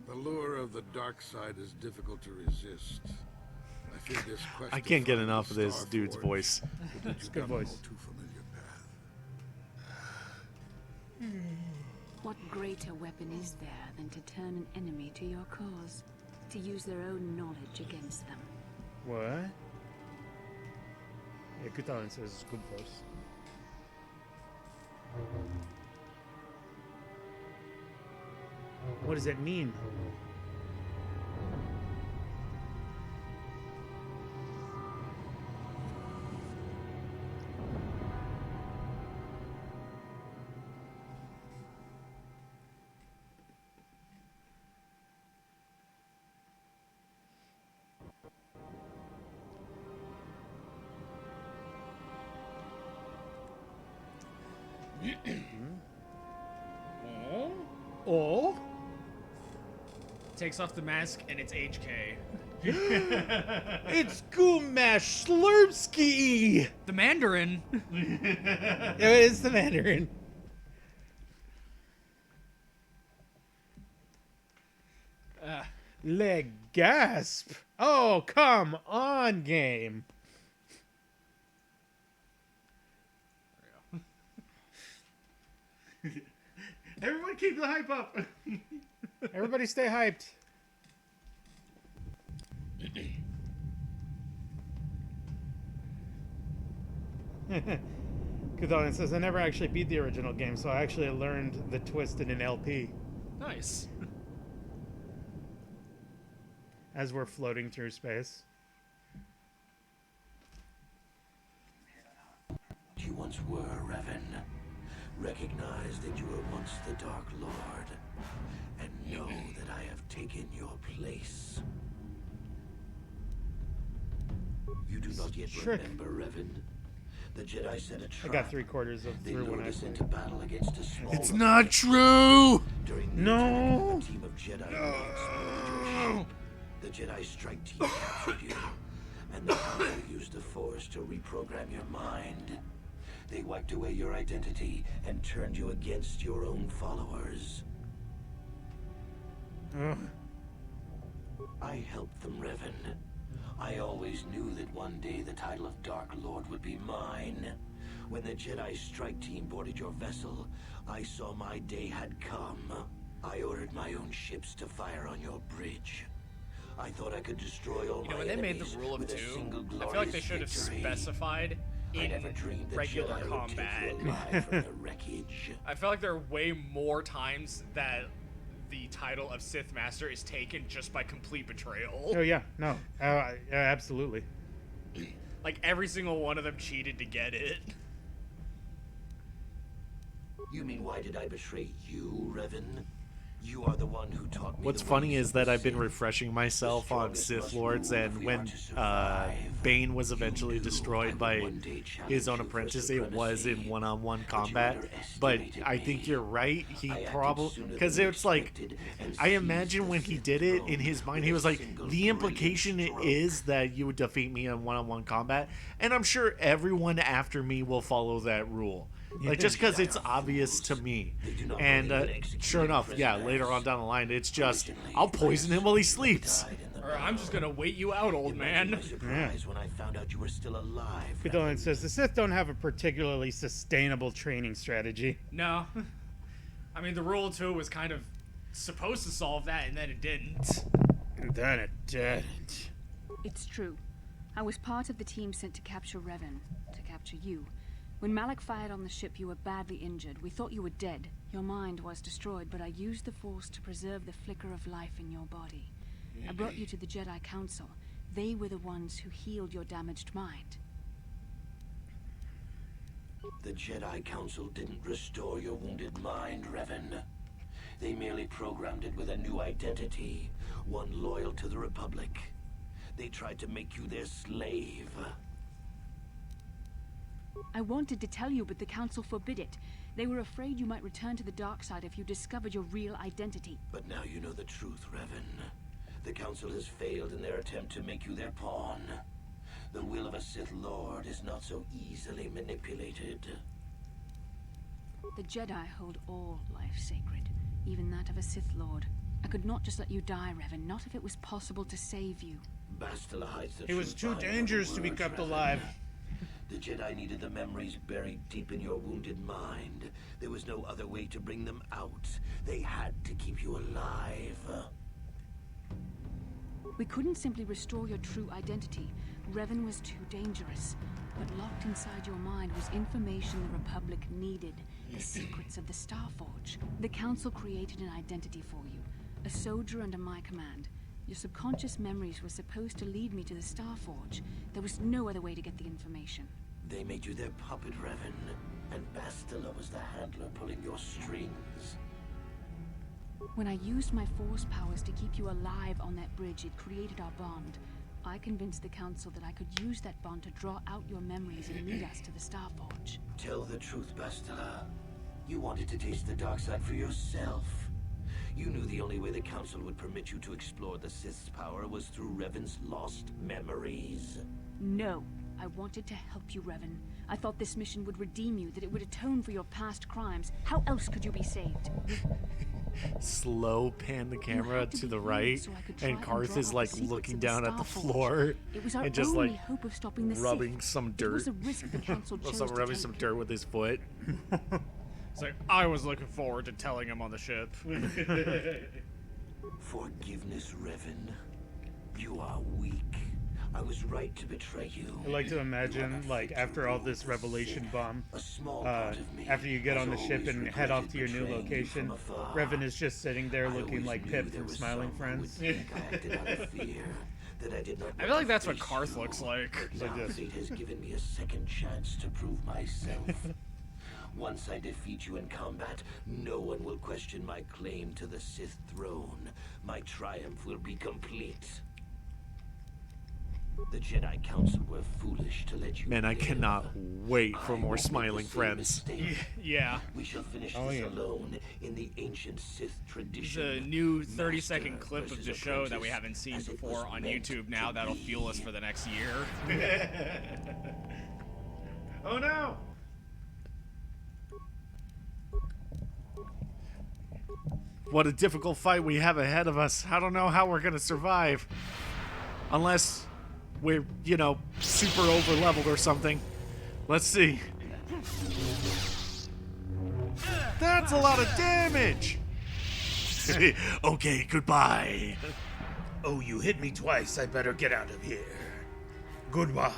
I: The lure of the dark side is difficult to resist. I fear this quest
B: I
I: to
B: can't get
I: find
B: enough
I: the
B: of this
I: Starforge
B: dude's voice.
I: will lead
A: It's
I: you
A: a good
I: down
A: voice.
I: all too familiar path.
D: What greater weapon is there than to turn an enemy to your cause? To use their own knowledge against them?
A: What? Yeah, KotOR says good voice. What does it mean? Oh?
C: Takes off the mask and it's HK.
A: It's Gumash Slurpski!
C: The Mandarin.
A: It is the Mandarin. Leg gasp. Oh, come on, game.
B: Everyone keep the hype up!
A: Everybody stay hyped. KotOR says, I never actually beat the original game, so I actually learned the twist in an LP.
C: Nice.
A: As we're floating through space.
E: You once were, Revan. Recognize that you were once the Dark Lord, and know that I have taken your place. You do not yet
A: Trick.
E: remember, Revan? The Jedi set a
A: I
E: trap.
A: got 3/4 of
E: They
A: through when
E: lured
A: I
E: us
A: played.
E: into battle against a small.
B: It's not true!
E: During
A: No!
E: a team of Jedi explored your ship. The Jedi strike team captured you, and the Council used the Force to reprogram your mind. They wiped away your identity and turned you against your own followers. I helped them, Revan. I always knew that one day the title of Dark Lord would be mine. When the Jedi strike team boarded your vessel, I saw my day had come. I ordered my own ships to fire on your bridge. I thought I could destroy all my
C: when they made the
E: enemies
C: rule of
E: with a
C: two,
E: single
C: I feel like
E: glorious
C: they should have
E: victory.
C: specified in regular
E: Jedi would
C: combat.
E: take you alive from the wreckage.
C: I feel like there are way more times that the title of Sith Master is taken just by complete betrayal.
A: Oh yeah, no, yeah, absolutely.
C: Like every single one of them cheated to get it.
E: You mean why did I betray you, Revan? You are the one who taught me.
B: What's
E: the
B: funny
E: ways
B: is
E: of
B: that
E: the
B: I've been
E: Sith.
B: refreshing myself on Sith Lords, and when Bane was eventually destroyed by his own apprentice, it was in one-on-one combat. But I think you're right. He probably, because it's like, I imagine when he did it in his mind, he was like, the implication is that you would defeat me in one-on-one combat, and I'm sure everyone after me will follow that rule. Like, just because it's obvious to me. And sure enough, yeah, later on down the line, it's just, I'll poison him while he sleeps.
C: Or I'm just gonna wait you out, old man.
E: Surprised when I found out you were still alive.
A: Fidelian says the Sith don't have a particularly sustainable training strategy.
C: No. I mean, the rule of two was kind of supposed to solve that, and then it didn't.
A: And then it didn't.
S: It's true. I was part of the team sent to capture Revan, to capture you. When Malak fired on the ship, you were badly injured. We thought you were dead. Your mind was destroyed, but I used the Force to preserve the flicker of life in your body. I brought you to the Jedi Council. They were the ones who healed your damaged mind.
E: The Jedi Council didn't restore your wounded mind, Revan. They merely programmed it with a new identity, one loyal to the Republic. They tried to make you their slave.
S: I wanted to tell you, but the Council forbid it. They were afraid you might return to the dark side if you discovered your real identity.
E: But now you know the truth, Revan. The Council has failed in their attempt to make you their pawn. The will of a Sith Lord is not so easily manipulated.
S: The Jedi hold all life sacred, even that of a Sith Lord. I could not just let you die, Revan, not if it was possible to save you.
E: Bastila hides the
A: It was
E: truth
A: too
E: behind the
A: dangerous to be
E: words,
A: kept
E: Revan.
A: alive.
E: The Jedi needed the memories buried deep in your wounded mind. There was no other way to bring them out. They had to keep you alive.
S: We couldn't simply restore your true identity. Revan was too dangerous. But locked inside your mind was information the Republic needed. The secrets of the Starforge. The Council created an identity for you. A soldier under my command. Your subconscious memories were supposed to lead me to the Starforge. There was no other way to get the information.
E: They made you their puppet, Revan. And Bastila was the handler pulling your strings.
S: When I used my Force powers to keep you alive on that bridge, it created our bond. I convinced the Council that I could use that bond to draw out your memories and lead us to the Starforge.
E: Tell the truth, Bastila. You wanted to taste the dark side for yourself. You knew the only way the Council would permit you to explore the Sith's power was through Revan's lost memories.
S: No. I wanted to help you, Revan. I thought this mission would redeem you, that it would atone for your past crimes. How else could you be saved?
B: Slow pan the camera to the right,
S: so I could try
B: and
S: and
B: Karth
S: draw
B: is
S: out
B: like
S: the secrets
B: looking
S: of the
B: down at the
S: Starforge.
B: floor
S: It was our
B: and just
S: only
B: like
S: hope of stopping the
B: rubbing
S: Sith.
B: some
S: It
B: dirt.
S: was a risk the Council chose
B: Also
S: to
B: rubbing
S: take.
B: some dirt with his foot.
C: It's like, I was looking forward to telling him on the ship.
E: Forgiveness, Revan. You are weak. I was right to betray you.
A: I like to imagine, like, after all this revelation bomb, after you get on the ship and head off to your new location, Revan is just sitting there looking like Pip from Smiling Friends.
E: I
C: I feel like that's what Karth looks like.
E: Now fate has given me a second chance to prove myself. Once I defeat you in combat, no one will question my claim to the Sith throne. My triumph will be complete. The Jedi Council were foolish to let you
B: Man, I
E: live.
B: cannot wait for
E: I
B: more
E: won't make the
B: smiling
E: same
B: friends.
E: mistake.
C: Yeah.
E: We shall finish
A: Oh,
E: this
A: yeah.
E: alone in the ancient Sith tradition.
C: There's a new 30-second
E: Master
C: clip of
E: versus
C: the show that we
E: apprentice,
C: haven't seen
E: as it
C: before
E: was
C: on
E: meant
C: YouTube now
E: to
C: that'll
E: be.
C: fuel us for the next year.
B: Oh no! What a difficult fight we have ahead of us. I don't know how we're gonna survive. Unless we're, you know, super over leveled or something. Let's see. That's a lot of damage! Okay, goodbye.
R: Oh, you hit me twice. I better get out of here. Goodbye.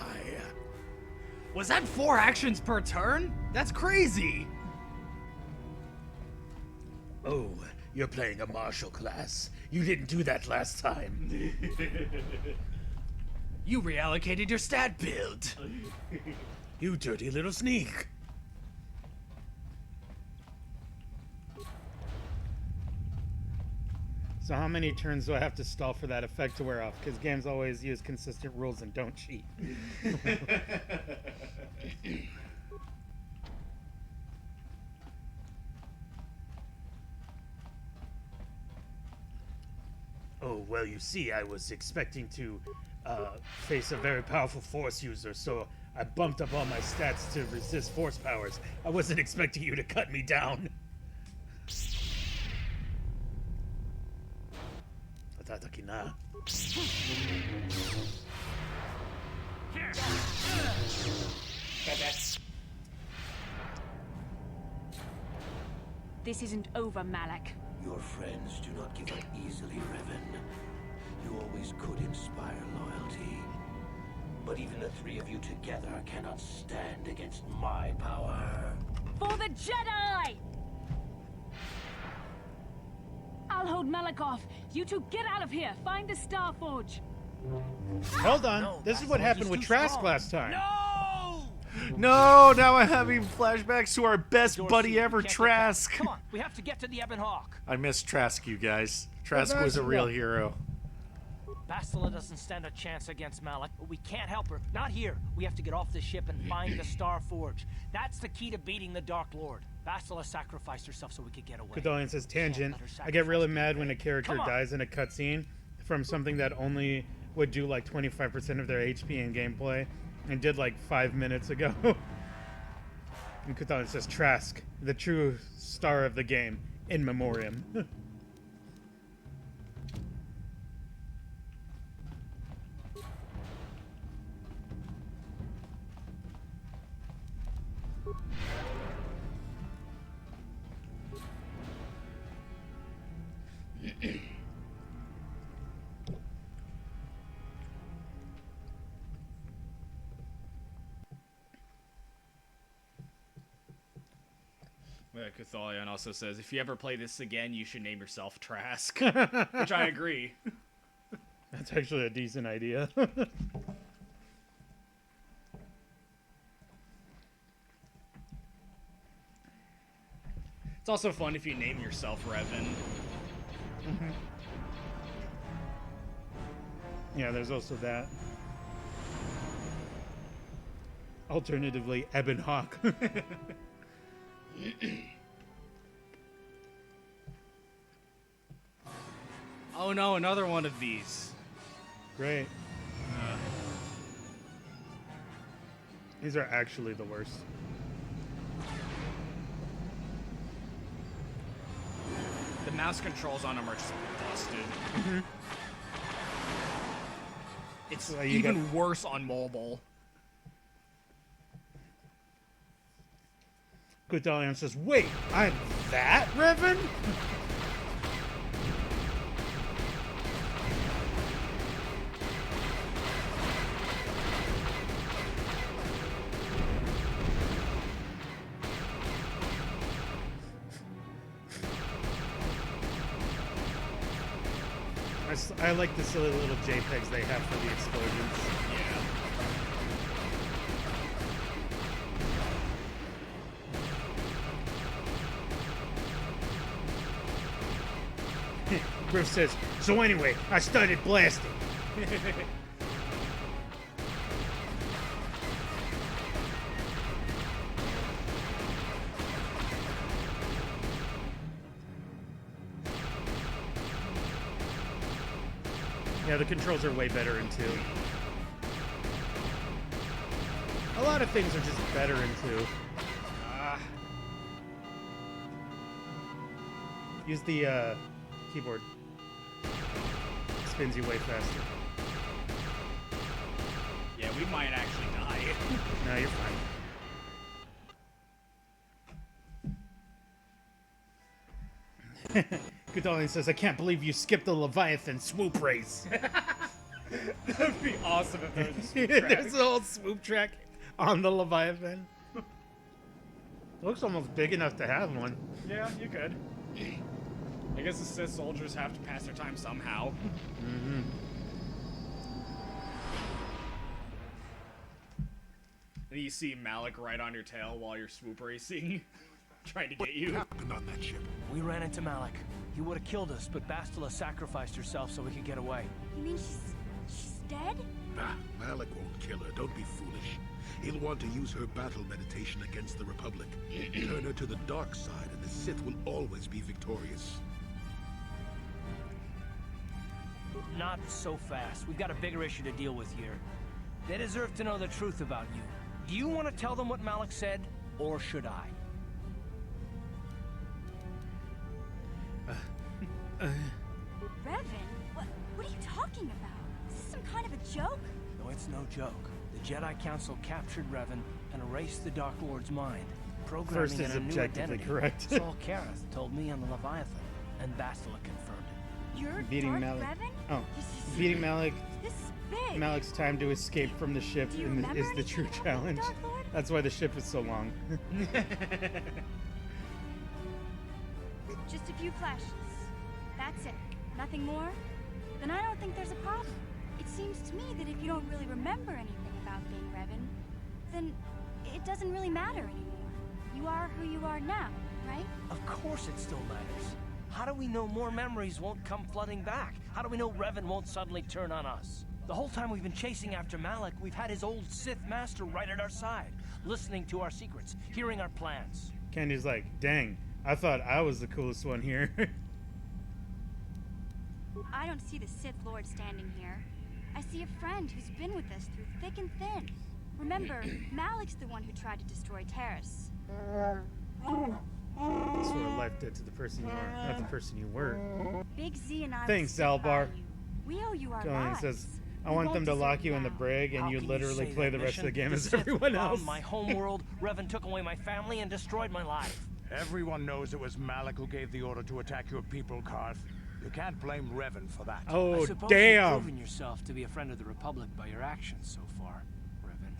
C: Was that 4 actions per turn? That's crazy!
R: Oh, you're playing a martial class. You didn't do that last time.
C: You reallocated your stat build.
R: You dirty little sneak.
A: So how many turns do I have to stall for that effect to wear off? Because games always use consistent rules and don't cheat.
R: Oh, well, you see, I was expecting to face a very powerful force user, so I bumped up all my stats to resist force powers. I wasn't expecting you to cut me down. Tatakina.
S: This isn't over, Malak.
E: Your friends do not give up easily, Revan. You always could inspire loyalty. But even the 3 of you together cannot stand against my power.
S: For the Jedi! I'll hold Malak off. You two get out of here. Find the Star Forge.
A: Hold on. This is what happened with Trask last time.
B: No, now I'm having flashbacks to our best buddy ever, Trask.
T: Come on, we have to get to the Ebon Hawk.
B: I miss Trask, you guys. Trask was a real hero.
T: Bastila doesn't stand a chance against Malak, but we can't help her. Not here. We have to get off the ship and find the Star Forge. That's the key to beating the Dark Lord. Bastila sacrificed herself so we could get away.
A: Kodalian says tangent. I get really mad when a character dies in a cutscene from something that only would do like 25% of their HP in gameplay and did like 5 minutes ago. And Kodalian says Trask, the true star of the game, in memoriam.
C: Catholion also says, if you ever play this again, you should name yourself Trask. Which I agree.
A: That's actually a decent idea.
C: It's also fun if you name yourself Revan.
A: Yeah, there's also that. Alternatively, Ebon Hawk.
C: Oh no, another one of these.
A: Great. These are actually the worst.
C: The mouse controls on them are just busted. It's even worse on mobile.
A: Kodalian says, wait, I'm that Revan? I like the silly little JPEGs they have for the explosions. Griff says, so anyway, I started blasting. Yeah, the controls are way better in 2. A lot of things are just better in 2. Use the keyboard. Spins you way faster.
C: Yeah, we might actually die.
A: No, you're fine. Goodollian says, I can't believe you skipped the Leviathan swoop race.
C: That would be awesome if there was a swoop track.
A: There's a whole swoop track on the Leviathan. Looks almost big enough to have one.
C: Yeah, you could. I guess the Sith soldiers have to pass their time somehow.
A: Mm-hmm.
C: And you see Malik right on your tail while you're swoop racing, trying to get you.
I: What happened on that ship?
T: We ran into Malik. He would have killed us, but Bastila sacrificed herself so we could get away.
P: You mean she's dead?
I: Nah, Malik won't kill her. Don't be foolish. He'll want to use her battle meditation against the Republic. Turn her to the dark side, and the Sith will always be victorious.
T: Not so fast. We've got a bigger issue to deal with here. They deserve to know the truth about you. Do you want to tell them what Malik said, or should I?
P: Revan? What are you talking about? Is this some kind of a joke?
T: No, it's no joke. The Jedi Council captured Revan and erased the Dark Lord's mind, programming
A: First is
T: in a new
A: objectively
T: identity.
A: correct.
T: Saul Kareth told me on the Leviathan, and Bastila confirmed it.
P: You're
A: Beating
P: Darth
A: Malik.
P: Revan?
A: Oh, beating Malik.
P: This is big.
A: Malik's time to escape from the ship
P: Do you
A: is
P: remember
A: the true
P: anything about
A: challenge.
P: the Dark Lord?
A: That's why the ship is so long.
P: Just a few flashes. That's it. Nothing more? Then I don't think there's a problem. It seems to me that if you don't really remember anything about being Revan, then it doesn't really matter anymore. You are who you are now, right?
T: Of course it still matters. How do we know more memories won't come flooding back? How do we know Revan won't suddenly turn on us? The whole time we've been chasing after Malik, we've had his old Sith master right at our side, listening to our secrets, hearing our plans.
A: Candy's like, dang, I thought I was the coolest one here.
P: I don't see the Sith Lord standing here. I see a friend who's been with us through thick and thin. Remember, Malik's the one who tried to destroy Terrace.
A: Sort of life dead to the person you are, not the person you were.
P: Big Z and I
A: Thanks,
P: will stick by
A: Zalbaar.
P: you. We owe you our
A: Goodollian
P: lives.
A: says, I
P: We
A: want
P: won't
A: them to
P: desert
A: lock you in the
P: now.
A: brig and
T: How
A: you
T: can
A: literally
T: say
A: play
T: that
A: the rest of the
T: mission?
A: game as
T: Sith
A: everyone
T: bombed
A: else.
T: my home world, Revan took away my family and destroyed my life.
F: Everyone knows it was Malik who gave the order to attack your people, Karth. You can't blame Revan for that.
A: Oh,
T: I suppose
A: damn.
T: You've proven yourself to be a friend of the Republic by your actions so far, Revan.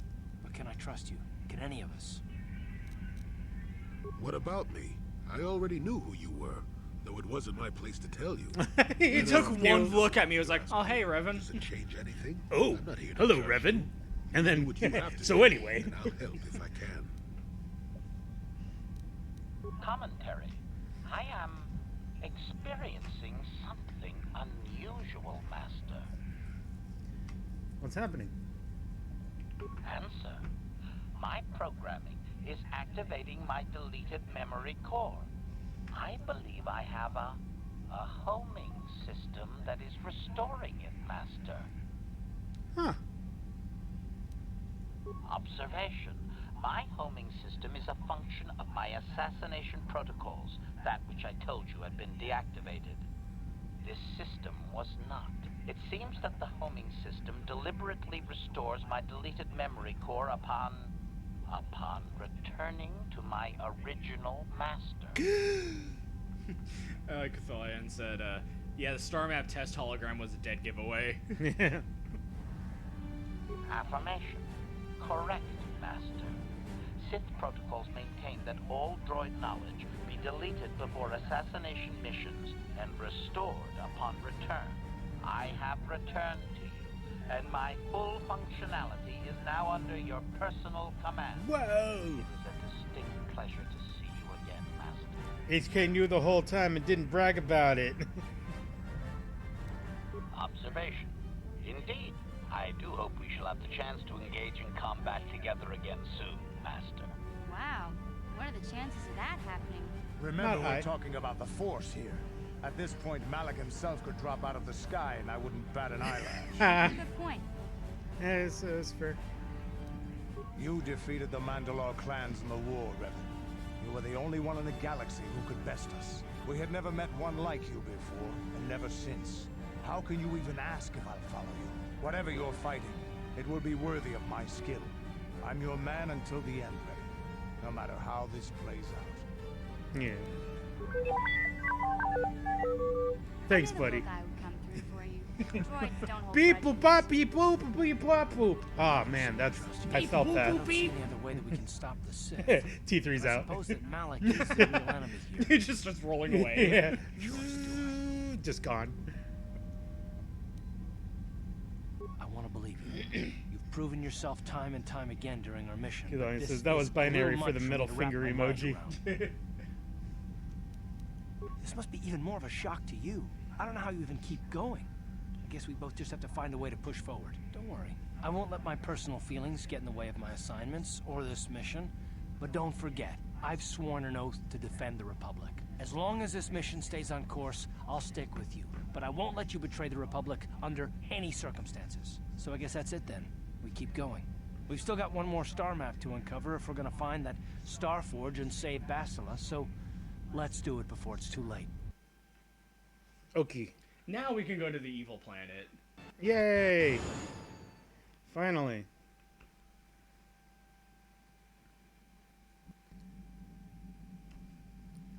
T: But can I trust you? Can any of us?
I: What about me? I already knew who you were, though it wasn't my place to tell you.
C: He took one look at me. He was like, "Oh, hey, Revan."
I: Does it change anything?
A: Oh,
I: I'm not here to
A: hello,
I: judge
A: Revan.
I: you.
A: And
I: Do
A: then,
I: what you have to
A: so
I: do,
A: anyway.
I: and I'll help if I can.
J: Commentary. I am experiencing something unusual, Master.
A: What's happening?
J: Answer. My programming is activating my deleted memory core. I believe I have a homing system that is restoring it, Master.
A: Huh.
J: Observation. My homing system is a function of my assassination protocols, that which I told you had been deactivated. This system was not. It seems that the homing system deliberately restores my deleted memory core upon returning to my original master.
C: Catholian said, yeah, the Star Map test hologram was a dead giveaway.
J: Affirmation. Correct, Master. Sith protocols maintain that all droid knowledge be deleted before assassination missions and restored upon return. I have returned to you, and my full functionality is now under your personal command.
A: Whoa!
J: It is a distinct pleasure to see you again, Master.
A: HK knew the whole time and didn't brag about it.
J: Observation. Indeed, I do hope we shall have the chance to engage in combat together again soon, Master.
P: Wow. What are the chances of that happening?
F: Remember,
A: Not
F: we're
A: high.
F: talking about the Force here. At this point, Malik himself could drop out of the sky and I wouldn't bat an eyelash.
P: Good point.
A: Yeah, it's fair.
F: You defeated the Mandalore clans in the war, Revan. You were the only one in the galaxy who could best us. We had never met one like you before, and never since. How can you even ask if I'll follow you? Whatever you're fighting, it will be worthy of my skill. I'm your man until the end, Revan. No matter how this plays out.
A: Yeah. Thanks, buddy.
P: Droids don't hold
A: Beep
P: grudges.
A: boop bop beep boop beep bop boop. Oh man, that's I felt that.
T: I don't see any other way that we can stop the Sith.
A: T3's
T: I
A: out.
T: suppose that Malik is the real enemy here.
C: He just starts rolling away.
A: Yeah. Just gone.
T: I want to believe you. You've proven yourself time and time again during our mission.
A: Good
T: but
A: on you,
T: this
A: says that was
T: is a
A: binary
T: little
A: for the
T: much
A: middle
T: me to wrap
A: finger
T: my mind
A: emoji.
T: around. This must be even more of a shock to you. I don't know how you even keep going. I guess we both just have to find a way to push forward. Don't worry. I won't let my personal feelings get in the way of my assignments or this mission. But don't forget, I've sworn an oath to defend the Republic. As long as this mission stays on course, I'll stick with you. But I won't let you betray the Republic under any circumstances. So I guess that's it then. We keep going. We've still got one more star map to uncover if we're gonna find that Star Forge and save Bastila, so let's do it before it's too late.
A: Okay.
C: Now we can go to the evil planet.
A: Yay! Finally.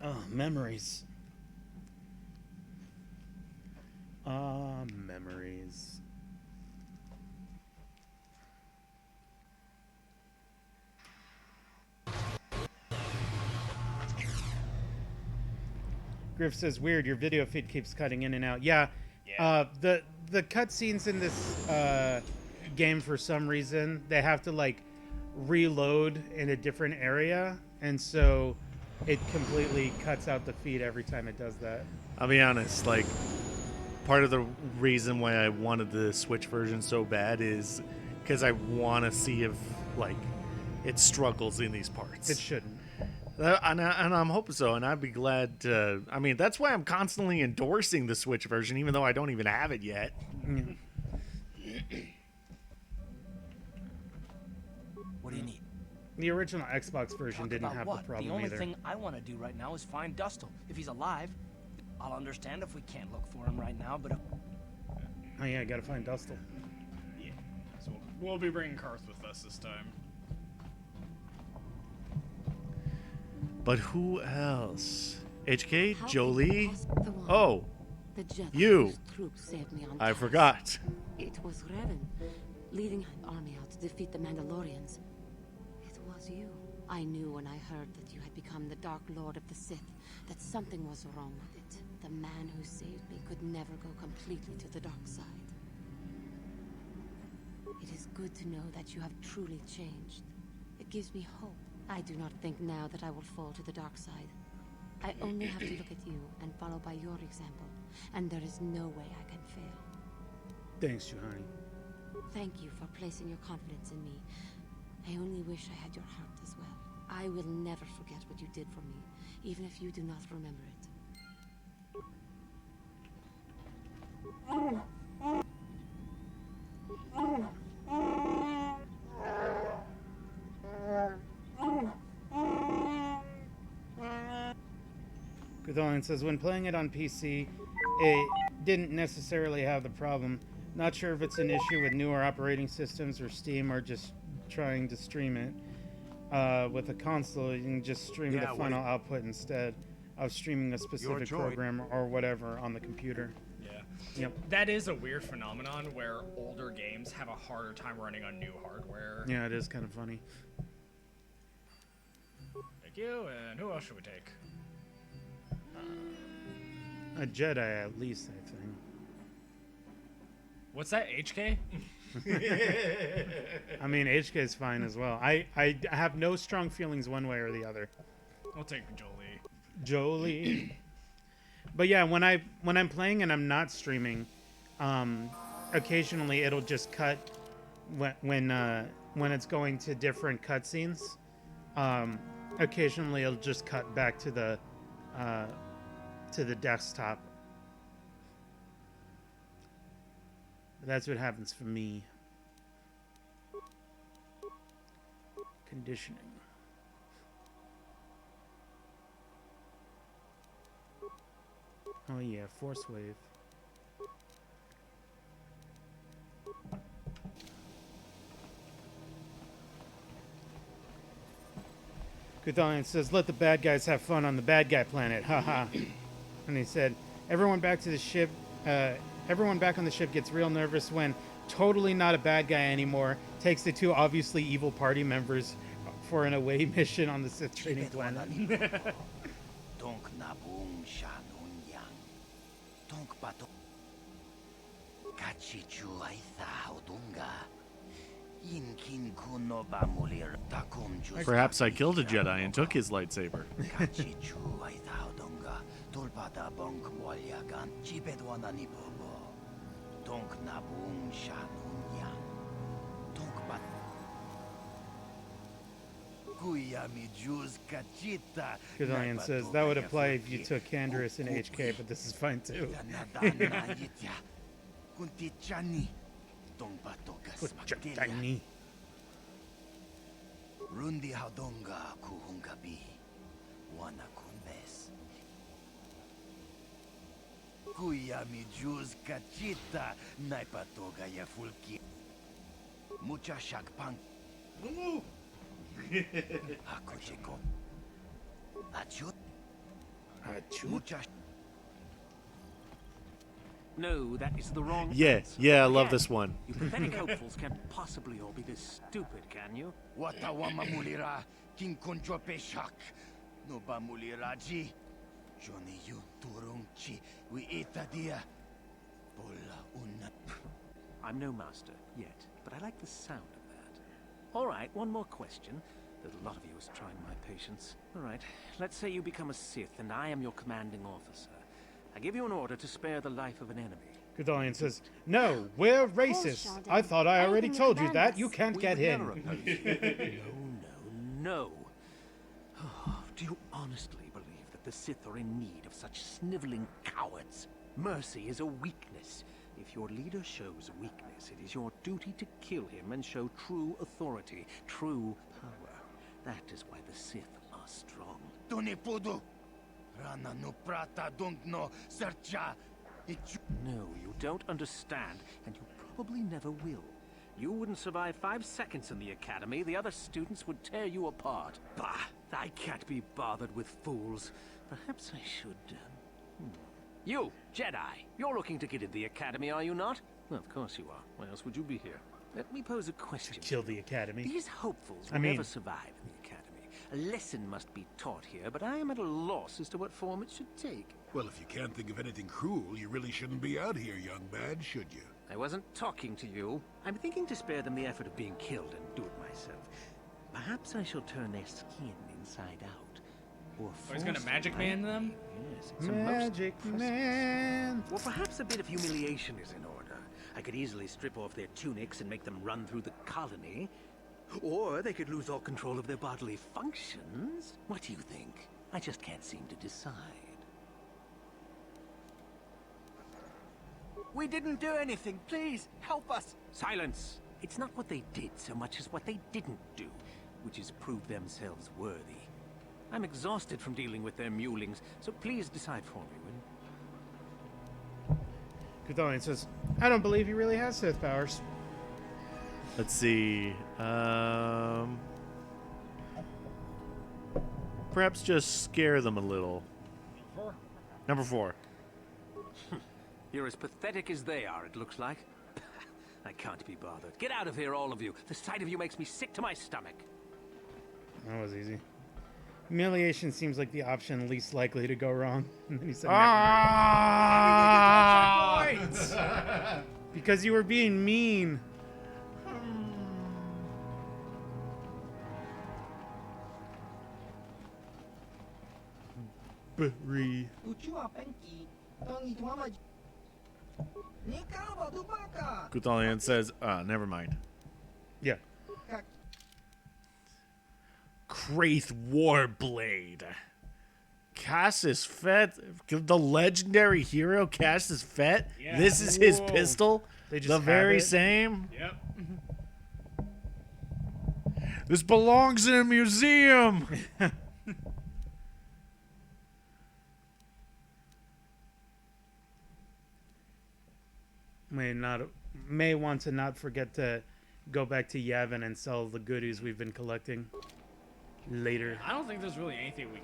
A: Oh, memories. Memories. Griff says, weird, your video feed keeps cutting in and out. Yeah. The cutscenes in this game, for some reason, they have to, like, reload in a different area, and so it completely cuts out the feed every time it does that.
B: I'll be honest, like, part of the reason why I wanted the Switch version so bad is because I want to see if, like, it struggles in these parts.
A: It shouldn't.
B: And I'm hoping so, and I'd be glad to... I mean, that's why I'm constantly endorsing the Switch version, even though I don't even have it yet.
T: What do you need?
A: The original Xbox version
T: Talk
A: didn't
T: about
A: have
T: what?
A: the problem
T: The only
A: either.
T: thing I want to do right now is find Dustil. If he's alive, I'll understand if we can't look for him right now, but...
A: Oh yeah, I gotta find Dustil.
C: Yeah. So we'll be bringing Karth with us this time.
B: But who else? HK?
H: How
B: Jolie?
H: the one-
B: Oh,
H: The Jedi
B: you.
H: whose troops saved me on
B: I
H: Talos.
B: forgot.
H: It was Revan, leading an army out to defeat the Mandalorians. It was you. I knew when I heard that you had become the Dark Lord of the Sith, that something was wrong with it. The man who saved me could never go completely to the dark side. It is good to know that you have truly changed. It gives me hope. I do not think now that I will fall to the dark side. I only have to look at you and follow by your example, and there is no way I can fail.
A: Thanks, Juhani.
H: Thank you for placing your confidence in me. I only wish I had your heart as well. I will never forget what you did for me, even if you do not remember it.
A: Gudolian says, when playing it on PC, it didn't necessarily have the problem. Not sure if it's an issue with newer operating systems or Steam or just trying to stream it. With a console, you can just stream the final output instead of streaming a specific program or whatever on the computer.
C: Yeah.
A: Yep.
C: That is a weird phenomenon where older games have a harder time running on new hardware.
A: Yeah, it is kind of funny.
C: Thank you, and who else should we take?
A: A Jedi, at least, I think.
C: What's that, HK?
A: I mean, HK is fine as well. I have no strong feelings one way or the other.
C: I'll take Jolie.
A: Jolie. But yeah, when I'm playing and I'm not streaming, occasionally it'll just cut when it's going to different cutscenes. Occasionally it'll just cut back to the desktop That's what happens for me. Conditioning. Oh yeah, force wave. Kuthalion says, "Let the bad guys have fun on the bad guy planet." Haha. And he said, "Everyone back to the ship. Everyone back on the ship gets real nervous when totally not a bad guy anymore takes the two obviously evil party members for an away mission on the Sith training planet."
B: Perhaps I killed a Jedi and took his lightsaber.
A: Kuthalion says, "That would apply if you took Canderous in HK, but this is fine too."
E: Rundi Haudonga Kuhungabi, Wana Kunbes. Kuyami Juz Kachita, Naipatoga Yafulki. Mucha Shakpang. Hakushiko. Achut. Mucha.
T: No, that is the wrong
B: Yeah,
T: answer.
B: yeah, I love
T: Again,
B: this one.
T: You pathetic hopefuls can't possibly all be this stupid, can you?
E: Watawama Mulira, King Konjo Peshak. Noba Muliraji. Johnny Yu Turungchi. We itadia. Bola Una.
T: I'm no master yet, but I like the sound of that. All right, one more question. There's a lot of you is trying my patience. All right, let's say you become a Sith and I am your commanding officer. I give you an order to spare the life of an enemy.
A: Kuthalion says, "No, we're racist. I thought I already told you that. You can't get in."
T: No. Oh, do you honestly believe that the Sith are in need of such sniveling cowards? Mercy is a weakness. If your leader shows weakness, it is your duty to kill him and show true authority, true power. That is why the Sith are strong.
E: Tunipudu. Rana no prata don't know searcha.
T: No, you don't understand, and you probably never will. You wouldn't survive 5 seconds in the academy. The other students would tear you apart. Bah! I can't be bothered with fools. Perhaps I should... You, Jedi, you're looking to get into the academy, are you not? Well, of course you are. Why else would you be here? Let me pose a question.
A: To kill the academy.
T: These hopefuls will never survive in the academy. A lesson must be taught here, but I am at a loss as to what form it should take.
I: Well, if you can't think of anything cruel, you really shouldn't be out here, young man, should you?
T: I wasn't talking to you. I'm thinking to spare them the effort of being killed and do it myself. Perhaps I shall turn their skin inside out. Or
C: he's gonna Magic Man them?
T: Yes, it's
A: Magic
T: a most
A: Man.
T: Well, perhaps a bit of humiliation is in order. I could easily strip off their tunics and make them run through the colony. Or they could lose all control of their bodily functions. What do you think? I just can't seem to decide.
O: We didn't do anything. Please, help us.
T: Silence! It's not what they did so much as what they didn't do, which is prove themselves worthy. I'm exhausted from dealing with their mulings, so please decide for me,
A: Kuthalion says, "I don't believe he really has Sith powers."
B: Let's see. Perhaps just scare them a little. Number 4.
T: You're as pathetic as they are, it looks like. I can't be bothered. Get out of here, all of you. The sight of you makes me sick to my stomach.
A: That was easy. Humiliation seems like the option least likely to go wrong. And then he said, "Never." Because you were being mean. Berry.
B: Kuthalion says, never mind.
A: Yeah.
B: Kraith Warblade. Cassius Fett, the legendary hero Cassius Fett.
A: Yeah.
B: This is his
A: Whoa.
B: pistol.
A: They just
B: the
A: have
B: very
A: it?
B: same.
C: Yep.
B: This belongs in a museum.
A: May want to not forget to go back to Yavin and sell the goodies we've been collecting later.
C: I don't think there's really anything we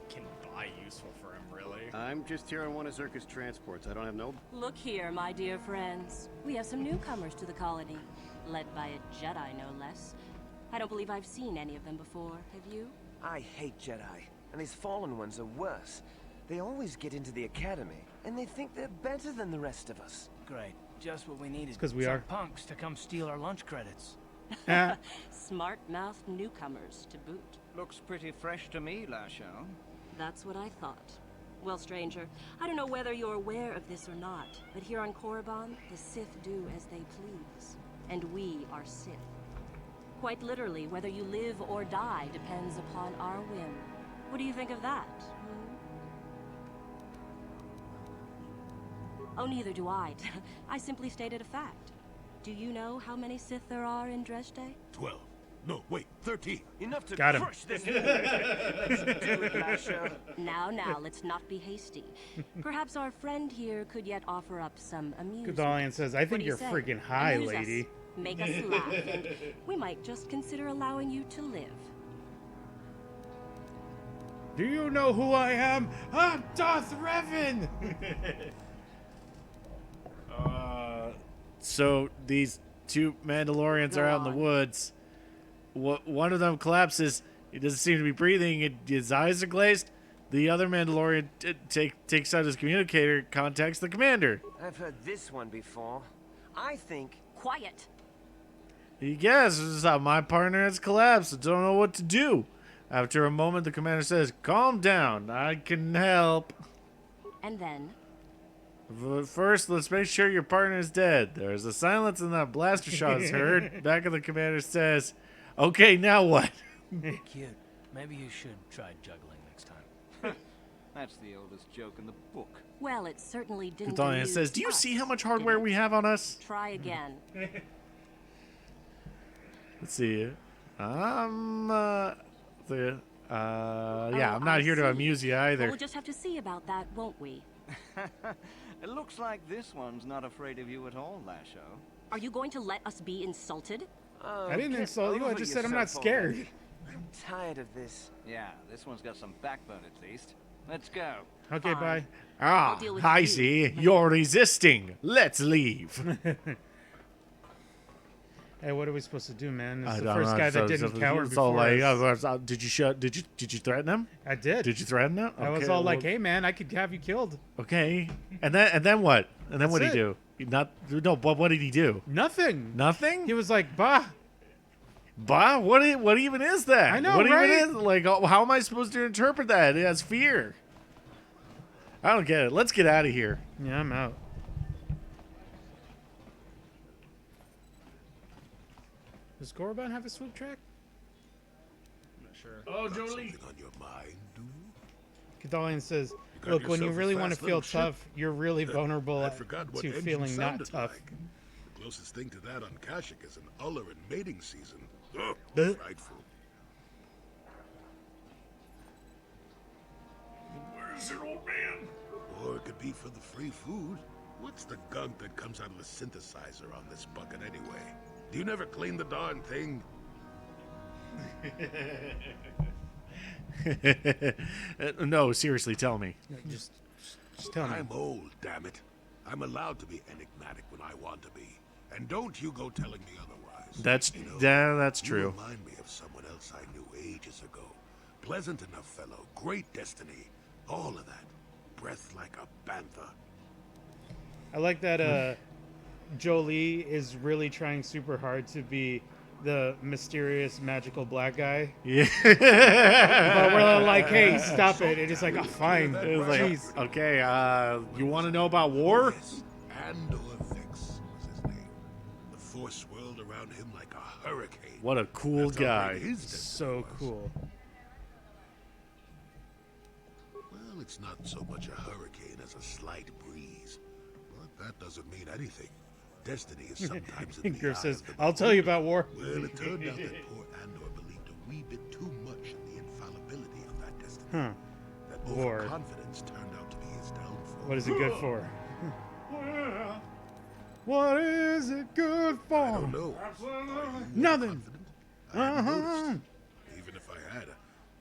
C: can buy useful for him, really.
M: I'm just here on one of Zerka's transports. I don't have no...
Q: Look here, my dear friends. We have some newcomers to the colony, led by a Jedi, no less. I don't believe I've seen any of them before. Have you?
W: I hate Jedi, and these fallen ones are worse. They always get into the academy, and they think they're better than the rest of us.
T: Great. Just what we needed.
A: It's 'cause we
T: Some
A: are.
T: punks to come steal our lunch credits.
Q: Smart-mouthed newcomers to boot.
O: Looks pretty fresh to me, Lasho.
Q: That's what I thought. Well, stranger, I don't know whether you're aware of this or not, but here on Korriban, the Sith do as they please. And we are Sith. Quite literally, whether you live or die depends upon our whim. What do you think of that? Oh, neither do I. I simply stated a fact. Do you know how many Sith there are in Dresde?
I: 12. No, wait, 13.
W: Enough to
A: Got him.
W: crush this. Do it, Lasho.
Q: Now, let's not be hasty. Perhaps our friend here could yet offer up some amusement.
A: Godalion says, I
Q: What
A: think
Q: do you
A: you're
Q: say?
A: freaking high,
Q: Amuse
A: lady.
Q: Us, make us laugh, and we might just consider allowing you to live.
A: Do you know who I am? I'm Darth Revan!
B: So these two Mandalorians are out in the woods. One of them collapses. He doesn't seem to be breathing. His eyes are glazed. The other Mandalorian takes out his communicator, contacts the commander.
W: I've heard this one before. I think...
Q: Quiet.
B: Yes, this is how my partner has collapsed. I don't know what to do. After a moment, the commander says, "Calm down. I can help."
Q: And then?
B: But first, let's make sure your partner is dead. There's a silence and that blaster shot is heard. Back of the commander says, "Okay, now what?"
T: Cute. Maybe you should try juggling next time.
O: That's the oldest joke in the book.
Q: Well, it certainly didn't.
B: Godalion says, "Do you see how much hardware we have on us?"
Q: Try again.
B: Let's see. I'm not here to amuse you either.
Q: Well, we'll just have to see about that, won't we?
O: It looks like this one's not afraid of you at all, Lasho.
Q: Are you going to let us be insulted?
A: I didn't insult you. I just said I'm not scared.
W: I'm tired of this.
O: Yeah, this one's got some backbone at least. Let's go.
A: Okay, bye.
B: Ah, I see. You're resisting. Let's leave.
A: Hey, what are we supposed to do, man? This
B: I
A: is the
B: don't
A: first
B: know.
A: guy that didn't cower
B: it's all
A: before
B: like,
A: us.
B: did you threaten him?
A: I did.
B: Did you threaten him?
A: I was
B: Okay,
A: all like,
B: well-
A: "Hey, man, I could have you killed."
B: Okay, and then what? And then what did he do? What did he do?
A: Nothing.
B: Nothing.
A: He was like, "Bah."
B: Bah? What even is that?
A: I know,
B: what
A: right?
B: even is like? How am I supposed to interpret that as fear? I don't get it. Let's get out of here.
A: Yeah, I'm out. Does Korriban have a swoop track?
C: I'm not sure.
I: Oh, Jolie. Something on your mind,
A: Godalion says,
I: got
A: "Look, when you
I: yourself a
A: really want to
I: fast
A: feel
I: little ship.
A: tough, you're really vulnerable
I: I forgot what
A: to
I: engine
A: feeling not
I: sounded
A: tough."
I: like. The closest thing to that on Kashyyyk is an uller in mating season. Ugh,
A: Huh?
I: frightful. Where is it, old man? Or it could be for the free food. What's the gunk that comes out of the synthesizer on this bucket anyway? Do you never clean the darn thing?
B: No, seriously, tell me.
A: Just tell me.
I: I'm old, damn it. I'm allowed to be enigmatic when I want to be. And don't you go telling me otherwise.
B: That's
I: You know,
B: that's
I: you
B: true.
I: remind me of someone else I knew ages ago. Pleasant enough fellow, great destiny, all of that. Breath like a bantha.
A: I like that Jolie is really trying super hard to be the mysterious magical black guy.
B: Yeah.
A: But we're like, "Hey, stop it." It is like, "Oh, fine."
B: It was like,
A: Jeez.
B: okay, you want to know about war?
I: Andor Vix was his name. The force swirled around him like a hurricane.
B: What a cool
I: That's how
B: guy.
I: great his destiny
A: So
I: was.
A: cool.
I: Well, it's not so much a hurricane as a slight breeze. But that doesn't mean anything. Destiny is sometimes in the
A: Griff
I: eye
A: says,
I: of the
A: "I'll tell you about war."
I: Well, it turned out that poor Andor believed a wee bit too much in the infallibility of that destiny.
A: Huh.
I: That
A: War.
I: overconfidence turned out to be his downfall.
A: What is it good for? What is it good for?
I: I don't know.
A: Nothing.
I: I hadn't noticed. Even if I had,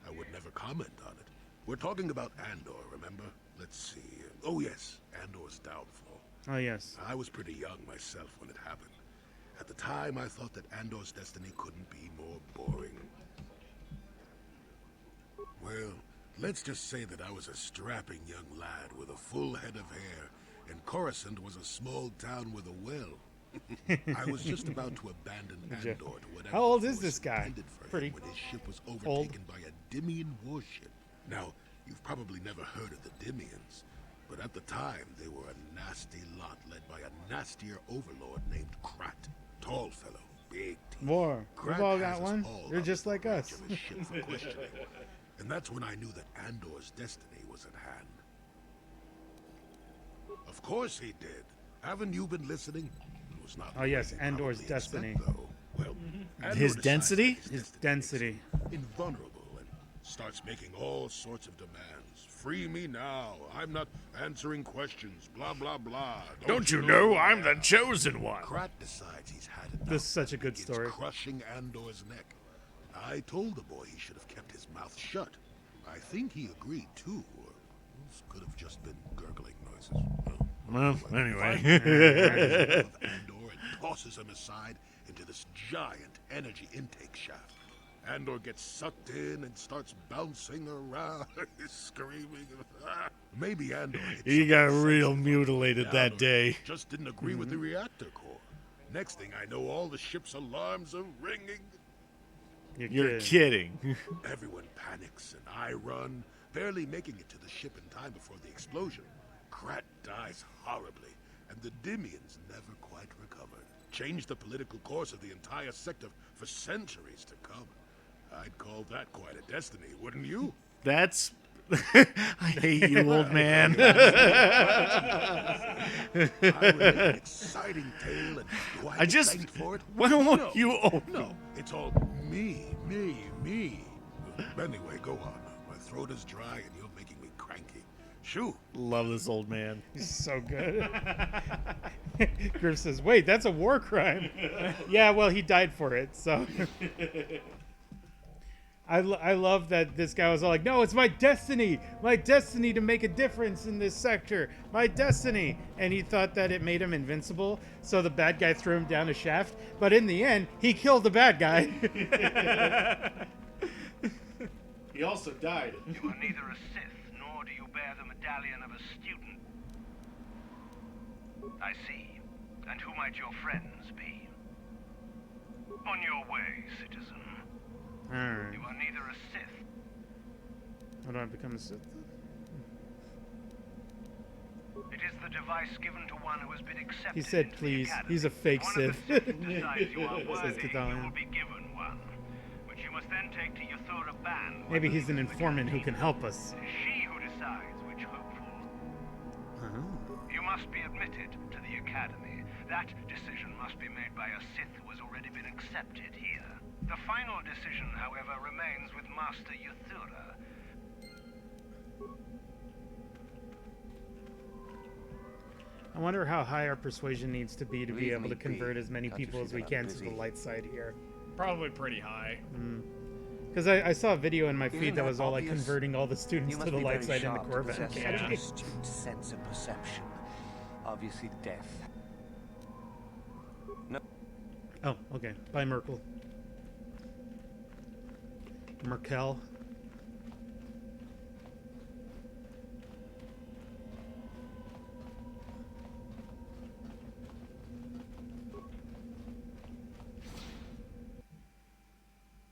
I: I would never comment on it. We're talking about Andor, remember? Let's see. Oh yes, Andor's downfall.
A: Oh yes.
I: I was pretty young myself when it happened. At the time, I thought that Andor's destiny couldn't be more boring. Well, let's just say that I was a strapping young lad with a full head of hair, and Coruscant was a small town with a well. I was just about to abandon Andor to whatever.
A: How old is this guy?
I: Pretty when his ship was overtaken by a Dimian warship. Now, you've probably never heard of the Dimians, but at the time they were a nasty lot led by a nastier overlord named Krat. Tall fellow, big teeth.
A: War. We've
I: Krat
A: all
I: has
A: got one.
I: all
A: You're
I: on
A: just
I: the
A: like
I: edge
A: us.
I: of his ship for questioning. And that's when I knew that Andor's destiny was at hand. Of course he did. Haven't you been listening? It was not
A: Oh yes,
I: the way you
A: Andor's
I: probably
A: destiny.
I: expect, though. Well, Andor
B: His
I: decides
B: density?
I: that
A: His density.
I: invulnerable and starts making all sorts of demands. Free me now. I'm not answering questions. Blah, blah, blah.
B: Don't you know I'm the chosen one?
I: Krat decides he's had enough.
A: This is such a good
I: Begins
A: story.
I: Crushing Andor's neck. I told the boy he should have kept his mouth shut. I think he agreed too. Or this could have just been gurgling noises.
B: Well, anyway.
I: Andor and tosses him aside into this giant energy intake shaft. Andor gets sucked in and starts bouncing around, screaming. Maybe Andor hit
B: He got
I: something
B: real
I: sensitive.
B: mutilated
I: Andor
B: that day.
I: Just didn't agree with the reactor core. Next thing I know, all the ship's alarms are ringing.
B: You're kidding.
I: Everyone panics and I run, barely making it to the ship in time before the explosion. Krat dies horribly, and the Dimians never quite recovered. Changed the political course of the entire sector for centuries to come. I'd call that quite a destiny, wouldn't you?
B: That's... I hate you, old man.
I: I read an exciting tale, and do I get thanked for it?
B: Well, you old...
I: No, it's all me. Anyway, go on. My throat is dry, and you're making me cranky. Shoo.
B: Love this old man.
A: He's so good. Griff says, "Wait, that's a war crime." Yeah, well, he died for it, so. I love that this guy was all like, "No, it's my destiny to make a difference in this sector, my destiny." And he thought that it made him invincible, so the bad guy threw him down a shaft. But in the end, he killed the bad guy. He also died.
G: You are neither a Sith, nor do you bear the medallion of a student. I see. And who might your friends be? On your way, citizen.
A: Alright.
G: You are neither a Sith.
A: How do I become a Sith?
G: It is the device given to one who has been accepted.
A: He said,
G: into the
A: "Please."
G: academy.
A: He's a fake
G: One
A: Sith.
G: Of the Sith decides you are
A: Says
G: worthy, you
A: Katalion.
G: will be given one, which you must then take to Yuthura Ban.
A: Maybe he's an informant who can help us.
G: It is she who decides which hopeful. You must be admitted to the academy. That decision must be made by a Sith who has already been accepted here. The final decision, however, remains with Master Yuthura.
A: I wonder how high our persuasion needs to be
T: Leave
A: able
T: me
A: to convert
T: be.
A: as many
T: Can't you
A: people
T: see
A: as we
T: that I'm
A: can to the
T: busy?
A: light side here.
C: Probably pretty high.
A: Because I saw a video in my
T: Isn't
A: feed that
T: that
A: was all like
T: obvious?
A: converting all the students
T: You
A: to
T: must
A: the
T: be
A: light
T: very
A: side in the
T: sharp to
A: Korriban
T: possess such
A: Academy.
T: an astute sense of perception. Obviously, death. No.
A: Oh, okay. Bye, Merkel. Merkel.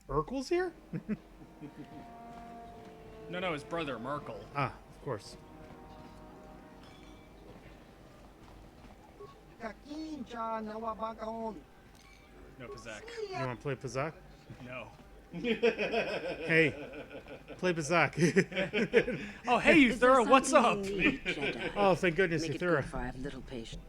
A: Urkel's here?
C: No, his brother Merkel.
A: Ah, of course.
C: No, Pazak.
A: You want to play Pazak?
C: No.
A: Hey, play Pazak.
C: Oh, hey, Yuthura, what's up?
A: Oh, thank goodness,
K: Make it
A: Yuthura.
K: good for I have little patience.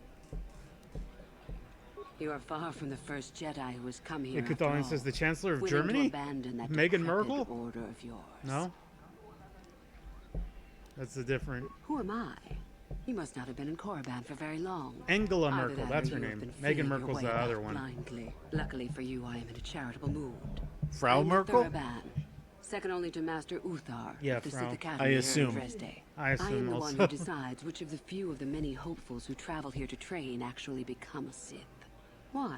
H: You are far from the first Jedi who has come here.
A: KotOR says the Chancellor of
H: willing to
A: Germany?
H: abandon that
A: Meghan
H: decrepit
A: Merkel?
H: order of yours.
A: No. That's a different.
H: Who am I? You must not have been in Korriban for very long.
A: Angela
H: Either
A: Merkel,
H: that
A: that's
H: or
A: her
H: you have
A: name.
H: been feeling
A: Meghan
H: your
A: Merkel's
H: way
A: the other
H: about
A: one.
H: Blindly. Luckily for you, I am in a charitable mood.
B: Frau
H: I'm
B: Merkel?
H: Korriban, second only to Master Uthar
A: Yeah,
H: of the
A: Frau.
H: Sith Academy
B: I
H: here in
B: assume.
H: Dresde.
A: I assume
H: am the
A: also.
H: one who decides which of the few of the many hopefuls who travel here to train actually become a Sith. Why?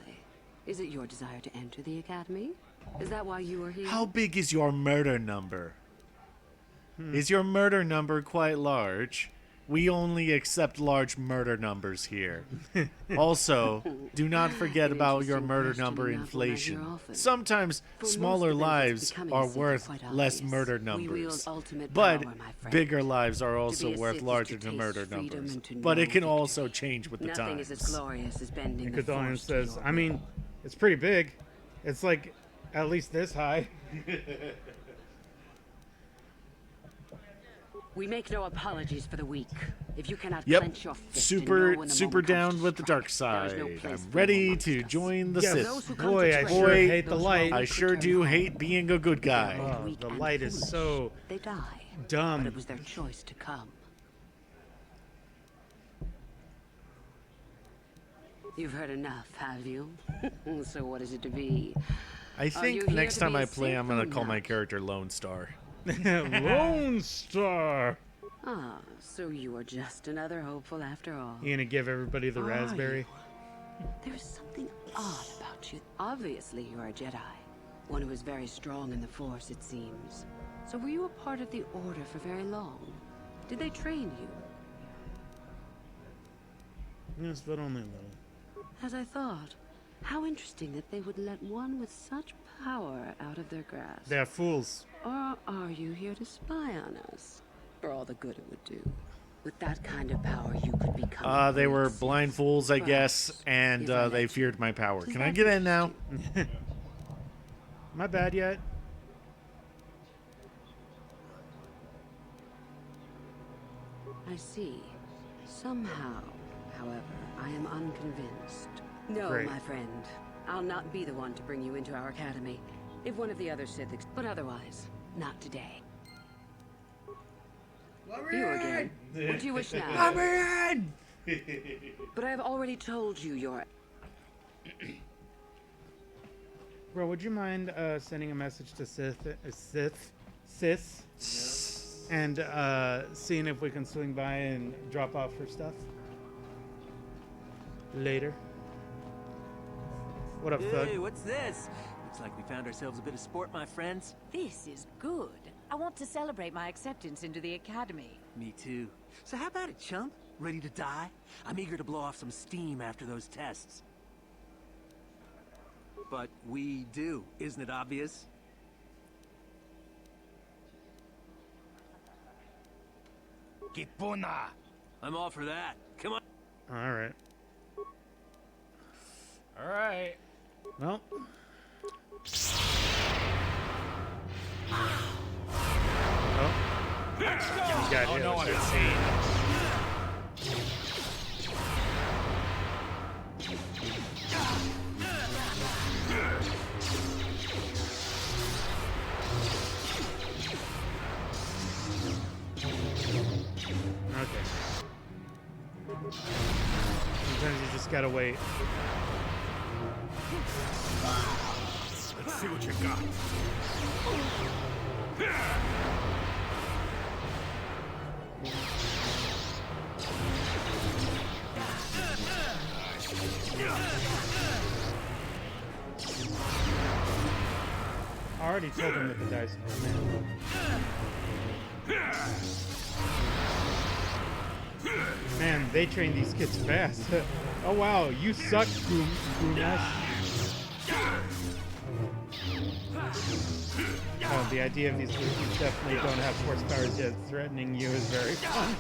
H: Is it your desire to enter the Academy? Is that why you are here?
B: How big is your murder number? Is your murder number quite large? We only accept large murder numbers here. Also, do not forget
H: An
B: about your
H: interesting
B: murder
H: question
B: number
H: not one I hear
B: inflation.
H: often.
B: Sometimes
H: For most
B: smaller
H: events,
B: lives
H: becoming a
B: are
H: Sith is
B: worth
H: quite
B: less
H: obvious.
B: murder
H: We wield
B: numbers.
H: ultimate
B: But
H: power, my friend.
B: bigger lives are
H: To
B: also
H: be a
B: worth
H: Sith is
B: larger
H: to
B: than
H: taste
B: murder
H: freedom
B: numbers.
H: and to
B: But
H: know
B: it can
H: victory.
B: also change with the
H: Nothing is as
B: times.
H: glorious as bending the
A: KotOR
H: force to
A: says,
H: your
A: I mean, it's pretty big. It's like at least this high.
H: We make no apologies for the weak. If you cannot
B: Yep,
H: clench your fist and
B: super
H: know when the
B: super
H: moment comes
B: down
H: to
B: with the dark
H: strike, there
B: side.
H: is no place
B: I'm
H: for
B: ready
H: you
B: to
H: amongst us.
B: join the
A: Yes,
B: Sith.
H: Those who come
A: boy,
H: to
A: I
H: train,
A: sure
B: Boy,
A: hate the
H: those who
A: light.
B: I sure do hate being a good guy.
A: Oh,
H: weak
A: the
H: and
A: light is
H: foolish.
A: so
H: They die.
A: dumb.
H: But it was their choice to come. You've heard enough, have you? So what is it to be?
B: I
H: Are you
B: think
H: here
B: next
H: to
B: time
H: be a
B: I play,
H: Sith
B: I'm gonna
H: or
B: call my
H: not?
B: character Lone Star.
A: Lone Star.
H: Ah, so you are just another hopeful after all.
A: You gonna give everybody the
H: Are
A: raspberry?
H: There is something odd about you. Obviously, you are a Jedi. One who is very strong in the Force, it seems. So were you a part of the Order for very long? Did they train you?
A: Yes, but only a little.
H: As I thought. How interesting that they would let one with such power out of their grasp.
A: They're fools.
H: Or are you here to spy on us? For all the good it would do. With that kind of power, you could become.
B: They were blind fools, I guess, and they feared my power. Can I get in now?
A: Am I bad yet?
H: I see. Somehow, however, I am unconvinced. No,
A: Great.
H: my friend. I'll not be the one to bring you into our academy. If one of the other Sith, but otherwise, not today. You again. What do you wish now? But I have already told you your...
A: Bro, would you mind sending a message to Sith, and seeing if we can swing by and drop off her stuff later? What up, Thug?
K: Hey, what's this? Looks like we found ourselves a bit of sport, my friends.
N: This is good. I want to celebrate my acceptance into the academy.
K: Me too. So how about it, chump? Ready to die? I'm eager to blow off some steam after those tests. But we do, isn't it obvious?
F: Kipuna!
K: I'm all for that. Come on.
A: All right.
C: All right.
A: Well. Oh.
C: Let's go!
A: He's got
C: Oh
A: hit
C: no,
A: with
C: I'm
A: that.
C: insane.
A: Okay. Sometimes you just gotta wait.
I: Let's see what you got.
A: I already told him that the dice are man. Man, they train these kids fast. Oh wow, you suck, Grumash. Oh, the idea of these Wookiees definitely don't have force powers yet. Threatening you is very fun.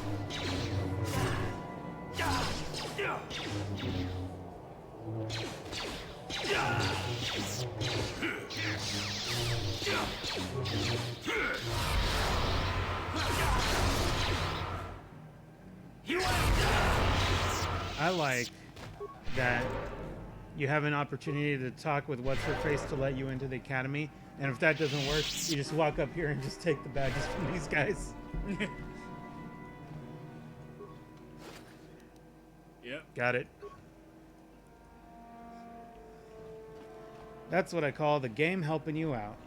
A: I like that you have an opportunity to talk with what's-her-face to let you into the academy. And if that doesn't work, you just walk up here and just take the badges from these guys.
C: Yep.
A: Got it. That's what I call the game helping you out.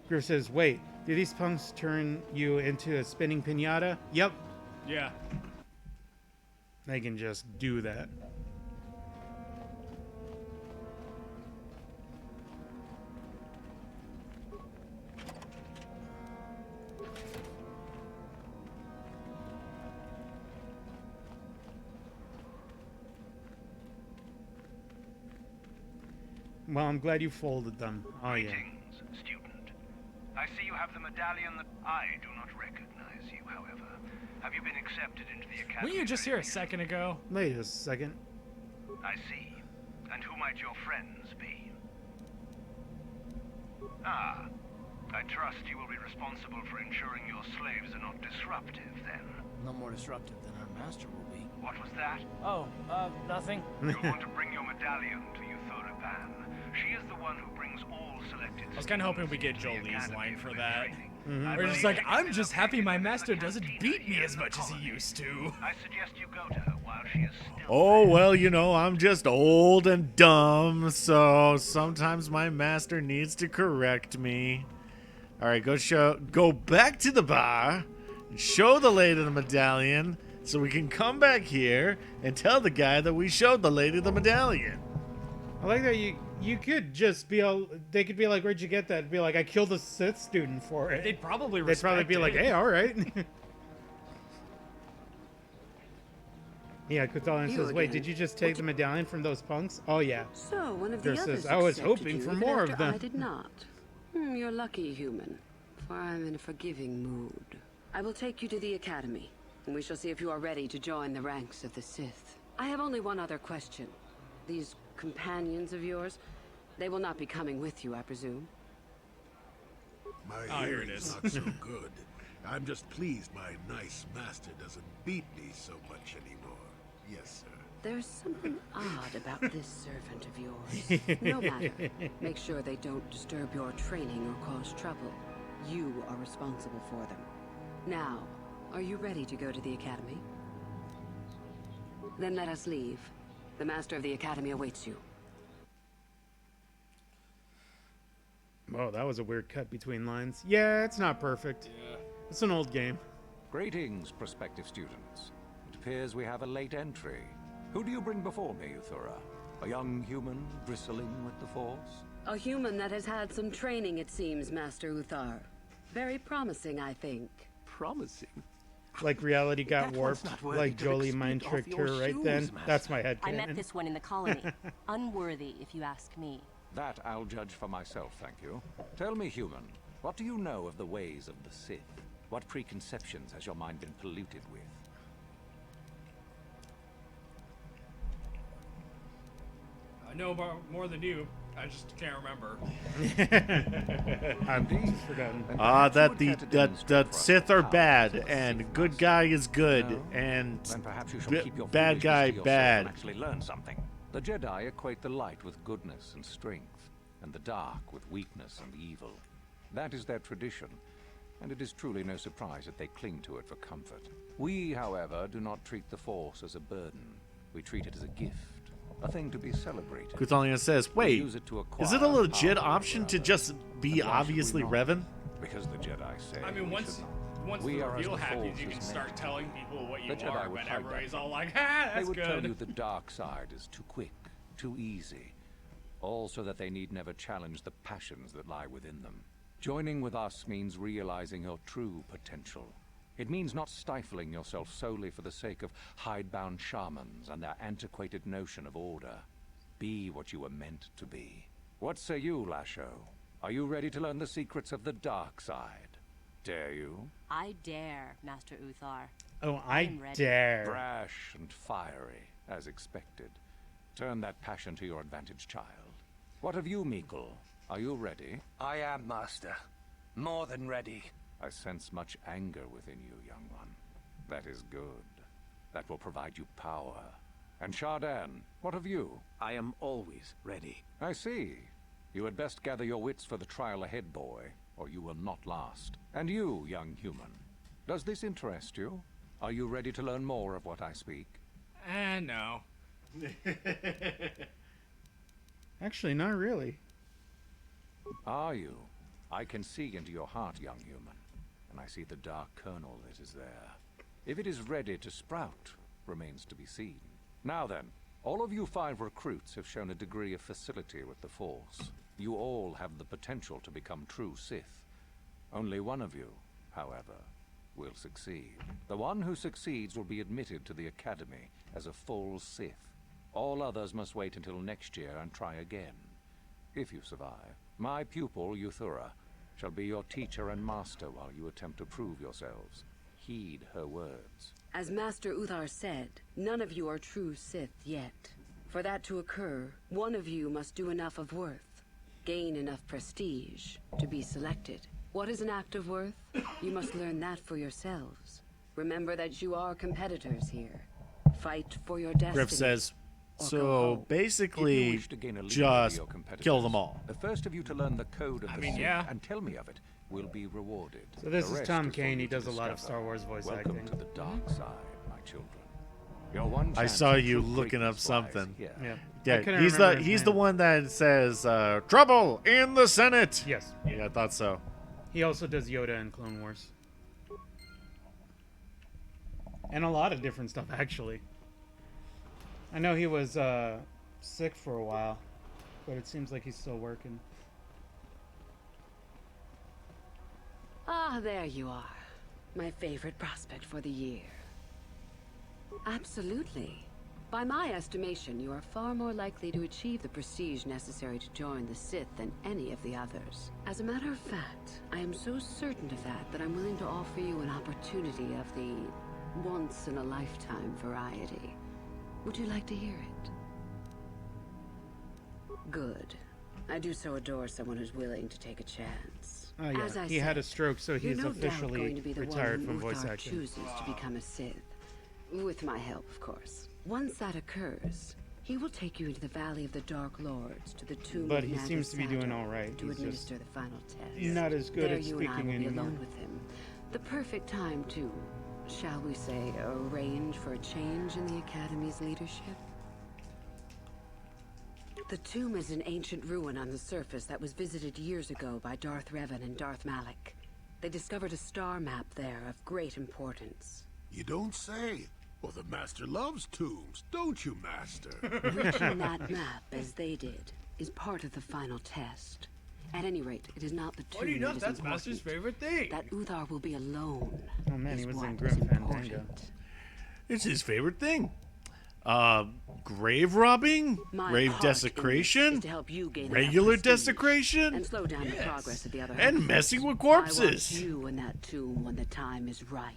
A: Griff says, wait, do these punks turn you into a spinning pinata? Yep.
C: Yeah.
A: They can just do that. Well, I'm glad you folded them. Oh, yeah.
G: Greetings, student. I see you have the medallion that I do not recognize you, however. Have you been accepted into the academy?
C: Weren't you just here a second ago?
A: Wait a second.
G: I see. And who might your friends be? Ah, I trust you will be responsible for ensuring your slaves are not disruptive, then.
T: No more disruptive than our master will be.
G: What was that?
T: Oh, nothing.
G: You'll want to bring your medallion to Korriban. She is the one who brings all selected.
C: I was kind of hoping we get Jolie's line for that.
A: Mm-hmm.
C: We're just like, I'm just happy my master doesn't beat me as much as he used to.
G: I suggest you go to her while she is still.
B: Oh, well, you know, I'm just old and dumb, so sometimes my master needs to correct me. All right, go back to the bar and show the lady the medallion so we can come back here and tell the guy that we showed the lady the medallion.
A: I like that you could just be all, they could be like, where'd you get that? Be like, I killed a Sith student for it.
C: They'd probably
A: They'd probably be like, hey, all right. Yeah, Kuthalion says, wait, did you just take the medallion from those punks? Oh, yeah.
L: So, one of the
A: Durst
L: others
A: says, I was
L: accepted
A: hoping
L: you
A: for
L: even
A: more
L: after
A: of them.
L: I did not. You're lucky, human, for I'm in a forgiving mood. I will take you to the academy, and we shall see if you are ready to join the ranks of the Sith. I have only one other question. These companions of yours, they will not be coming with you, I presume?
I: My
C: here it
I: hearing's
C: is.
I: not so good. I'm just pleased my nice master doesn't beat me so much anymore. Yes, sir.
L: There's something odd about this servant of yours. No matter. Make sure they don't disturb your training or cause trouble. You are responsible for them. Now, are you ready to go to the academy? Then let us leave. The master of the academy awaits you.
A: Oh, that was a weird cut between lines. Yeah, it's not perfect.
C: Yeah.
A: It's an old game.
U: Greetings, prospective students. It appears we have a late entry. Who do you bring before me, Uthura? A young human bristling with the Force?
L: A human that has had some training, it seems, Master Uthar. Very promising, I think.
K: Promising?
A: Like reality got
K: That one's
A: warped,
K: not worthy
A: like
K: to
A: Jolie
K: speak
A: mind
K: off
A: tricked
K: your
A: her right
K: shoes,
A: then.
K: Master.
A: That's my head
Q: I
A: canon.
Q: met this one in the colony. Unworthy, if you ask me.
U: That I'll judge for myself, thank you. Tell me, human, what do you know of the ways of the Sith? What preconceptions has your mind been polluted with?
C: I know more than you. I just can't remember.
A: I've just forgotten.
B: That the Sith are bad and good guy is good
U: No?
B: and
U: Then perhaps you should keep your
B: bad
U: foolishness
B: guy
U: to yourself
B: bad.
U: and actually learn something. The Jedi equate the light with goodness and strength, and the dark with weakness and evil. That is their tradition, and it is truly no surprise that they cling to it for comfort. We, however, do not treat the Force as a burden. We treat it as a gift, a thing to be celebrated.
B: Kuthalion says,
U: We
B: wait,
U: use it to
B: is it a
U: acquire
B: legit
U: power,
B: option to
U: rather.
B: just be
U: And why should we
B: obviously
U: not?
B: Revan?
U: Because the Jedi say
C: I mean,
U: we
C: once
U: should not.
C: once
U: We
C: the
U: are as
C: reveal
U: the
C: happens,
U: Force
C: you
U: is
C: can
U: meant
C: start
U: to
C: telling people what you
U: The Jedi
C: are,
U: would
C: but
U: hide
C: everybody's
U: that
C: all
U: from
C: like,
U: you.
C: ah,
U: They
C: that's
U: would
C: good.
U: tell you the dark side is too quick, too easy. All so that they need never challenge the passions that lie within them. Joining with us means realizing your true potential. It means not stifling yourself solely for the sake of hidebound shamans and their antiquated notion of order. Be what you were meant to be. What say you, Lasho? Are you ready to learn the secrets of the dark side? Dare you?
Q: I dare, Master Uthar.
A: Oh,
Q: I'm ready.
A: dare.
U: Brash and fiery, as expected. Turn that passion to your advantage, child. What of you, Meekle? Are you ready?
K: I am, Master. More than ready.
U: I sense much anger within you, young one. That is good. That will provide you power. And Shardan, what of you?
K: I am always ready.
U: I see. You had best gather your wits for the trial ahead, boy, or you will not last. And you, young human, does this interest you? Are you ready to learn more of what I speak?
C: No.
A: Actually, not really.
U: Are you? I can see into your heart, young human, and I see the dark kernel that is there. If it is ready to sprout, remains to be seen. Now then, all of you 5 recruits have shown a degree of facility with the Force. You all have the potential to become true Sith. Only one of you, however, will succeed. The one who succeeds will be admitted to the Academy as a full Sith. All others must wait until next year and try again. If you survive, my pupil, Euthura, shall be your teacher and master while you attempt to prove yourselves. Heed her words.
L: As Master Uthar said, none of you are true Sith yet. For that to occur, one of you must do enough of worth, gain enough prestige, to be selected. What is an act of worth? You must learn that for yourselves. Remember that you are competitors here. Fight for your destiny.
B: Griff says, so basically, just kill them all.
U: The first of you to learn the code of the Sith and tell me of it will be rewarded.
A: So this is Tom Kane. He does a lot of Star Wars voice acting.
U: Welcome to the dark side, my children. Your one
B: I saw you looking up something.
A: Yeah,
B: he's the one that says trouble in the Senate.
A: Yes.
B: Yeah, I thought so.
A: He also does Yoda in Clone Wars. And a lot of different stuff, actually. I know he was sick for a while, but it seems like he's still working.
L: Ah, there you are. My favorite prospect for the year. Absolutely. By my estimation, you are far more likely to achieve the prestige necessary to join the Sith than any of the others. As a matter of fact, I am so certain of that I'm willing to offer you an opportunity of the once-in-a-lifetime variety. Would you like to hear it? Good. I do so adore someone who's willing to take a chance.
A: Oh yeah,
L: As I
A: he
L: said,
A: had a stroke, so
L: you're
A: he's
L: no doubt
A: officially
L: going to be the
A: retired
L: one
A: from voice
L: Uthar
A: acting.
L: chooses to become a Sith. With my help, of course. Once that occurs, he will take you into the Valley of the Dark Lords to the tomb
A: But
L: of
A: he seems to be doing all right.
L: to
A: He's
L: administer
A: just
L: the final test.
A: not as good
L: there
A: at
L: you and I
A: speaking
L: will be
A: anymore.
L: alone with him. The perfect time to, shall we say, arrange for a change in the Academy's leadership. The tomb is an ancient ruin on the surface that was visited years ago by Darth Revan and Darth Malak. They discovered a star map there of great importance.
I: You don't say. Well, the Master loves tombs, don't you, Master?
L: Reaching that map, as they did, is part of the final test. At any rate, it is not the tomb
C: Funny enough,
L: that is
C: that's
L: important.
C: Master's favorite thing.
L: That Uthar will be alone.
A: Oh man, he
L: is
A: was in
L: what
A: Grim
L: is
A: Fandango.
L: important.
B: It's his favorite thing. Grave robbing,
L: My
B: grave
L: heart
B: desecration,
L: is to help you gain
B: regular
L: enough prestige
B: desecration,
L: and slow down the progress of the other
B: and
L: hosts.
B: messing with
L: I
B: corpses.
L: want you in that tomb when the time is right.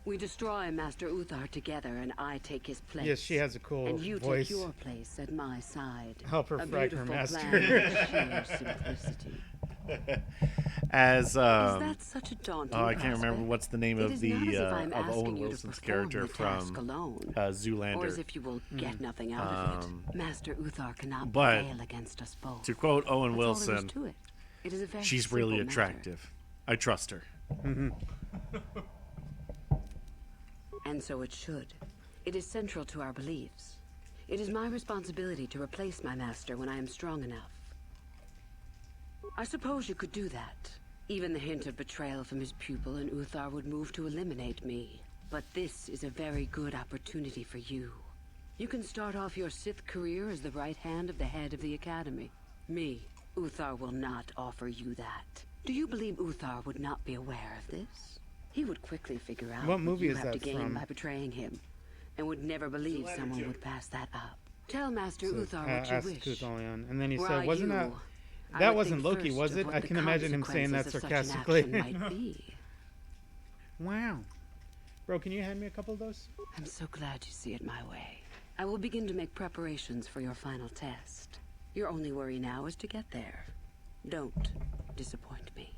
L: We destroy Master Uthar together, and I take his place.
A: Yes, she has a cool
L: and you
A: voice.
L: take your place at my side.
A: Help her
L: A
A: frag her
L: beautiful
A: master.
L: plan of sheer simplicity.
B: As
L: Is that such a daunting
B: oh, I can't remember
L: prospect?
B: what's the name
L: It
B: of
L: is
B: the
L: not as if I'm
B: of
L: asking
B: Owen
L: you to
B: Wilson's
L: perform
B: character
L: the task
B: from
L: alone,
B: Zoolander.
L: or as if you will get nothing out of it. Master Uthar cannot
B: but
L: prevail against us both.
B: to quote Owen
L: That's all there is
B: Wilson,
L: to it. It is a very
B: she's really
L: simple matter.
B: attractive. I trust her.
L: And so it should. It is central to our beliefs. It is my responsibility to replace my master when I am strong enough. I suppose you could do that. Even the hint of betrayal from his pupil and Uthar would move to eliminate me. But this is a very good opportunity for you. You can start off your Sith career as the right hand of the head of the Academy. Me, Uthar will not offer you that. Do you believe Uthar would not be aware of this? He would quickly figure out
A: What movie
L: you
A: is
L: have to
A: that
L: gain
A: from?
L: by betraying him, and would never believe
A: Zoolander
L: someone
A: 2.
L: would pass that up. Tell Master
A: So,
L: Uthar what you
A: asked
L: wish.
A: Kutholion. And then he
L: Were
A: said,
L: I
A: wasn't
L: you,
A: that...
L: I
A: That
L: would
A: wasn't
L: think
A: Loki,
L: first
A: was
L: of
A: it?
L: what
A: I
L: the
A: can imagine him saying that
L: consequences of such an
A: sarcastically.
L: action might be.
A: Wow. Bro, can you hand me a couple of those?
L: I'm so glad you see it my way. I will begin to make preparations for your final test. Your only worry now is to get there. Don't disappoint me.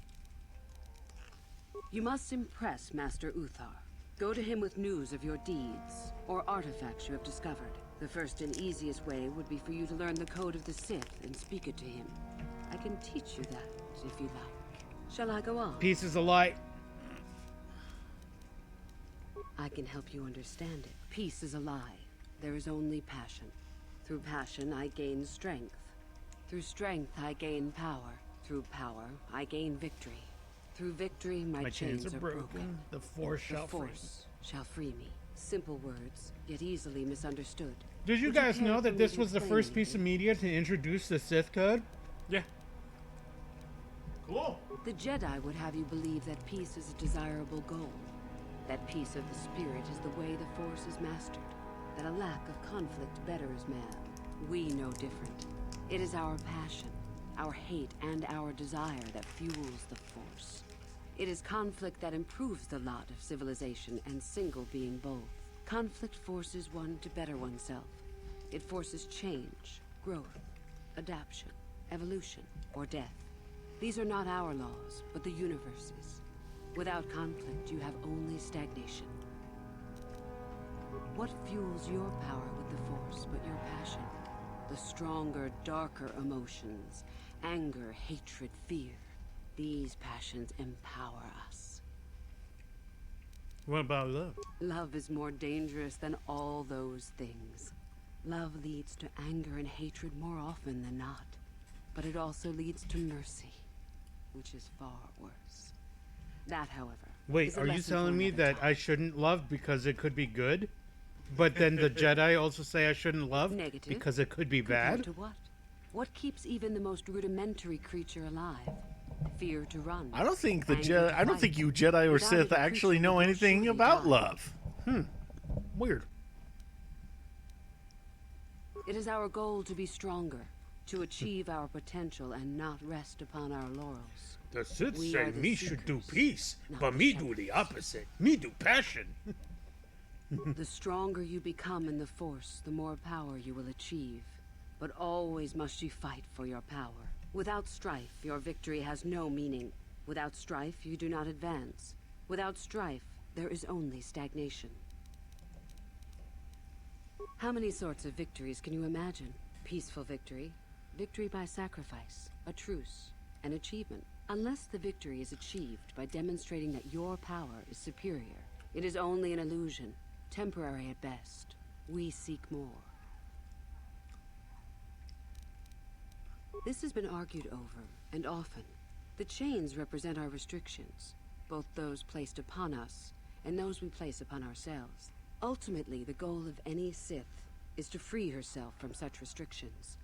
L: You must impress Master Uthar. Go to him with news of your deeds, or artifacts you have discovered. The first and easiest way would be for you to learn the code of the Sith and speak it to him. I can teach you that, if you like. Shall I go on?
A: Pieces of light.
L: I can help you understand it. Peace is a lie. There is only passion. Through passion, I gain strength. Through strength, I gain power. Through power, I gain victory. Through victory, my chains are broken.
A: The Force shall free me.
L: Shall free me. Simple words, yet easily misunderstood.
A: Did you guys know that this was the first piece of media to introduce the Sith code?
B: Yeah. Cool.
L: The Jedi would have you believe that peace is a desirable goal. That peace of the spirit is the way the Force is mastered. That a lack of conflict betters man. We know different. It is our passion, our hate, and our desire that fuels the Force. It is conflict that improves the lot of civilization and single being both. Conflict forces one to better oneself. It forces change, growth, adaptation, evolution, or death. These are not our laws, but the universe's. Without conflict, you have only stagnation. What fuels your power with the Force but your passion? The stronger, darker emotions. Anger, hatred, fear. These passions empower us.
A: What about love?
L: Love is more dangerous than all those things. Love leads to anger and hatred more often than not. But it also leads to mercy, which is far worse. That, however,
A: Wait, are you telling me that I shouldn't love because it could be good? But then the Jedi also say I shouldn't love because it could be bad?
L: To what? What keeps even the most rudimentary creature alive? Fear to run.
B: I don't think the Jedi. I don't think you Jedi or Sith actually know anything about love. Weird.
L: It is our goal to be stronger, to achieve our potential and not rest upon our laurels.
A: The Sith
L: We
A: say
L: are the
A: me should do
L: seekers,
A: peace,
L: not
A: but
L: the
A: me do
L: shepherds.
A: the opposite. Me do passion.
L: The stronger you become in the Force, the more power you will achieve. But always must you fight for your power. Without strife, your victory has no meaning. Without strife, you do not advance. Without strife, there is only stagnation. How many sorts of victories can you imagine? Peaceful victory, victory by sacrifice, a truce, an achievement. Unless the victory is achieved by demonstrating that your power is superior, it is only an illusion, temporary at best. We seek more. This has been argued over, and often. The chains represent our restrictions, both those placed upon us and those we place upon ourselves. Ultimately, the goal of any Sith is to free herself from such restrictions.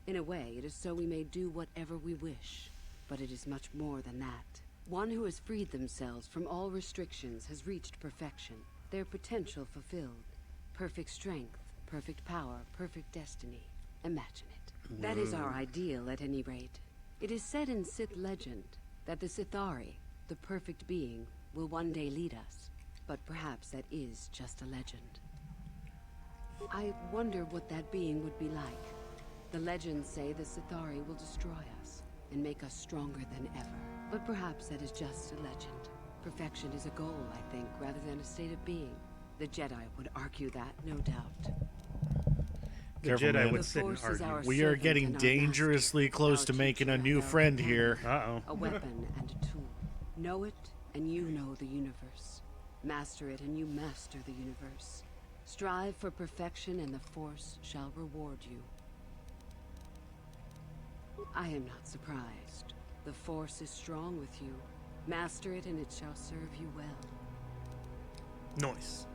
L: In a way, it is so we may do whatever we wish, but it is much more than that. One who has freed themselves from all restrictions has reached perfection, their potential fulfilled. Perfect strength, perfect power, perfect destiny. Imagine it. That is our ideal, at any rate. It is said in Sith legend that the Sithari, the perfect being, will one day lead us. But perhaps that is just a legend. I wonder what that being would be like. The legends say the Sithari will destroy us and make us stronger than ever. But perhaps that is just a legend. Perfection is a goal, I think, rather than a state of being. The Jedi would argue that, no doubt.
A: The
B: Careful,
A: Jedi
B: man.
A: would sit and argue.
B: We are getting dangerously close to making a new friend here.
L: A weapon and a tool. Know it, and you know the universe. Master it, and you master the universe. Strive for perfection, and the Force shall reward you. I am not surprised. The Force is strong with you. Master it, and it shall serve you well.
B: Nice.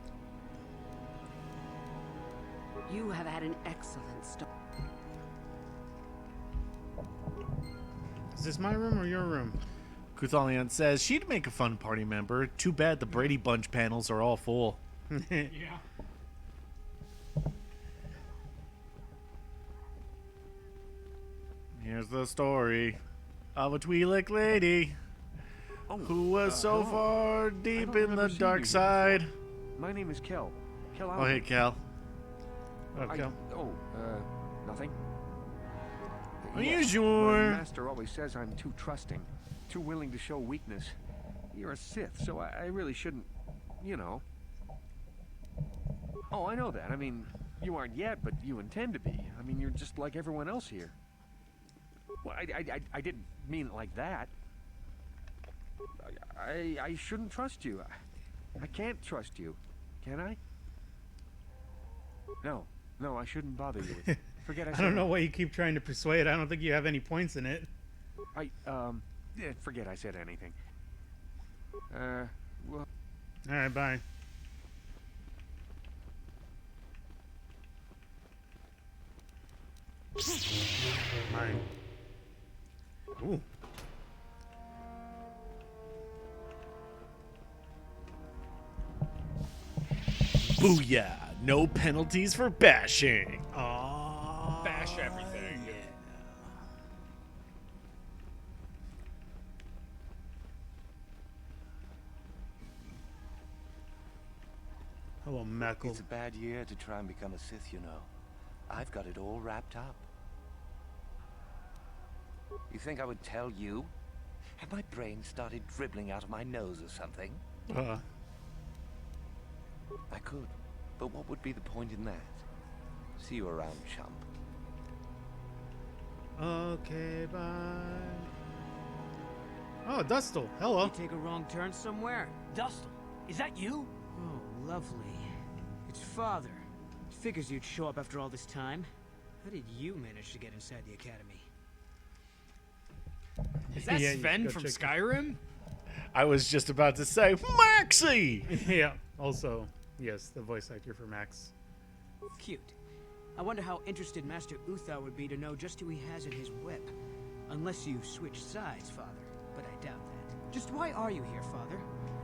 L: You have had an excellent start.
A: Is this my room or your room?
B: Kuthalion says she'd make a fun party member. Too bad the Brady Bunch panels are all full.
C: Yeah.
B: Here's the story of a Twi'lek lady who was so far deep in the dark side.
D: My name is Kel. Kel
B: Oh, hey, Cal.
D: Nothing.
B: Unusual.
D: My master always says I'm too trusting, too willing to show weakness. You're a Sith, so I really shouldn't, you know. Oh, I know that. I mean, You aren't yet, but you intend to be. I mean, you're just like everyone else here. Well, I didn't mean it like that. I shouldn't trust you. I can't trust you. Can I? No, I shouldn't bother you with it. Forget I said
A: I don't know why you keep trying to persuade. I don't think you have any points in it.
D: Yeah, forget I said anything. Well...
A: Alright, bye. Mine. Ooh.
B: Booyah! No penalties for bashing.
A: Aww.
C: Bash everything.
A: Yeah. Hello, Meckle.
W: It's a bad year to try and become a Sith, you know. I've got it all wrapped up. You think I would tell you? Have my brain started dribbling out of my nose or something? I could, but what would be the point in that? See you around, chump.
A: Okay, bye. Oh, Dustle. Hello.
K: You take a wrong turn somewhere.
R: Dustle, is that you?
K: Oh, lovely. It's Father. Figures you'd show up after all this time. How did you manage to get inside the academy?
C: Is that Sven from Skyrim?
B: I was just about to say, Maxie!
A: Yeah, also, yes, the voice actor for Max.
K: Cute. I wonder how interested Master Uthar would be to know just who he has in his whip. Unless you switch sides, Father. But I doubt that. Just why are you here, Father?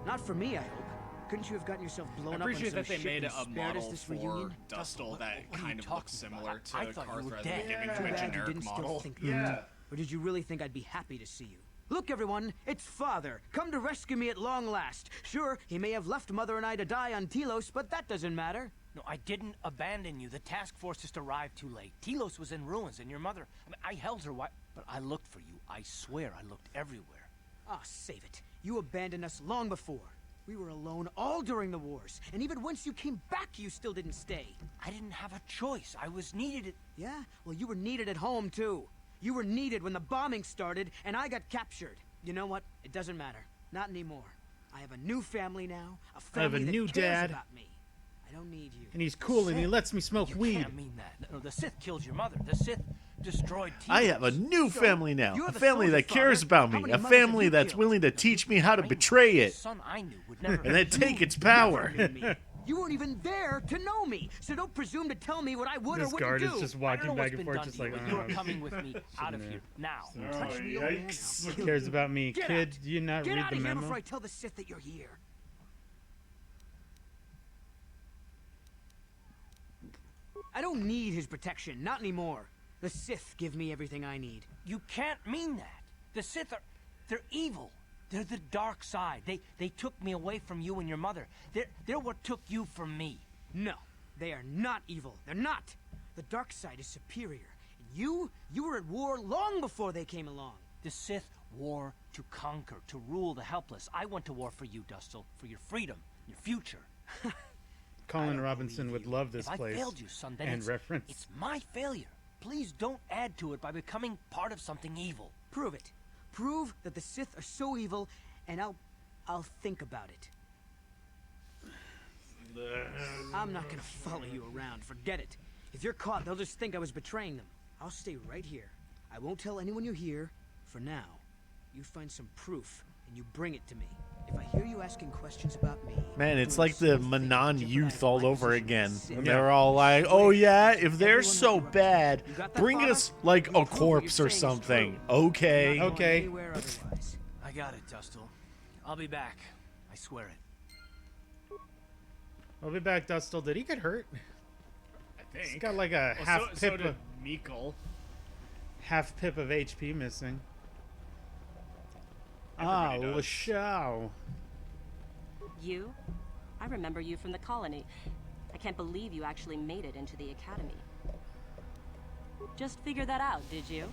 K: Not for me, I hope. Couldn't you have gotten yourself blown up on some ship and spared us this reunion?
C: I appreciate that they made a model for Dustle that kind of looks similar to Carthra, giving to a generic model.
K: Yeah. Or did you really think I'd be happy to see you? Look, everyone, it's Father, come to rescue me at long last. Sure, he may have left Mother and I to die on Telos, but that doesn't matter.
T: No, I didn't abandon you. The task force just arrived too late. Telos was in ruins, and your mother... I held her but I looked for you. I swear I looked everywhere.
K: Ah, save it. You abandoned us long before. We were alone all during the wars, and even once you came back, you still didn't stay.
T: I didn't have a choice. I was needed...
K: Yeah? Well, you were needed at home, too. You were needed when the bombing started, and I got captured. You know what? It doesn't matter. Not anymore. I have a new family now. A family
A: I have a new
K: that cares
A: dad.
K: About me. I don't need you.
A: And he's cool and he lets me smoke weed.
T: You can't mean that. No, the Sith killed your mother. The Sith destroyed Telos.
B: I have a new family now. A family that cares about me. A family that's willing to teach me how to betray it.
T: Son I knew would never
B: and then take its power.
K: You weren't even there to know me, so don't presume to tell me what I would or wouldn't do.
A: This guard is just walking back and forth, just like,
T: you are coming with me out of here now.
A: Yikes. Who cares about me? Kid, do you not read the memo?
K: Get out of here before I tell the Sith that you're here. I don't need his protection, not anymore. The Sith give me everything I need.
T: You can't mean that. The Sith are... they're evil. They're the dark side. They took me away from you and your mother. They're what took you from me.
K: No, they are not evil. They're not. The dark side is superior. And you were at war long before they came along.
T: The Sith war to conquer, to rule the helpless. I went to war for you, Dustle, for your freedom, your future.
A: Colin Robinson would love this place.
T: If I failed you, son, then it's my failure. Please don't add to it by becoming part of something evil.
K: Prove it. Prove that the Sith are so evil, and I'll think about it. I'm not gonna follow you around, forget it. If you're caught, they'll just think I was betraying them. I'll stay right here. I won't tell anyone you're here, for now. You find some proof, and you bring it to me. If I hear you asking questions about me...
B: Man, it's like the Manon youth all over again. And they're all like, oh yeah, if they're so bad, bring us like a corpse or something. Okay.
A: Okay.
T: I got it, Dustle. I'll be back. I swear it.
A: I'll be back, Dustle. Did he get hurt?
C: I think.
A: He's got like a half pip
C: so did
A: of...
C: Meekle.
A: Half pip of HP missing. Ah, Lashao.
Q: You? I remember you from the colony. I can't believe you actually made it into the academy. Just figured that out, did you?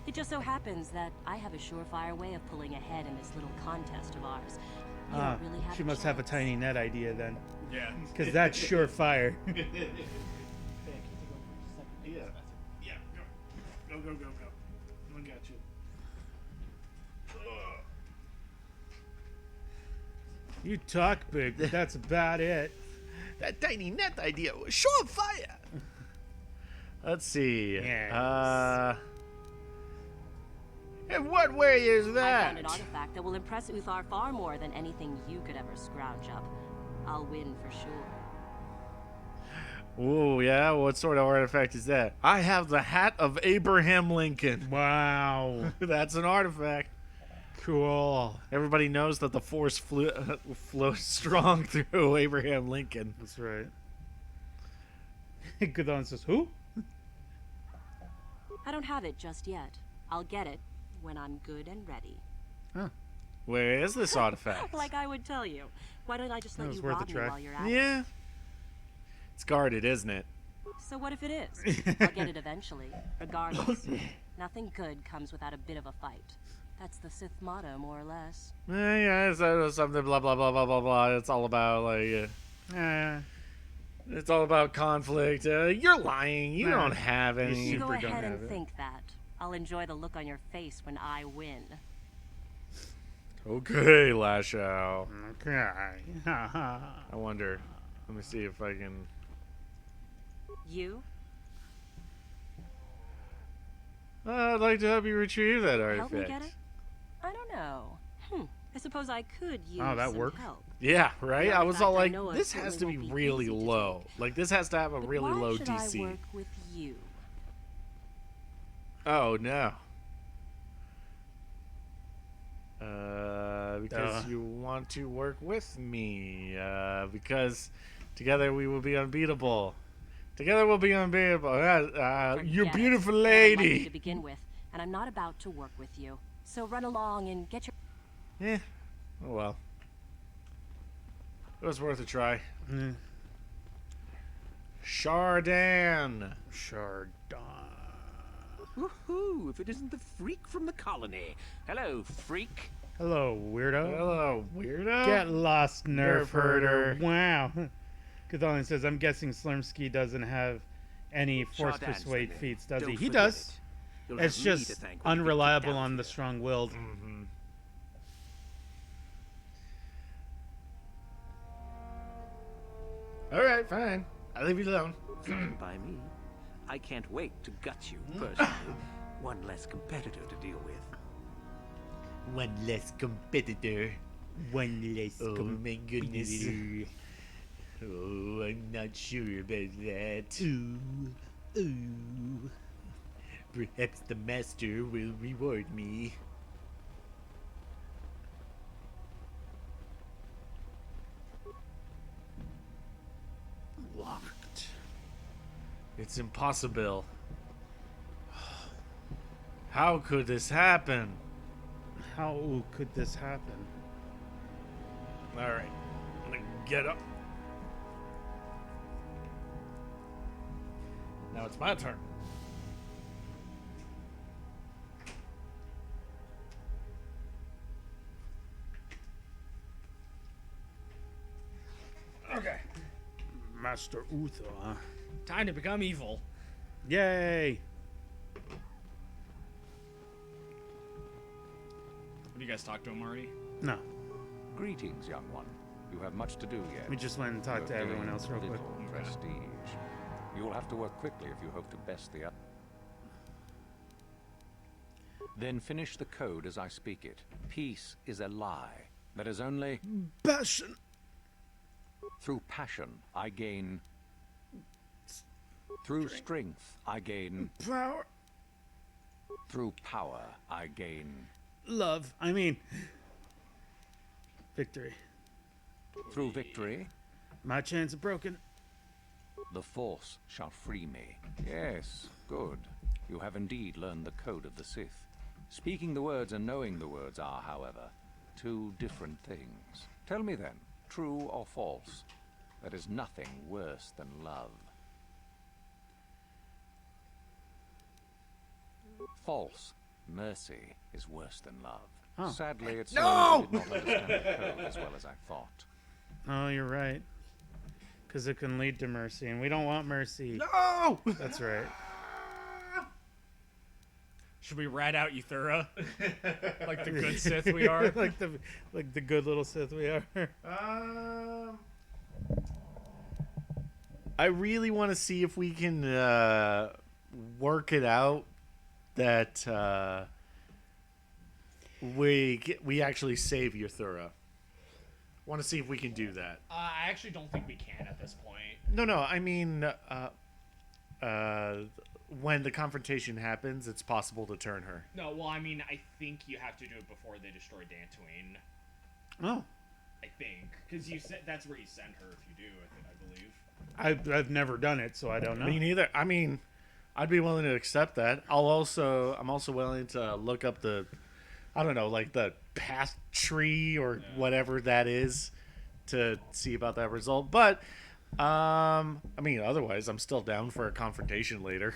Q: It just so happens that I have a surefire way of pulling ahead in this little contest of ours. You don't really have
A: she must have a tiny net idea then.
C: Yeah.
A: Because that's surefire.
B: Yeah. Yeah. Go. Go. I got you.
A: You talk big, but that's about it.
B: That tiny net idea was sure fire. Let's see.
A: Yes.
B: In what way is
Q: I
B: that?
Q: found an artifact that will impress Uthar far more than anything you could ever scrounge up. I'll win for sure.
B: Ooh, yeah? What sort of artifact is that? I have the hat of Abraham Lincoln.
A: Wow.
B: That's an artifact.
A: Cool.
B: Everybody knows that the Force flows strong through Abraham Lincoln.
A: That's right. Godon says, who?
Q: I don't have it just yet. I'll get it when I'm good and ready.
A: Huh.
B: Where is this artifact?
Q: Like I would tell you. Why don't I just let you
A: worth a
Q: rob me
A: try.
Q: while you're at it?
B: Yeah. It's guarded, isn't it?
Q: So what if it is? I'll get it eventually, regardless. Nothing good comes without a bit of a fight. That's the Sith motto, more or less.
B: Yeah, it's something blah blah blah blah blah blah. It's all about like, it's all about conflict. You're lying. You don't have any.
Q: You go ahead and think that. I'll enjoy the look on your face when I win.
B: Okay, Lash Out.
A: Okay.
B: I wonder. Let me see if I can.
Q: You?
B: I'd like to help you retrieve that
Q: Help
B: artifact.
Q: me get it? I don't know. I suppose I could use
A: that
Q: some
A: worked?
Q: help.
B: Yeah, right?
Q: The
B: I was all
Q: artifact I
B: like,
Q: know of
B: this has to
Q: certainly
B: be
Q: won't
B: really
Q: easy to
B: low. Like, this has to have a
Q: But
B: really
Q: why
B: low
Q: should
B: DC.
Q: I work with you?
B: Oh, no. Because you want to work with me. Because together we will be unbeatable. Together we'll be unbeatable. You
Q: Forget
B: beautiful
Q: it. I never liked you
B: lady.
Q: to begin with, and I'm not about to work with you. So run along and get your...
B: Yeah. Oh, well. It was worth a try. Shardan.
T: Woohoo! If it isn't the freak from the colony. Hello, freak.
A: Hello, weirdo.
B: Hello, weirdo.
A: Get lost, nerf
B: Nerf
A: herder.
B: herder.
A: Wow. Godon says, I'm guessing Slurmsky doesn't have any force
T: Shardan's
A: persuade
T: the name.
A: feats, does he?
T: Don't
A: He
T: forget
A: does.
T: it. You'll
A: It's
T: have me to
A: just
T: thank when you get
A: unreliable
T: down
A: on
T: here.
A: the strong-willed.
B: Alright, fine. I'll leave you alone.
T: Fine by me. I can't wait to gut you, personally. One less competitor to deal with.
B: One less competitor.
A: One less
B: Oh my goodness. Oh, I'm not sure about that. Ooh. Perhaps the master will reward me. Locked. It's impossible. How could this happen?
A: How could this happen?
B: Alright. I'm gonna get up. Now it's my turn.
A: Okay. Master Uthar.
C: Time to become evil.
A: Yay!
C: Have you guys talked to him already?
A: No.
U: Greetings, young one. You have much to do yet.
A: We just went and talked to everyone else real quick.
U: Little prestige. You will have to work quickly if you hope to best the other. Then finish the code as I speak it. Peace is a lie. That is only
A: passion.
U: Through passion, I gain. Through strength, I gain
A: power.
U: Through power, I gain
A: love. I mean, victory.
U: Through victory,
A: my chains are broken.
U: The Force shall free me. Yes, good. You have indeed learned the code of the Sith. Speaking the words and knowing the words are, however, two different things. Tell me then, true or false, there is nothing worse than love. False. Mercy is worse than love.
A: Oh.
U: Sadly, it's
A: No!
U: I did not understand the code as well as I thought.
A: Oh, you're right. Because it can lead to mercy, and we don't want mercy.
B: No!
A: That's right.
C: Should we rat out Euthura? Like the good Sith we are?
A: like the good little Sith we are.
B: I really want to see if we can work it out that we actually save Euthura. Want to see if we can do that.
C: I actually don't think we can at this point.
B: No, I mean, when the confrontation happens, it's possible to turn her.
C: No, well, I mean, I think you have to do it before they destroy Dantooine.
A: Oh.
C: I think. Because that's where you send her if you do, I believe.
A: I've never done it, so I don't know.
B: Me neither. I mean, I'd be willing to accept that. I'm also willing to look up the, I don't know, like the path tree or whatever that is to see about that result. But, I mean, otherwise, I'm still down for a confrontation later.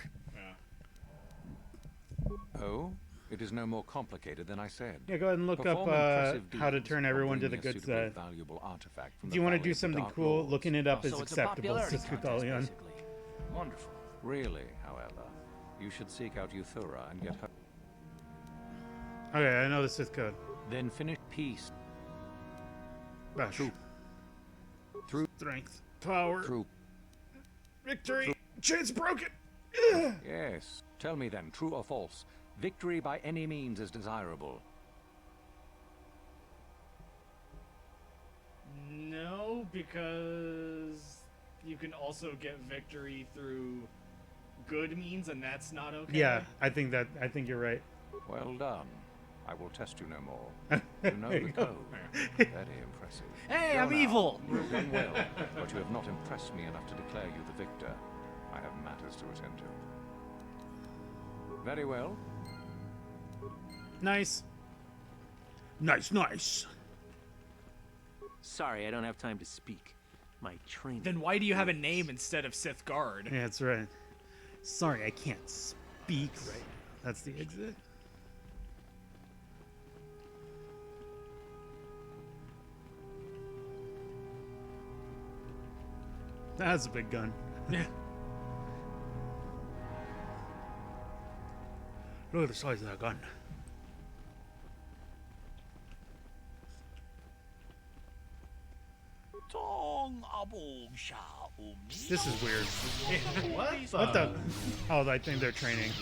U: Oh, it is no more complicated than I said.
A: Yeah, go ahead and look up how to turn everyone to the good side. If you want to do something cool, looking it up is acceptable.
T: Wonderful.
U: Really, however, you should seek out Euthura and get her.
A: Okay, I know the Sith code.
U: Then finish peace.
A: Bash.
U: Through
A: strength, power, victory. Chain's broken.
U: Yes. Tell me then, true or false? Victory by any means is desirable.
C: No, because you can also get victory through good means, and that's not okay.
A: Yeah, I think you're right.
U: Well done. I will test you no more. You know the code. Very impressive.
C: Hey,
U: Go
C: I'm
U: now.
C: evil!
U: You've done well, but you have not impressed me enough to declare you the victor. I have matters to attend to. Very well.
A: Nice. Nice.
T: Sorry, I don't have time to speak. My training.
C: Then why do you have a name instead of Sith Guard?
A: Yeah, that's right. Sorry, I can't speak right now. That's the exit. That's a big gun.
C: Yeah.
A: Look at the size of that gun. This is weird. What the? Oh, I think they're training.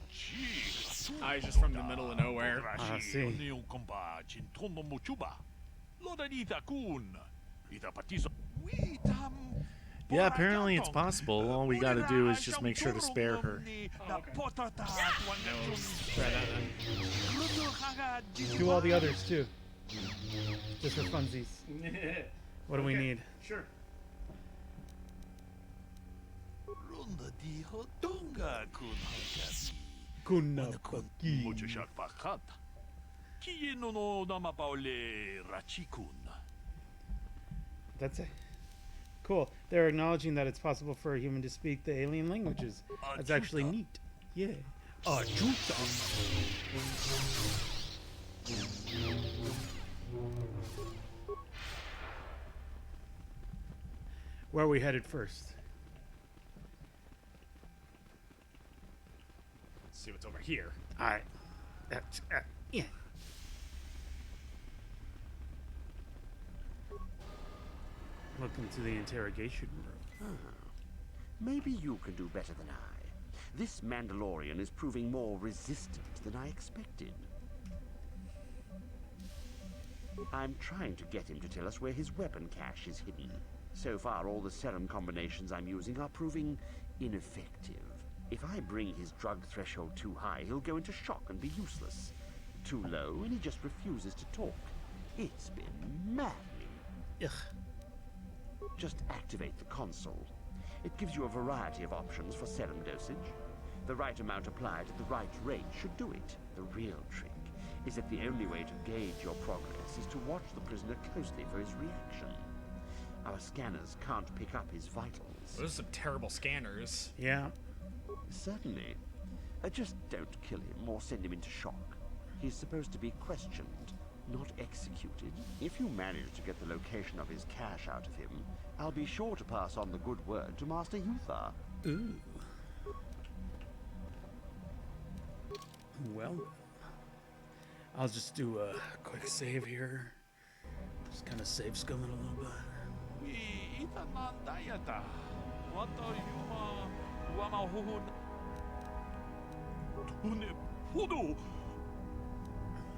C: He's just from the middle of nowhere.
A: See.
B: Yeah, apparently it's possible. All we gotta do is just make sure to spare her.
A: Do all the others too. Just for funsies. What do we need?
B: Sure.
A: That's it. Cool. They're acknowledging that it's possible for a human to speak the alien languages. That's actually neat. Yeah. Where are we headed first?
C: Let's see what's over here.
A: Alright. Yeah. Welcome to the interrogation room.
J: Maybe you can do better than I. This Mandalorian is proving more resistant than I expected. I'm trying to get him to tell us where his weapon cache is hidden. So far, all the serum combinations I'm using are proving ineffective. If I bring his drug threshold too high, he'll go into shock and be useless. Too low, and he just refuses to talk. It's been maddening.
A: Ugh.
J: Just activate the console. It gives you a variety of options for serum dosage. The right amount applied at the right rate should do it. The real trick is that the only way to gauge your progress is to watch the prisoner closely for his reaction. Our scanners can't pick up his vitals.
C: Those are some terrible scanners.
A: Yeah.
J: Certainly. Just don't kill him or send him into shock. He's supposed to be questioned, not executed. If you manage to get the location of his cache out of him, I'll be sure to pass on the good word to Master Uthar.
A: Ooh. Well, I'll just do a quick save here. Just kind of save scumming a little bit.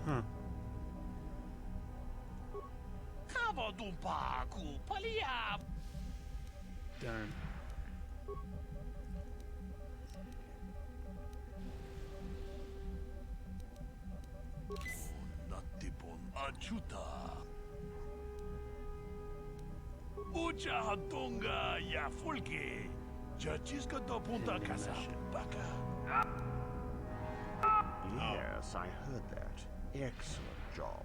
A: Huh. Darn.
I: Ucha hatunga ya fulke. Jachiska do punta casa baka.
J: Yes, I heard that. Excellent job.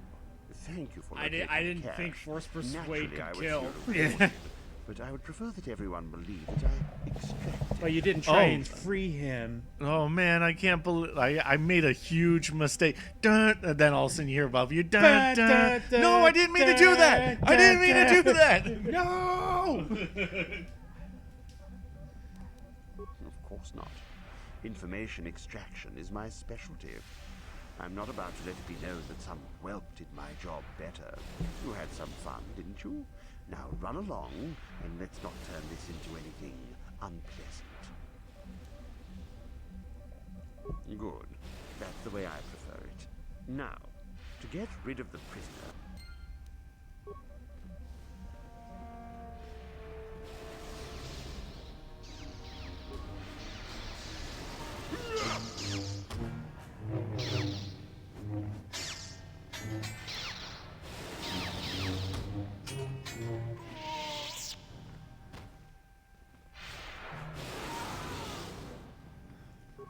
J: Thank you for
C: I didn't think force persuade could kill.
J: But I would prefer that everyone believe that I extracted.
A: But you didn't try and free him.
B: Oh man, I can't believe I made a huge mistake. Dun, and then all of a sudden you hear above you. Dun, dun, dun, no, I didn't mean to do that. I didn't mean to do that. No.
J: Of course not. Information extraction is my specialty. I'm not about to let it be known that some whelp did my job better. You had some fun, didn't you? Now run along, and let's not turn this into anything unpleasant. Good. That's the way I prefer it. Now, to get rid of the prisoner...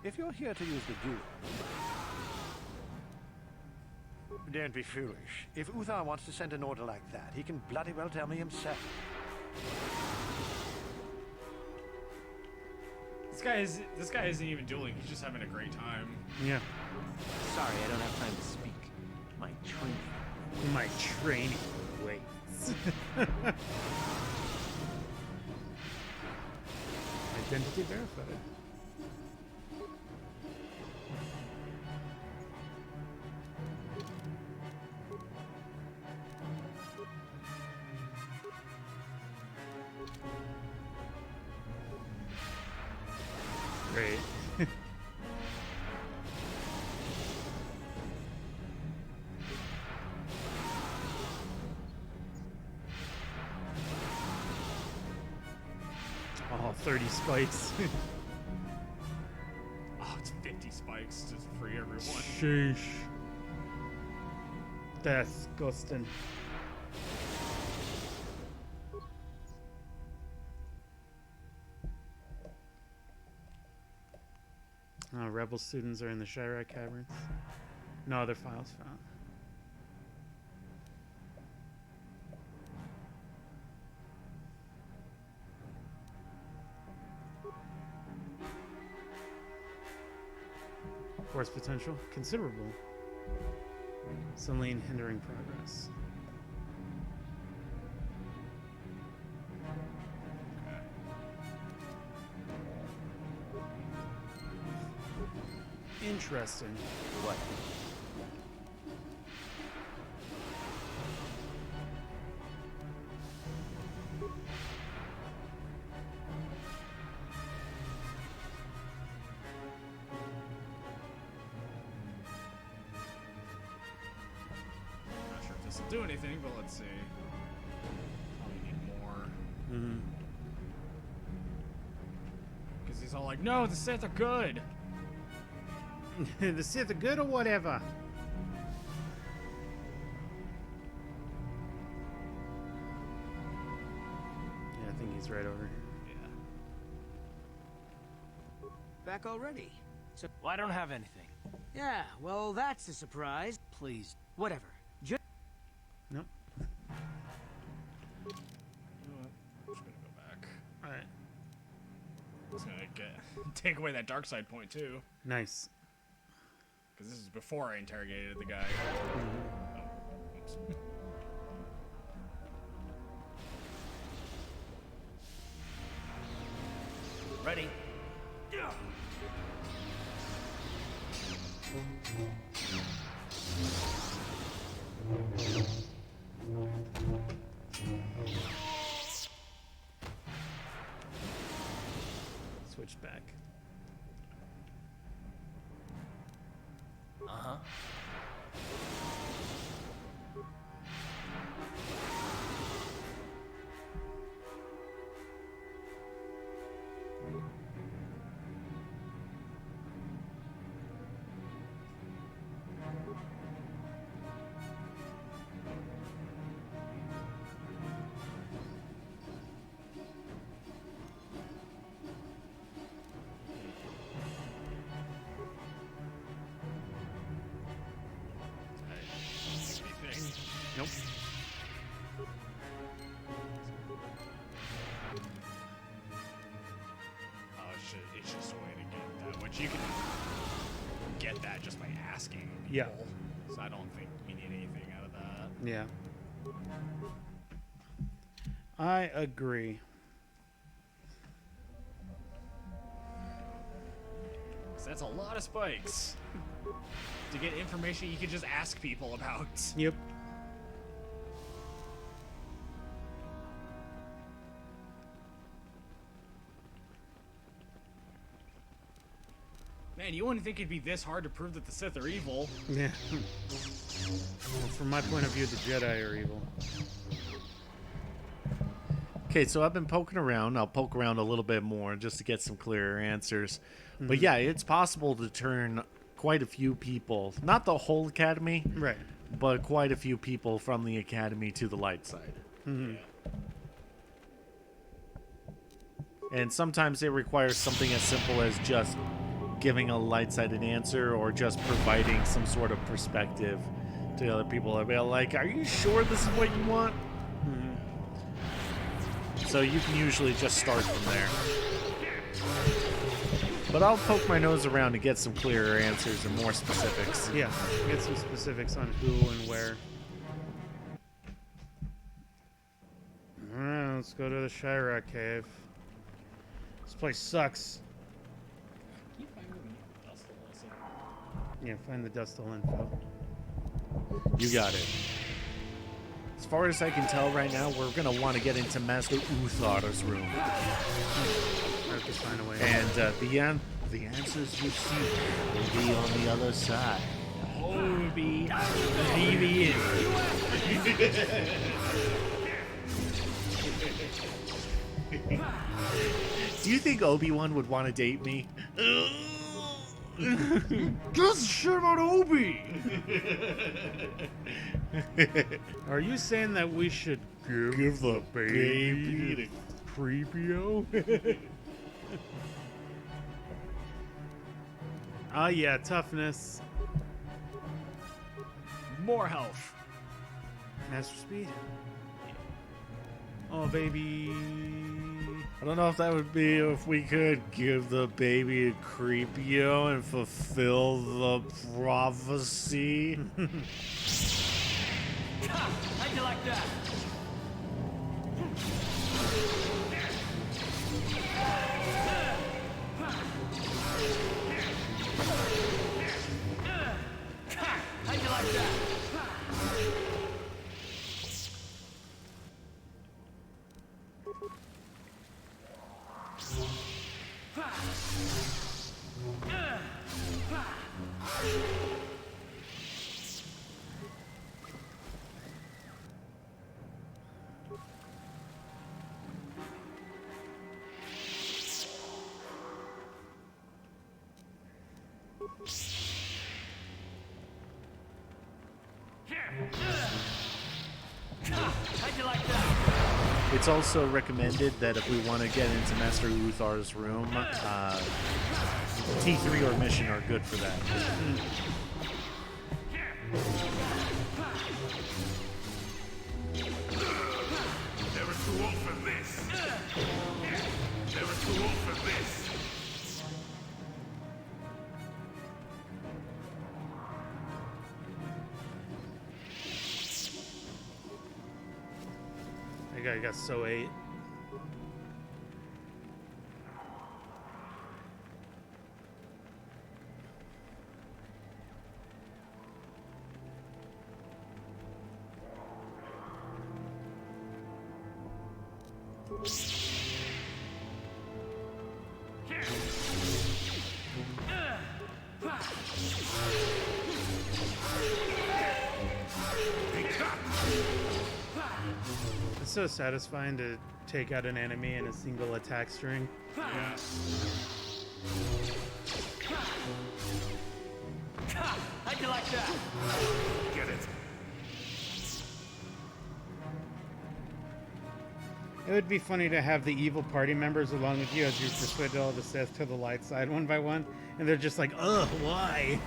T: If you're here to use the duel... Don't be foolish. If Uthar wants to send an order like that, he can bloody well tell me himself.
C: This guy isn't even dueling. He's just having a great time.
A: Yeah.
T: Sorry, I don't have time to speak. My training.
A: My training waits. Identity verified. Great. Oh, 30 spikes.
C: Oh, it's 50 spikes to free everyone.
A: Sheesh. That's disgusting. Rebel students are in the Shadowlands caverns. No other files found. Force potential considerable. Some lane hindering progress. Interesting.
T: What?
C: Not sure if this will do anything, but let's see. Probably need more.
A: Mm-hmm.
C: Because he's all like, no, the Sith are good.
A: The Sith are good or whatever. Yeah, I think he's right over here.
C: Yeah.
K: Back already? So
T: Well, I don't have anything.
K: yeah, well, that's a surprise.
T: Please.
K: Whatever. Just
A: Nope.
C: You know what? I'm just gonna go back.
A: Alright.
C: It's gonna take away that dark side point too.
A: Nice.
C: Because this is before I interrogated the guy. Oh, oops.
R: Ready?
A: Switch back.
R: Uh-huh.
A: Nope.
C: Oh, it's just a way to get that, which you can get that just by asking people.
A: Yeah.
C: So I don't think we need anything out of that.
A: Yeah. I agree.
C: So that's a lot of spikes. To get information you could just ask people about.
A: Yep.
C: Man, you wouldn't think it'd be this hard to prove that the Sith are evil.
A: Yeah. Well, from my point of view, the Jedi are evil.
B: Okay, so I've been poking around. I'll poke around a little bit more just to get some clearer answers. But
A: Mhm.
B: yeah, it's possible to turn quite a few people, not the whole Academy,
A: right,
B: but quite a few people from the Academy to the light side.
A: Mm-hmm.
B: And sometimes it requires something as simple as just giving a light-sided answer or just providing some sort of perspective to other people. I'll be like, are you sure this is what you want?
A: Mm-hmm.
B: So you can usually just start from there. But I'll poke my nose around to get some clearer answers and more specifics.
A: Yeah, get some specifics on who and where. Alright, let's go to the Shyrock Cave. This place sucks. Yeah, find the Dustal info.
B: You got it. As far as I can tell right now, we're going to want to get into Master Uthar's room.
A: I have to find a way.
B: And the answers you seek will be on the other side.
C: Obi, leave
B: Do you think Obi-Wan would want to date me?
A: Just shit about Obi! Are you saying that we should give the baby to Creepio? Oh yeah, toughness.
C: More health.
A: Master speed. Oh baby.
B: I don't know if that would be if we could give the baby a Creepio and fulfill the prophecy.
R: How'd you like that? How'd you like that? How'd you like that?
B: It's also recommended that if we want to get into Master Uthar's room, T3 or Mission are good for that.
I: Never too old for this. Never too old for this.
A: That guy got so ate. It's so satisfying to take out an enemy in a single attack string.
C: Yeah.
R: How'd you like that?
I: Get it.
A: It would be funny to have the evil party members along with you as you persuade all the Sith to the light side one by one, and they're just like, ugh, why?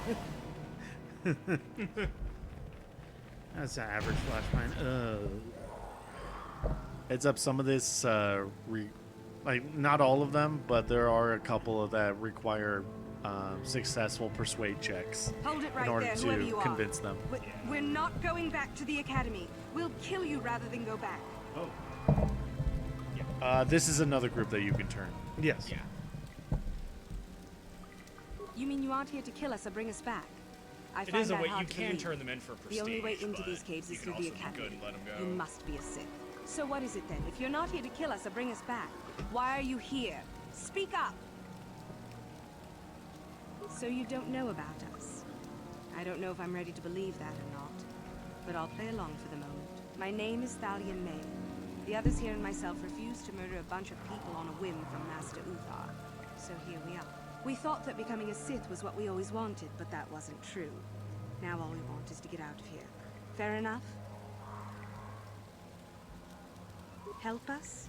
A: That's an average flashpoint. Ugh.
B: Heads up, some of this, like, not all of them, but there are a couple of that require successful persuade checks
P: Hold it right
B: in order
P: there, whoever
B: to
P: you are.
B: convince them.
P: We're not going back to the academy. We'll kill you rather than go back.
C: Oh.
B: This is another group that you can turn.
A: Yes.
C: Yeah.
P: You mean you aren't here to kill us or bring us back? I
C: It
P: find
C: is a
P: that
C: way
P: hard
C: you
P: to
C: can
P: believe.
C: turn them in for prestige.
P: The only way into
C: but
P: these caves
C: you
P: is
C: can
P: through the
C: also be
P: academy.
C: good and let them go.
P: You must be a Sith. So what is it then? If you're not here to kill us or bring us back, why are you here? Speak up! So you don't know about us. I don't know if I'm ready to believe that or not, but I'll play along for the moment. My name is Thalia May. The others here and myself refused to murder a bunch of people on a whim from Master Uthar. So here we are. We thought that becoming a Sith was what we always wanted, but that wasn't true. Now all we want is to get out of here. Fair enough? Help us?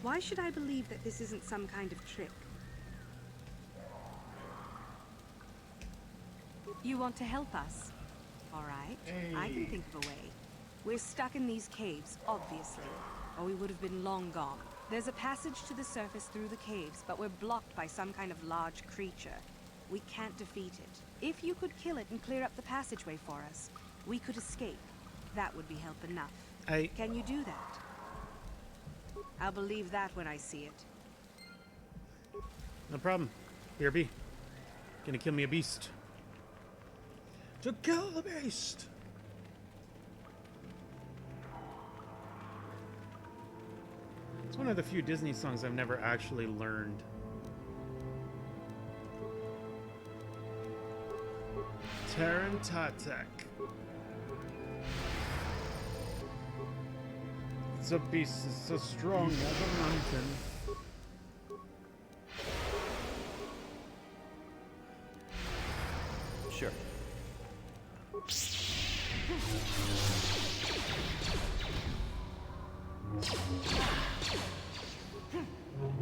P: Why should I believe that this isn't some kind of trick? You want to help us? All right, I can think of a way. We're stuck in these caves, obviously, or we would have been long gone. There's a passage to the surface through the caves, but we're blocked by some kind of large creature. We can't defeat it. If you could kill it and clear up the passageway for us, we could escape. That would be help enough. Can you do that? I'll believe that when I see it.
A: No problem. Here be. Gonna kill me a beast. To kill the beast! It's one of the few Disney songs I've never actually learned. Terran Tatek. The beast is so strong as a mountain.
T: Sure.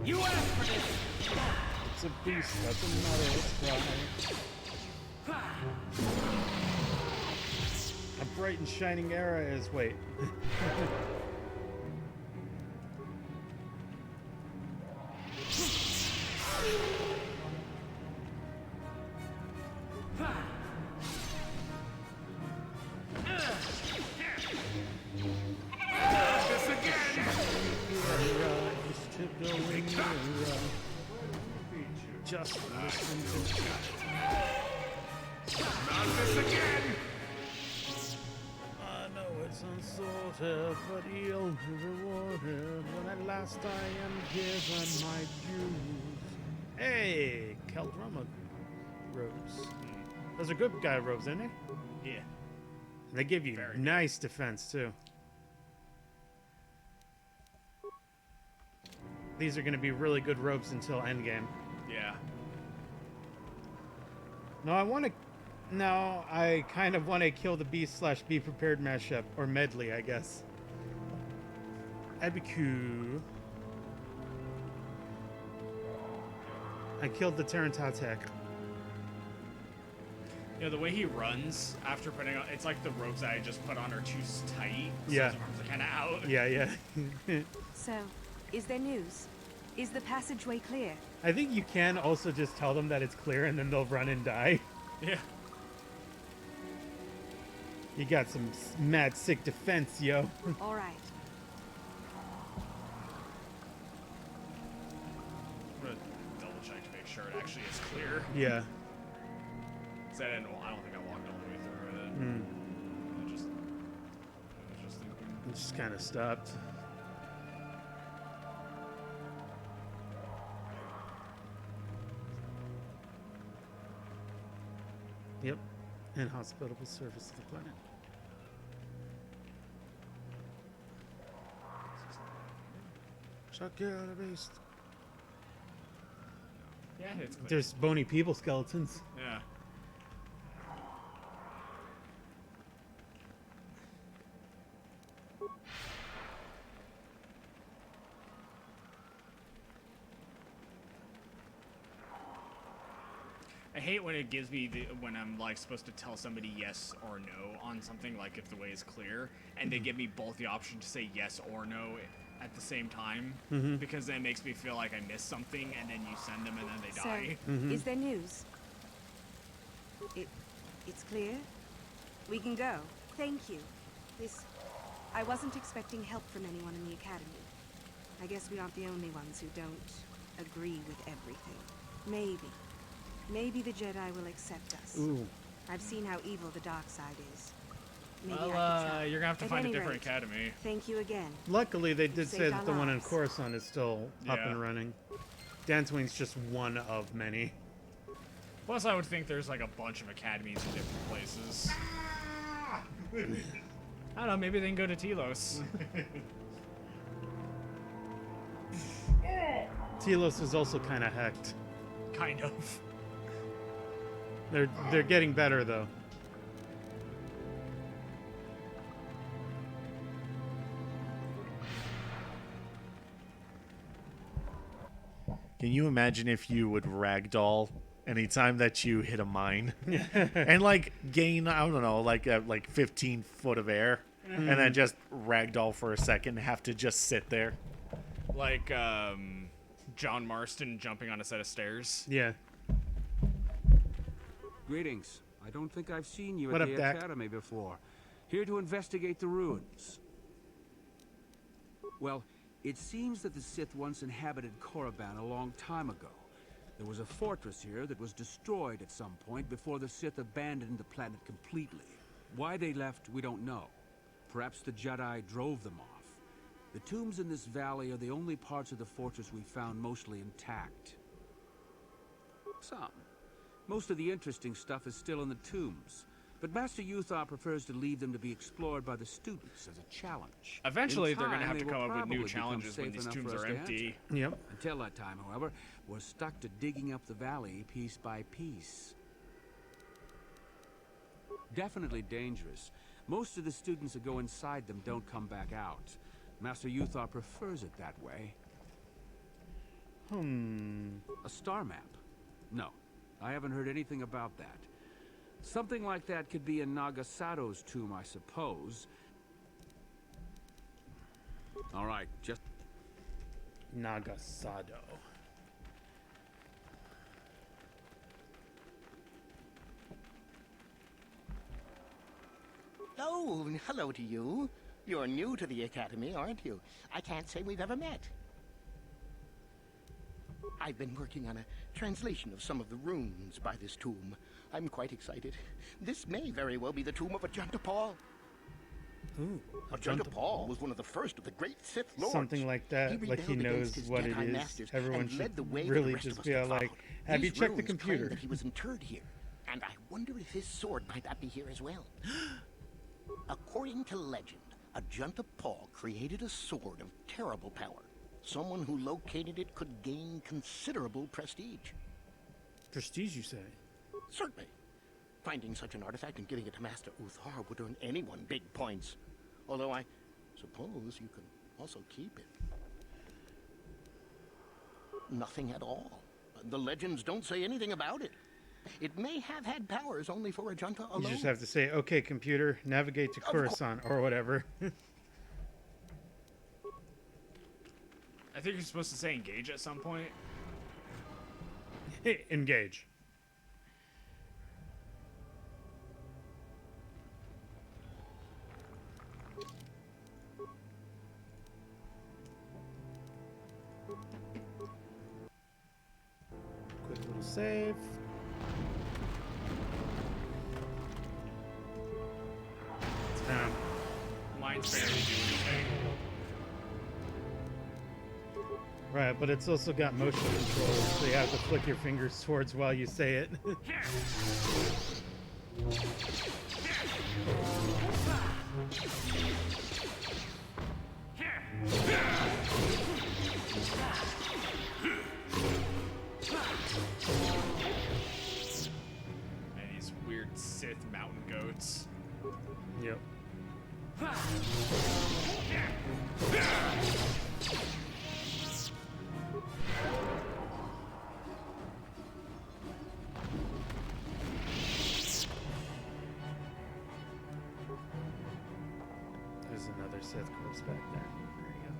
R: You asked for this!
A: It's a beast, doesn't matter its cry. A bright and shining era is... wait. Just listen to
I: Not this again!
A: I know it's unsorted, but you'll be rewarded when at last I am given my dues. Hey, Keldroma robes. Those are good guy robes, aren't they?
C: Yeah.
A: They give you nice defense too. These are going to be really good robes until endgame.
C: Yeah.
A: No, I kind of want to kill the beast / be prepared mashup or medley, I guess. That'd be cool. I killed the Terran Tatek.
C: You know, the way he runs after putting on, it's like the robes that I just put on are too tight. So
A: Yeah.
C: his arms are kind of out.
A: Yeah.
P: So, is there news? Is the passageway clear?
A: I think you can also just tell them that it's clear and then they'll run and die.
C: Yeah.
A: You got some mad sick defense, yo.
P: All right.
A: Yeah.
C: So I don't think I walked all the way through it.
A: It just kind of stopped. Yep. Inhospitable surface of the planet. Chuck you out of beast.
C: Yeah, it's clear.
A: There's bony people skeletons.
C: Yeah. I hate when it gives me when I'm like supposed to tell somebody yes or no on something, like if the way is clear, and they give me both the option to say yes or no at the same time, because then it makes me feel like I missed something, and then you send them and then they die.
P: So, is there news? It's clear? We can go. Thank you. I wasn't expecting help from anyone in the Academy. I guess we aren't the only ones who don't agree with everything. Maybe the Jedi will accept us.
A: Ooh.
P: I've seen how evil the dark side is. Maybe
C: Well,
P: I could try.
C: you're gonna have to
P: At
C: find a
P: any
C: different
P: rate,
C: academy.
P: Thank you again.
A: Luckily, they did say
P: saved
A: that
P: our
A: the one in
P: lives.
A: Coruscant is still up
C: Yeah.
A: and running. Dantooine's just one of many.
C: Plus, I would think there's like a bunch of academies in different places. I don't know, maybe they can go to Telos.
A: Telos is also kind of hacked.
C: Kind of.
A: They're getting better though.
B: Can you imagine if you would ragdoll anytime that you hit a mine and like gain, I don't know, like 15 foot of air, and then just ragdoll for a second, have to just sit there?
C: Like John Marston jumping on a set of stairs.
A: Yeah.
E: Greetings. I don't think I've seen you
A: What
E: at
A: up,
E: the
A: Dak?
E: Academy before. Here to investigate the ruins. Well, it seems that the Sith once inhabited Korriban a long time ago. There was a fortress here that was destroyed at some point before the Sith abandoned the planet completely. Why they left, we don't know. Perhaps the Jedi drove them off. The tombs in this valley are the only parts of the fortress we found mostly intact. Some. Most of the interesting stuff is still in the tombs. But Master Uthar prefers to leave them to be explored by the students as a challenge.
C: Eventually,
E: In
C: they're gonna
E: time,
C: have to
E: they
C: come
E: will
C: up with new
E: probably become
C: challenges when
E: safe
C: these
E: enough
C: tombs
E: for us
C: are
E: to
C: empty.
E: enter.
A: Yep.
E: Until that time, however, we're stuck to digging up the valley piece by piece. Definitely dangerous. Most of the students that go inside them don't come back out. Master Uthar prefers it that way. A star map? No, I haven't heard anything about that. Something like that could be in Nagasato's tomb, I suppose. All right, just...
A: Nagasato.
S: Oh, hello to you. You're new to the Academy, aren't you? I can't say we've ever met. I've been working on a translation of some of the runes by this tomb. I'm quite excited. This may very well be the tomb of Ajanta Paul.
A: Ooh,
S: Ajanta Paul was one of the first of the great Sith lords.
A: Something like that, like he
S: rebelled
A: knows
S: against his
A: what it
S: Jedi
A: is.
S: masters
A: Everyone
S: and
A: should
S: led the way
A: really
S: the rest
A: just
S: of us
A: be
S: that
A: like,
S: followed.
A: have you
S: These
A: checked the
S: runes claim
A: computer?
S: that he was interred here, and I wonder if his sword might not be here as well. According to legend, Ajanta Paul created a sword of terrible power. Someone who located it could gain considerable prestige.
A: Prestige, you say?
S: Certainly. Finding such an artifact and giving it to Master Uthar would earn anyone big points. Although I suppose you can also keep it. Nothing at all. The legends don't say anything about it. It may have had powers only for Ajanta alone.
A: You just have to say, okay, computer, navigate to Coruscant, or whatever.
C: I think you're supposed to say engage at some point.
A: Engage. Quick little save.
C: lines barely do anything.
A: Right, but it's also got motion controls, so you have to flick your fingers towards while you say it.
C: And these weird Sith mountain goats.
A: Yep. There's another Sith corpse back there. There you go.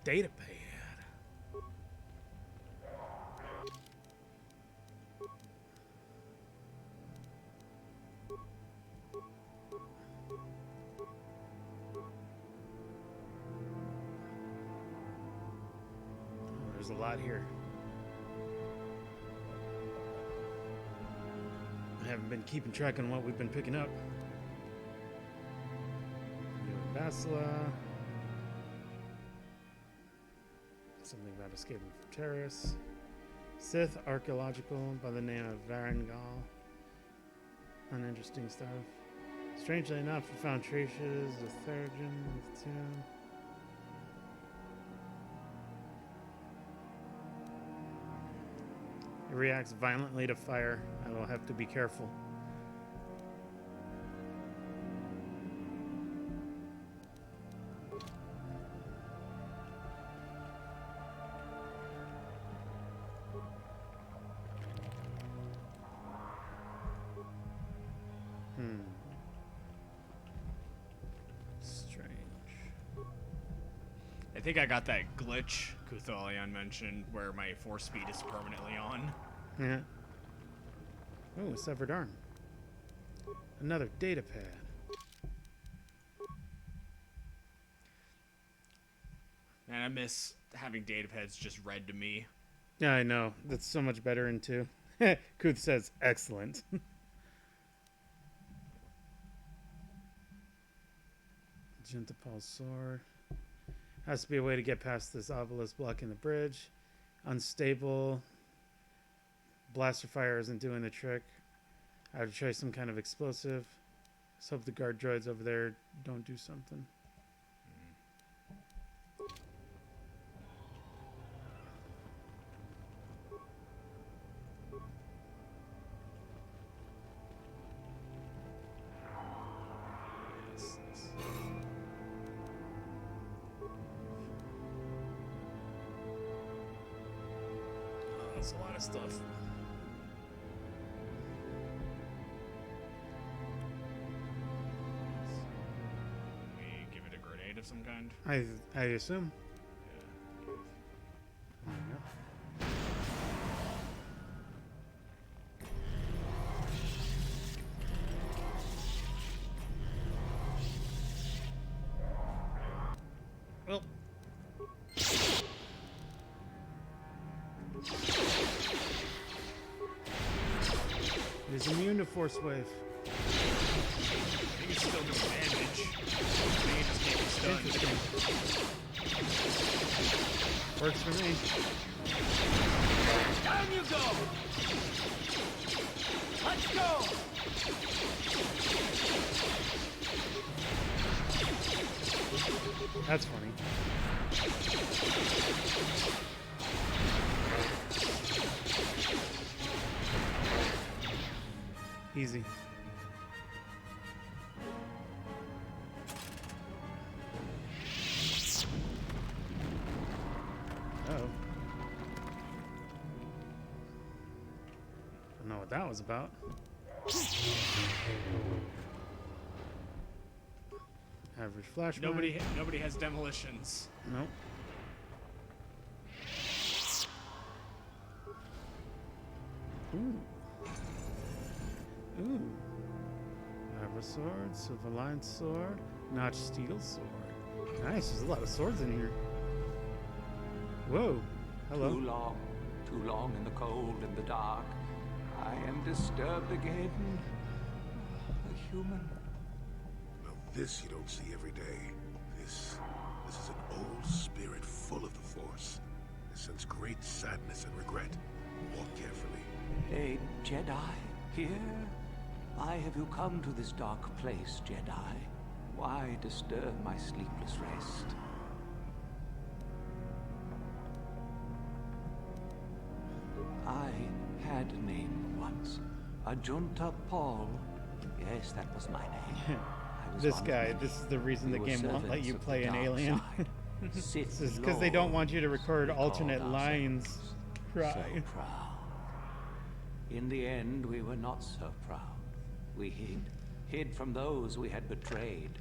A: Data pad. Oh, there's a lot here. I haven't been keeping track on what we've been picking up. New Basila. Something about escaping from terrorists. Sith archaeological by the name of Varangal. Uninteresting stuff. Strangely enough, we found traces of Therogen with the tomb. It reacts violently to fire. I will have to be careful. Strange.
C: I think I got that glitch Kuthalion mentioned where my force speed is permanently on.
A: Yeah. Oh, severed arm. Another data pad.
C: Man, I miss having data pads just read to me.
A: Yeah, I know. That's so much better in 2. Kuth says, excellent. Gentapal's sword. Has to be a way to get past this obelisk blocking the bridge. Unstable. Blaster fire isn't doing the trick. I have to try some kind of explosive. Let's hope the guard droids over there don't do something. Oh, that's a lot of stuff.
C: Of some kind.
A: I assume.
C: Yeah.
A: Well. It is immune to force wave.
C: I think it's still doing damage. I think it just can't be stunned.
A: Works for me.
R: Down you go! Let's go!
A: That's funny. Easy. Oh. Don't know what that was about. Average flashbang.
C: Nobody has demolitions.
A: Nope. Ooh. Ooh. Lava sword, silver line sword, notch steel sword. Nice, there's a lot of swords in here. Whoa. Hello.
M: Too long in the cold and the dark. I am disturbed again. A human.
I: Now this you don't see every day. This is an old spirit full of the Force. It sense great sadness and regret. Walk carefully.
M: A Jedi here? Why have you come to this dark place, Jedi? Why disturb my sleepless rest? I had a name once. Ajunta Paul. Yes, that was my name. I was
A: This
M: one of
A: guy,
M: many.
A: this is the reason the
M: We were
A: game won't let
M: servants
A: you
M: of the
A: play an
M: dark
A: alien.
M: side. Sith
A: It's because they don't want you to
M: lords,
A: record
M: we called
A: alternate
M: ourselves.
A: lines. Cry.
M: So proud. In the end, we were not so proud. We hid from those we had betrayed.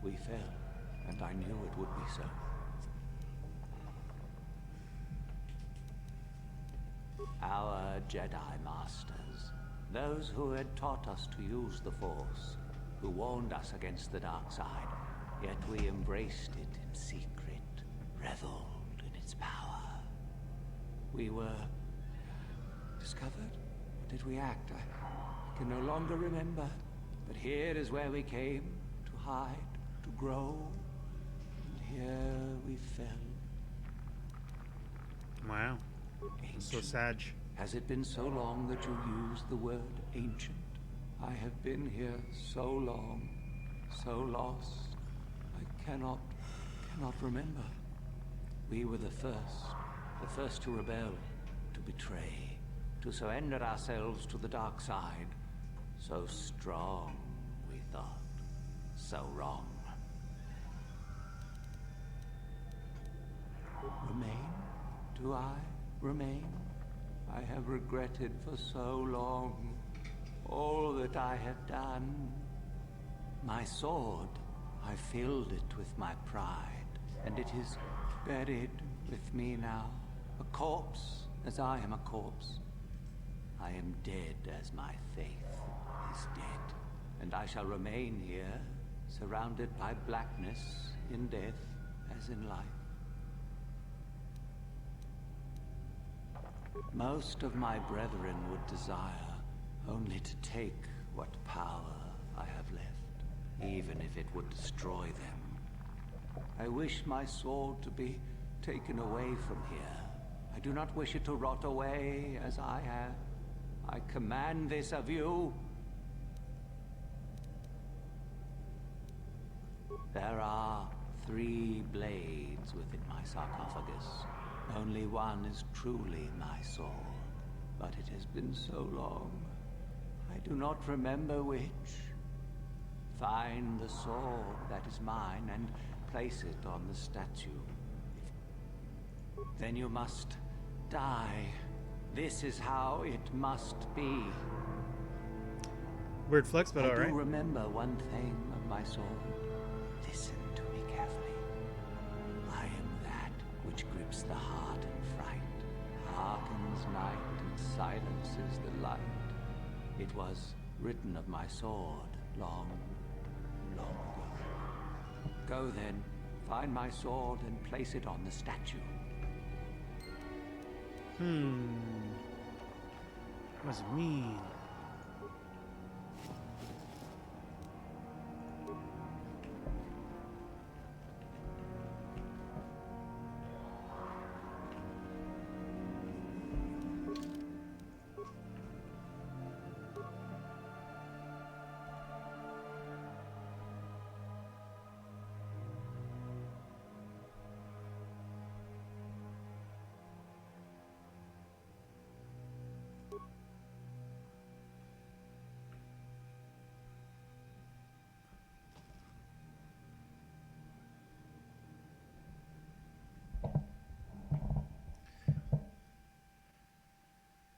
M: We fell, and I knew it would be so. Our Jedi Masters, those who had taught us to use the Force, who warned us against the dark side, yet we embraced it in secret, reveled in its power. We were discovered? Or did we act? I can no longer remember. But here is where we came, to hide, to grow, and here we fell.
A: Wow. So sad.
M: Has it been so long that you used the word ancient? I have been here so long, so lost. I cannot remember. We were the first to rebel, to betray, to surrender ourselves to the dark side. So strong, we thought. So wrong. Remain? Do I remain? I have regretted for so long all that I have done. My sword, I filled it with my pride, and it is buried with me now, a corpse as I am a corpse. I am dead as my faith is dead, and I shall remain here, surrounded by blackness in death as in life. Most of my brethren would desire only to take what power I have left, even if it would destroy them. I wish my sword to be taken away from here. I do not wish it to rot away as I have. I command this of you. There are 3 blades within my sarcophagus. Only one is truly my soul, but it has been so long. I do not remember which. Find the sword that is mine and place it on the statue. Then you must die. This is how it must be.
A: Weird flex, but alright.
M: I do remember one thing of my sword. Listen to me carefully. I am that which grips the heart in fright, hearkens night and silences the light. It was written of my sword long, long ago. Go then, find my sword and place it on the statue.
A: What does it mean?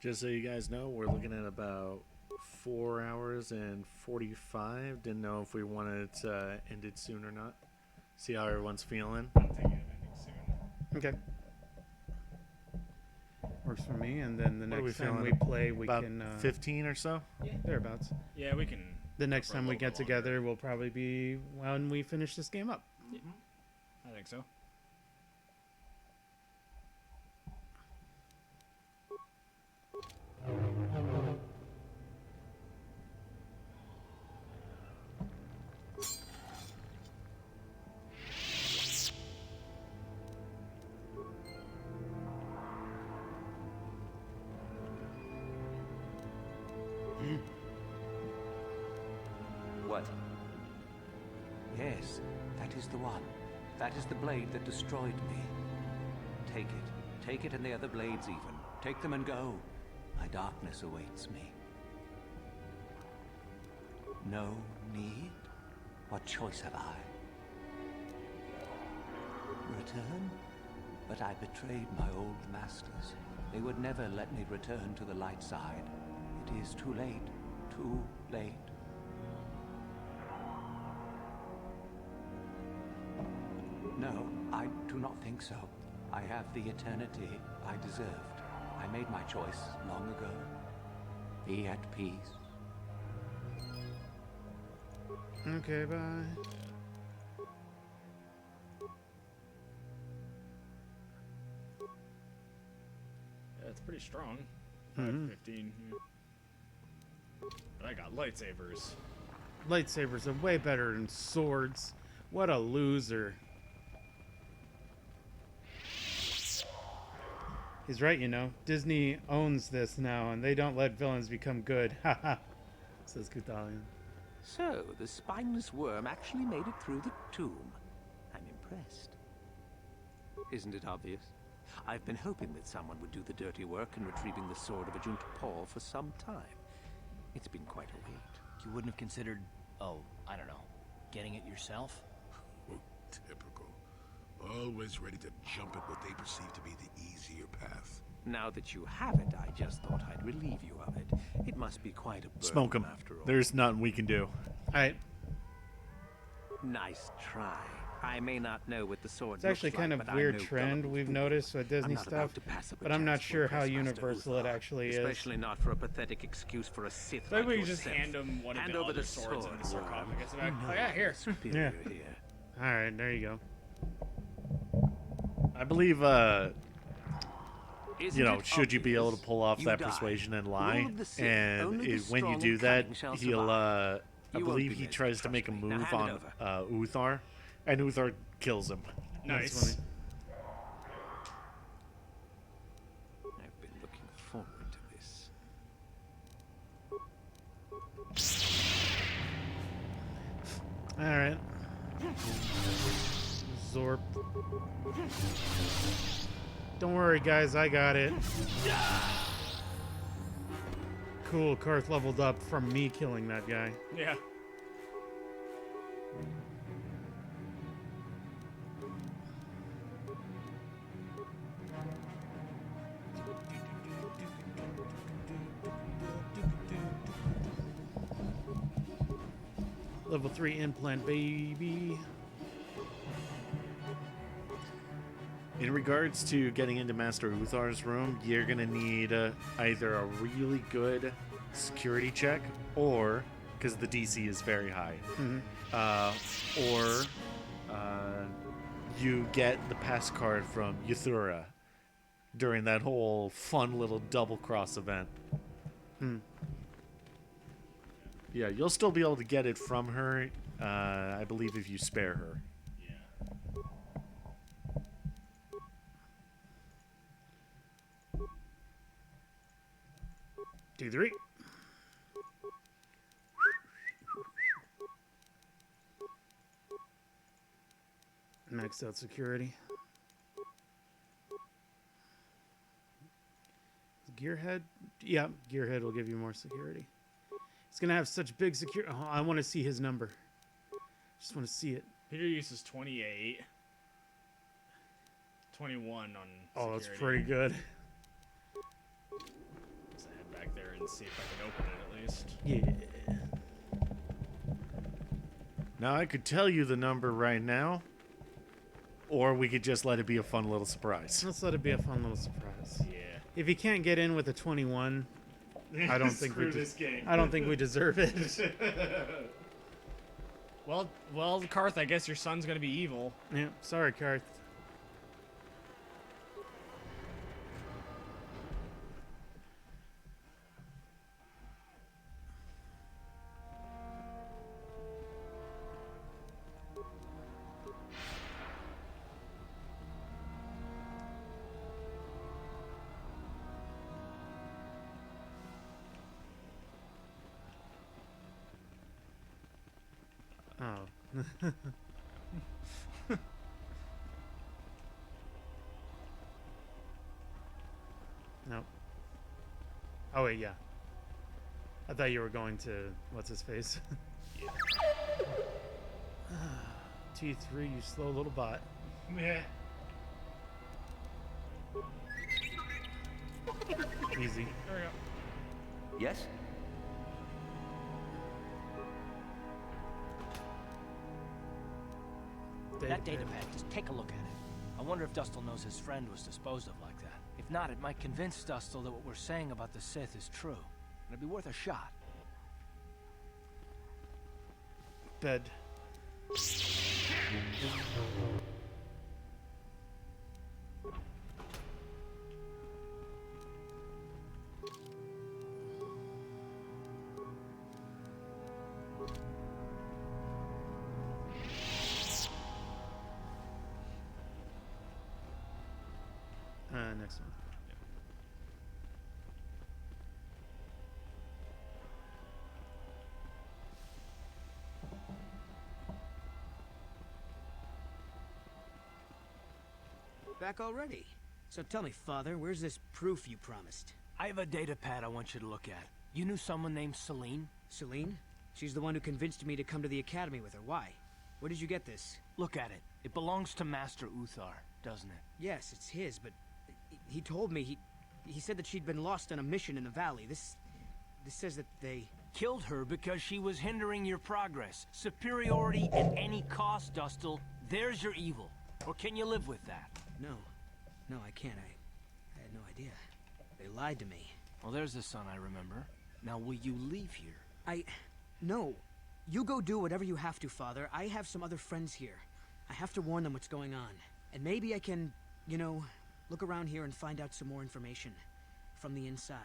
B: Just so you guys know, we're looking at about 4 hours and 45. Didn't know if we wanted to end it soon or not. See how everyone's feeling.
C: I'm thinking of ending soon.
A: Okay. Works for me, and then the
B: What are
A: next
B: we
A: time we
B: feeling?
A: play, we
B: About
A: can...
B: 15 or so?
C: Yeah.
A: Thereabouts.
C: Yeah, we can.
A: The next
C: go for a
A: time we
C: little
A: get
C: bit longer.
A: together will probably be when we finish this game up.
C: Yeah. I think so.
M: What? Yes, that is the one. That is the blade that destroyed me. Take it. Take it and the other blades even. Take them and go. My darkness awaits me. No need? What choice have I? Return? But I betrayed my old masters. They would never let me return to the light side. It is too late. Too late. No, I do not think so. I have the eternity I deserved. I made my choice long ago. Be at peace.
A: Okay, bye.
C: Yeah, it's pretty strong.
A: Mhm.
C: 15. But I got lightsabers.
A: Lightsabers are way better than swords. What a loser. He's right, you know. Disney owns this now, and they don't let villains become good. Haha, says Kuthalion.
M: So, the spineless worm actually made it through the tomb. I'm impressed. Isn't it obvious? I've been hoping that someone would do the dirty work in retrieving the sword of Ajunta Paul for some time. It's been quite a wait.
T: You wouldn't have considered, oh, I don't know, getting it yourself?
I: Typical. Always ready to jump at what they perceive to be the easier path.
M: Now that you have it, I just thought I'd relieve you of it. It must be quite a burden
B: Smoke him.
M: after all.
B: There's nothing we can do.
A: Alright.
M: Nice try. I may not know what the sword
A: It's actually kind of weird trend we've noticed with Disney stuff, but I'm not sure how universal it actually is.
M: Especially not for a pathetic excuse for a Sith
C: Maybe
M: like
C: we just
M: yourself.
C: hand him one of
M: Hand
C: the
M: over
C: other
M: the
C: swords in the
M: sword,
C: sarcophagus.
M: Worm.
C: Oh yeah, here.
A: Yeah. Alright, there you go.
B: I believe,
M: Isn't
B: you know,
M: it
B: should you be able to
M: obvious?
B: pull off
M: You
B: that
M: die.
B: persuasion and
M: Rule
B: lie,
M: of the Sith.
B: and
M: Only the
B: when you
M: strong
B: do
M: and
B: that,
M: cunning shall
B: he'll,
M: survive.
B: I
M: You won't
B: believe
M: be
B: he
M: missed,
B: tries to make a
M: trust me. Now
B: move
M: hand it
B: on Uthar, and Uthar kills him.
C: Nice.
M: I've been looking forward to this.
A: Alright. Zorp. Don't worry, guys, I got it. Cool, Karth leveled up from me killing that guy.
C: Yeah.
A: Level 3 implant, baby.
B: In regards to getting into Master Uthar's room, you're going to need either a really good security check or, because the DC is very high, or you get the pass card from Yuthura during that whole fun little double cross event. Yeah, you'll still be able to get it from her, I believe, if you spare her.
A: 2, 3. Maxed out security. Gearhead? Yeah, Gearhead will give you more security. He's gonna have such big security. Oh, I want to see his number. Just want to see it.
C: Peter uses 28. 21 on
A: Oh, that's
C: security.
A: pretty good.
C: Let's head back there and see if I can open it at least.
A: Yeah.
B: Now, I could tell you the number right now, or we could just let it be a fun little surprise.
A: Let's let it be a fun little surprise.
C: Yeah.
A: If he can't get in with a 21, I don't think
B: Screw this game.
A: I don't think we deserve it.
C: Well, Karth, I guess your son's gonna be evil.
A: Yeah, sorry, Karth. Oh. Nope. Oh wait, yeah. I thought you were going to what's his face. T3, you slow little bot.
C: Yeah.
A: Easy.
C: There we go.
T: Yes?
R: That data pad, just take a look at it. I wonder if Dustle knows his friend was disposed of like that. If not, it might convince Dustle that what we're saying about the Sith is true. It'd be worth a shot.
A: Bed. Next one.
K: Back already? So tell me, Father, where's this proof you promised?
R: I have a data pad I want you to look at. You knew someone named Celine?
K: Celine? She's the one who convinced me to come to the academy with her. Why? Where did you get this?
R: Look at it. It belongs to Master Uthar, doesn't it?
K: Yes, it's his, but he told me he said that she'd been lost on a mission in the valley. This says that they
R: killed her because she was hindering your progress. Superiority at any cost, Dustle. There's your evil. Or can you live with that?
K: No, I can't. I had no idea. They lied to me.
R: Well, there's the son I remember. Now, will you leave here?
K: No. You go do whatever you have to, Father. I have some other friends here. I have to warn them what's going on. And maybe I can, look around here and find out some more information. From the inside.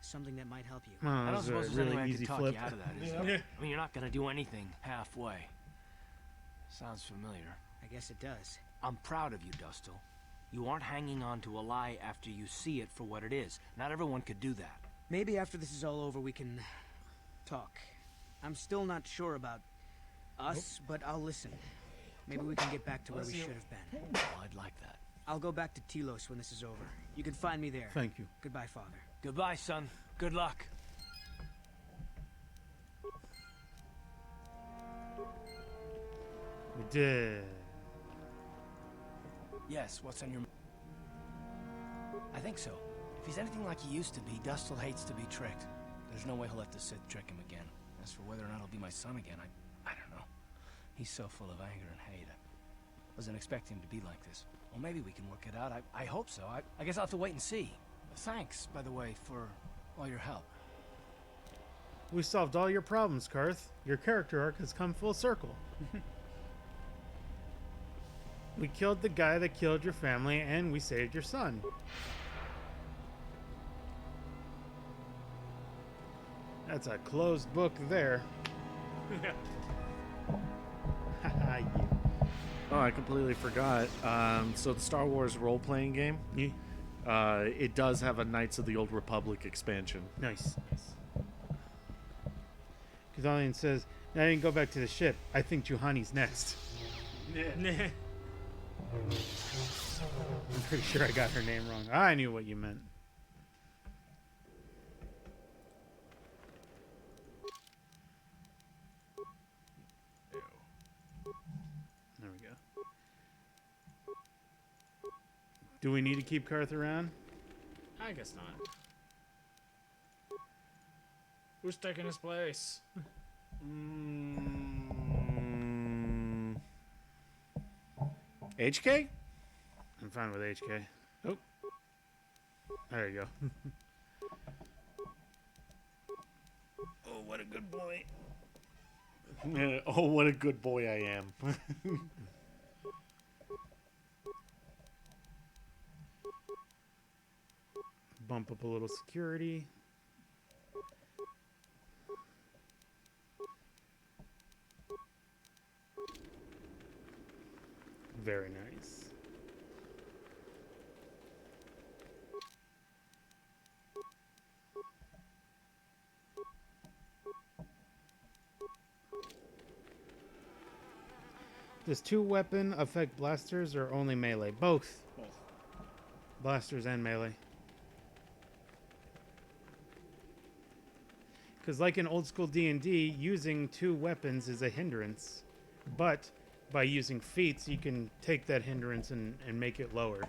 K: Something that might help you.
R: I don't suppose there's
A: really
R: any way I
A: easy
R: can talk
A: flip.
R: you out of that, is there? I mean, you're not gonna do anything halfway. Sounds familiar.
K: I guess it does.
R: I'm proud of you, Dustle. You aren't hanging on to a lie after you see it for what it is. Not everyone could do that.
K: Maybe after this is all over we can talk. I'm still not sure about us, but I'll listen. Maybe we can get back to where we should have been.
R: Oh, I'd like that.
K: I'll go back to Telos when this is over. You can find me there.
A: Thank you.
K: Goodbye, Father.
R: Goodbye, son. Good luck.
A: We did.
R: Yes, what's on your... I think so. If he's anything like he used to be, Dustle hates to be tricked. There's no way he'll let the Sith trick him again. As for whether or not he'll be my son again, I don't know. He's so full of anger and hate. I wasn't expecting him to be like this. Well, maybe we can work it out. I hope so. I guess I'll have to wait and see. Thanks, by the way, for all your help.
A: We solved all your problems, Karth. Your character arc has come full circle. We killed the guy that killed your family, and we saved your son. That's a closed book there. Haha, you.
B: Oh, I completely forgot. So the Star Wars role-playing game, it does have a Knights of the Old Republic expansion.
A: Nice. Kazalian says, I didn't go back to the ship. I think Juhani's next. I'm pretty sure I got her name wrong. I knew what you meant. There we go. Do we need to keep Karth around?
C: I guess not. Who's taking his place?
B: HK?
A: I'm fine with HK. Oh. There you go. Oh, what a good boy.
B: Oh, what a good boy I am.
A: Bump up a little security. Very nice. Does two weapon affect blasters or only melee? Both.
C: Both.
A: Blasters and melee. Because like in old school D&D, using two weapons is a hindrance. But by using feats, you can take that hindrance and make it lower.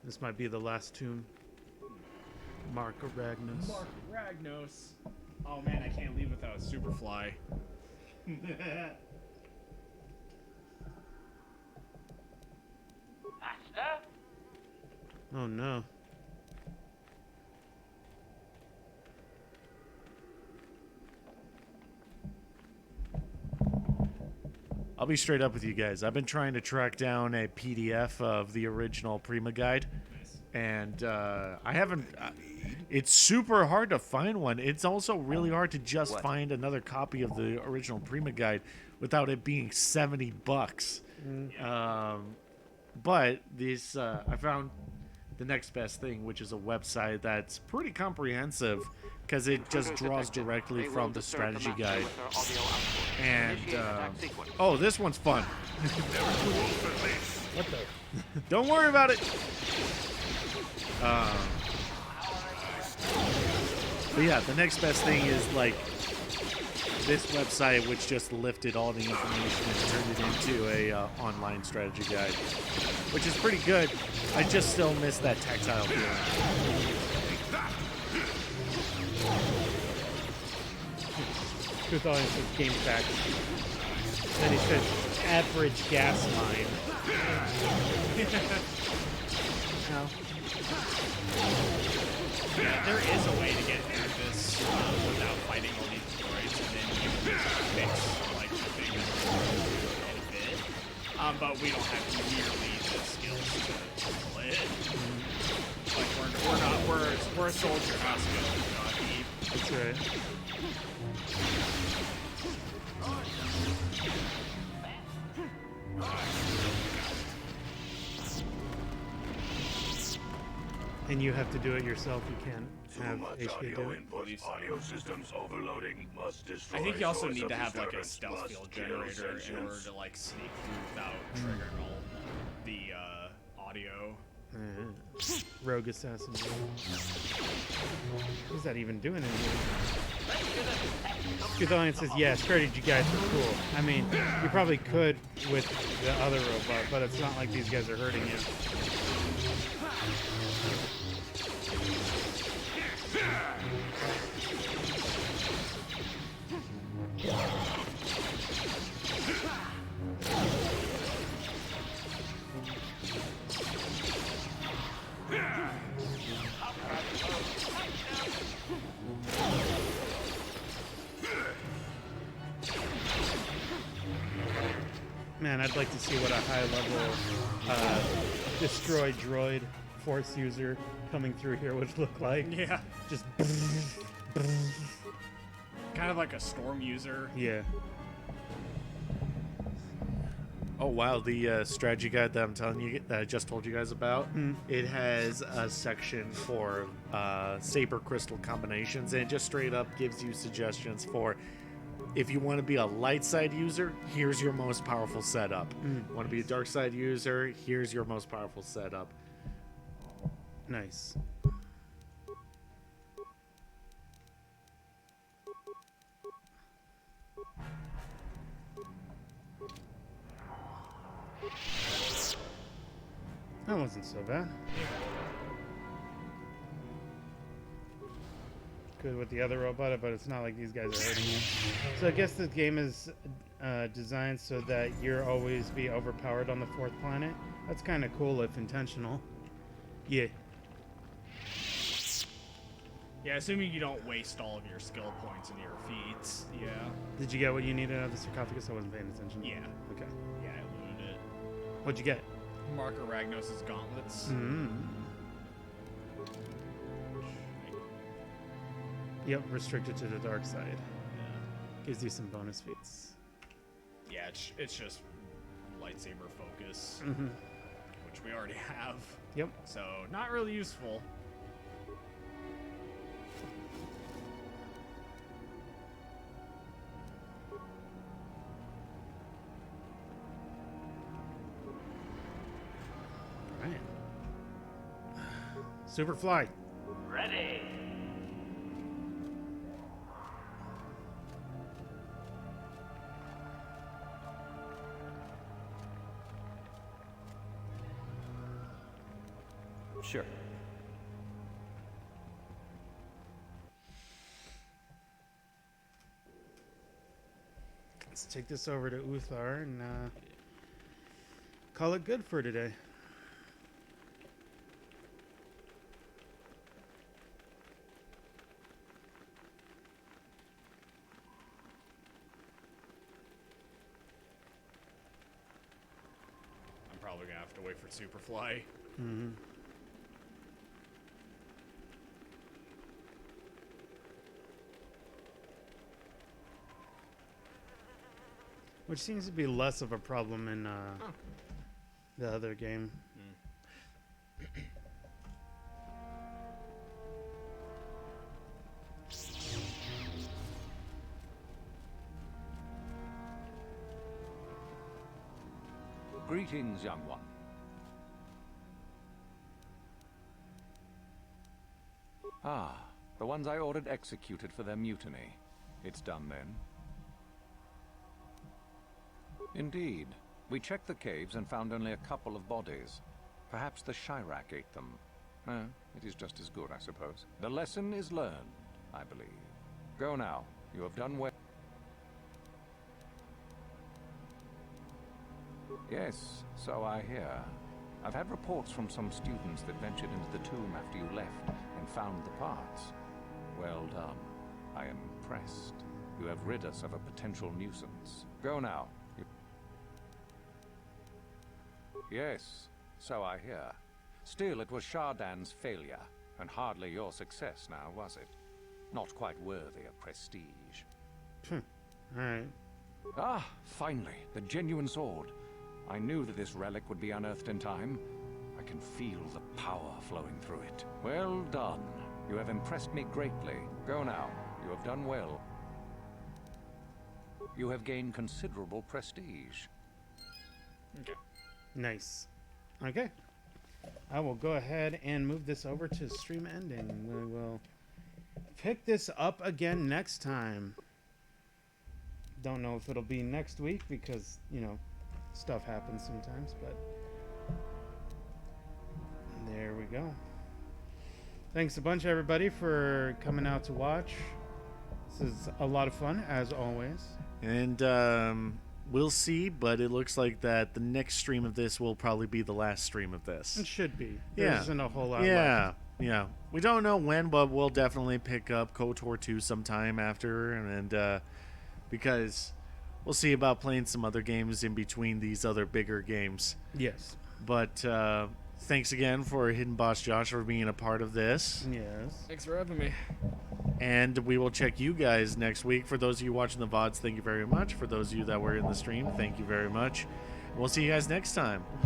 A: This might be the last tomb. Mark Ragnos.
C: Mark Ragnos. Oh man, I can't leave without Superfly.
H: Master?
A: Oh no.
B: I'll be straight up with you guys. I've been trying to track down a PDF of the original Prima guide, and I haven't. It's super hard to find one. It's also really hard to just find another copy of the original Prima guide without it being $70. But this, I found the next best thing, which is a website that's pretty comprehensive because it just draws directly from the strategy guide. And oh, this one's fun.
A: What the?
B: Don't worry about it. But yeah, the next best thing is like this website, which just lifted all the information and turned it into a online strategy guide, which is pretty good. I just still miss that tactile feeling.
A: Good audience says game facts. Then he says average gas line. No.
C: Yeah, there is a way to get through this without fighting all these droids, and then you can fix like the thing that's benefit. But we don't have nearly the skills to pull it. Like we're a soldier, not skilled, not deep.
A: That's right. And you have to do it yourself. You can't have HP do it.
I: Audio systems overloading must destroy.
C: I think you also
I: source
C: need
I: of
C: to have like a
I: disturbance,
C: stealth
I: must
C: field
I: kill
C: generator in
I: sentience.
C: order to like sneak through without triggering all the audio.
A: Rogue assassin. What is that even doing in here? Good audience says, yeah, strategy guides are cool. I mean, you probably could with the other robot, but it's not like these guys are hurting you. Man, I'd like to see what a high-level destroy droid force user coming through here would look like.
C: Yeah.
A: Just
C: kind of like a storm user.
A: Yeah.
B: Oh wow, the strategy guide that I'm telling you, that I just told you guys about, it has a section for saber crystal combinations, and it just straight up gives you suggestions for if you want to be a light side user, here's your most powerful setup. Want to be a dark side user, here's your most powerful setup.
A: Nice. That wasn't so bad. Good with the other robot, but it's not like these guys are hurting you. So I guess this game is designed so that you're always be overpowered on the fourth planet. That's kind of cool if intentional. Yeah.
C: Yeah, assuming you don't waste all of your skill points and your feats. Yeah.
A: Did you get what you needed out of the sarcophagus? I wasn't paying attention.
C: Yeah.
A: Okay.
C: Yeah, I looted it.
A: What'd you get?
C: Marker Ragnos' gauntlets.
A: Yep, restricted to the dark side. Yeah. Gives you some bonus feats.
C: Yeah, it's just lightsaber focus, which we already have.
A: Yep.
C: So not really useful.
A: Right. Superfly.
H: Ready.
T: Sure.
A: Let's take this over to Uthar and call it good for today.
C: I'm probably gonna have to wait for Superfly.
A: Mm-hmm. Which seems to be less of a problem in the other game.
U: Greetings, young one. Ah, the ones I ordered executed for their mutiny. It's done then. Indeed. We checked the caves and found only a couple of bodies. Perhaps the Shirrak ate them. It is just as good, I suppose. The lesson is learned, I believe. Go now. You have done well. Yes, so I hear. I've had reports from some students that ventured into the tomb after you left and found the parts. Well done. I am impressed. You have rid us of a potential nuisance. Go now. Yes, so I hear. Still, it was Shardan's failure, and hardly your success now, was it? Not quite worthy of prestige.
A: Alright.
U: Ah, finally, the genuine sword. I knew that this relic would be unearthed in time. I can feel the power flowing through it. Well done. You have impressed me greatly. Go now. You have done well. You have gained considerable prestige.
C: Okay.
A: Nice. Okay. I will go ahead and move this over to stream ending. We will pick this up again next time. Don't know if it'll be next week because, you know, stuff happens sometimes, but there we go. Thanks a bunch, everybody, for coming out to watch. This is a lot of fun, as always.
B: And we'll see, but it looks like that the next stream of this will probably be the last stream of this.
A: It should be. There isn't a whole lot
B: left. Yeah. We don't know when, but we'll definitely pick up KotOR 2 sometime after, and because we'll see about playing some other games in between these other bigger games.
A: Yes.
B: But thanks again for Hidden Boss Josh for being a part of this.
A: Yes.
C: Thanks for having me.
B: And we will check you guys next week. For those of you watching the VODs, thank you very much. For those of you that were in the stream, thank you very much. We'll see you guys next time.